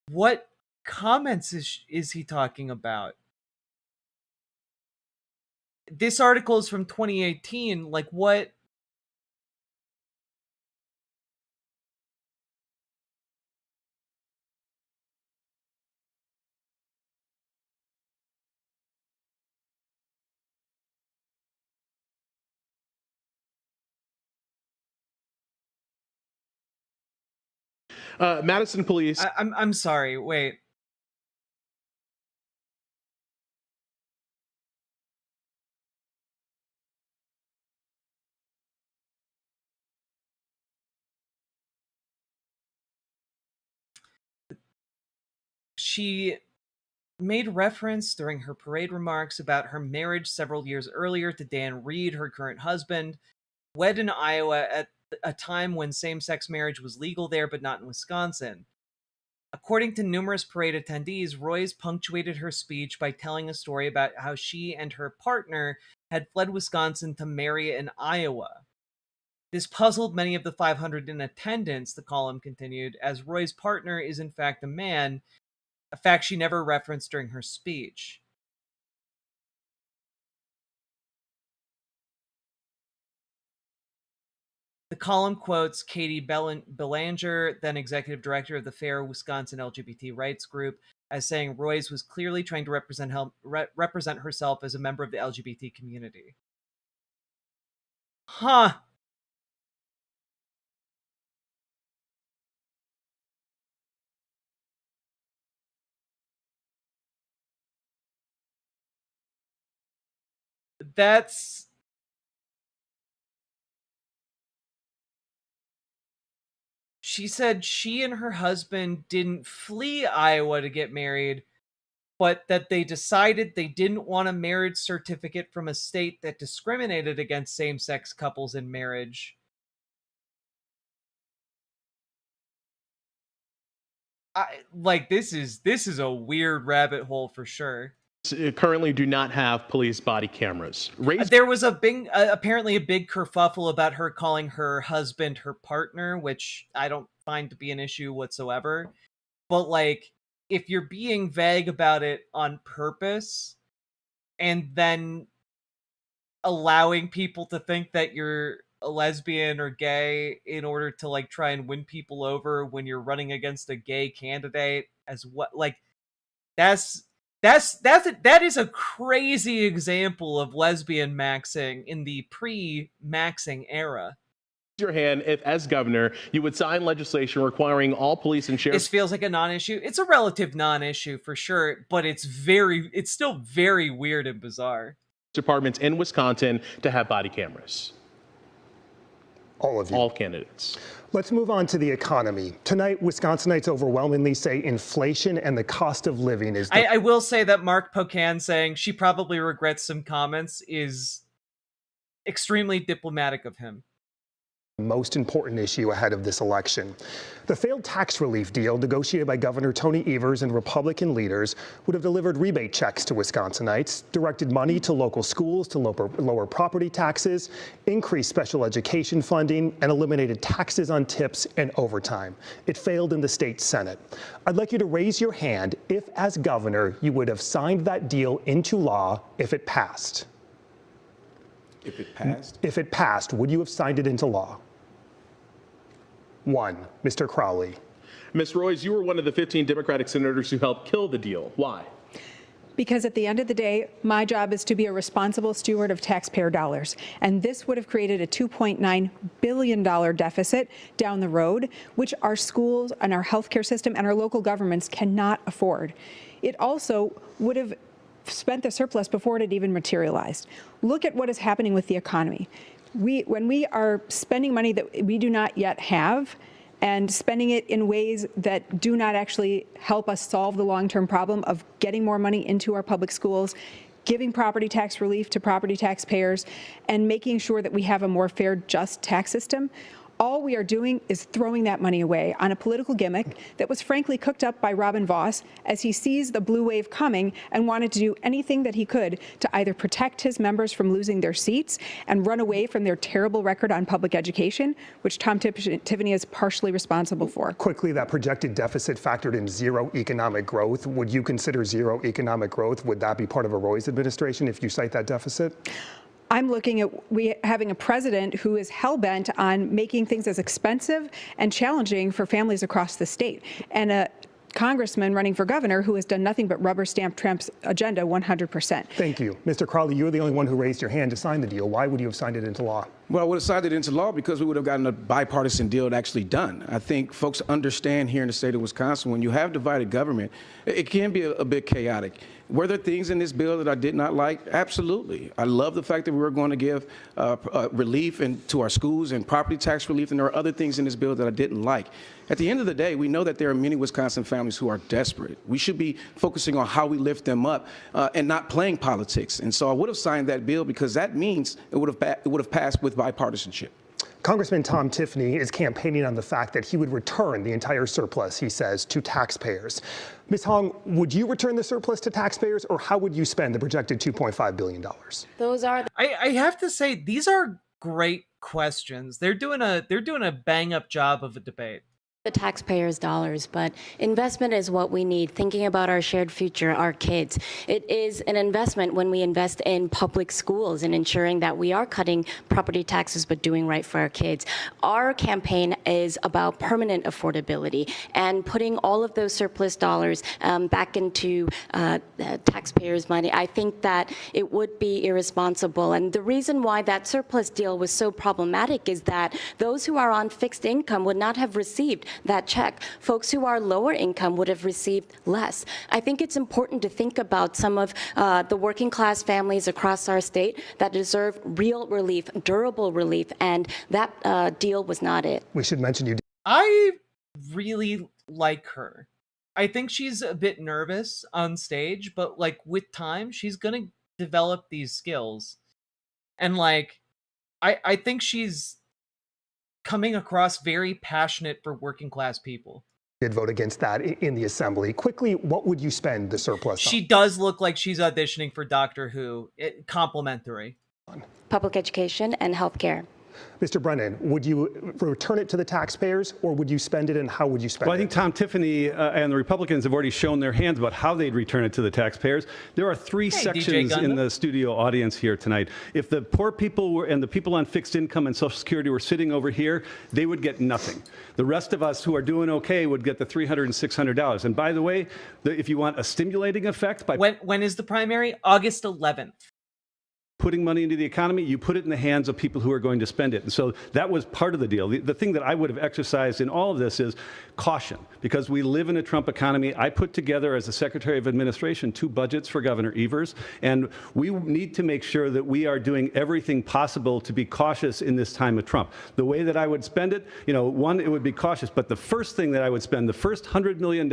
What comments is he talking about? This article is from 2018. Like, what? Madison police. I'm sorry. Wait. She made reference during her parade remarks about her marriage several years earlier to Dan Reed, her current husband, wed in Iowa at a time when same-sex marriage was legal there but not in Wisconsin. According to numerous parade attendees, Royce punctuated her speech by telling a story about how she and her partner had fled Wisconsin to marry in Iowa. This puzzled many of the 500 in attendance, the column continued, as Roy's partner is in fact a man, a fact she never referenced during her speech. The column quotes Katie Belanger, then executive director of the Fair Wisconsin LGBT rights group, as saying Royce was clearly trying to represent herself as a member of the LGBT community. Huh. That's... She said she and her husband didn't flee Iowa to get married, but that they decided they didn't want a marriage certificate from a state that discriminated against same-sex couples in marriage. This is a weird rabbit hole for sure. Currently do not have police body cameras. There was apparently a big kerfuffle about her calling her husband her partner, which I don't find to be an issue whatsoever. But like, if you're being vague about it on purpose and then allowing people to think that you're a lesbian or gay in order to like try and win people over when you're running against a gay candidate as what, like, that is a crazy example of lesbian maxing in the pre-maxing era. Your hand if, as governor, you would sign legislation requiring all police and sheriff's... This feels like a non-issue. It's a relative non-issue for sure, but it's still very weird and bizarre. Departments in Wisconsin to have body cameras. All of you. All candidates. Let's move on to the economy. Tonight, Wisconsinites overwhelmingly say inflation and the cost of living is... I will say that Mark Pocan saying she probably regrets some comments is extremely diplomatic of him. Most important issue ahead of this election. The failed tax relief deal negotiated by Governor Tony Evers and Republican leaders would have delivered rebate checks to Wisconsinites, directed money to local schools to lower property taxes, increased special education funding, and eliminated taxes on tips and overtime. It failed in the state Senate. I'd like you to raise your hand if, as governor, you would have signed that deal into law if it passed. If it passed? If it passed, would you have signed it into law? 1, Mr. Crowley. Ms. Royce, you were one of the 15 Democratic senators who helped kill the deal. Why? Because at the end of the day, my job is to be a responsible steward of taxpayer dollars. And this would have created a $2.9 billion deficit down the road, which our schools and our healthcare system and our local governments cannot afford. It also would have spent the surplus before it had even materialized. Look at what is happening with the economy. When we are spending money that we do not yet have, and spending it in ways that do not actually help us solve the long-term problem of getting more money into our public schools, giving property tax relief to property taxpayers, and making sure that we have a more fair, just tax system. All we are doing is throwing that money away on a political gimmick that was frankly cooked up by Robin Vos as he sees the blue wave coming and wanted to do anything that he could to either protect his members from losing their seats and run away from their terrible record on public education, which Tom Tiffany is partially responsible for. Quickly, that projected deficit factored in zero economic growth. Would you consider zero economic growth? Would that be part of a Roy's administration if you cite that deficit? I'm looking at having a president who is hell-bent on making things as expensive and challenging for families across the state, and a congressman running for governor who has done nothing but rubber stamp Trump's agenda 100%. Thank you. Mr. Crowley, you're the only one who raised your hand to sign the deal. Why would you have signed it into law? Well, I would have signed it into law because we would have gotten a bipartisan deal actually done. I think folks understand here in the state of Wisconsin, when you have divided government, it can be a bit chaotic. Were there things in this bill that I did not like? Absolutely. I love the fact that we were going to give relief to our schools and property tax relief, and there are other things in this bill that I didn't like. At the end of the day, we know that there are many Wisconsin families who are desperate. We should be focusing on how we lift them up and not playing politics. And so I would have signed that bill because that means it would have passed with bipartisanship. Congressman Tom Tiffany is campaigning on the fact that he would return the entire surplus, he says, to taxpayers. Ms. Hong, would you return the surplus to taxpayers, or how would you spend the projected $2.5 billion? Those are. I have to say, these are great questions. They're doing a bang up job of a debate. The taxpayers' dollars, but investment is what we need, thinking about our shared future, our kids. It is an investment when we invest in public schools and ensuring that we are cutting property taxes but doing right for our kids. Our campaign is about permanent affordability and putting all of those surplus dollars back into taxpayers' money. I think that it would be irresponsible. And the reason why that surplus deal was so problematic is that those who are on fixed income would not have received that check. Folks who are lower income would have received less. I think it's important to think about some of the working class families across our state that deserve real relief, durable relief, and that deal was not it. We should mention you. I really like her. I think she's a bit nervous on stage, but like with time, she's gonna develop these skills. And like, I think she's coming across very passionate for working class people. Did vote against that in the assembly. Quickly, what would you spend the surplus on? She does look like she's auditioning for Doctor Who. Complimentary. Public education and healthcare. Mr. Brennan, would you return it to the taxpayers, or would you spend it, and how would you spend it? Well, I think Tom Tiffany and the Republicans have already shown their hands about how they'd return it to the taxpayers. There are three sections in the studio audience here tonight. If the poor people and the people on fixed income and Social Security were sitting over here, they would get nothing. The rest of us who are doing okay would get the $300 and $600. And by the way, if you want a stimulating effect, by when is the primary? August 11th. Putting money into the economy, you put it in the hands of people who are going to spend it. And so that was part of the deal. The thing that I would have exercised in all of this is caution, because we live in a Trump economy. I put together, as the Secretary of Administration, 2 budgets for Governor Evers, and we need to make sure that we are doing everything possible to be cautious in this time of Trump. The way that I would spend it, one, it would be cautious, but the first thing that I would spend, the first $100 million,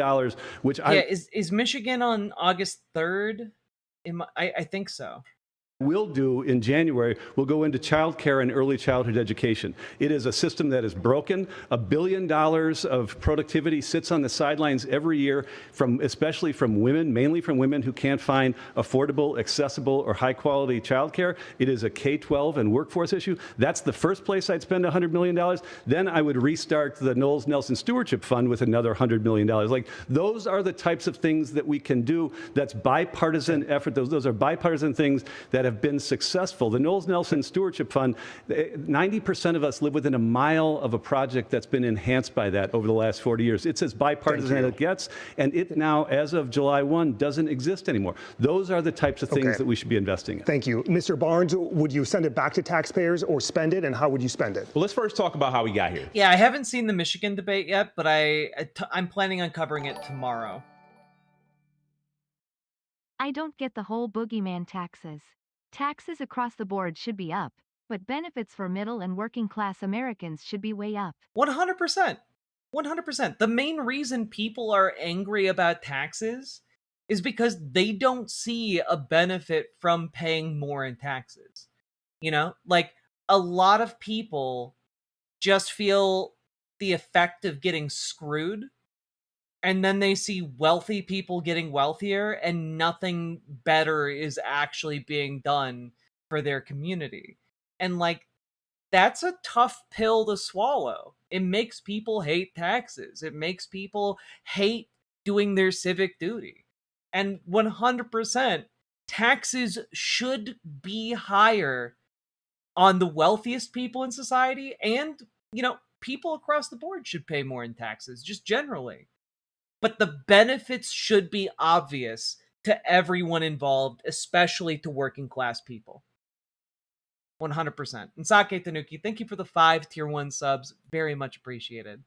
which is Michigan on August 3rd? I think so. We'll do in January, we'll go into child care and early childhood education. It is a system that is broken. $1 billion of productivity sits on the sidelines every year, especially from women, mainly from women who can't find affordable, accessible, or high-quality child care. It is a K-12 and workforce issue. That's the first place I'd spend $100 million. Then I would restart the Knowles-Nelson Stewardship Fund with another $100 million. Like, those are the types of things that we can do. That's bipartisan effort. Those are bipartisan things that have been successful. The Knowles-Nelson Stewardship Fund, 90% of us live within a mile of a project that's been enhanced by that over the last 40 years. It's as bipartisan as it gets, and it now, as of July 1, doesn't exist anymore. Those are the types of things that we should be investing in. Thank you. Mr. Barnes, would you send it back to taxpayers or spend it, and how would you spend it? Well, let's first talk about how we got here. Yeah, I haven't seen the Michigan debate yet, but I'm planning on covering it tomorrow. I don't get the whole boogeyman taxes. Taxes across the board should be up, but benefits for middle and working class Americans should be way up. 100%. 100%. The main reason people are angry about taxes is because they don't see a benefit from paying more in taxes. You know, like a lot of people just feel the effect of getting screwed, and then they see wealthy people getting wealthier, and nothing better is actually being done for their community. And like, that's a tough pill to swallow. It makes people hate taxes. It makes people hate doing their civic duty. And 100%, taxes should be higher on the wealthiest people in society, and, you know, people across the board should pay more in taxes, just generally. But the benefits should be obvious to everyone involved, especially to working class people. 100%. And Sake Tanuki, thank you for the 5 tier 1 subs. Very much appreciated.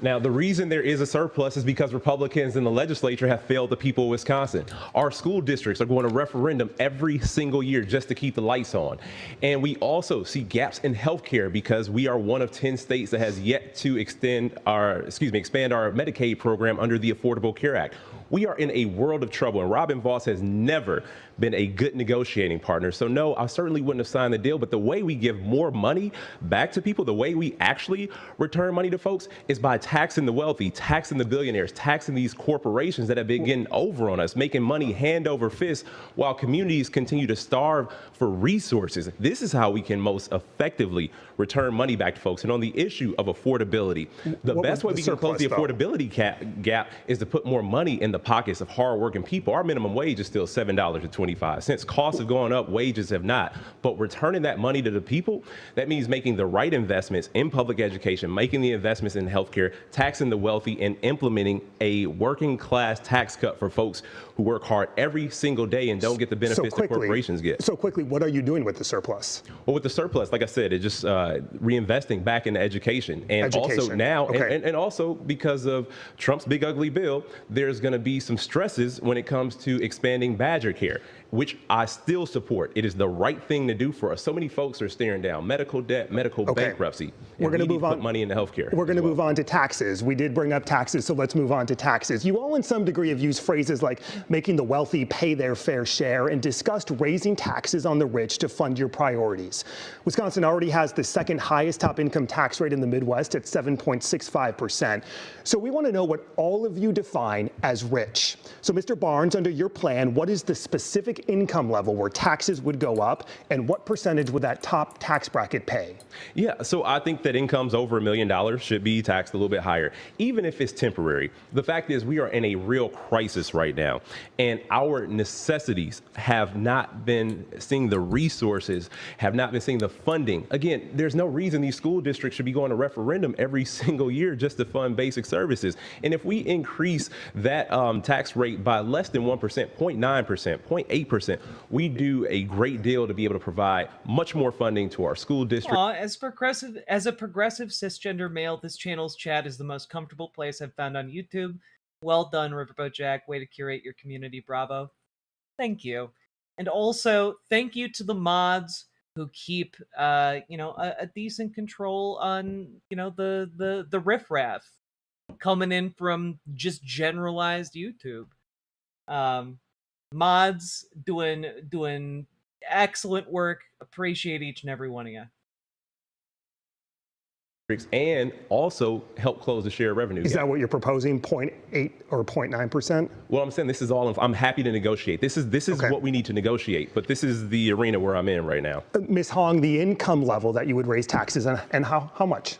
Now, the reason there is a surplus is because Republicans in the legislature have failed the people of Wisconsin. Our school districts are going to referendum every single year just to keep the lights on. And we also see gaps in healthcare because we are one of 10 states that has yet to expand our Medicaid program under the Affordable Care Act. We are in a world of trouble, and Robin Vos has never been a good negotiating partner. So no, I certainly wouldn't have signed the deal, but the way we give more money back to people, the way we actually return money to folks is by taxing the wealthy, taxing the billionaires, taxing these corporations that have been getting over on us, making money hand over fist while communities continue to starve for resources. This is how we can most effectively return money back to folks. And on the issue of affordability, the best way we can close the affordability gap is to put more money in the pockets of hardworking people. Our minimum wage is still $7.25. Costs have gone up, wages have not. But returning that money to the people, that means making the right investments in public education, making the investments in healthcare, taxing the wealthy, and implementing a working class tax cut for folks who work hard every single day and don't get the benefits that corporations get. So quickly, what are you doing with the surplus? Well, with the surplus, like I said, it's just reinvesting back into education. And also now, and also because of Trump's big ugly bill, there's going to be some stresses when it comes to expanding Badger Care, which I still support. It is the right thing to do for us. So many folks are staring down medical debt, medical bankruptcy. We're going to move on. Put money into healthcare. We're going to move on to taxes. We did bring up taxes, so let's move on to taxes. You all, in some degree, have used phrases like making the wealthy pay their fair share and discussed raising taxes on the rich to fund your priorities. Wisconsin already has the second highest top income tax rate in the Midwest at 7.65%. So we want to know what all of you define as rich. So, Mr. Barnes, under your plan, what is the specific income level where taxes would go up, and what percentage would that top tax bracket pay? Yeah, so I think that incomes over $1 million should be taxed a little bit higher, even if it's temporary. The fact is we are in a real crisis right now, and our necessities have not been seeing the resources, have not been seeing the funding. Again, there's no reason these school districts should be going to referendum every single year just to fund basic services. And if we increase that tax rate by less than 1%, 0.9%, 0.8%, we do a great deal to be able to provide much more funding to our school district. As a progressive cisgender male, this channel's chat is the most comfortable place I've found on YouTube. Well done, Riverboat Jack. Way to curate your community. Bravo. Thank you. And also, thank you to the mods who keep, a decent control on, the riffraff coming in from just generalized YouTube. Mods doing excellent work. Appreciate each and every one of you. And also help close the share revenue gap. Is that what you're proposing, 0.8 or 0.9%? Well, I'm saying this is all, I'm happy to negotiate. This is what we need to negotiate, but this is the arena where I'm in right now. Ms. Hong, the income level that you would raise taxes and how much?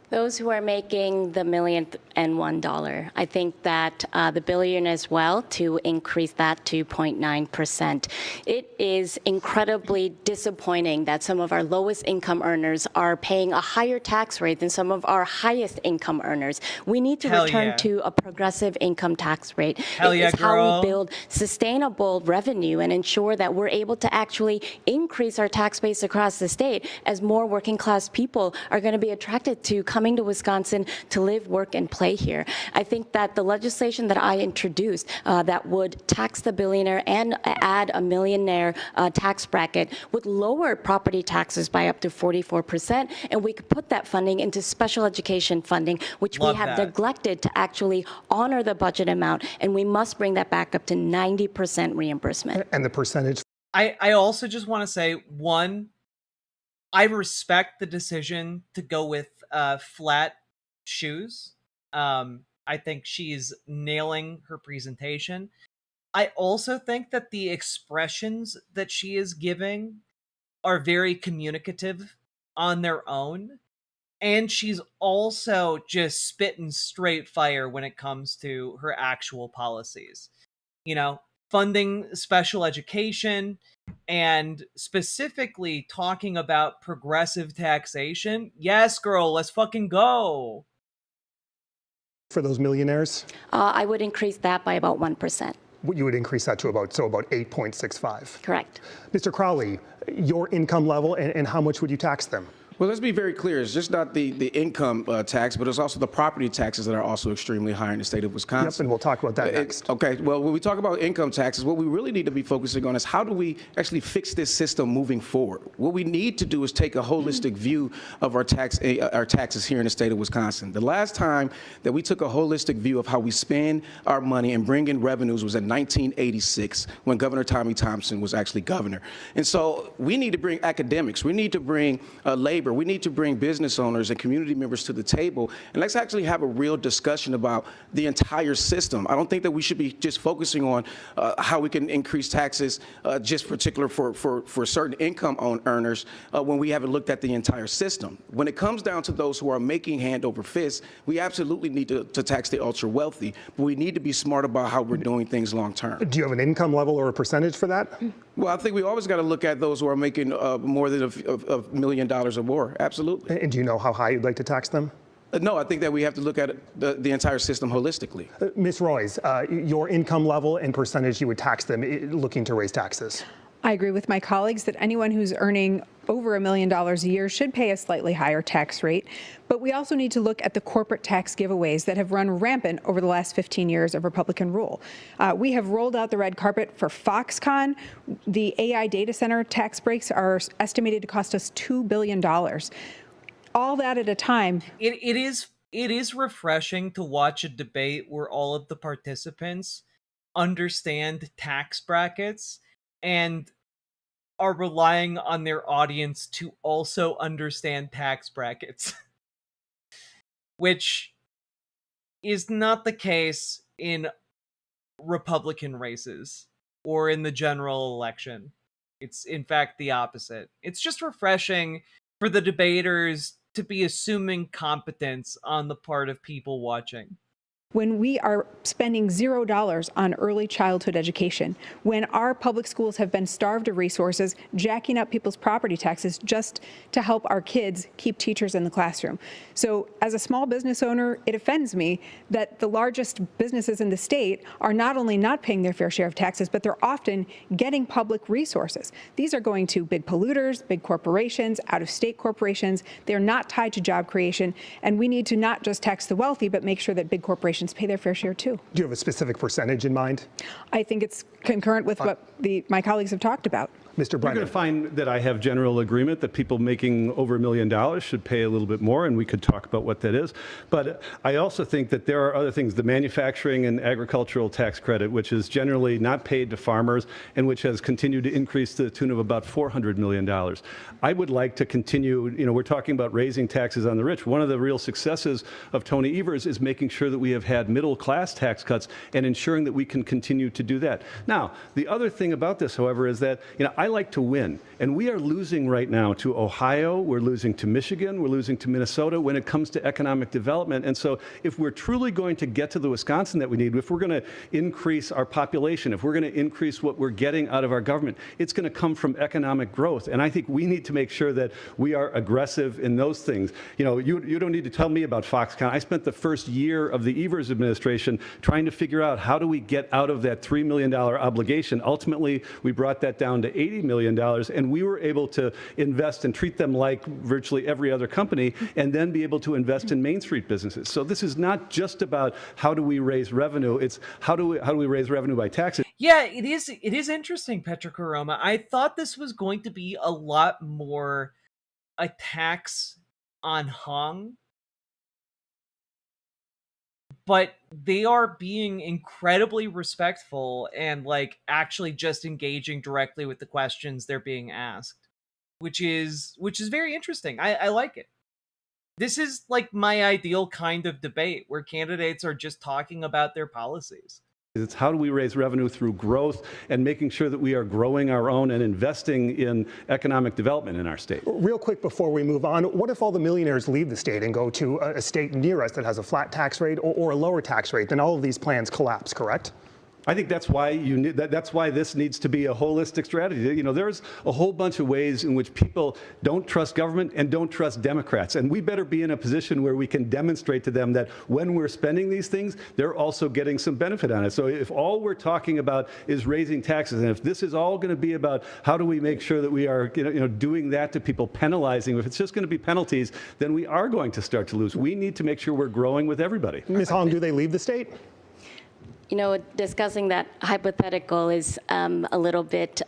Those who are making the $1,000,001. I think that the billion as well, to increase that to 0.9%. It is incredibly disappointing that some of our lowest income earners are paying a higher tax rate than some of our highest income earners. We need to return to a progressive income tax rate. It is how we build sustainable revenue and ensure that we're able to actually increase our tax base across the state as more working class people are going to be attracted to coming to Wisconsin to live, work, and play here. I think that the legislation that I introduced that would tax the billionaire and add a millionaire tax bracket would lower property taxes by up to 44%, and we could put that funding into special education funding, which we have neglected to actually honor the budget amount, and we must bring that back up to 90% reimbursement. And the percentage? I also just want to say, one, I respect the decision to go with flat shoes. I think she's nailing her presentation. I also think that the expressions that she is giving are very communicative on their own. And she's also just spitting straight fire when it comes to her actual policies. You know, funding special education and specifically talking about progressive taxation. Yes, girl, let's fucking go. For those millionaires? I would increase that by about 1%. You would increase that to about 8.65. Correct. Mr. Crowley, your income level and how much would you tax them? Well, let's be very clear. It's just not the income tax, but it's also the property taxes that are also extremely high in the state of Wisconsin. Yep, and we'll talk about that next. Okay, well, when we talk about income taxes, what we really need to be focusing on is how do we actually fix this system moving forward? What we need to do is take a holistic view of our taxes here in the state of Wisconsin. The last time that we took a holistic view of how we spend our money and bring in revenues was in 1986 when Governor Tommy Thompson was actually governor. And so we need to bring academics, we need to bring labor, we need to bring business owners and community members to the table, and let's actually have a real discussion about the entire system. I don't think that we should be just focusing on how we can increase taxes just particular for certain income earners when we haven't looked at the entire system. When it comes down to those who are making hand over fist, we absolutely need to tax the ultra wealthy, but we need to be smart about how we're doing things long term. Do you have an income level or a percentage for that? Well, I think we always got to look at those who are making more than $1 million or more. Absolutely. And do you know how high you'd like to tax them? No, I think that we have to look at the entire system holistically. Ms. Royce, your income level and percentage you would tax them looking to raise taxes? I agree with my colleagues that anyone who's earning over $1 million a year should pay a slightly higher tax rate. But we also need to look at the corporate tax giveaways that have run rampant over the last 15 years of Republican rule. We have rolled out the red carpet for Foxconn. The AI data center tax breaks are estimated to cost us $2 billion. All that at a time. It is refreshing to watch a debate where all of the participants understand tax brackets and are relying on their audience to also understand tax brackets, which is not the case in Republican races or in the general election. It's in fact the opposite. It's just refreshing for the debaters to be assuming competence on the part of people watching. When we are spending $0 on early childhood education, when our public schools have been starved of resources, jacking up people's property taxes just to help our kids keep teachers in the classroom. So as a small business owner, it offends me that the largest businesses in the state are not only not paying their fair share of taxes, but they're often getting public resources. These are going to big polluters, big corporations, out-of-state corporations. They're not tied to job creation, and we need to not just tax the wealthy, but make sure that big corporations pay their fair share too. Do you have a specific percentage in mind? I think it's concurrent with what my colleagues have talked about. Mr. Brennan. You're going to find that I have general agreement that people making over $1 million should pay a little bit more, and we could talk about what that is. But I also think that there are other things, the manufacturing and agricultural tax credit, which is generally not paid to farmers and which has continued to increase to the tune of about $400 million. I would like to continue, we're talking about raising taxes on the rich. One of the real successes of Tony Evers is making sure that we have had middle class tax cuts and ensuring that we can continue to do that. Now, the other thing about this, however, is that, I like to win. And we are losing right now to Ohio, we're losing to Michigan, we're losing to Minnesota when it comes to economic development. And so if we're truly going to get to the Wisconsin that we need, if we're going to increase our population, if we're going to increase what we're getting out of our government, it's going to come from economic growth. And I think we need to make sure that we are aggressive in those things. You don't need to tell me about Foxconn. I spent the first year of the Evers Hoover's administration trying to figure out how do we get out of that $3 million obligation. Ultimately, we brought that down to $80 million, and we were able to invest and treat them like virtually every other company, and then be able to invest in Main Street businesses. So this is not just about how do we raise revenue, it's how do we raise revenue by taxes. Yeah, it is interesting, Petra Karoma. I thought this was going to be a lot more a tax on Hong, but they are being incredibly respectful and like actually just engaging directly with the questions they're being asked, which is very interesting. I like it. This is like my ideal kind of debate where candidates are just talking about their policies. It's how do we raise revenue through growth and making sure that we are growing our own and investing in economic development in our state. Real quick before we move on, what if all the millionaires leave the state and go to a state near us that has a flat tax rate or a lower tax rate? Then all of these plans collapse, correct? I think that's why that's why this needs to be a holistic strategy. You know, there's a whole bunch of ways in which people don't trust government and don't trust Democrats, and we better be in a position where we can demonstrate to them that when we're spending these things, they're also getting some benefit on it. So if all we're talking about is raising taxes, and if this is all going to be about how do we make sure that we are doing that to people, penalizing, if it's just going to be penalties, then we are going to start to lose. We need to make sure we're growing with everybody. Ms. Hong, do they leave the state? You know, discussing that hypothetical is a little bit,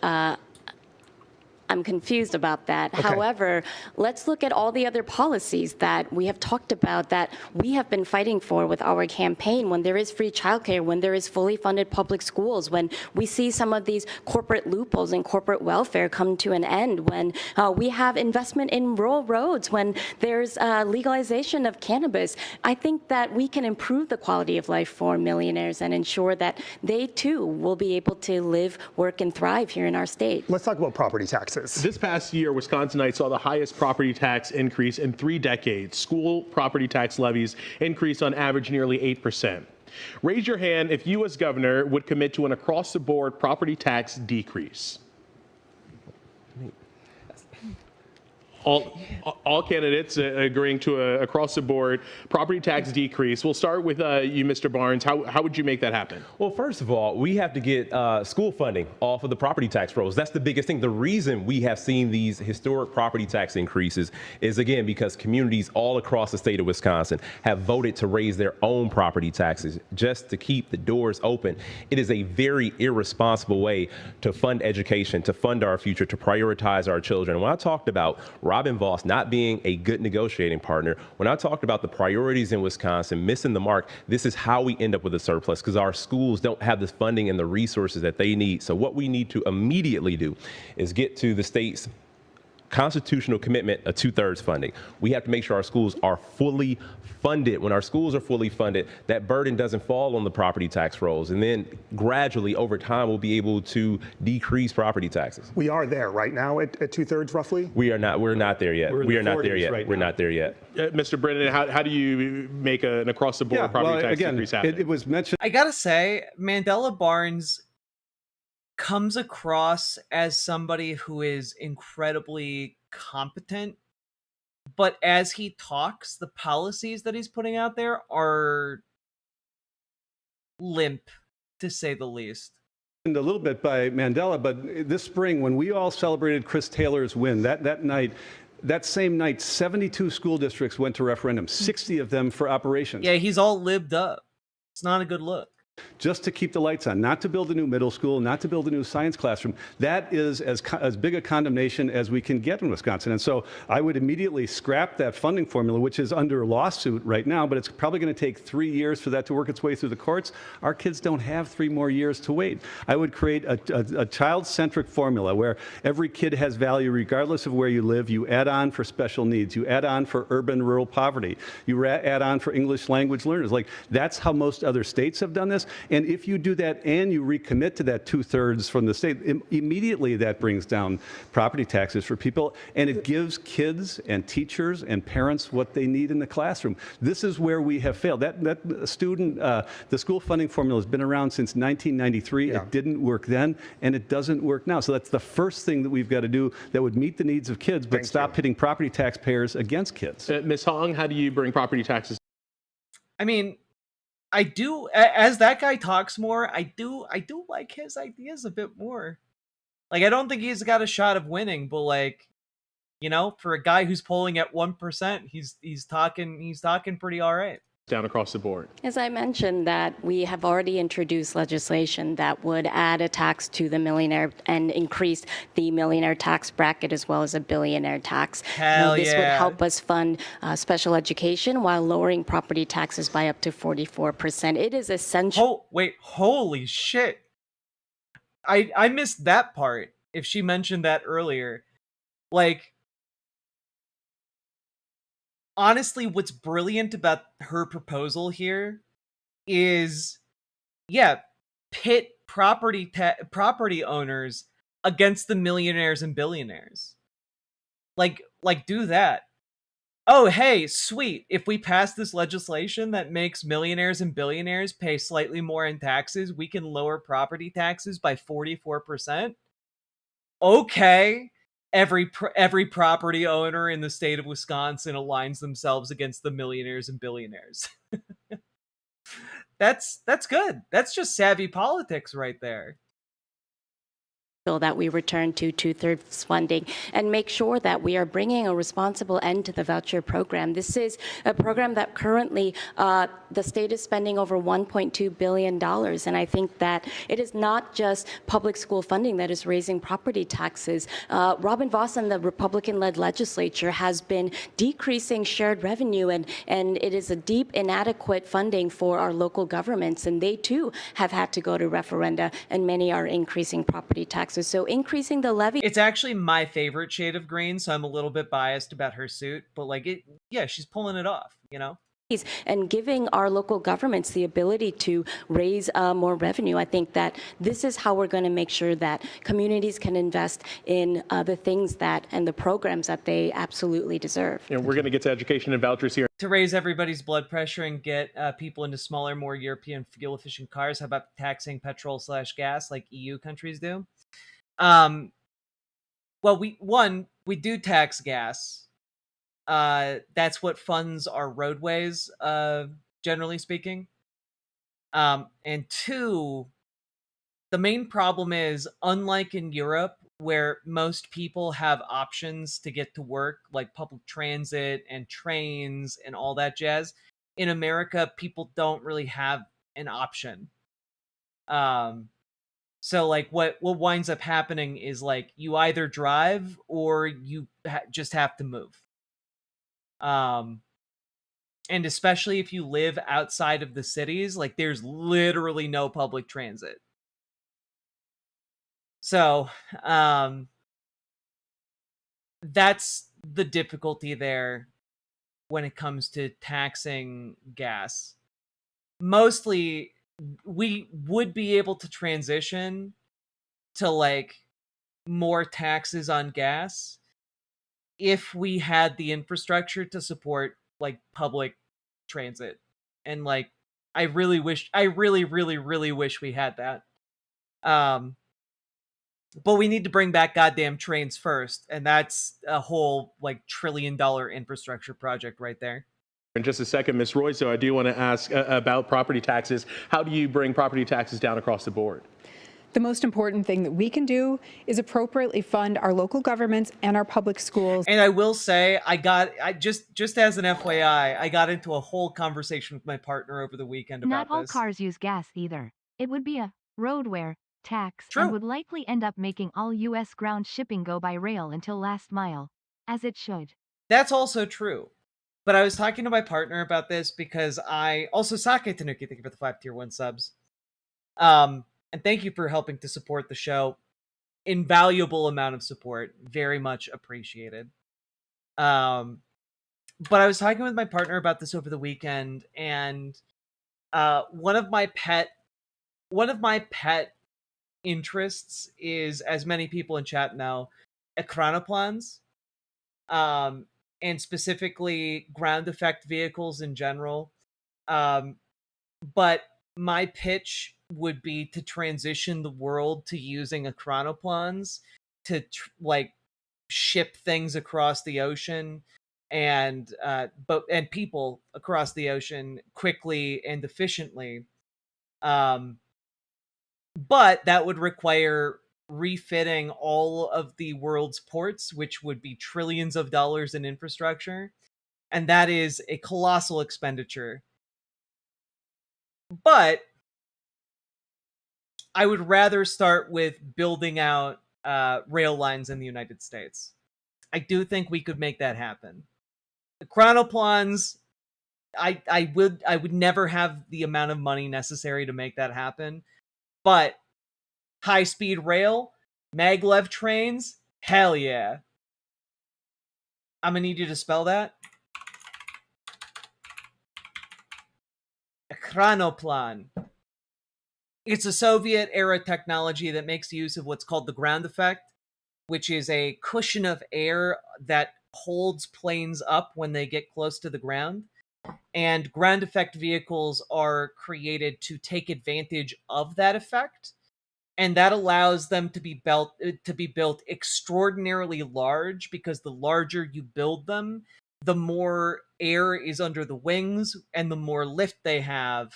I'm confused about that. Okay. However, let's look at all the other policies that we have talked about that we have been fighting for with our campaign. When there is free childcare, when there is fully funded public schools, when we see some of these corporate loopholes and corporate welfare come to an end, when we have investment in rural roads, when there's legalization of cannabis, I think that we can improve the quality of life for millionaires and ensure that they too will be able to live, work, and thrive here in our state. Let's talk about property taxes. This past year, Wisconsinites saw the highest property tax increase in 3 decades. School property tax levies increased on average nearly 8%. Raise your hand if you as governor would commit to an across-the-board property tax decrease. All candidates agreeing to a across-the-board property tax decrease. We'll start with you, Mr. Barnes. How would you make that happen? Well, first of all, we have to get school funding off of the property tax rolls. That's the biggest thing. The reason we have seen these historic property tax increases is, again, because communities all across the state of Wisconsin have voted to raise their own property taxes just to keep the doors open. It is a very irresponsible way to fund education, to fund our future, to prioritize our children. When I talked about Robin Vos not being a good negotiating partner, when I talked about the priorities in Wisconsin missing the mark, this is how we end up with a surplus, because our schools don't have the funding and the resources that they need. So what we need to immediately do is get to the state's constitutional commitment of 2/3 funding. We have to make sure our schools are fully funded. When our schools are fully funded, that burden doesn't fall on the property tax rolls. And then gradually over time, we'll be able to decrease property taxes. We are there right now at 2/3 roughly? We're not there yet. We're not there yet. We're not there yet. Mr. Brennan, how do you make an across-the-board property tax decrease happen? It was mentioned. I gotta say, Mandela Barnes comes across as somebody who is incredibly competent, but as he talks, the policies that he's putting out there are limp, to say the least. A little bit by Mandela, but this spring, when we all celebrated Chris Taylor's win, that same night, 72 school districts went to referendum, 60 of them for operations. Yeah, he's all libbed up. It's not a good look. Just to keep the lights on, not to build a new middle school, not to build a new science classroom. That is as big a condemnation as we can get in Wisconsin. And so I would immediately scrap that funding formula, which is under lawsuit right now, but it's probably going to take 3 years for that to work its way through the courts. Our kids don't have 3 more years to wait. I would create a child-centric formula where every kid has value regardless of where you live. You add on for special needs. You add on for urban-rural poverty. You add on for English language learners. Like, that's how most other states have done this. And if you do that and you recommit to that 2/3 from the state, immediately that brings down property taxes for people, and it gives kids and teachers and parents what they need in the classroom. This is where we have failed. The school funding formula has been around since 1993. Yeah. It didn't work then, and it doesn't work now. So that's the first thing that we've got to do that would meet the needs of kids, but stop pitting property taxpayers against kids. Ms. Hong, how do you bring property taxes? I mean, I do, as that guy talks more, I do like his ideas a bit more. Like, I don't think he's got a shot of winning, but like, you know, for a guy who's polling at 1%, he's talking pretty all right. Down across the board. As I mentioned, that we have already introduced legislation that would add a tax to the millionaire and increase the millionaire tax bracket as well as a billionaire tax. Hell This would yeah. help us fund special education while lowering property taxes by up to 44%. It is essential. Wait, holy shit. I missed that part. If she mentioned that earlier. Like, honestly, what's brilliant about her proposal here is, yeah, pit property owners against the millionaires and billionaires. Like do that. Oh, hey, sweet. If we pass this legislation that makes millionaires and billionaires pay slightly more in taxes, we can lower property taxes by 44%. Okay. Every property owner in the state of Wisconsin aligns themselves against the millionaires and billionaires. That's good. That's just savvy politics right there. That we return to 2/3 funding and make sure that we are bringing a responsible end to the voucher program. This is a program that currently the state is spending over $1.2 billion. And I think that it is not just public school funding that is raising property taxes. Robin Vos and the Republican-led legislature has been decreasing shared revenue, and it is a deep inadequate funding for our local governments. And they too have had to go to referenda, and many are increasing property taxes. So increasing the levy. It's actually my favorite shade of green, so I'm a little bit biased about her suit, but like yeah, she's pulling it off, you know? And giving our local governments the ability to raise more revenue. I think that this is how we're going to make sure that communities can invest in the things that and the programs that they absolutely deserve. And we're going to get to education and vouchers here. To raise everybody's blood pressure and get people into smaller, more European fuel-efficient cars, how about taxing petrol/gas like EU countries do? Well, we do tax gas. That's what funds our roadways, generally speaking. And two, the main problem is, unlike in Europe, where most people have options to get to work, like public transit and trains and all that jazz, in America, people don't really have an option. So like what winds up happening is like you either drive or you just have to move. And especially if you live outside of the cities, like there's literally no public transit. So, that's the difficulty there when it comes to taxing gas. Mostly, we would be able to transition to like more taxes on gas if we had the infrastructure to support like public transit. And like I really really wish we had that. But we need to bring back goddamn trains first, and that's a whole like $1 trillion infrastructure project right there. In just a second, Ms. Roy, so I do want to ask about property taxes. How do you bring property taxes down across the board? The most important thing that we can do is appropriately fund our local governments and our public schools. And I will say, I just as an FYI, I got into a whole conversation with my partner over the weekend about Not all this. cars use gas either. It would be a roadware tax and would likely end up making all U.S. ground shipping go by rail until last mile, as it should. That's also true. But I was talking to my partner about this because I also Sake Tanuki, thank you for the 5 tier 1 subs. And thank you for helping to support the show. Invaluable amount of support. Very much appreciated. But I was talking with my partner about this over the weekend, and one of my pet interests is, as many people in chat know, ekranoplans. And specifically ground effect vehicles in general. But my pitch would be to transition the world to using ekranoplans to like ship things across the ocean and people across the ocean quickly and efficiently. But that would require refitting all of the world's ports, which would be trillions of dollars in infrastructure, and that is a colossal expenditure. But I would rather start with building out rail lines in the United States. I do think we could make that happen. The chronoplans, I would never have the amount of money necessary to make that happen. But high-speed rail, maglev trains, hell yeah. I'm gonna need you to spell that. A chronoplan. It's a Soviet-era technology that makes use of what's called the ground effect, which is a cushion of air that holds planes up when they get close to the ground. And ground effect vehicles are created to take advantage of that effect, and that allows them to be built extraordinarily large, because the larger you build them, the more air is under the wings and the more lift they have.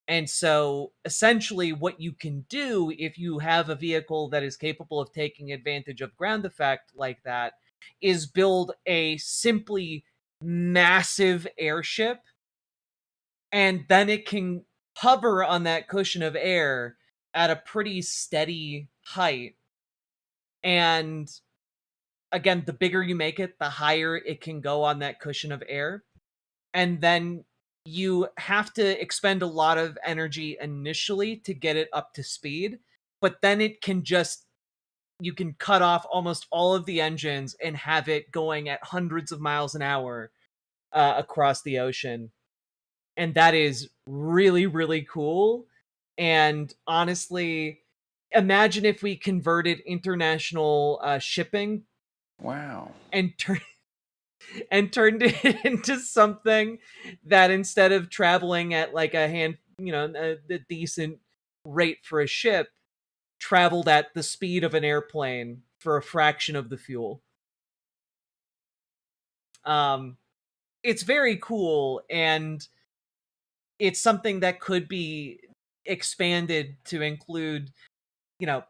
And so essentially what you can do if you have a vehicle that is capable of taking advantage of ground effect like that is build a simply massive airship, and then it can hover on that cushion of air at a pretty steady height. And again, the bigger you make it, the higher it can go on that cushion of air. And then you have to expend a lot of energy initially to get it up to speed, but then it can you can cut off almost all of the engines and have it going at hundreds of miles an hour across the ocean. And that is really, really cool. And honestly, imagine if we converted international shipping. Wow. And turned it into something that, instead of traveling at like a decent rate for a ship, traveled at the speed of an airplane for a fraction of the fuel. It's very cool, and it's something that could be expanded to include,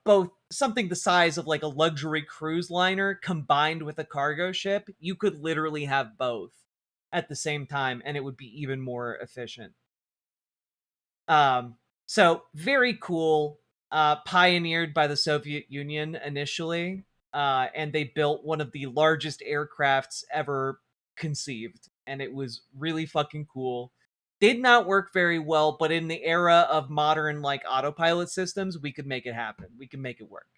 both something the size of like a luxury cruise liner combined with a cargo ship. You could literally have both at the same time, and it would be even more efficient. So very cool. Pioneered by the Soviet Union initially, and they built one of the largest aircrafts ever conceived, and it was really fucking cool. Did not work very well, but in the era of modern like autopilot systems, we could make it happen. We can make it work.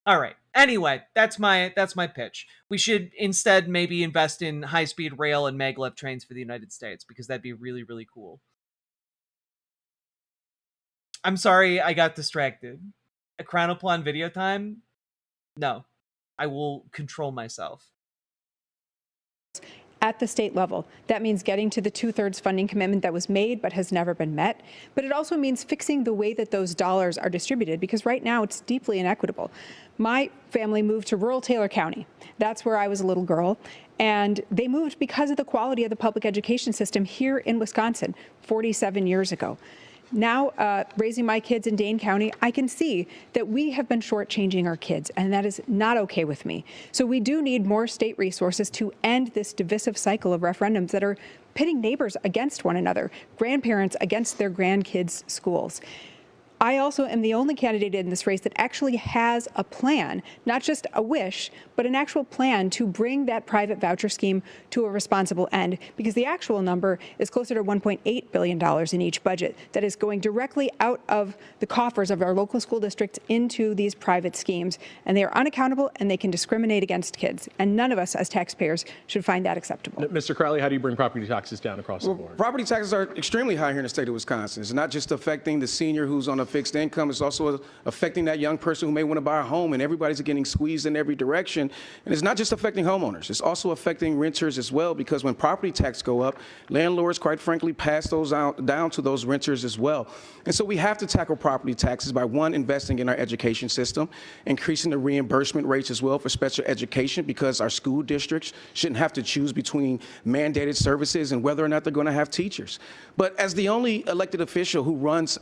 All right. Anyway, that's my pitch. We should instead maybe invest in high-speed rail and maglev trains for the United States, because that'd be really, really cool. I'm sorry I got distracted. A chronoplan video time? No. I will control myself. At the state level. That means getting to the 2/3 funding commitment that was made but has never been met. But it also means fixing the way that those dollars are distributed, because right now it's deeply inequitable. My family moved to rural Taylor County. That's where I was a little girl. And they moved because of the quality of the public education system here in Wisconsin 47 years ago. Now, raising my kids in Dane County, I can see that we have been shortchanging our kids, and that is not okay with me. So we do need more state resources to end this divisive cycle of referendums that are pitting neighbors against one another, grandparents against their grandkids' schools. I also am the only candidate in this race that actually has a plan, not just a wish, but an actual plan to bring that private voucher scheme to a responsible end, because the actual number is closer to $1.8 billion in each budget that is going directly out of the coffers of our local school districts into these private schemes. And they are unaccountable, and they can discriminate against kids. And none of us as taxpayers should find that acceptable. Mr. Crowley, how do you bring property taxes down across the board? Property taxes are extremely high here in the state of Wisconsin. It's not just affecting the senior who's on a fixed income. It's also affecting that young person who may want to buy a home, and everybody's getting squeezed in every direction. And it's not just affecting homeowners. It's also affecting renters as well, because when property tax go up, landlords, quite frankly, pass those down to those renters as well. And so we have to tackle property taxes by, one, investing in our education system, increasing the reimbursement rates as well for special education, because our school districts shouldn't have to choose between mandated services and whether or not they're going to have teachers. But as the only elected official who runs,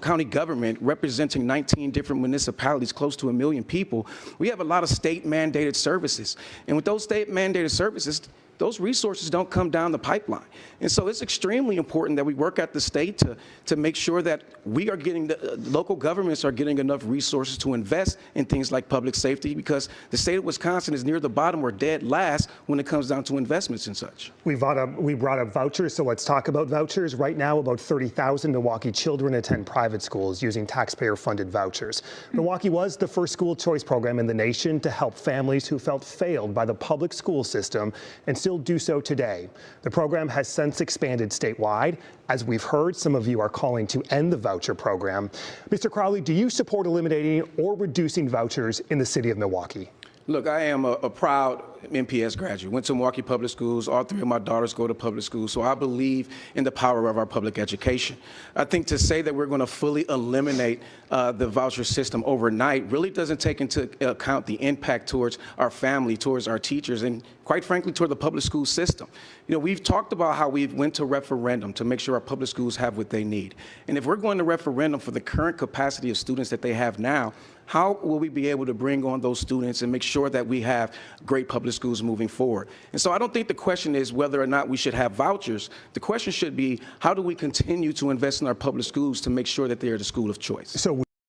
county government representing 19 different municipalities, close to 1 million people, we have a lot of state mandated services. And with those state mandated services, those resources don't come down the pipeline. And so it's extremely important that we work at the state to make sure that we are getting, the local governments are getting enough resources to invest in things like public safety, because the state of Wisconsin is near the bottom or dead last when it comes down to investments and such. We brought up vouchers, so let's talk about vouchers. Right now, about 30,000 Milwaukee children attend private schools using taxpayer-funded vouchers. Milwaukee was the first school choice program in the nation to help families who felt failed by the public school system, and still do so today. The program has since expanded statewide. As we've heard, some of you are calling to end the voucher program. Mr. Crowley, do you support eliminating or reducing vouchers in the city of Milwaukee? Look, I am a proud MPS graduate. Went to Milwaukee Public Schools. All 3 of my daughters go to public schools, so I believe in the power of our public education. I think to say that we're going to fully eliminate the voucher system overnight really doesn't take into account the impact towards our family, towards our teachers, and quite frankly, toward the public school system. We've talked about how we went to referendum to make sure our public schools have what they need. And if we're going to referendum for the current capacity of students that they have now, how will we be able to bring on those students and make sure that we have great public schools moving forward? And so I don't think the question is whether or not we should have vouchers. The question should be, how do we continue to invest in our public schools to make sure that they are the school of choice?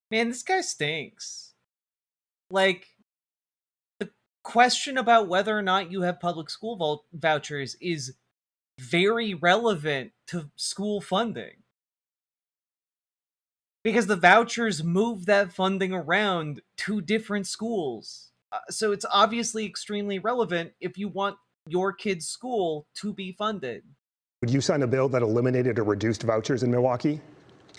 Man, this guy stinks. Like, the question about whether or not you have public school vouchers is very relevant to school funding. Because the vouchers move that funding around to different schools. So it's obviously extremely relevant if you want your kid's school to be funded. Would you sign a bill that eliminated or reduced vouchers in Milwaukee?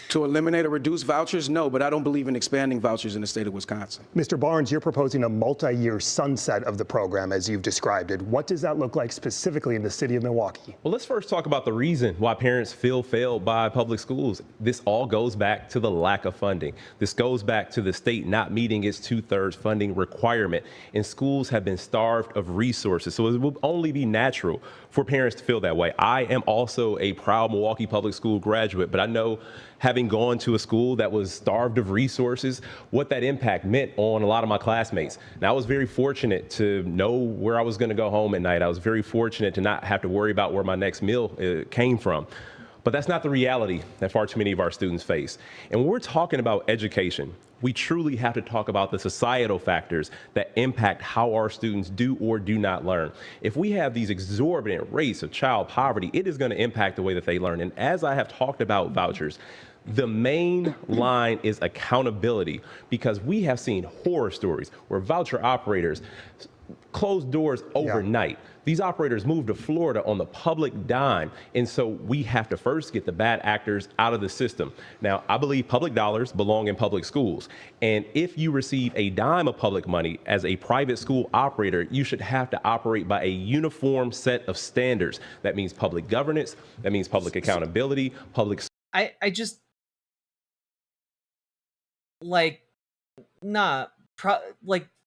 To eliminate or reduce vouchers, no, but I don't believe in expanding vouchers in the state of Wisconsin. Mr. Barnes, you're proposing a multi-year sunset of the program as you've described it. What does that look like specifically in the city of Milwaukee? Well, let's first talk about the reason why parents feel failed by public schools. This all goes back to the lack of funding. This goes back to the state not meeting its 2/3 funding requirement, and schools have been starved of resources. So it will only be natural for parents to feel that way. I am also a proud Milwaukee Public School graduate, but I know, having gone to a school that was starved of resources, what that impact meant on a lot of my classmates. And I was very fortunate to know where I was going to go home at night. I was very fortunate to not have to worry about where my next meal came from. But that's not the reality that far too many of our students face. And when we're talking about education, we truly have to talk about the societal factors that impact how our students do or do not learn. If we have these exorbitant rates of child poverty, it is going to impact the way that they learn. And as I have talked about vouchers, the main line is accountability, because we have seen horror stories where voucher operators close doors overnight. Yeah. These operators moved to Florida on the public dime. And so we have to first get the bad actors out of the system. Now, I believe public dollars belong in public schools. And if you receive a dime of public money as a private school operator, you should have to operate by a uniform set of standards. That means public governance. That means public accountability, public. I just, like,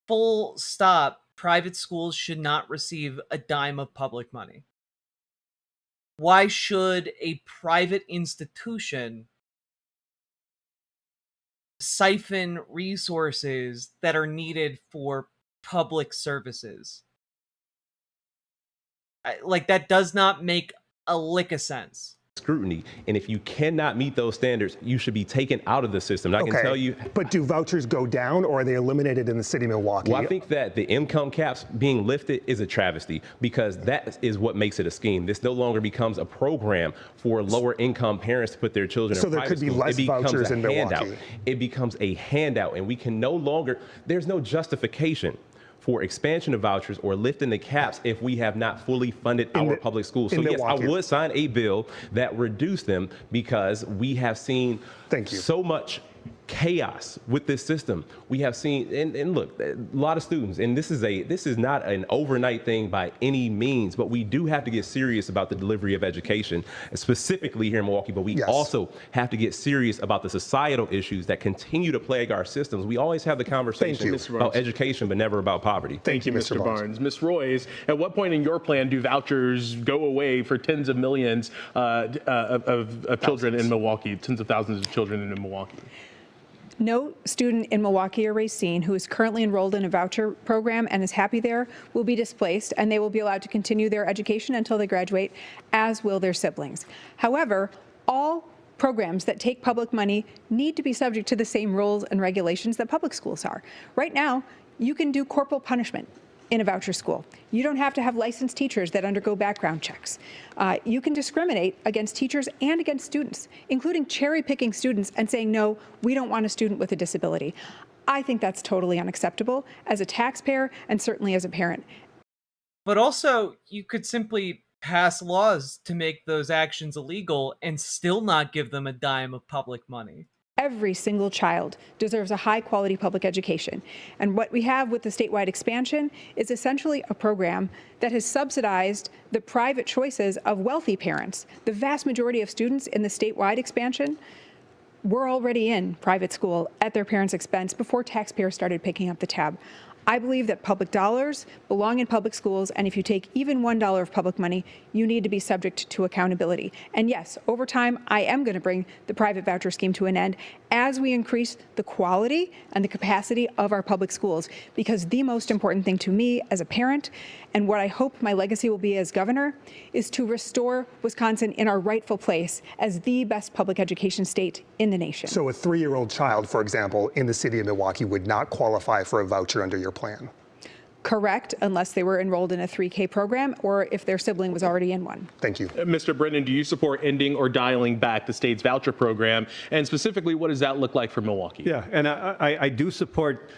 full stop. Private schools should not receive a dime of public money. Why should a private institution siphon resources that are needed for public services? That does not make a lick of sense. Scrutiny, and if you cannot meet those standards, you should be taken out of the system. And I can tell you. But do vouchers go down, or are they eliminated in the city of Milwaukee? Well, I think that the income caps being lifted is a travesty, because that is what makes it a scheme. This no longer becomes a program for lower income parents to put their children in private schools. So there could be less vouchers in Milwaukee. It becomes a handout, and we can no longer, there's no justification for expansion of vouchers or lifting the caps if we have not fully funded our public schools. So yes, I would sign a bill that reduced them, because we have seen so much chaos with this system. We have seen, and look, a lot of students, and this is not an overnight thing by any means, but we do have to get serious about the delivery of education, specifically here in Milwaukee, but we also have to get serious about the societal issues that continue to plague our systems. We always have the conversation about education, but never about poverty. Thank you, Mr. Barnes. Ms. Royce, at what point in your plan do vouchers go away for tens of millions of children in Milwaukee, tens of thousands of children in Milwaukee? No student in Milwaukee or Racine who is currently enrolled in a voucher program and is happy there will be displaced, and they will be allowed to continue their education until they graduate, as will their siblings. However, all programs that take public money need to be subject to the same rules and regulations that public schools are. Right now, you can do corporal punishment in a voucher school. You don't have to have licensed teachers that undergo background checks. You can discriminate against teachers and against students, including cherry-picking students and saying, no, we don't want a student with a disability. I think that's totally unacceptable as a taxpayer and certainly as a parent. But also, you could simply pass laws to make those actions illegal and still not give them a dime of public money. Every single child deserves a high-quality public education. And what we have with the statewide expansion is essentially a program that has subsidized the private choices of wealthy parents. The vast majority of students in the statewide expansion were already in private school at their parents' expense before taxpayers started picking up the tab. I believe that public dollars belong in public schools, and if you take even $1 of public money, you need to be subject to accountability. And yes, over time, I am going to bring the private voucher scheme to an end as we increase the quality and the capacity of our public schools, because the most important thing to me as a parent, and what I hope my legacy will be as governor, is to restore Wisconsin in our rightful place as the best public education state in the nation. So a 3-year-old child, for example, in the city of Milwaukee would not qualify for a voucher under your plan? Correct, unless they were enrolled in a 3K program or if their sibling was already in one. Thank you. Mr. Brennan, do you support ending or dialing back the state's voucher program? And specifically, what does that look like for Milwaukee? Yeah, and I do support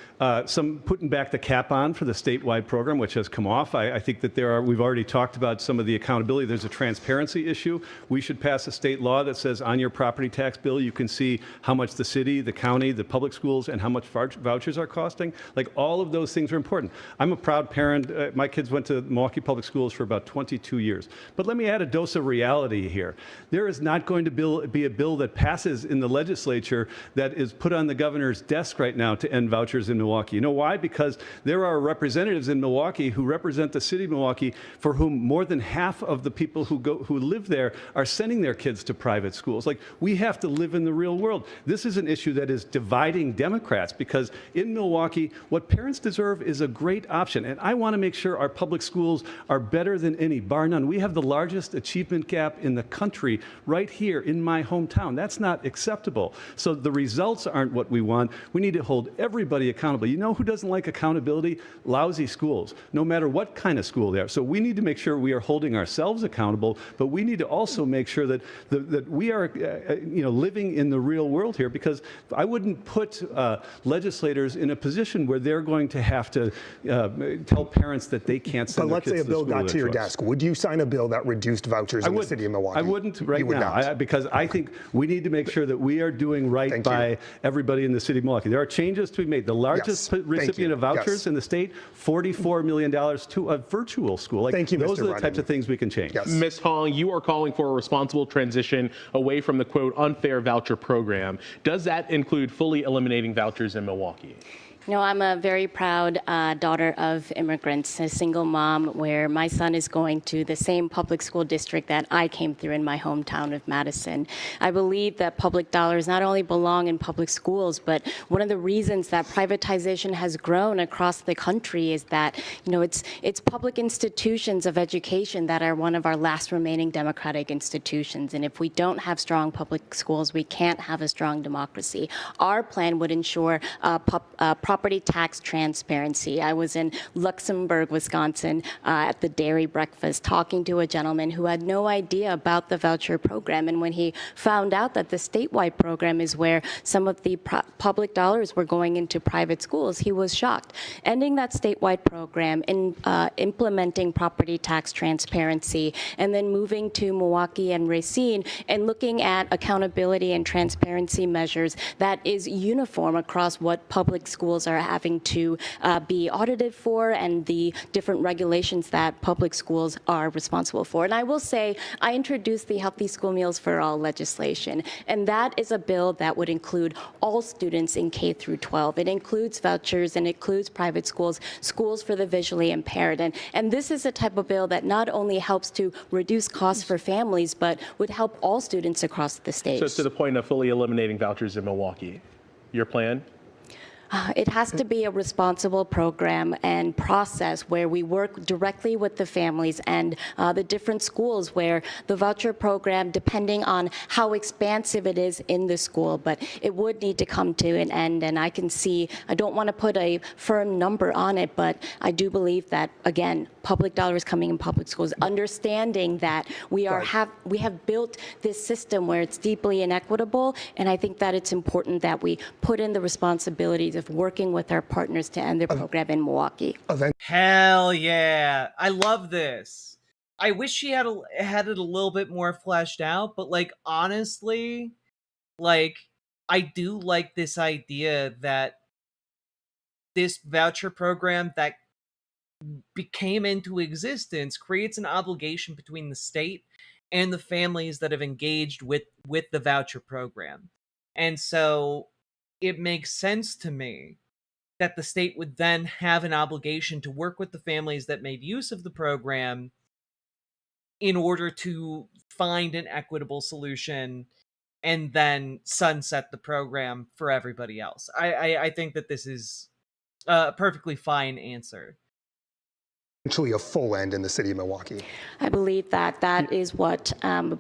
some putting back the cap on for the statewide program, which has come off. I think that we've already talked about some of the accountability. There's a transparency issue. We should pass a state law that says on your property tax bill, you can see how much the city, the county, the public schools, and how much vouchers are costing. Like, all of those things are important. I'm a proud parent. My kids went to Milwaukee Public Schools for about 22 years. But let me add a dose of reality here. There is not going to be a bill that passes in the legislature that is put on the governor's desk right now to end vouchers in Milwaukee. You know why? Because there are representatives in Milwaukee who represent the city of Milwaukee for whom more than half of the people who live there are sending their kids to private schools. Like, we have to live in the real world. This is an issue that is dividing Democrats, because in Milwaukee, what parents deserve is a great option. And I want to make sure our public schools are better than any, bar none. We have the largest achievement gap in the country right here in my hometown. That's not acceptable. So the results aren't what we want. We need to hold everybody accountable. You know who doesn't like accountability? Lousy schools, no matter what kind of school they are. So we need to make sure we are holding ourselves accountable, but we need to also make sure that we are living in the real world here, because I wouldn't put legislators in a position where they're going to have to tell parents that they can't send their kids to the school. But let's say a bill got to your desk. Would you sign a bill that reduced vouchers in the city of Milwaukee? I wouldn't right now, because I think we need to make sure that we are doing right by everybody in the city of Milwaukee. There are changes to be made. The largest recipient of vouchers in the state, $44 million to a virtual school. Like, Thank you, those Mr. are the Brennan. types of things we can change. Ms. Hong, you are calling for a responsible transition away from the, quote, unfair voucher program. Does that include fully eliminating vouchers in Milwaukee? No, I'm a very proud daughter of immigrants, a single mom, where my son is going to the same public school district that I came through in my hometown of Madison. I believe that public dollars not only belong in public schools, but one of the reasons that privatization has grown across the country is that, it's public institutions of education that are one of our last remaining democratic institutions. And if we don't have strong public schools, we can't have a strong democracy. Our plan would ensure proper property tax transparency. I was in Luxembourg, Wisconsin, at the dairy breakfast, talking to a gentleman who had no idea about the voucher program. And when he found out that the statewide program is where some of the public dollars were going into private schools, he was shocked. Ending that statewide program, implementing property tax transparency, and then moving to Milwaukee and Racine and looking at accountability and transparency measures that is uniform across what public schools are having to be audited for and the different regulations that public schools are responsible for. And I will say, I introduced the Healthy School Meals for All legislation, and that is a bill that would include all students in K through 12. It includes vouchers and includes private schools, schools for the visually impaired. And this is a type of bill that not only helps to reduce costs for families, but would help all students across the state. So it's to the point of fully eliminating vouchers in Milwaukee. Your plan? It has to be a responsible program and process where we work directly with the families and the different schools where the voucher program, depending on how expansive it is in the school, but it would need to come to an end. And I can see, I don't want to put a firm number on it, but I do believe that, again, public dollars coming in public schools, understanding that we have built this system where it's deeply inequitable, and I think that it's important that we put in the responsibilities of working with our partners to end the program in Milwaukee. Hell yeah. I love this. I wish she had it a little bit more fleshed out, but like honestly, like I do like this idea that this voucher program that became into existence creates an obligation between the state and the families that have engaged with the voucher program. And so it makes sense to me that the state would then have an obligation to work with the families that made use of the program in order to find an equitable solution and then sunset the program for everybody else. I think that this is a perfectly fine answer. Essentially a full end in the city of Milwaukee. I believe that that is what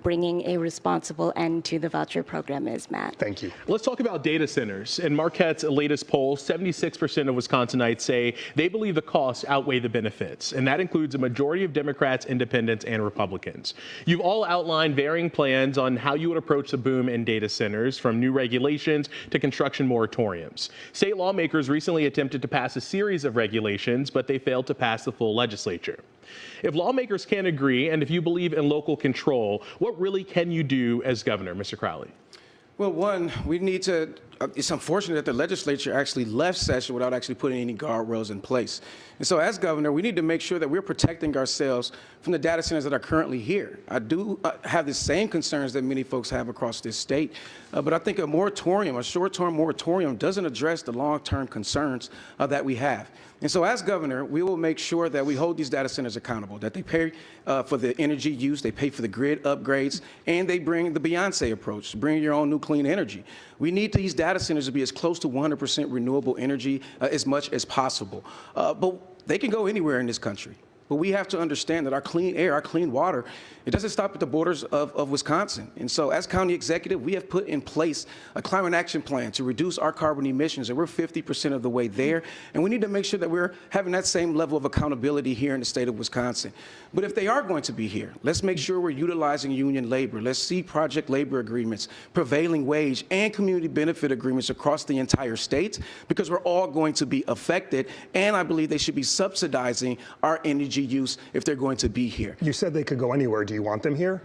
bringing a responsible end to the voucher program is, Matt. Thank you. Let's talk about data centers. In Marquette's latest poll, 76% of Wisconsinites say they believe the costs outweigh the benefits, and that includes a majority of Democrats, independents, and Republicans. You've all outlined varying plans on how you would approach the boom in data centers, from new regulations to construction moratoriums. State lawmakers recently attempted to pass a series of regulations, but they failed to pass the full legislature. If lawmakers can't agree, and if you believe in local control, what really can you do as governor, Mr. Crowley? Well, one, we need to, it's unfortunate that the legislature actually left session without actually putting any guardrails in place. And so as governor, we need to make sure that we're protecting ourselves from the data centers that are currently here. I do have the same concerns that many folks have across this state, but I think a moratorium, a short-term moratorium, doesn't address the long-term concerns that we have. And so as governor, we will make sure that we hold these data centers accountable, that they pay for the energy use, they pay for the grid upgrades, and they bring the Beyonce approach, bring your own new clean energy. We need these data centers to be as close to 100% renewable energy as much as possible. But they can go anywhere in this country. But we have to understand that our clean air, our clean water, it doesn't stop at the borders of Wisconsin. And so as county executive, we have put in place a climate action plan to reduce our carbon emissions, and we're 50% of the way there. And we need to make sure that we're having that same level of accountability here in the state of Wisconsin. But if they are going to be here, let's make sure we're utilizing union labor. Let's see project labor agreements, prevailing wage, and community benefit agreements across the entire state, because we're all going to be affected. And I believe they should be subsidizing our energy use if they're going to be here. You said they could go anywhere. Do you want them here?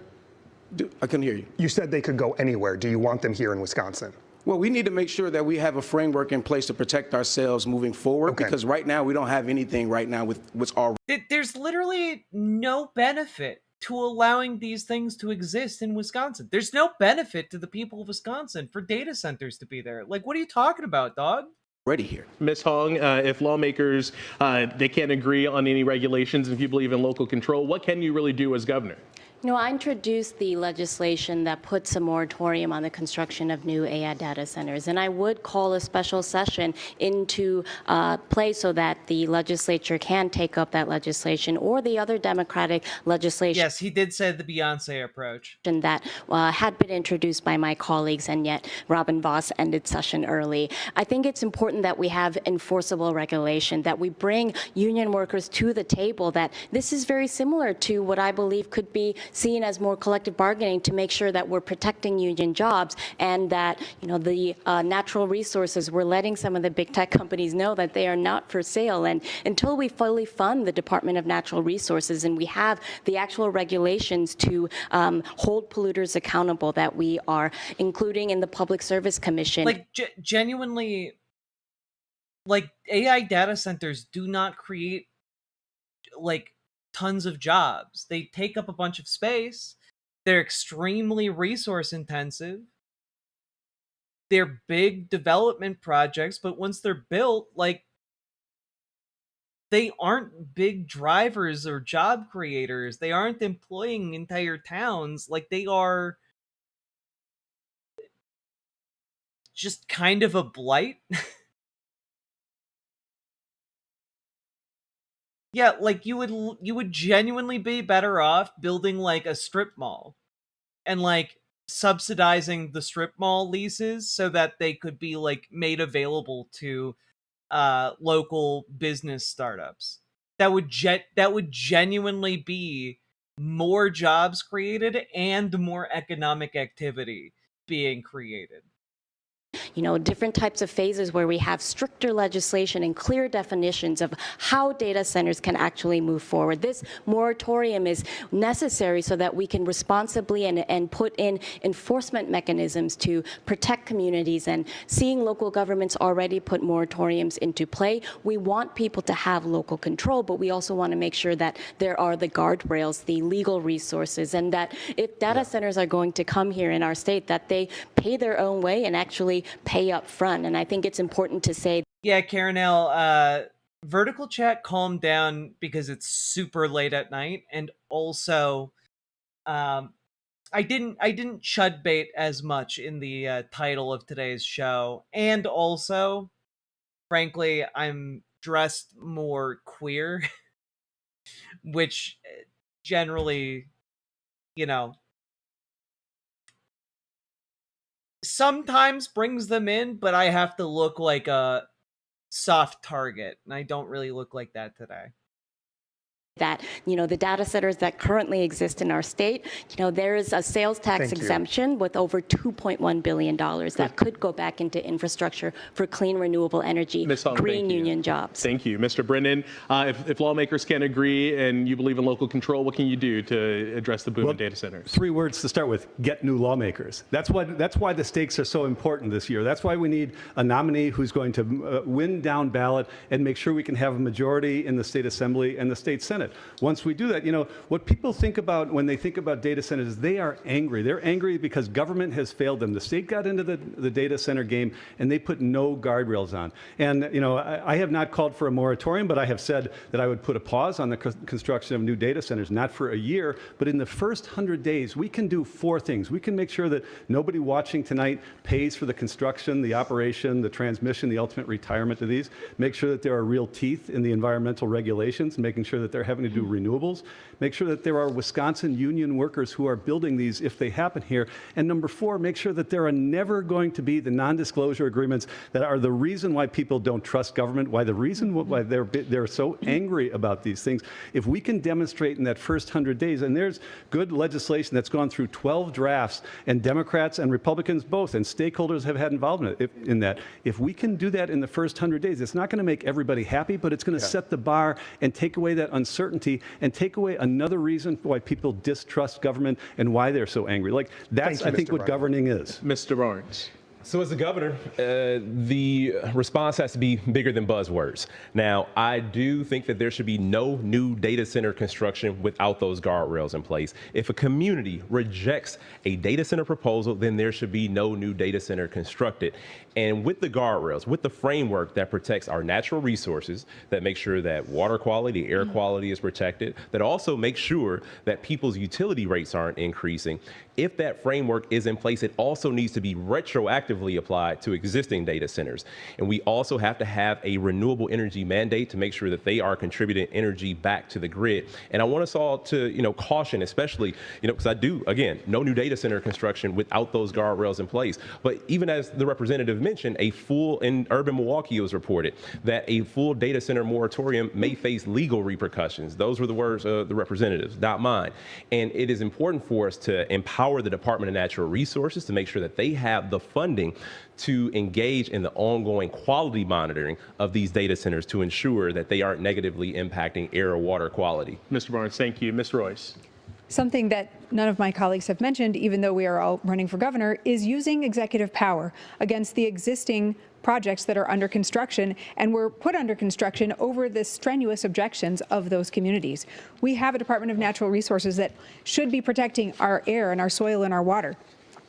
I couldn't hear you. You said they could go anywhere. Do you want them here in Wisconsin? Well, we need to make sure that we have a framework in place to protect ourselves moving forward, because right now we don't have anything right now with what's already. There's literally no benefit to allowing these things to exist in Wisconsin. There's no benefit to the people of Wisconsin for data centers to be there. Like, what are you talking about, dog? Ready here. Ms. Hong, if lawmakers, they can't agree on any regulations, and if you believe in local control, what can you really do as governor? I introduced the legislation that puts a moratorium on the construction of new AI data centers, and I would call a special session into play so that the legislature can take up that legislation or the other Democratic legislation. Yes, he did say the Beyonce approach. That had been introduced by my colleagues, and yet Robin Voss ended session early. I think it's important that we have enforceable regulation, that we bring union workers to the table, that this is very similar to what I believe could be seen as more collective bargaining to make sure that we're protecting union jobs and that, the natural resources, we're letting some of the big tech companies know that they are not for sale. And until we fully fund the Department of Natural Resources and we have the actual regulations to hold polluters accountable that we are including in the Public Service Commission. Like, genuinely, like, AI data centers do not create, like, tons of jobs. They take up a bunch of space. They're extremely resource intensive. They're big development projects, but once they're built, like, they aren't big drivers or job creators. They aren't employing entire towns. Like, they are just kind of a blight. Yeah, like, you would genuinely be better off building, like, a strip mall and, like, subsidizing the strip mall leases so that they could be, like, made available to local business startups. That would genuinely be more jobs created and more economic activity being created. Different types of phases where we have stricter legislation and clear definitions of how data centers can actually move forward. This moratorium is necessary so that we can responsibly and put in enforcement mechanisms to protect communities. And seeing local governments already put moratoriums into play, we want people to have local control, but we also want to make sure that there are the guardrails, the legal resources, and that if data centers are going to come here in our state, that they pay their own way and actually pay up front. And I think it's important to say. Yeah, Karen L, vertical chat, calm down because it's super late at night. And also, I didn't chud bait as much in the title of today's show. And also, frankly, I'm dressed more queer, which generally, sometimes brings them in, but I have to look like a soft target, and I don't really look like that today. That, the data centers that currently exist in our state, there is a sales tax exemption with over $2.1 billion that could go back into infrastructure for clean, renewable energy, green union jobs. Thank you. Mr. Brennan, if lawmakers can't agree and you believe in local control, what can you do to address the boom in data centers? 3 words to start with: get new lawmakers. That's why the stakes are so important this year. That's why we need a nominee who's going to win down ballot and make sure we can have a majority in the state assembly and the state senate. Once we do that, what people think about when they think about data centers is they are angry. They're angry because government has failed them. The state got into the data center game and they put no guardrails on. And, I have not called for a moratorium, but I have said that I would put a pause on the construction of new data centers, not for a year, but in the first 100 days, we can do 4 things. We can make sure that nobody watching tonight pays for the construction, the operation, the transmission, the ultimate retirement of these. Make sure that there are real teeth in the environmental regulations, making sure that they're having to do renewables. Make sure that there are Wisconsin union workers who are building these if they happen here. And number 4, make sure that there are never going to be the non-disclosure agreements that are the reason why people don't trust government, why they're so angry about these things. If we can demonstrate in that first 100 days, and there's good legislation that's gone through 12 drafts, and Democrats and Republicans both, and stakeholders have had involvement in that. If we can do that in the first 100 days, it's not going to make everybody happy, but it's going to set the bar and take away that uncertainty and take away another reason why people distrust government and why they're so angry. Like, that's, I think, what governing is. Mr. Barnes. So as a governor, the response has to be bigger than buzzwords. Now, I do think that there should be no new data center construction without those guardrails in place. If a community rejects a data center proposal, then there should be no new data center constructed. And with the guardrails, with the framework that protects our natural resources, that makes sure that water quality, air quality is protected, that also makes sure that people's utility rates aren't increasing. If that framework is in place, it also needs to be retroactively applied to existing data centers. And we also have to have a renewable energy mandate to make sure that they are contributing energy back to the grid. And I want us all to, caution, especially, because I do, again, no new data center construction without those guardrails in place. But even as the representative mentioned, in urban Milwaukee, it was reported that a full data center moratorium may face legal repercussions. Those were the words of the representatives, not mine. And it is important for us to empower the Department of Natural Resources to make sure that they have the funding to engage in the ongoing quality monitoring of these data centers to ensure that they aren't negatively impacting air or water quality. Mr. Barnes, thank you. Ms. Royce. Something that none of my colleagues have mentioned, even though we are all running for governor, is using executive power against the existing projects that are under construction and were put under construction over the strenuous objections of those communities. We have a Department of Natural Resources that should be protecting our air and our soil and our water.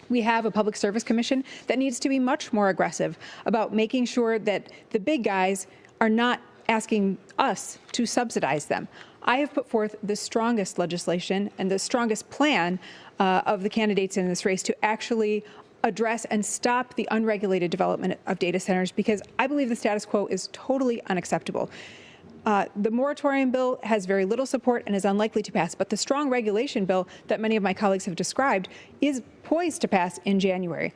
We have a Public Service Commission that needs to be much more aggressive about making sure that the big guys are not asking us to subsidize them. I have put forth the strongest legislation and the strongest plan of the candidates in this race to actually address and stop the unregulated development of data centers, because I believe the status quo is totally unacceptable. The moratorium bill has very little support and is unlikely to pass, but the strong regulation bill that many of my colleagues have described is poised to pass in January.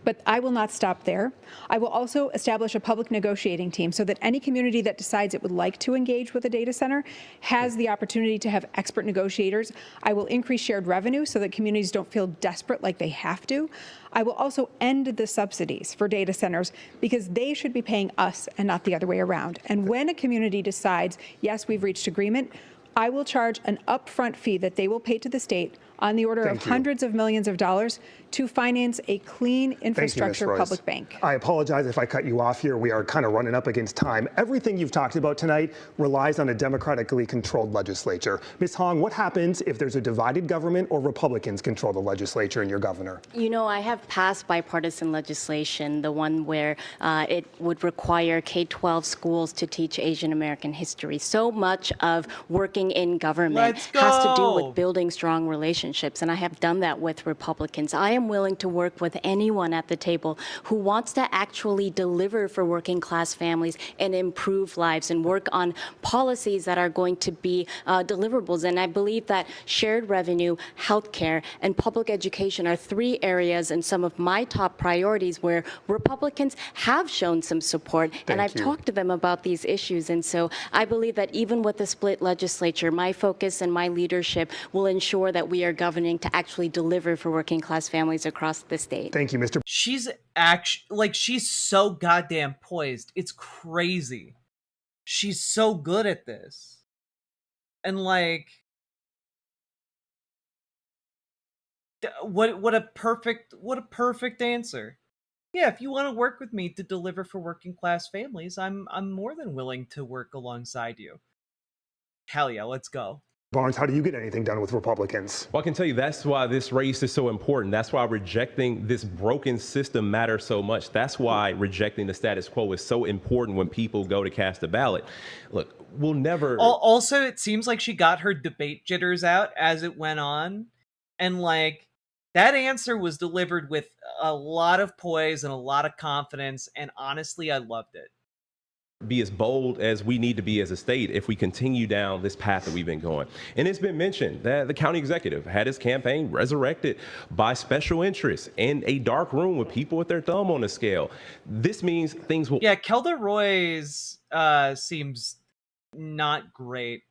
But I will not stop there. I will also establish a public negotiating team so that any community that decides it would like to engage with a data center has the opportunity to have expert negotiators. I will increase shared revenue so that communities don't feel desperate like they have to. I will also end the subsidies for data centers because they should be paying us and not the other way around. And when a community decides, yes, we've reached agreement, I will charge an upfront fee that they will pay to the state on the order of hundreds of millions of dollars to finance a clean infrastructure public bank. I apologize if I cut you off here. We are kind of running up against time. Everything you've talked about tonight relies on a democratically controlled legislature. Ms. Hong, what happens if there's a divided government or Republicans control the legislature and your governor? I have passed bipartisan legislation, the one where it would require K-12 schools to teach Asian American history. So much of working in government has to do with building strong relationships, and I have done that with Republicans. I am willing to work with anyone at the table who wants to actually deliver for working class families and improve lives and work on policies that are going to be deliverables. And I believe that shared revenue, healthcare, and public education are three areas and some of my top priorities where Republicans have shown some support. And I've talked to them about these issues. And so I believe that even with the split legislature, my focus and my leadership will ensure that we are governing to actually deliver for working class families across the state. Thank you, Mr. She's actually, she's so goddamn poised. It's crazy. She's so good at this. And what a perfect answer. Yeah, if you want to work with me to deliver for working class families, I'm more than willing to work alongside you. Hell yeah, let's go. Barnes, how do you get anything done with Republicans? Well, I can tell you that's why this race is so important. That's why rejecting this broken system matters so much. That's why rejecting the status quo is so important when people go to cast a ballot. Look, we'll never... Also, it seems like she got her debate jitters out as it went on. And that answer was delivered with a lot of poise and a lot of confidence. And honestly, I loved it. Be as bold as we need to be as a state if we continue down this path that we've been going. And it's been mentioned that the county executive had his campaign resurrected by special interests in a dark room with people with their thumb on the scale. This means things will... Yeah, Kelda Roy's seems not great.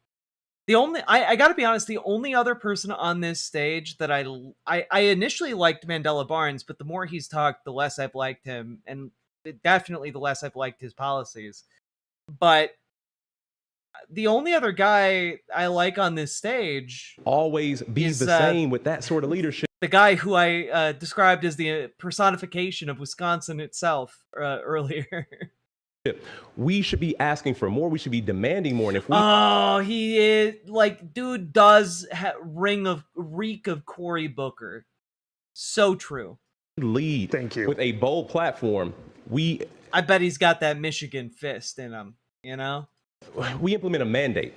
The only... I gotta be honest, the only other person on this stage that I initially liked Mandela Barnes, but the more he's talked, the less I've liked him, and definitely the less I've liked his policies. But the only other guy I like on this stage always be the same with that sort of leadership. The guy who I described as the personification of Wisconsin itself earlier. We should be asking for more. We should be demanding more. And if we... Oh, he is dude does reek of Cory Booker. So true. lead with a bold platform. I bet he's got that Michigan fist in him, you know? We implement a mandate.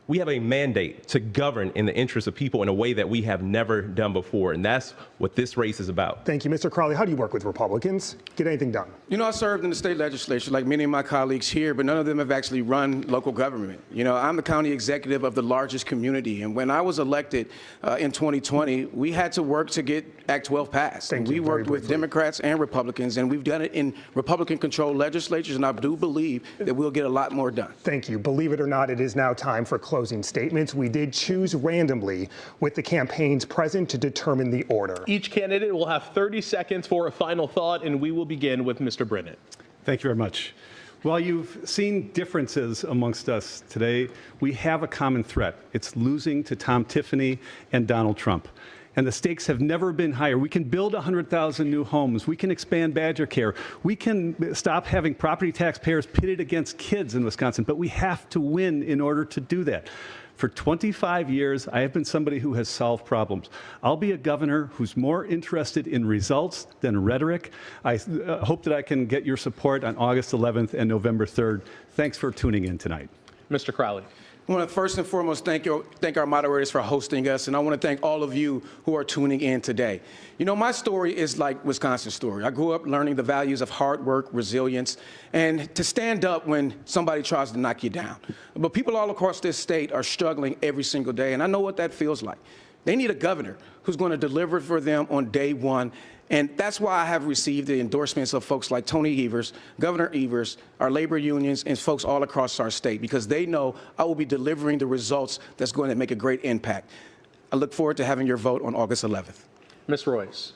We have a mandate to govern in the interest of people in a way that we have never done before. And that's what this race is about. Thank you. Mr. Crowley, how do you work with Republicans? Get anything done? You know, I served in the state legislature like many of my colleagues here, but none of them have actually run local government. You know, I'm the county executive of the largest community. And when I was elected in 2020, we had to work to get Act 12 passed. And we worked with Democrats and Republicans, and we've done it in Republican-controlled legislatures, and I do believe that we'll get a lot more done. Thank you. Believe it or not, it is now time for closing statements. We did choose randomly with the campaigns present to determine the order. Each candidate will have 30 seconds for a final thought, and we will begin with Mr. Brennan. Thank you very much. While you've seen differences amongst us today, we have a common threat. It's losing to Tom Tiffany and Donald Trump. And the stakes have never been higher. We can build 100,000 new homes. We can expand Badger Care. We can stop having property taxpayers pitted against kids in Wisconsin, but we have to win in order to do that. For 25 years, I have been somebody who has solved problems. I'll be a governor who's more interested in results than rhetoric. I hope that I can get your support on August 11th and November 3rd. Thanks for tuning in tonight. Mr. Crowley. I want to first and foremost thank our moderators for hosting us, and I want to thank all of you who are tuning in today. You know, my story is like Wisconsin's story. I grew up learning the values of hard work, resilience, and to stand up when somebody tries to knock you down. But people all across this state are struggling every single day, and I know what that feels like. They need a governor who's going to deliver for them on day one. And that's why I have received the endorsements of folks like Tony Evers, Governor Evers, our labor unions, and folks all across our state, because they know I will be delivering the results that's going to make a great impact. I look forward to having your vote on August 11th. Ms. Royce.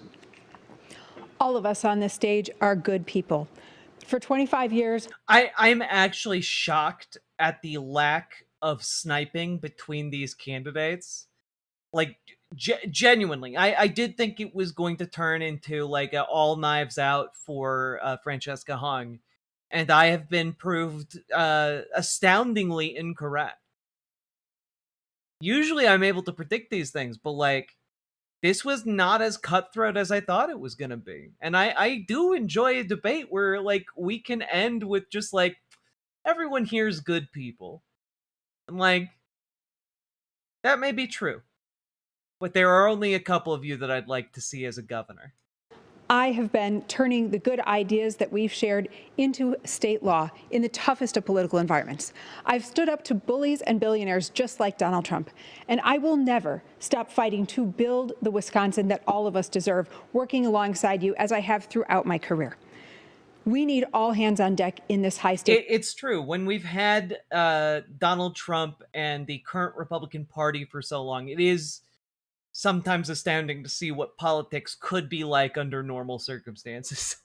All of us on this stage are good people. For 25 years, I'm actually shocked at the lack of sniping between these candidates. Like, genuinely, I did think it was going to turn into like all knives out for Francesca Hung, and I have been proved astoundingly incorrect. Usually I'm able to predict these things, but like, this was not as cutthroat as I thought it was going to be. And I do enjoy a debate where like we can end with just like, everyone here's good people. And like, that may be true. But there are only a couple of you that I'd like to see as a governor. I have been turning the good ideas that we've shared into state law in the toughest of political environments. I've stood up to bullies and billionaires just like Donald Trump, and I will never stop fighting to build the Wisconsin that all of us deserve, working alongside you as I have throughout my career. We need all hands on deck in this high state. It's true. When we've had Donald Trump and the current Republican Party for so long, it is sometimes astounding to see what politics could be like under normal circumstances.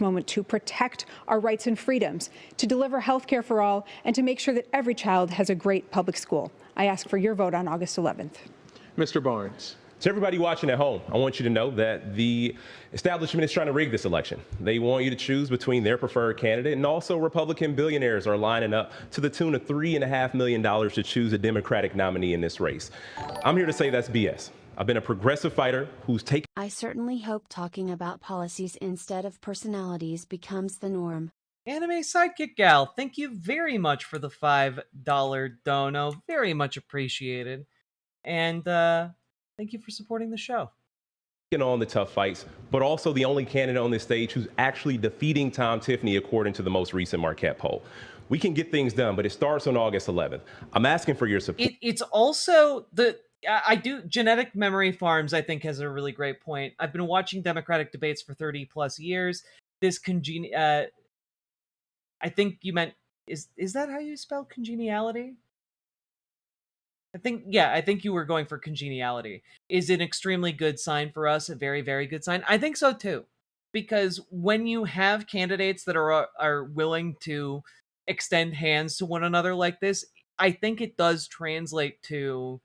Moment to protect our rights and freedoms, to deliver health care for all, and to make sure that every child has a great public school. I ask for your vote on August 11th. Mr. Barnes. To everybody watching at home, I want you to know that the establishment is trying to rig this election. They want you to choose between their preferred candidate, and also Republican billionaires are lining up to the tune of $3.5 million to choose a Democratic nominee in this race. I'm here to say that's BS. I've been a progressive fighter who's taken. I certainly hope talking about policies instead of personalities becomes the norm. Anime Sidekick Gal, thank you very much for the $5 dono. Very much appreciated. And thank you for supporting the show. On the tough fights, but also the only candidate on this stage who's actually defeating Tom Tiffany according to the most recent Marquette poll. We can get things done, but it starts on August 11th. I'm asking for your support. It's also Genetic Memory Farms, I think, has a really great point. I've been watching Democratic debates for 30 plus years. This I think you meant, is that how you spell congeniality? I think you were going for congeniality. Is an extremely good sign for us, a very, very good sign. I think so too. Because when you have candidates that are willing to extend hands to one another like this, I think it does translate to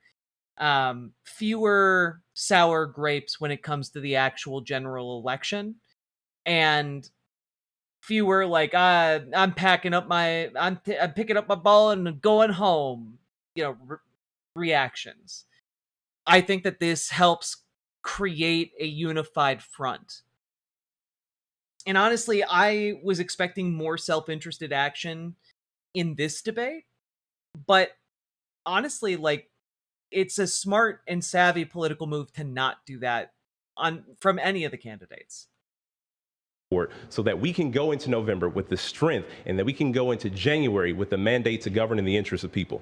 fewer sour grapes when it comes to the actual general election, and fewer like I'm picking up my ball and going home, reactions. I think that this helps create a unified front And honestly, I was expecting more self-interested action in this debate, but honestly, like, it's a smart and savvy political move to not do that from any of the candidates. So that we can go into November with the strength and that we can go into January with the mandate to govern in the interests of people.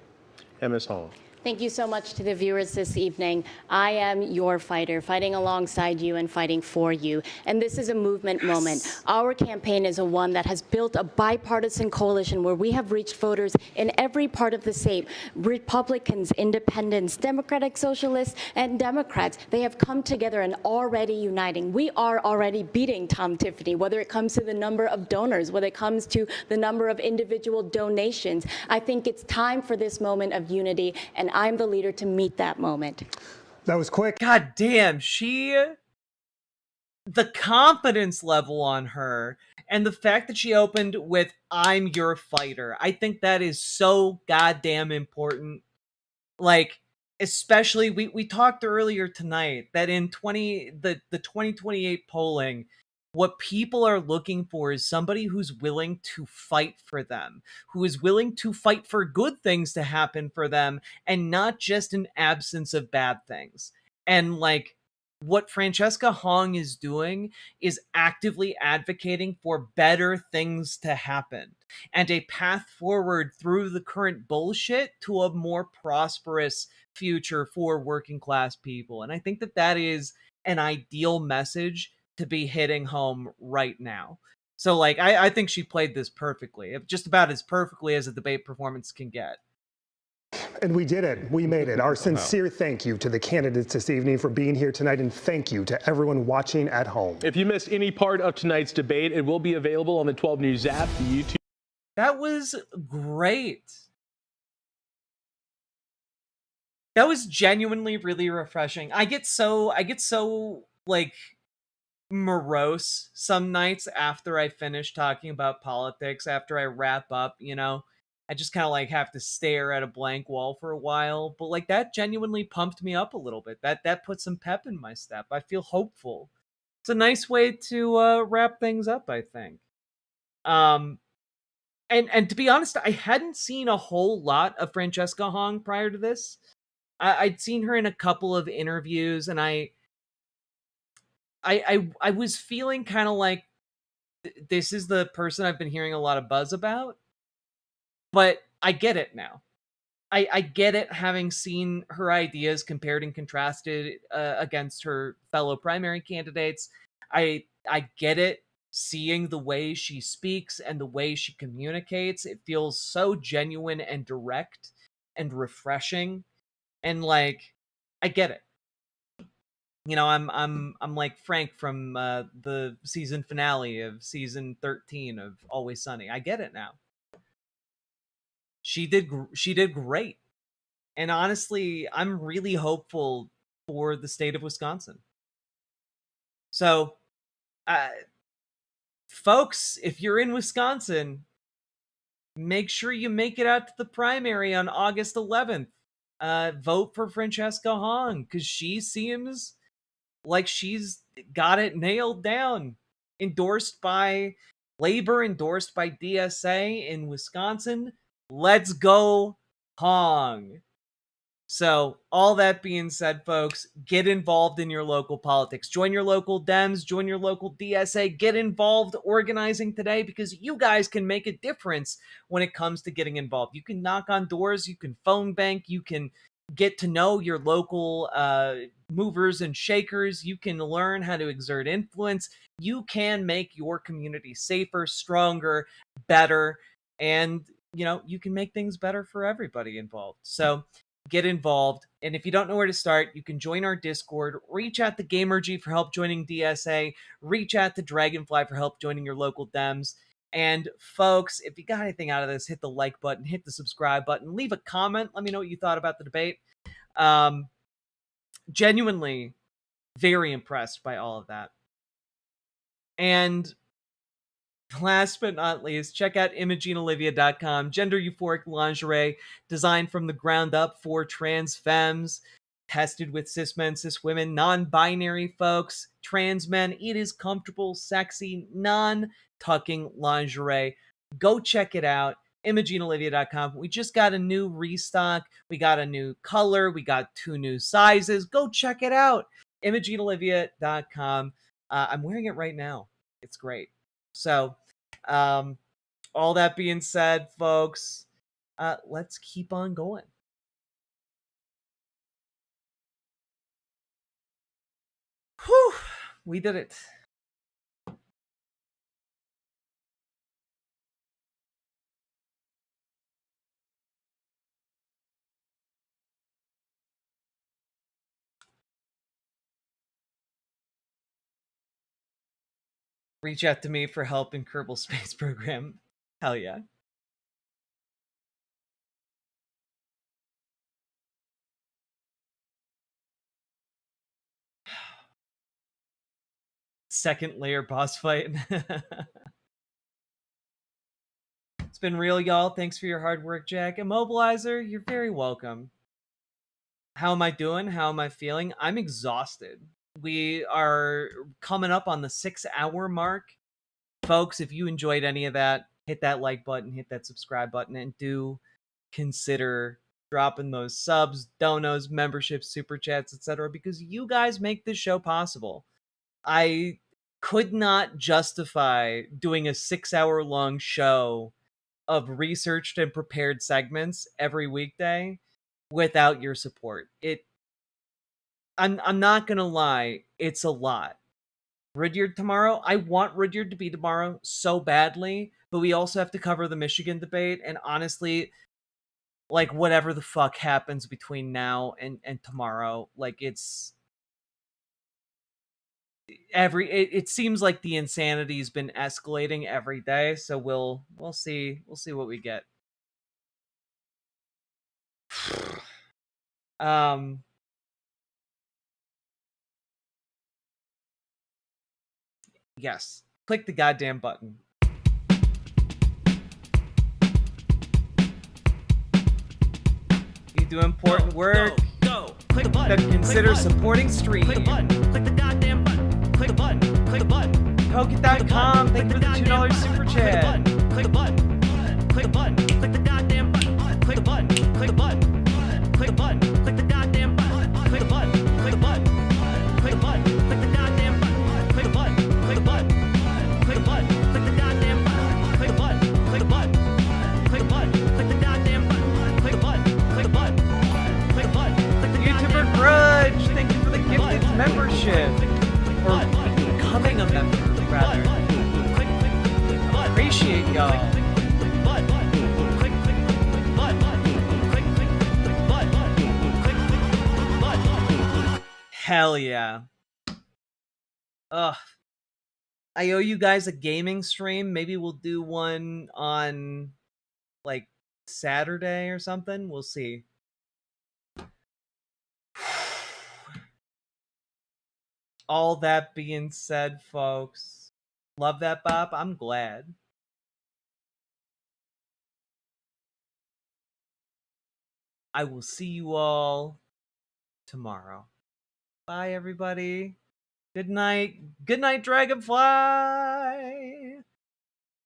And Ms. Hall. Thank you so much to the viewers this evening. I am your fighter, fighting alongside you and fighting for you. And this is a movement moment. Our campaign is one that has built a bipartisan coalition where we have reached voters in every part of the state. Republicans, independents, Democratic Socialists, and Democrats, they have come together and already uniting. We are already beating Tom Tiffany, whether it comes to the number of donors, whether it comes to the number of individual donations. I think it's time for this moment of unity, and I'm the leader to meet that moment. That was quick. God damn, the confidence level on her and the fact that she opened with "I'm your fighter." I think that is so goddamn important. Like, especially we talked earlier tonight that in the 2028 polling, what people are looking for is somebody who's willing to fight for them, who is willing to fight for good things to happen for them, and not just an absence of bad things. And like, what Francesca Hong is doing is actively advocating for better things to happen and a path forward through the current bullshit to a more prosperous future for working class people. And I think that that is an ideal message to be hitting home right now. So like, I think she played this perfectly, just about as perfectly as a debate performance can get. And we did it. We made it. Our sincere thank you to the candidates this evening for being here tonight, and thank you to everyone watching at home. If you missed any part of tonight's debate, it will be available on the 12 News app, the YouTube. That was great. That was genuinely really refreshing. I get so like morose some nights after I finish talking about politics, after I wrap up, you know. I just kind of like have to stare at a blank wall for a while, but like that genuinely pumped me up a little bit. That put some pep in my step. I feel hopeful. It's a nice way to wrap things up, I think. And to be honest, I hadn't seen a whole lot of Francesca Hong prior to this. I'd seen her in a couple of interviews, and I was feeling kind of like this is the person I've been hearing a lot of buzz about, but I get it now. I get it, having seen her ideas compared and contrasted against her fellow primary candidates. I get it, seeing the way she speaks and the way she communicates. It feels so genuine and direct and refreshing, and like, I get it. You know, I'm like Frank from the season finale of season 13 of Always Sunny. I get it now. She did great. And honestly, I'm really hopeful for the state of Wisconsin. So, folks, if you're in Wisconsin, make sure you make it out to the primary on August 11th. Vote for Francesca Hong, because she seems like she's got it nailed down. Endorsed by Labor, endorsed by DSA in Wisconsin. Let's go, Hong. So, all that being said, folks, get involved in your local politics. Join your local Dems, join your local DSA, get involved organizing today, because you guys can make a difference when it comes to getting involved. You can knock on doors, you can phone bank, you can get to know your local movers and shakers, you can learn how to exert influence, you can make your community safer, stronger, better, and, you know, you can make things better for everybody involved. So, get involved. And if you don't know where to start, you can join our Discord, reach out to Gamergy for help joining DSA, reach out to Dragonfly for help joining your local Dems. And folks, if you got anything out of this, hit the like button, hit the subscribe button, leave a comment. Let me know what you thought about the debate. Genuinely very impressed by all of that. And last but not least, check out ImogeneOlivia.com, gender euphoric lingerie designed from the ground up for trans femmes. tested with cis men, cis women, non-binary folks, trans men. It is comfortable, sexy, non-tucking lingerie. Go check it out. ImogeneOlivia.com. We just got a new restock. We got a new color. We got 2 new sizes. Go check it out. ImogeneOlivia.com. I'm wearing it right now. It's great. So, all that being said, folks, let's keep on going. Whew, we did it. Reach out to me for help in Kerbal Space Program. Hell yeah. Second layer boss fight. It's been real, y'all. Thanks for your hard work, Jack. Immobilizer, you're very welcome. How am I doing? How am I feeling? I'm exhausted. We are coming up on the 6-hour mark. Folks, if you enjoyed any of that, hit that like button, hit that subscribe button, and do consider dropping those subs, donos, memberships, super chats, etc., because you guys make this show possible. I could not justify doing a 6-hour-long show of researched and prepared segments every weekday without your support. I'm not gonna lie, it's a lot. Rudyard tomorrow, I want Rudyard to be tomorrow so badly, but we also have to cover the Michigan debate, and honestly, like, whatever the fuck happens between now and tomorrow, like, it's it seems like the insanity's been escalating every day, so we'll see what we get. Yes, click the goddamn button. You do important work. Go. Click the button. Then consider supporting stream. Click the button. Click the goddamn button. Click the button. Click the button. Pocket.com. Thank you for the $2 super chat. Click the button. Click the button. Click the goddamn button. Click the button. Click the button. Click the button. Click the goddamn button. Click the button. Click the button. Click the button. Click the goddamn button. Click the button. Click the button. Click the button. Click the goddamn button. Click the button. Click the button. Click the button. Click the goddamn button. Click the button. Click the button. Click the button. YouTuber Grudge, thank you for the gifted membership. Or becoming a member, rather. Appreciate y'all. Hell yeah. Ugh. I owe you guys a gaming stream. Maybe we'll do one on, like, Saturday or something. We'll see. All that being said, folks, love that bop. I'm glad. I will see you all tomorrow. Bye, everybody. Good night. Good night, Dragonfly.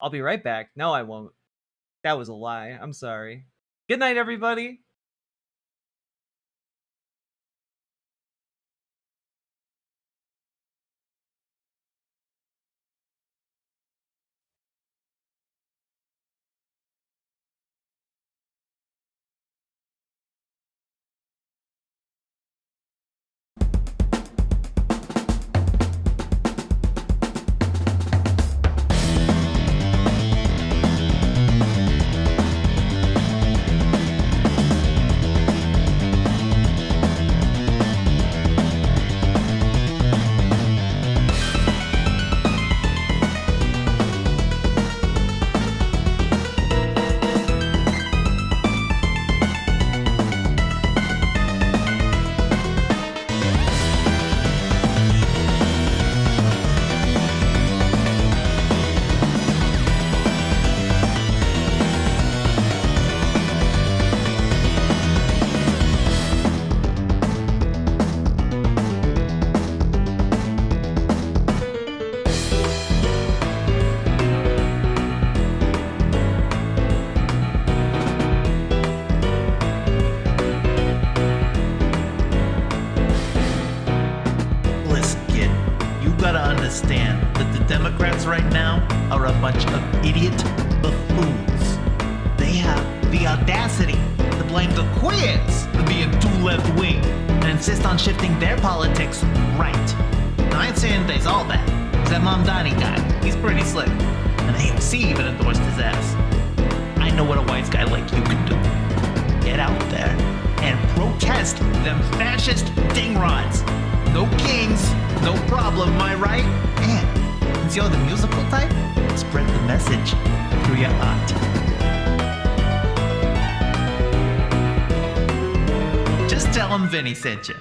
I'll be right back. No, I won't. That was a lie. I'm sorry. Good night, everybody. understand that the Democrats right now are a bunch of idiot buffoons. They have the audacity to blame the queers for being too left-wing and insist on shifting their politics right. Now, I ain't saying they's all bad. It's that Mamdani guy. He's pretty slick. And AOC even endorsed his ass. I know what a wise guy like you can do. Get out there and protest them fascist dingrods. No kings, no problem, am I right? And since you're the musical type, spread the message through your art. Just tell them Vinny sent you.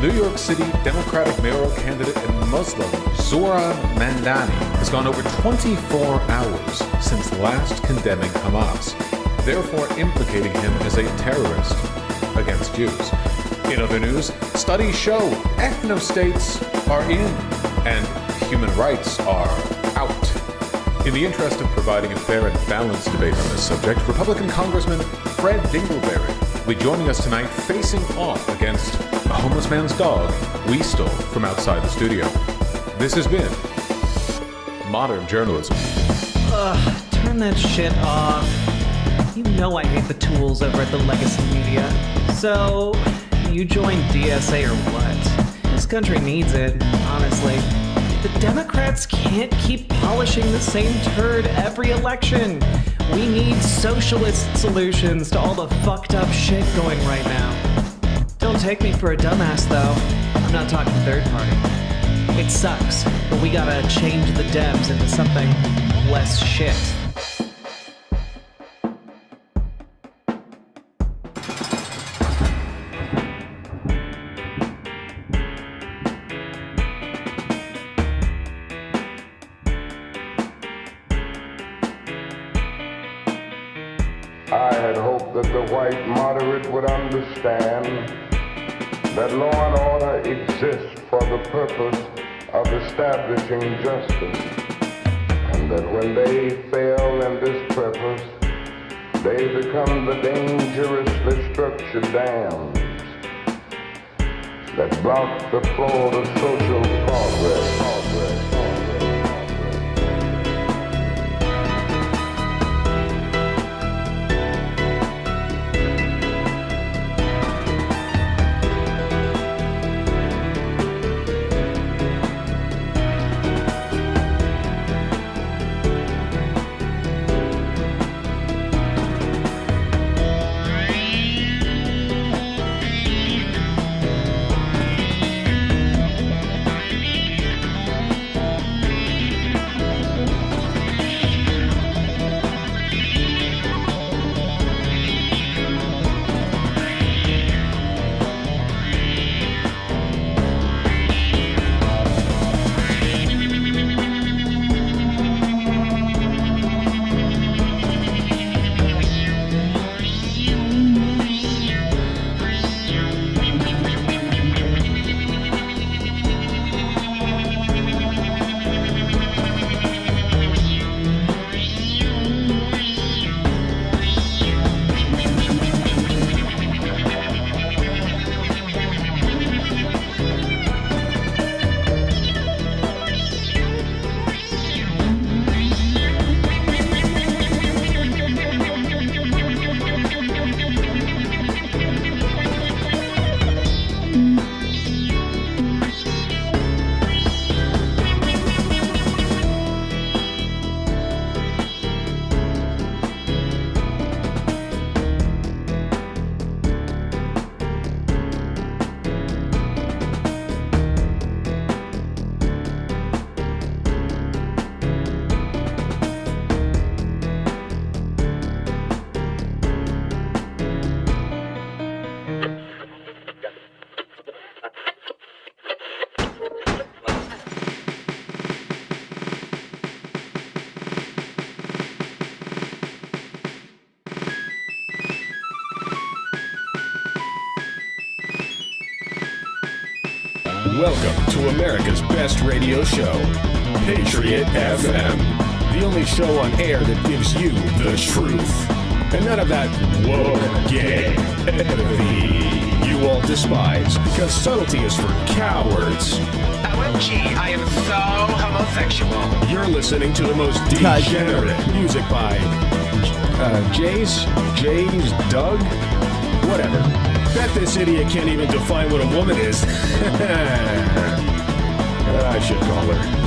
New York City Democratic mayoral candidate and Muslim Zohran Mamdani has gone over 24 hours since last condemning Hamas, therefore implicating him as a terrorist against Jews. In other news, studies show ethno-states are in and human rights are out. In the interest of providing a fair and balanced debate on this subject, Republican Congressman Fred Dingleberry will be joining us tonight facing off against a homeless man's dog we stole from outside the studio. This has been Modern Journalism. Ugh, turn that shit off. You know I hate the tools over at the Legacy Media. So, you join DSA or what? This country needs it, honestly. The Democrats can't keep polishing the same turd every election. We need socialist solutions to all the fucked up shit going right now. Don't take me for a dumbass, though. I'm not talking third party. It sucks, but we gotta change the Dems into something less shit. I had hoped that the white moderate would understand that law and order exists for the purpose of establishing justice, and that when they fail in this purpose, they become the dangerously structured dams that block the flow of social progress. Welcome to America's best radio show, Patriot FM. The only show on air that gives you the truth. And none of that woke gay empathy you all despise, because subtlety is for cowards. OMG, I am so homosexual. You're listening to the most degenerate music by Jays, Doug, whatever. Bet this idiot can't even define what a woman is. I should call her.